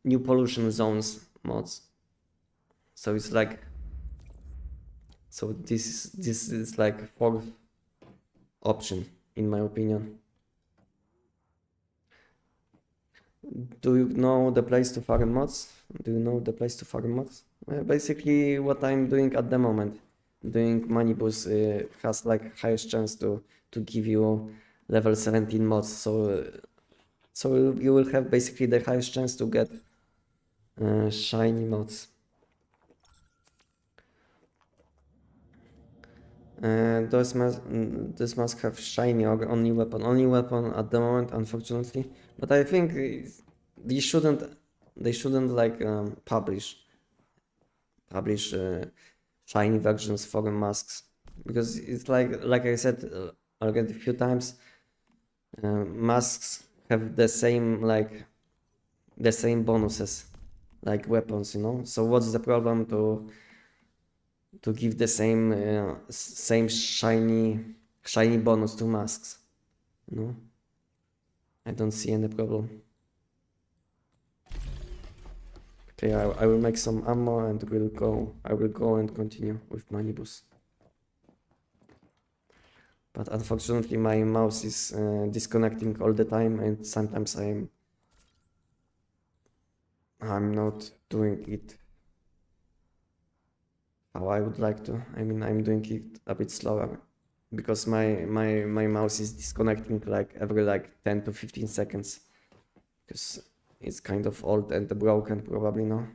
new pollution zones mods. So it's like, so this is like fourth option in my opinion. Do you know the place to farm mods? Basically what I'm doing at the moment. Doing money boost has like highest chance to give you level 17 mods. So you will have basically the highest chance to get shiny mods. This must have shiny or only weapon at the moment, unfortunately. But I think they shouldn't like publish shiny versions for masks, because it's like I said already a few times, masks have the same bonuses like weapons, you know. So what's the problem to give the same shiny bonus to masks? No, I don't see any problem. Okay, I will make some ammo and I will go and continue with money boost. But unfortunately my mouse is disconnecting all the time, and sometimes I'm not doing it how I would like to. I mean, I'm doing it a bit slower because my mouse is disconnecting like every like 10 to 15 seconds because it's kind of old and broken probably now.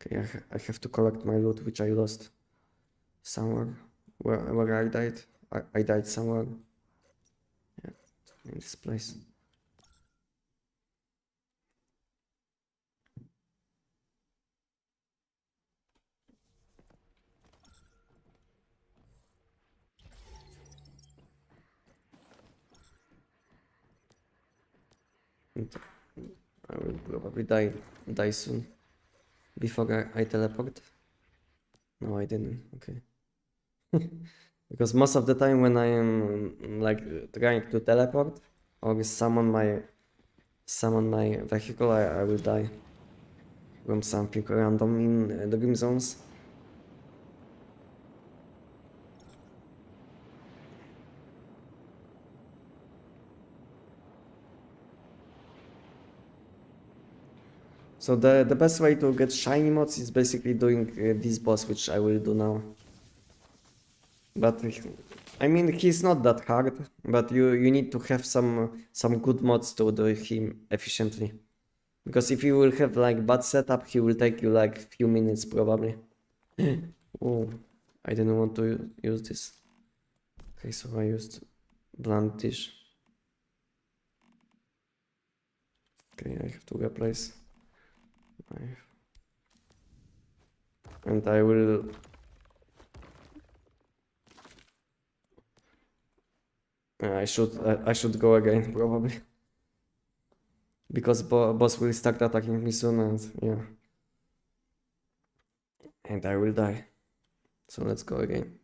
Okay, I have to collect my loot which I lost somewhere. Where I died. I died somewhere. Yeah, in this place. And I will probably die soon. Before I teleport. No, I didn't. Okay. Because most of the time when I am like trying to teleport or summon my vehicle, I will die from something random in the grim zones. So the best way to get shiny mods is basically doing this boss, which I will do now. But I mean, he's not that hard, but you need to have some good mods to do him efficiently. Because if you will have like bad setup, he will take you like few minutes probably. Oh, I didn't want to use this. Okay, so I used blunt dish. Okay, I have to replace knife. And I will... I should go again probably. Because boss will start attacking me soon and yeah. And I will die. So let's go again.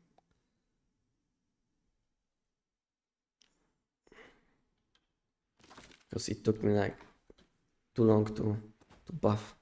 Because it took me like too long to buff.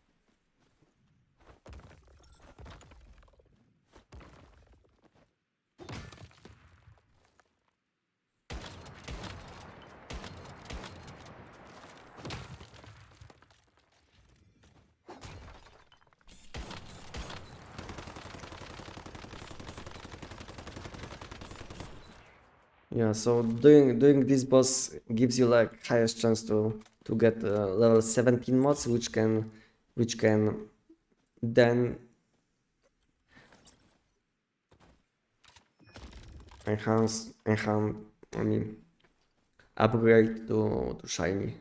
Yeah, so doing this boss gives you like highest chance to get level 17 mods, which can then enhance I mean upgrade to shiny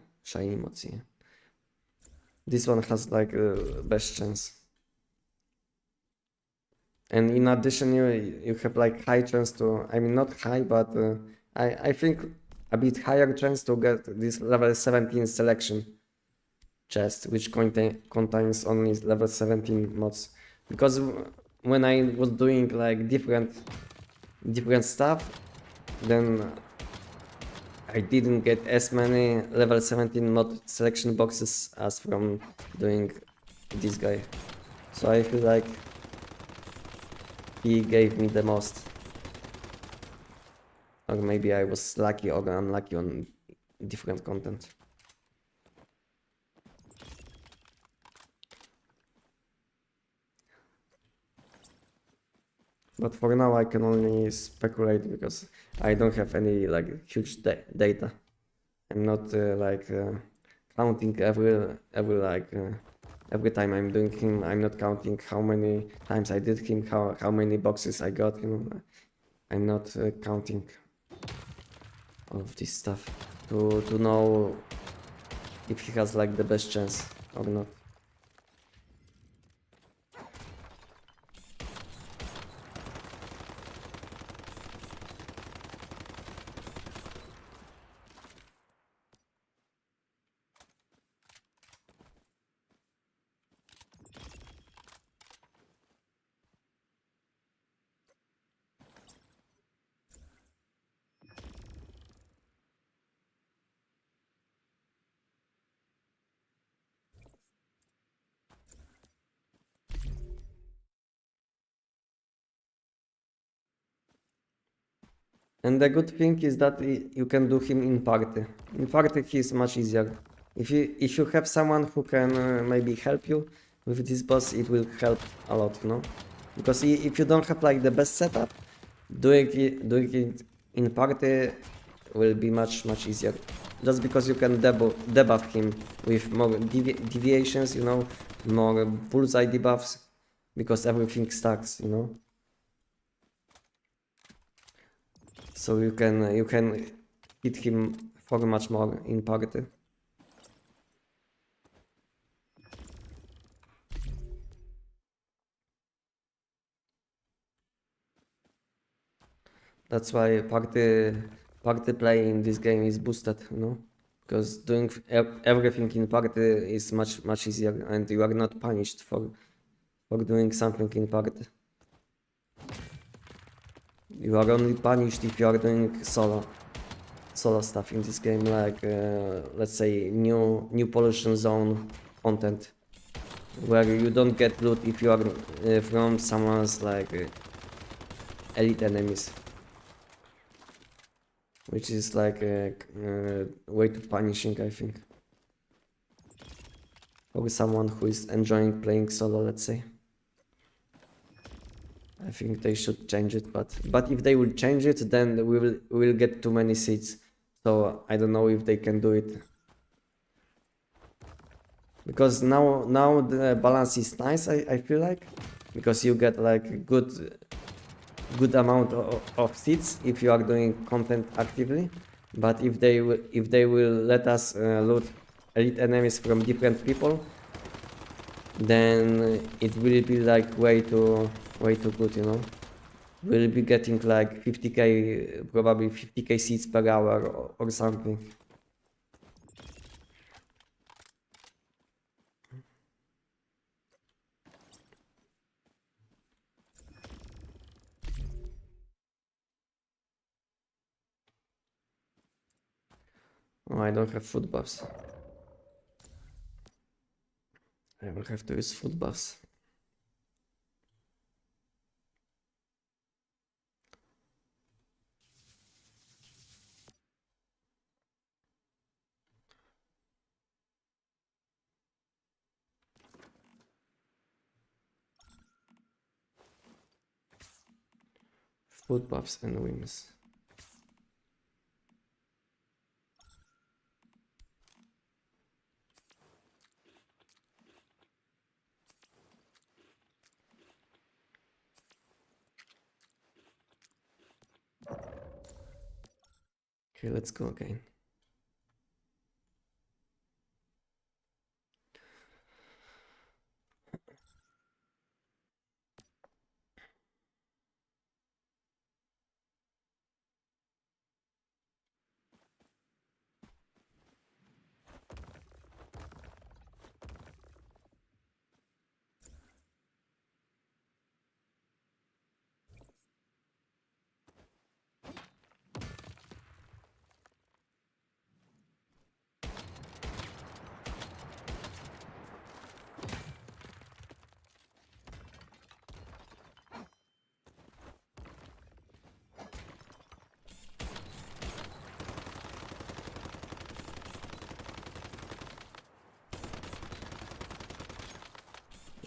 mods. Yeah. This one has like best chance. And in addition, you have like high chance to, I mean not high, but I think a bit higher chance to get this level 17 selection chest, which contains only level 17 mods. Because when I was doing like different stuff, then I didn't get as many level 17 mod selection boxes as from doing this guy. So I feel like he gave me the most. Or maybe I was lucky or unlucky on different content. But for now I can only speculate because I don't have any like huge data. I'm not counting every time I'm doing him. I'm not counting how many times I did him, how many boxes I got. You know, I'm not counting all of this stuff to know if he has like the best chance or not. And the good thing is that you can do him in party. In party he is much easier. If you have someone who can maybe help you with this boss, it will help a lot, you know. Because if you don't have like the best setup, doing it in party will be much easier. Just because you can debuff him with more deviations, you know, more bullseye debuffs, because everything stacks, you know. So you can hit him for much more in party. That's why party play in this game is boosted, you know, because doing everything in party is much easier, and you are not punished for doing something in party. You are only punished if you are doing solo stuff in this game, like let's say new pollution zone content, where you don't get loot if you are from someone's like elite enemies, which is like way too punishing, I think, for someone who is enjoying playing solo, let's say. I think they should change it, but if they will change it, then we will get too many seats. So I don't know if they can do it, because now the balance is nice. I feel like, because you get like good amount of seats if you are doing content actively. But if they will let us loot elite enemies from different people, then it will be like way too good, you know. We'll be getting like 50k, probably 50k seats per hour or something. Oh, I don't have food buffs. I will have to use food buffs. Food buffs and wings. Okay, let's go again.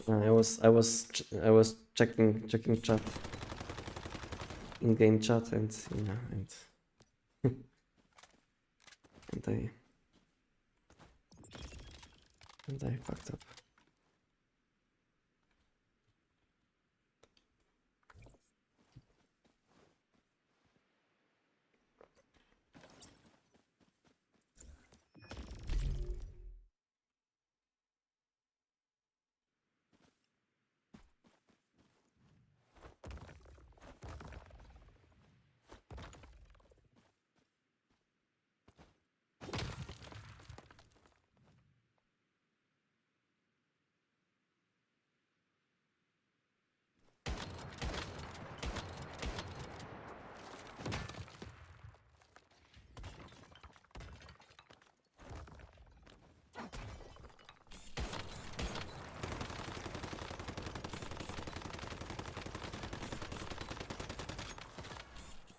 I was checking chat, in-game chat, and yeah, and I fucked up.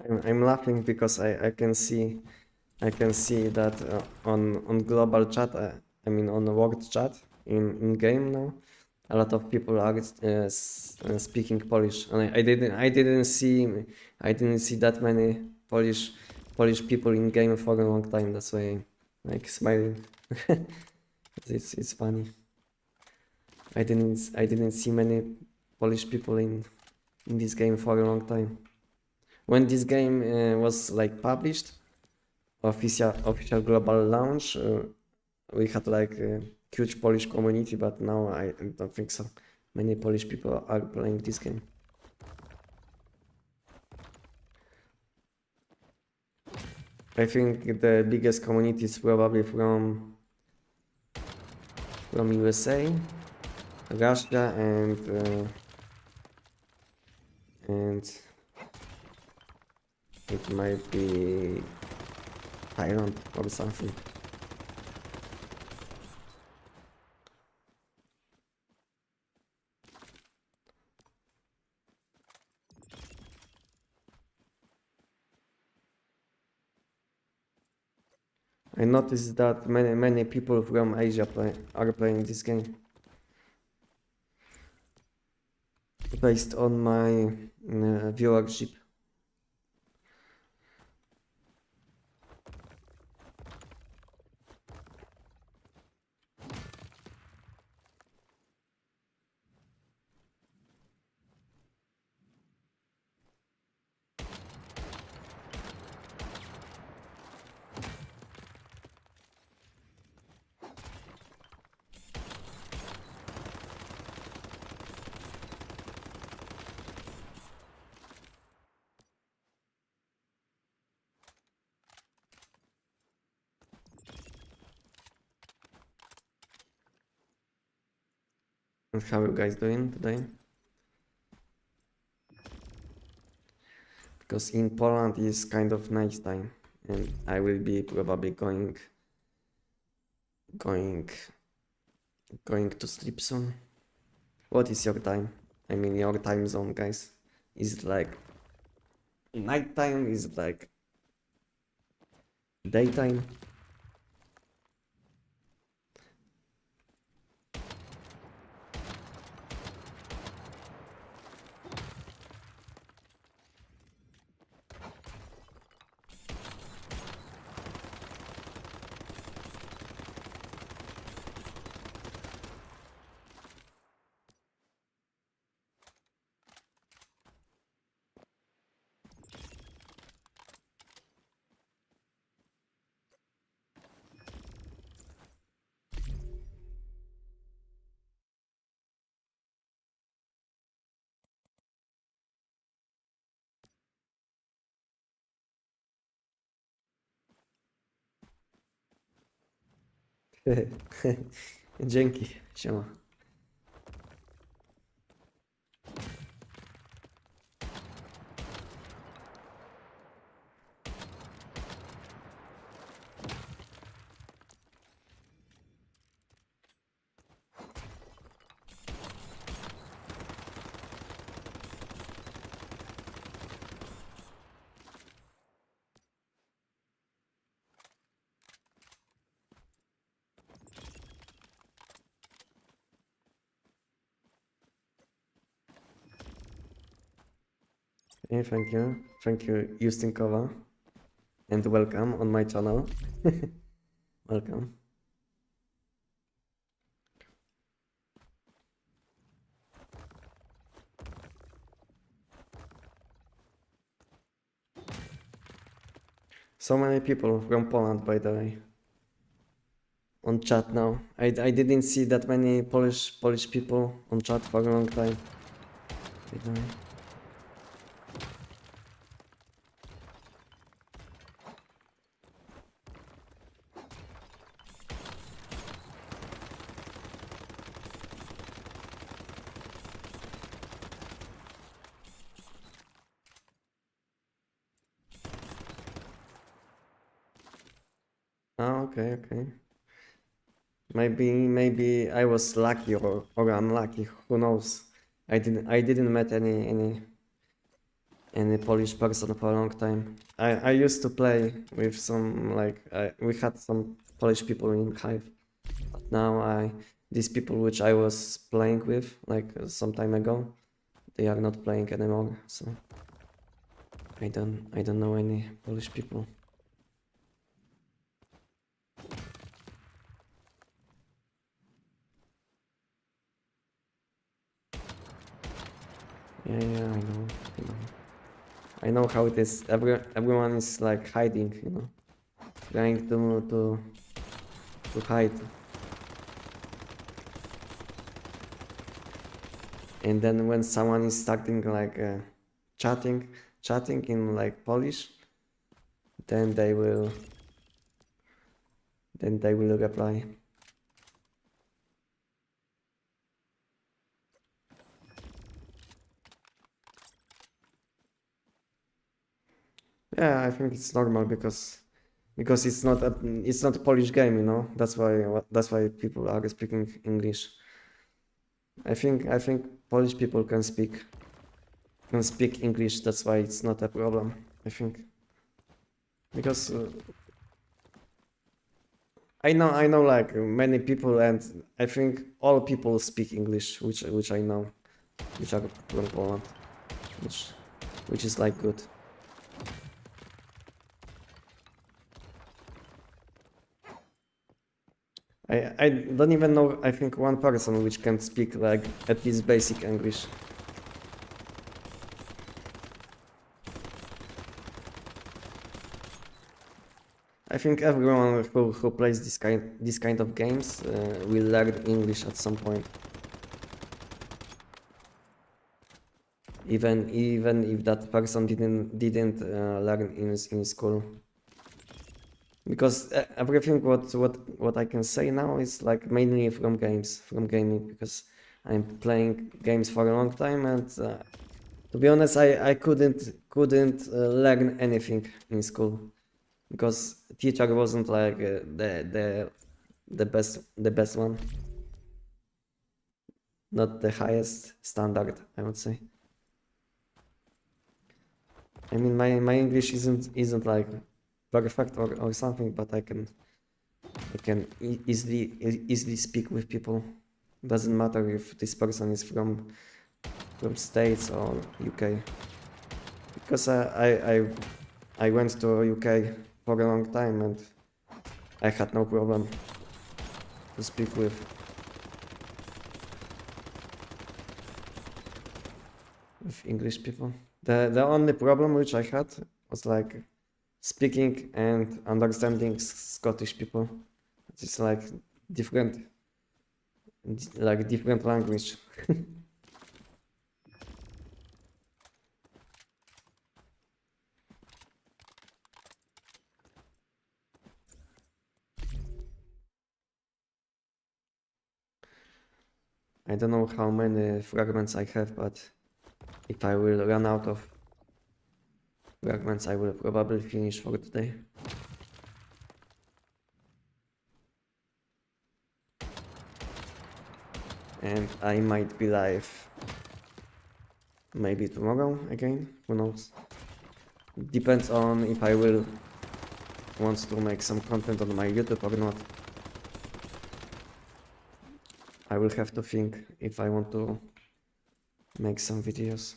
I'm laughing because I can see that on global chat, I mean on the world chat in game now, a lot of people are speaking Polish, and I didn't see that many Polish people in game for a long time. That's why I'm like smiling. It's funny. I didn't see many Polish people in this game for a long time. When this game was like published, official global launch, we had like a huge Polish community, but now I don't think so. Many Polish people are playing this game. I think the biggest community is probably from USA, Russia, and it might be Thailand or something. I noticed that many people from Asia are playing this game. Based on my viewership. And how you guys doing today? Because in Poland is kind of night time, and I will be probably going to sleep soon. What is your time? I mean your time zone, guys. Is it like nighttime? Is it like daytime? Dzięki, siema. Hey, thank you, Justynkova, and welcome on my channel. Welcome. So many people from Poland, by the way, on chat now. I didn't see that many Polish people on chat for a long time. By the way. Ah, okay. Maybe I was lucky or unlucky. Who knows? I didn't met any any Polish person for a long time. I used to play with some we had some Polish people in Hive. But now these people which I was playing with like some time ago, they are not playing anymore. So I don't know any Polish people. Yeah, I know how it is. Everyone is like hiding, you know, trying to hide. And then when someone is starting like chatting in like Polish, then they will reply. Yeah, I think it's normal because it's not a Polish game, you know. That's why people are speaking English. I think Polish people can speak English. That's why it's not a problem. I think because I know like many people, and I think all people speak English, which I know, which are from Poland, which is like good. I don't even know, I think, one person which can speak like at least basic English. I think everyone who plays this kind of games will learn English at some point. Even if that person didn't learn in school. Because everything what I can say now is like mainly from gaming, because I'm playing games for a long time, and to be honest, I couldn't learn anything in school because teacher wasn't like the best one, not the highest standard, I would say. I mean, my English isn't like perfect or something, but I can easily speak with people. Doesn't matter if this person is from States or UK. Because I went to UK for a long time and I had no problem to speak with English people. The only problem which I had was like speaking and understanding Scottish people. It's like different language. I don't know how many fragments I have, but if I will run out of fragments, I will probably finish for today. And I might be live maybe tomorrow again, who knows. Depends on if I will want to make some content on my YouTube or not. I will have to think if I want to make some videos.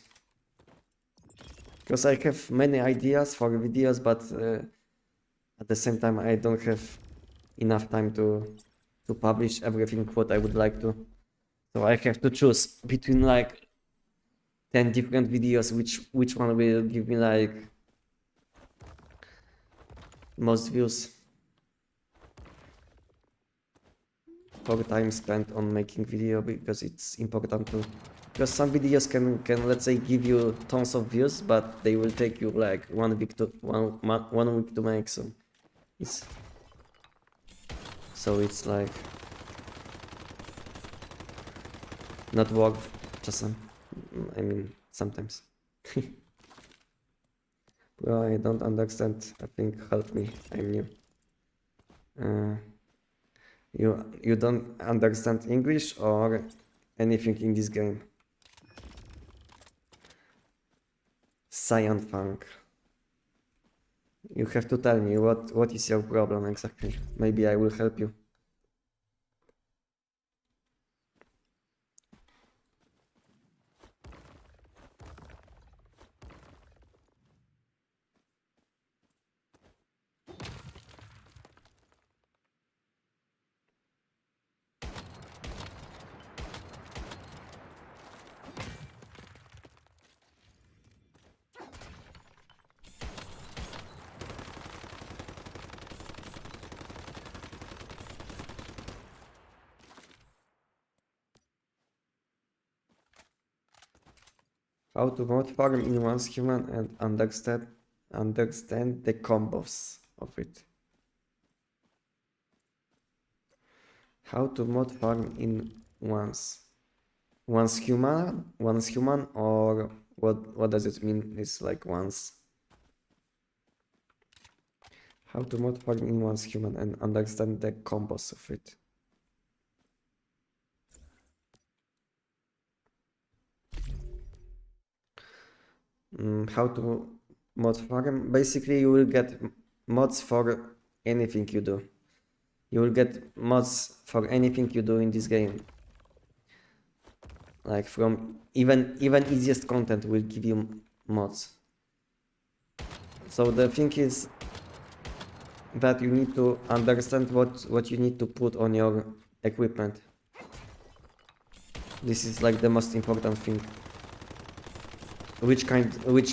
Because I have many ideas for videos, but at the same time I don't have enough time to publish everything what I would like to. So I have to choose between like 10 different videos, which one will give me like most views for time spent on making video, because it's important to, because some videos can let's say give you tons of views, but they will take you like 1 week to 1 week to make, so it's like not worth czasem. I mean sometimes. Well, I don't understand. I think help me. I'm new. You don't understand English or anything in this game? Cyan Funk. You have to tell me what is your problem exactly. Maybe I will help you. How to mod farm in one's human and understand the combos of it. How to mod farm in one's human, or what does it mean? It's like once. How to mod farm in one's human and understand the combos of it. How to mod farm? Basically, you will get mods for anything you do. You will get mods for anything you do in this game. Like from even easiest content will give you mods. So the thing is that you need to understand what you need to put on your equipment. This is like the most important thing. Which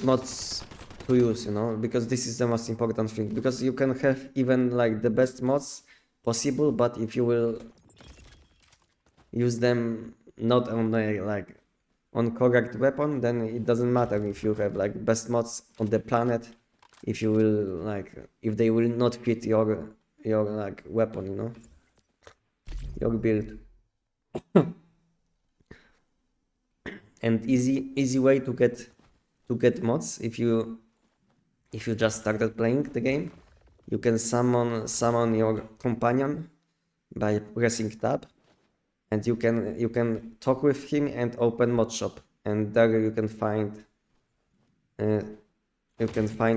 mods to use, you know, because this is the most important thing. Because you can have even like the best mods possible, but if you will use them not on a like on correct weapon, then it doesn't matter if you have like best mods on the planet, if you will like if they will not fit your like weapon, you know, your build. And easy way to get mods if you just started playing the game, you can summon your companion by pressing tab, and you can talk with him and open mod shop, and there you can find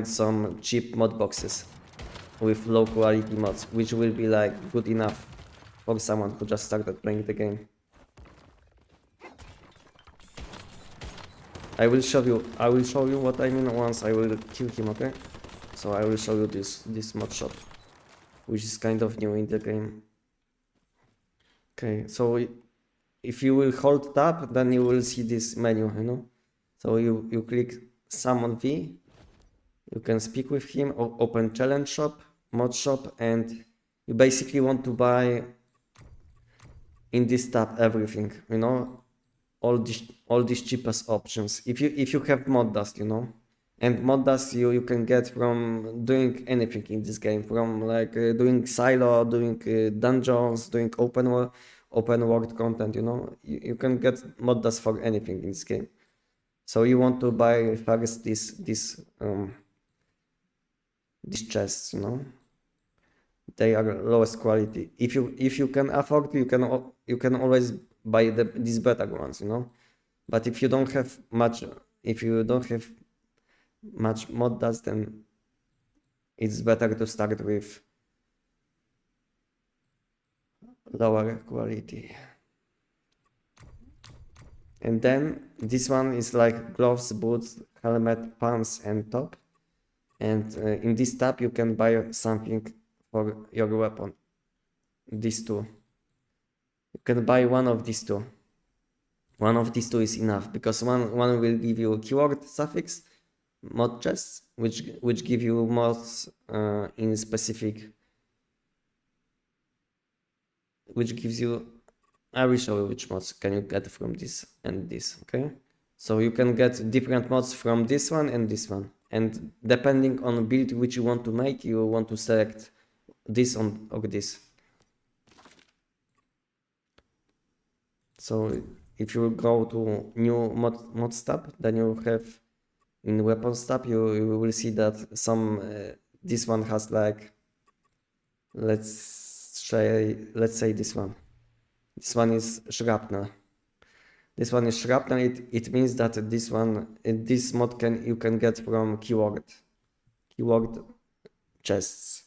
some cheap mod boxes with low quality mods, which will be like good enough for someone who just started playing the game. I will show you what I mean once I will kill him, okay? So I will show you this mod shop, which is kind of new in the game. Okay, so if you will hold tab, then you will see this menu, you know? So you click summon V, you can speak with him, or open challenge shop, mod shop, and you basically want to buy in this tab everything, you know? All these cheapest options. If you have mod dust, you know, and mod dust you can get from doing anything in this game, from like doing silo, doing dungeons, doing open world content, you know. You can get mod dust for anything in this game. So you want to buy first these chests, you know. They are lowest quality. If you can afford, you can always buy these better ones, you know. But if you don't have much mod dust, then it's better to start with lower quality. And then this one is like gloves, boots, helmet, pants, and top. And in this tab you can buy something for your weapon. These two. You can buy one of these two. One of these two is enough, because one will give you a keyword suffix, mod chests, which give you mods in specific, which gives you, I will show you which mods can you get from this and this, okay? So you can get different mods from this one and this one, and depending on build which you want to make, you want to select this or this. So if you go to new mods tab, then you have in weapons tab, you will see that some this one has like, let's say this one. This one is shrapnel. This one is shrapnel. It means that this one, this mod you can get from keyword chests,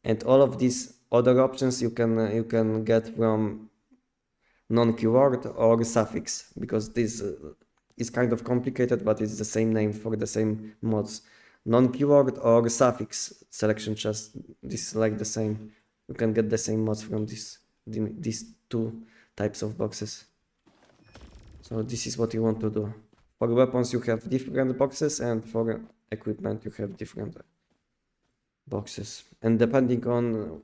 and all of these other options you can get from non-keyword or suffix, because this is kind of complicated, but it's the same name for the same mods. Non-keyword or suffix selection chest. This is like the same. You can get the same mods from these two types of boxes. So this is what you want to do. For weapons you have different boxes, and for equipment you have different boxes. And depending on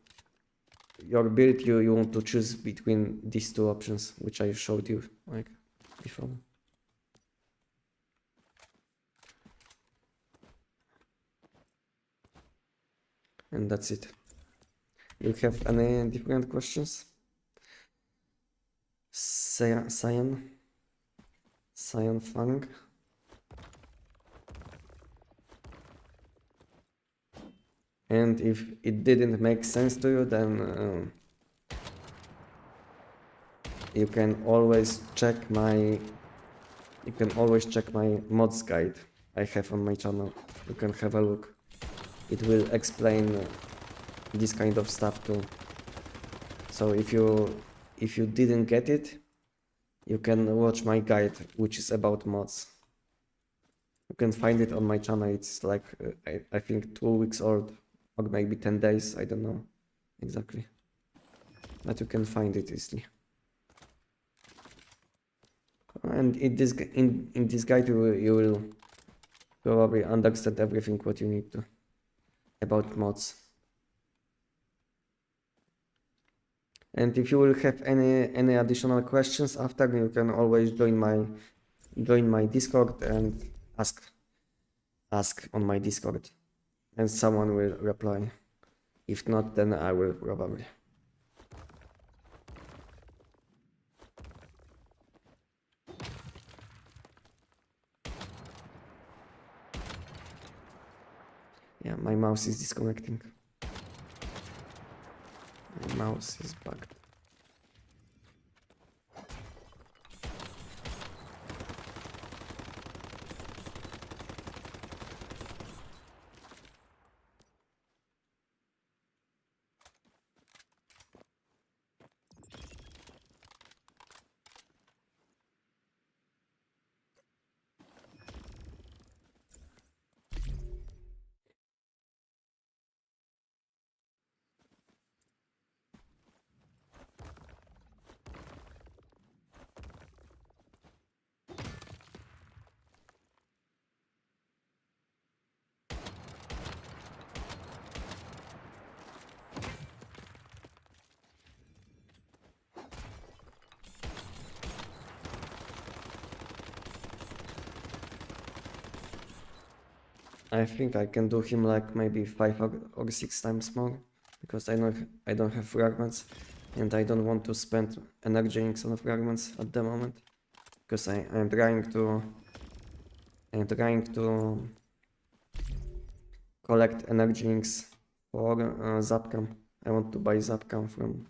your build, you want to choose between these two options, which I showed you like before. And that's it. You have any different questions? Cyan Fang. And if it didn't make sense to you, then you can always check my mods guide I have on my channel. You can have a look. It will explain this kind of stuff too. So if you didn't get it, you can watch my guide, which is about mods. You can find it on my channel. It's like I think 2 weeks old, or maybe 10 days. I don't know exactly, but you can find it easily. And in this guide you will probably understand everything what you need to about mods. And if you will have any additional questions after, you can always join my Discord and ask on my Discord, and someone will reply. If not, then I will probably. Yeah, my mouse is disconnecting. My mouse is bugged. I think I can do him like maybe 5 or 6 times more, because I don't have fragments, and I don't want to spend energy inks on fragments at the moment, because I'm trying to collect energy inks for Zapcam. I want to buy Zapcam from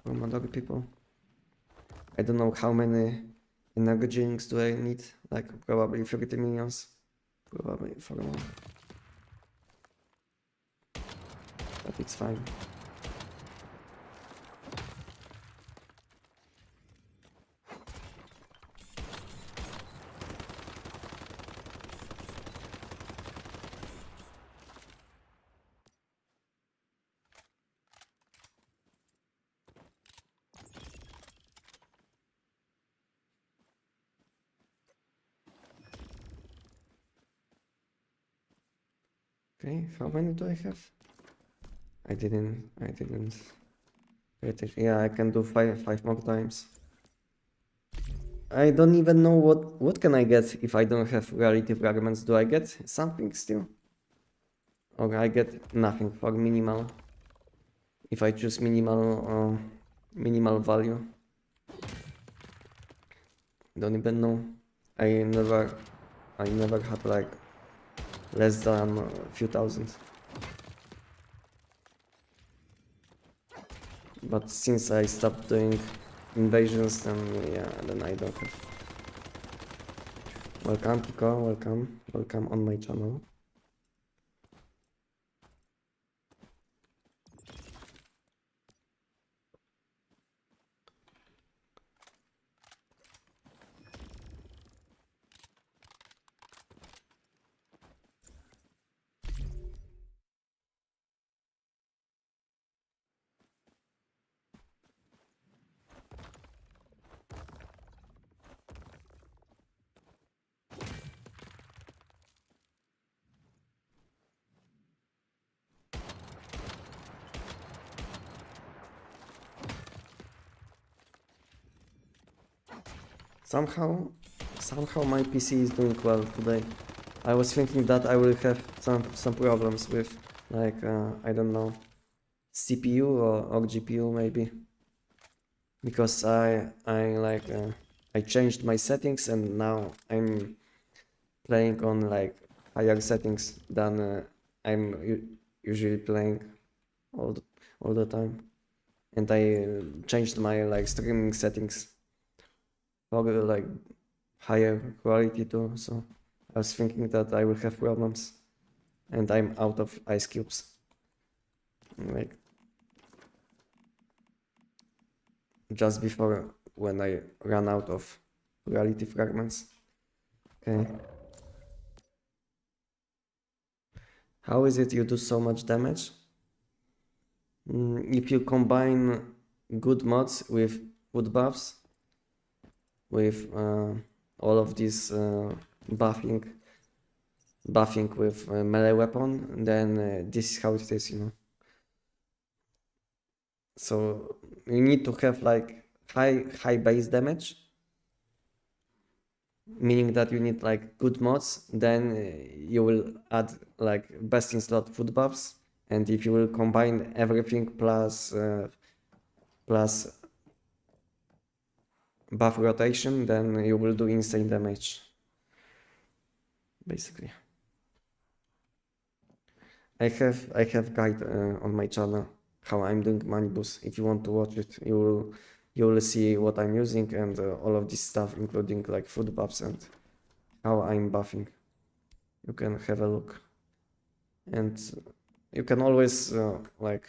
other people. I don't know how many energy inks do I need, like probably 30 millions, probably for now. But it's fine. Okay, how many do I have? I didn't pay attention. Yeah, I can do five more times. I don't even know what can I get if I don't have reality fragments. Do I get something still? Or I get nothing for minimal. If I choose minimal value. Don't even know. I never had like less than a few thousand. But since I stopped doing invasions, then yeah, then I don't have. Welcome, Kiko, welcome on my channel. Somehow my PC is doing well today. I was thinking that I will have some problems with like I don't know, CPU or GPU maybe, because I changed my settings and now I'm playing on like higher settings than I'm usually playing all the time, and I changed my like streaming settings for like higher quality too. So I was thinking that I will have problems, and I'm out of ice cubes. Like just before when I ran out of reality fragments. Okay. How is it you do so much damage? If you combine good mods with food buffs, with all of this buffing with melee weapon, then this is how it is, you know. So you need to have like high base damage, meaning that you need like good mods. Then you will add like best in slot food buffs, and if you will combine everything plus buff rotation, then you will do insane damage, basically. I have guide on my channel how I'm doing money boost. If you want to watch it, you will see what I'm using and all of this stuff, including like food buffs and how I'm buffing. You can have a look, and you can always like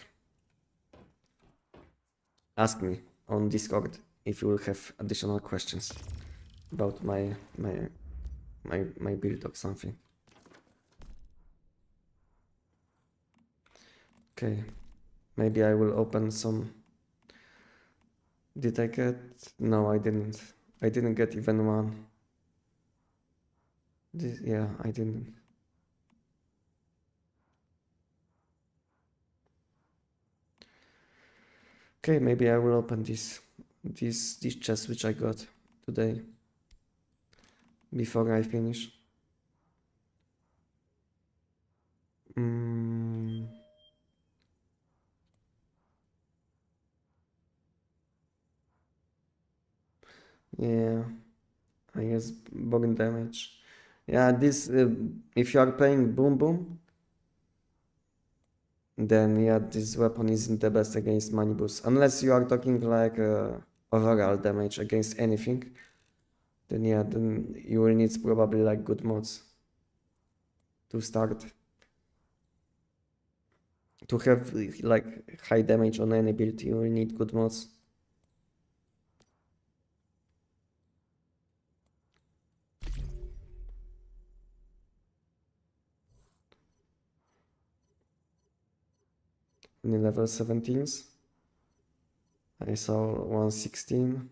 ask me on Discord if you will have additional questions about my build or something. Okay, maybe I will open some. Did I get? No, I didn't. I didn't get even one. Yeah, I didn't. Okay, maybe I will open this chest which I got today before I finish. Yeah, I guess bone damage. Yeah, this if you are playing Boom Boom, then yeah, this weapon isn't the best against money boost. Unless you are talking like overall damage against anything, then yeah, then you will need probably like good mods to start. To have like high damage on any build, you will need good mods. In level 17s, I saw 116.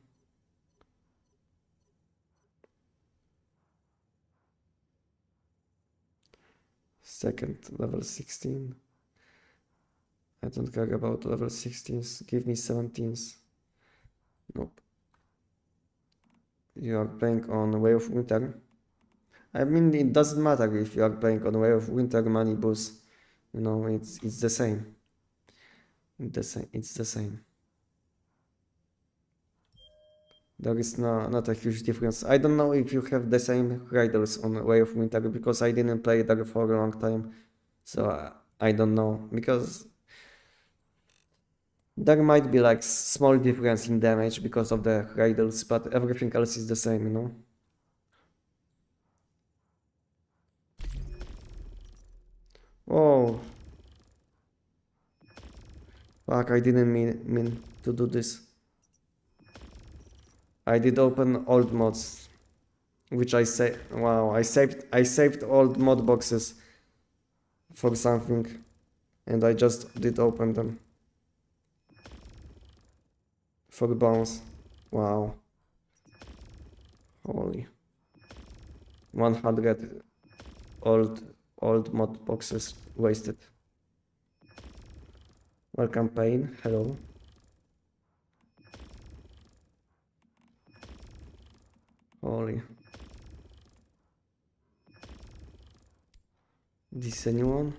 Second level 16. I don't care about level 16s. Give me 17s. Nope. You are playing on Way of Winter. I mean, it doesn't matter if you are playing on Way of Winter, money boost. You know, it's the same. It's the same. There is not a huge difference. I don't know if you have the same riders on Way of Winter because I didn't play there for a long time. So I don't know because There might be like small difference in damage because of the cradles, but everything else is the same, you know. Oh, fuck! I didn't mean to do this. I did open old mods, which I say. Wow, I saved old mod boxes for something, and I just did open them for bones. Wow, holy, 100 old mod boxes wasted. Welcome, Pain. Hello. Holy. This anyone?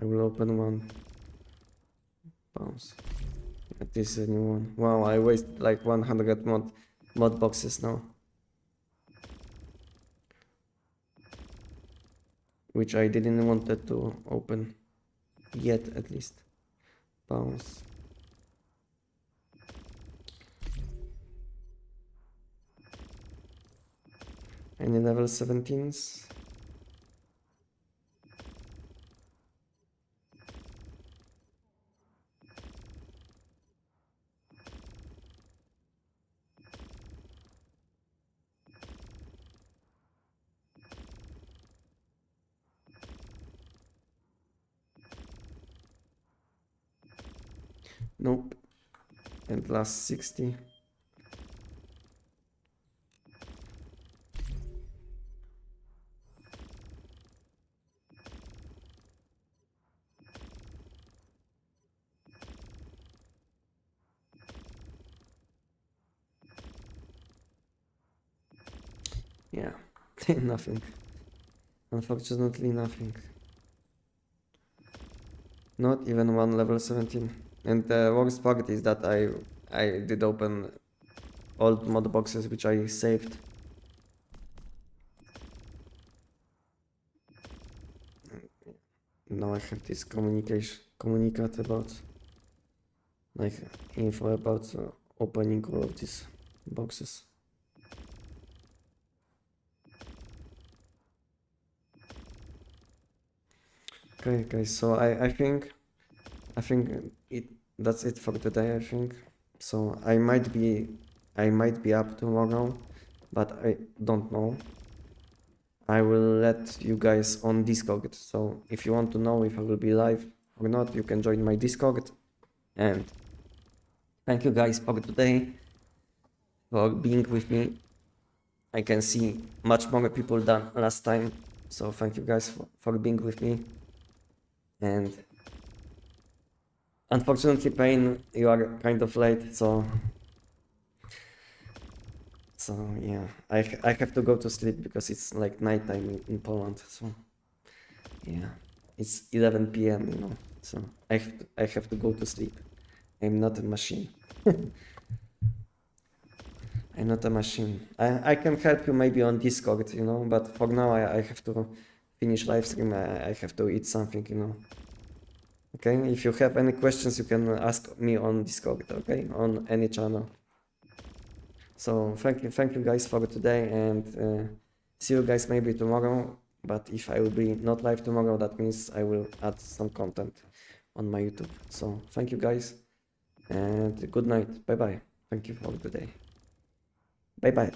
I will open one. Bounce. This anyone? Wow, I waste like 100 mod boxes now. Which I didn't wanted to open. Yet, at least. Bounce. Any level 17s? Nope. And last 60. Yeah, nothing. Unfortunately, nothing. Not even one level 17. And the worst part is that I did open old mod boxes which I saved. Now I have this communicate about like info about opening all of these boxes. Okay, guys, so I think that's it for today, I think. So I might be up tomorrow, but I don't know. I will let you guys on Discord. So if you want to know if I will be live or not, you can join my Discord. And thank you guys for today, for being with me. I can see much more people than last time. So thank you guys for being with me. And unfortunately, Pain, you are kind of late, so yeah, I have to go to sleep because it's like nighttime in Poland. So yeah, it's 11 p.m. You know, so I have to go to sleep. I'm not a machine. I'm not a machine. I can help you maybe on Discord, you know, but for now I have to finish live stream. I have to eat something, you know. Okay, if you have any questions, you can ask me on Discord, okay, on any channel. So thank you guys for today, and see you guys maybe tomorrow. But if I will be not live tomorrow, that means I will add some content on my YouTube. So thank you guys, and good night. Bye bye. Thank you for today. Bye bye.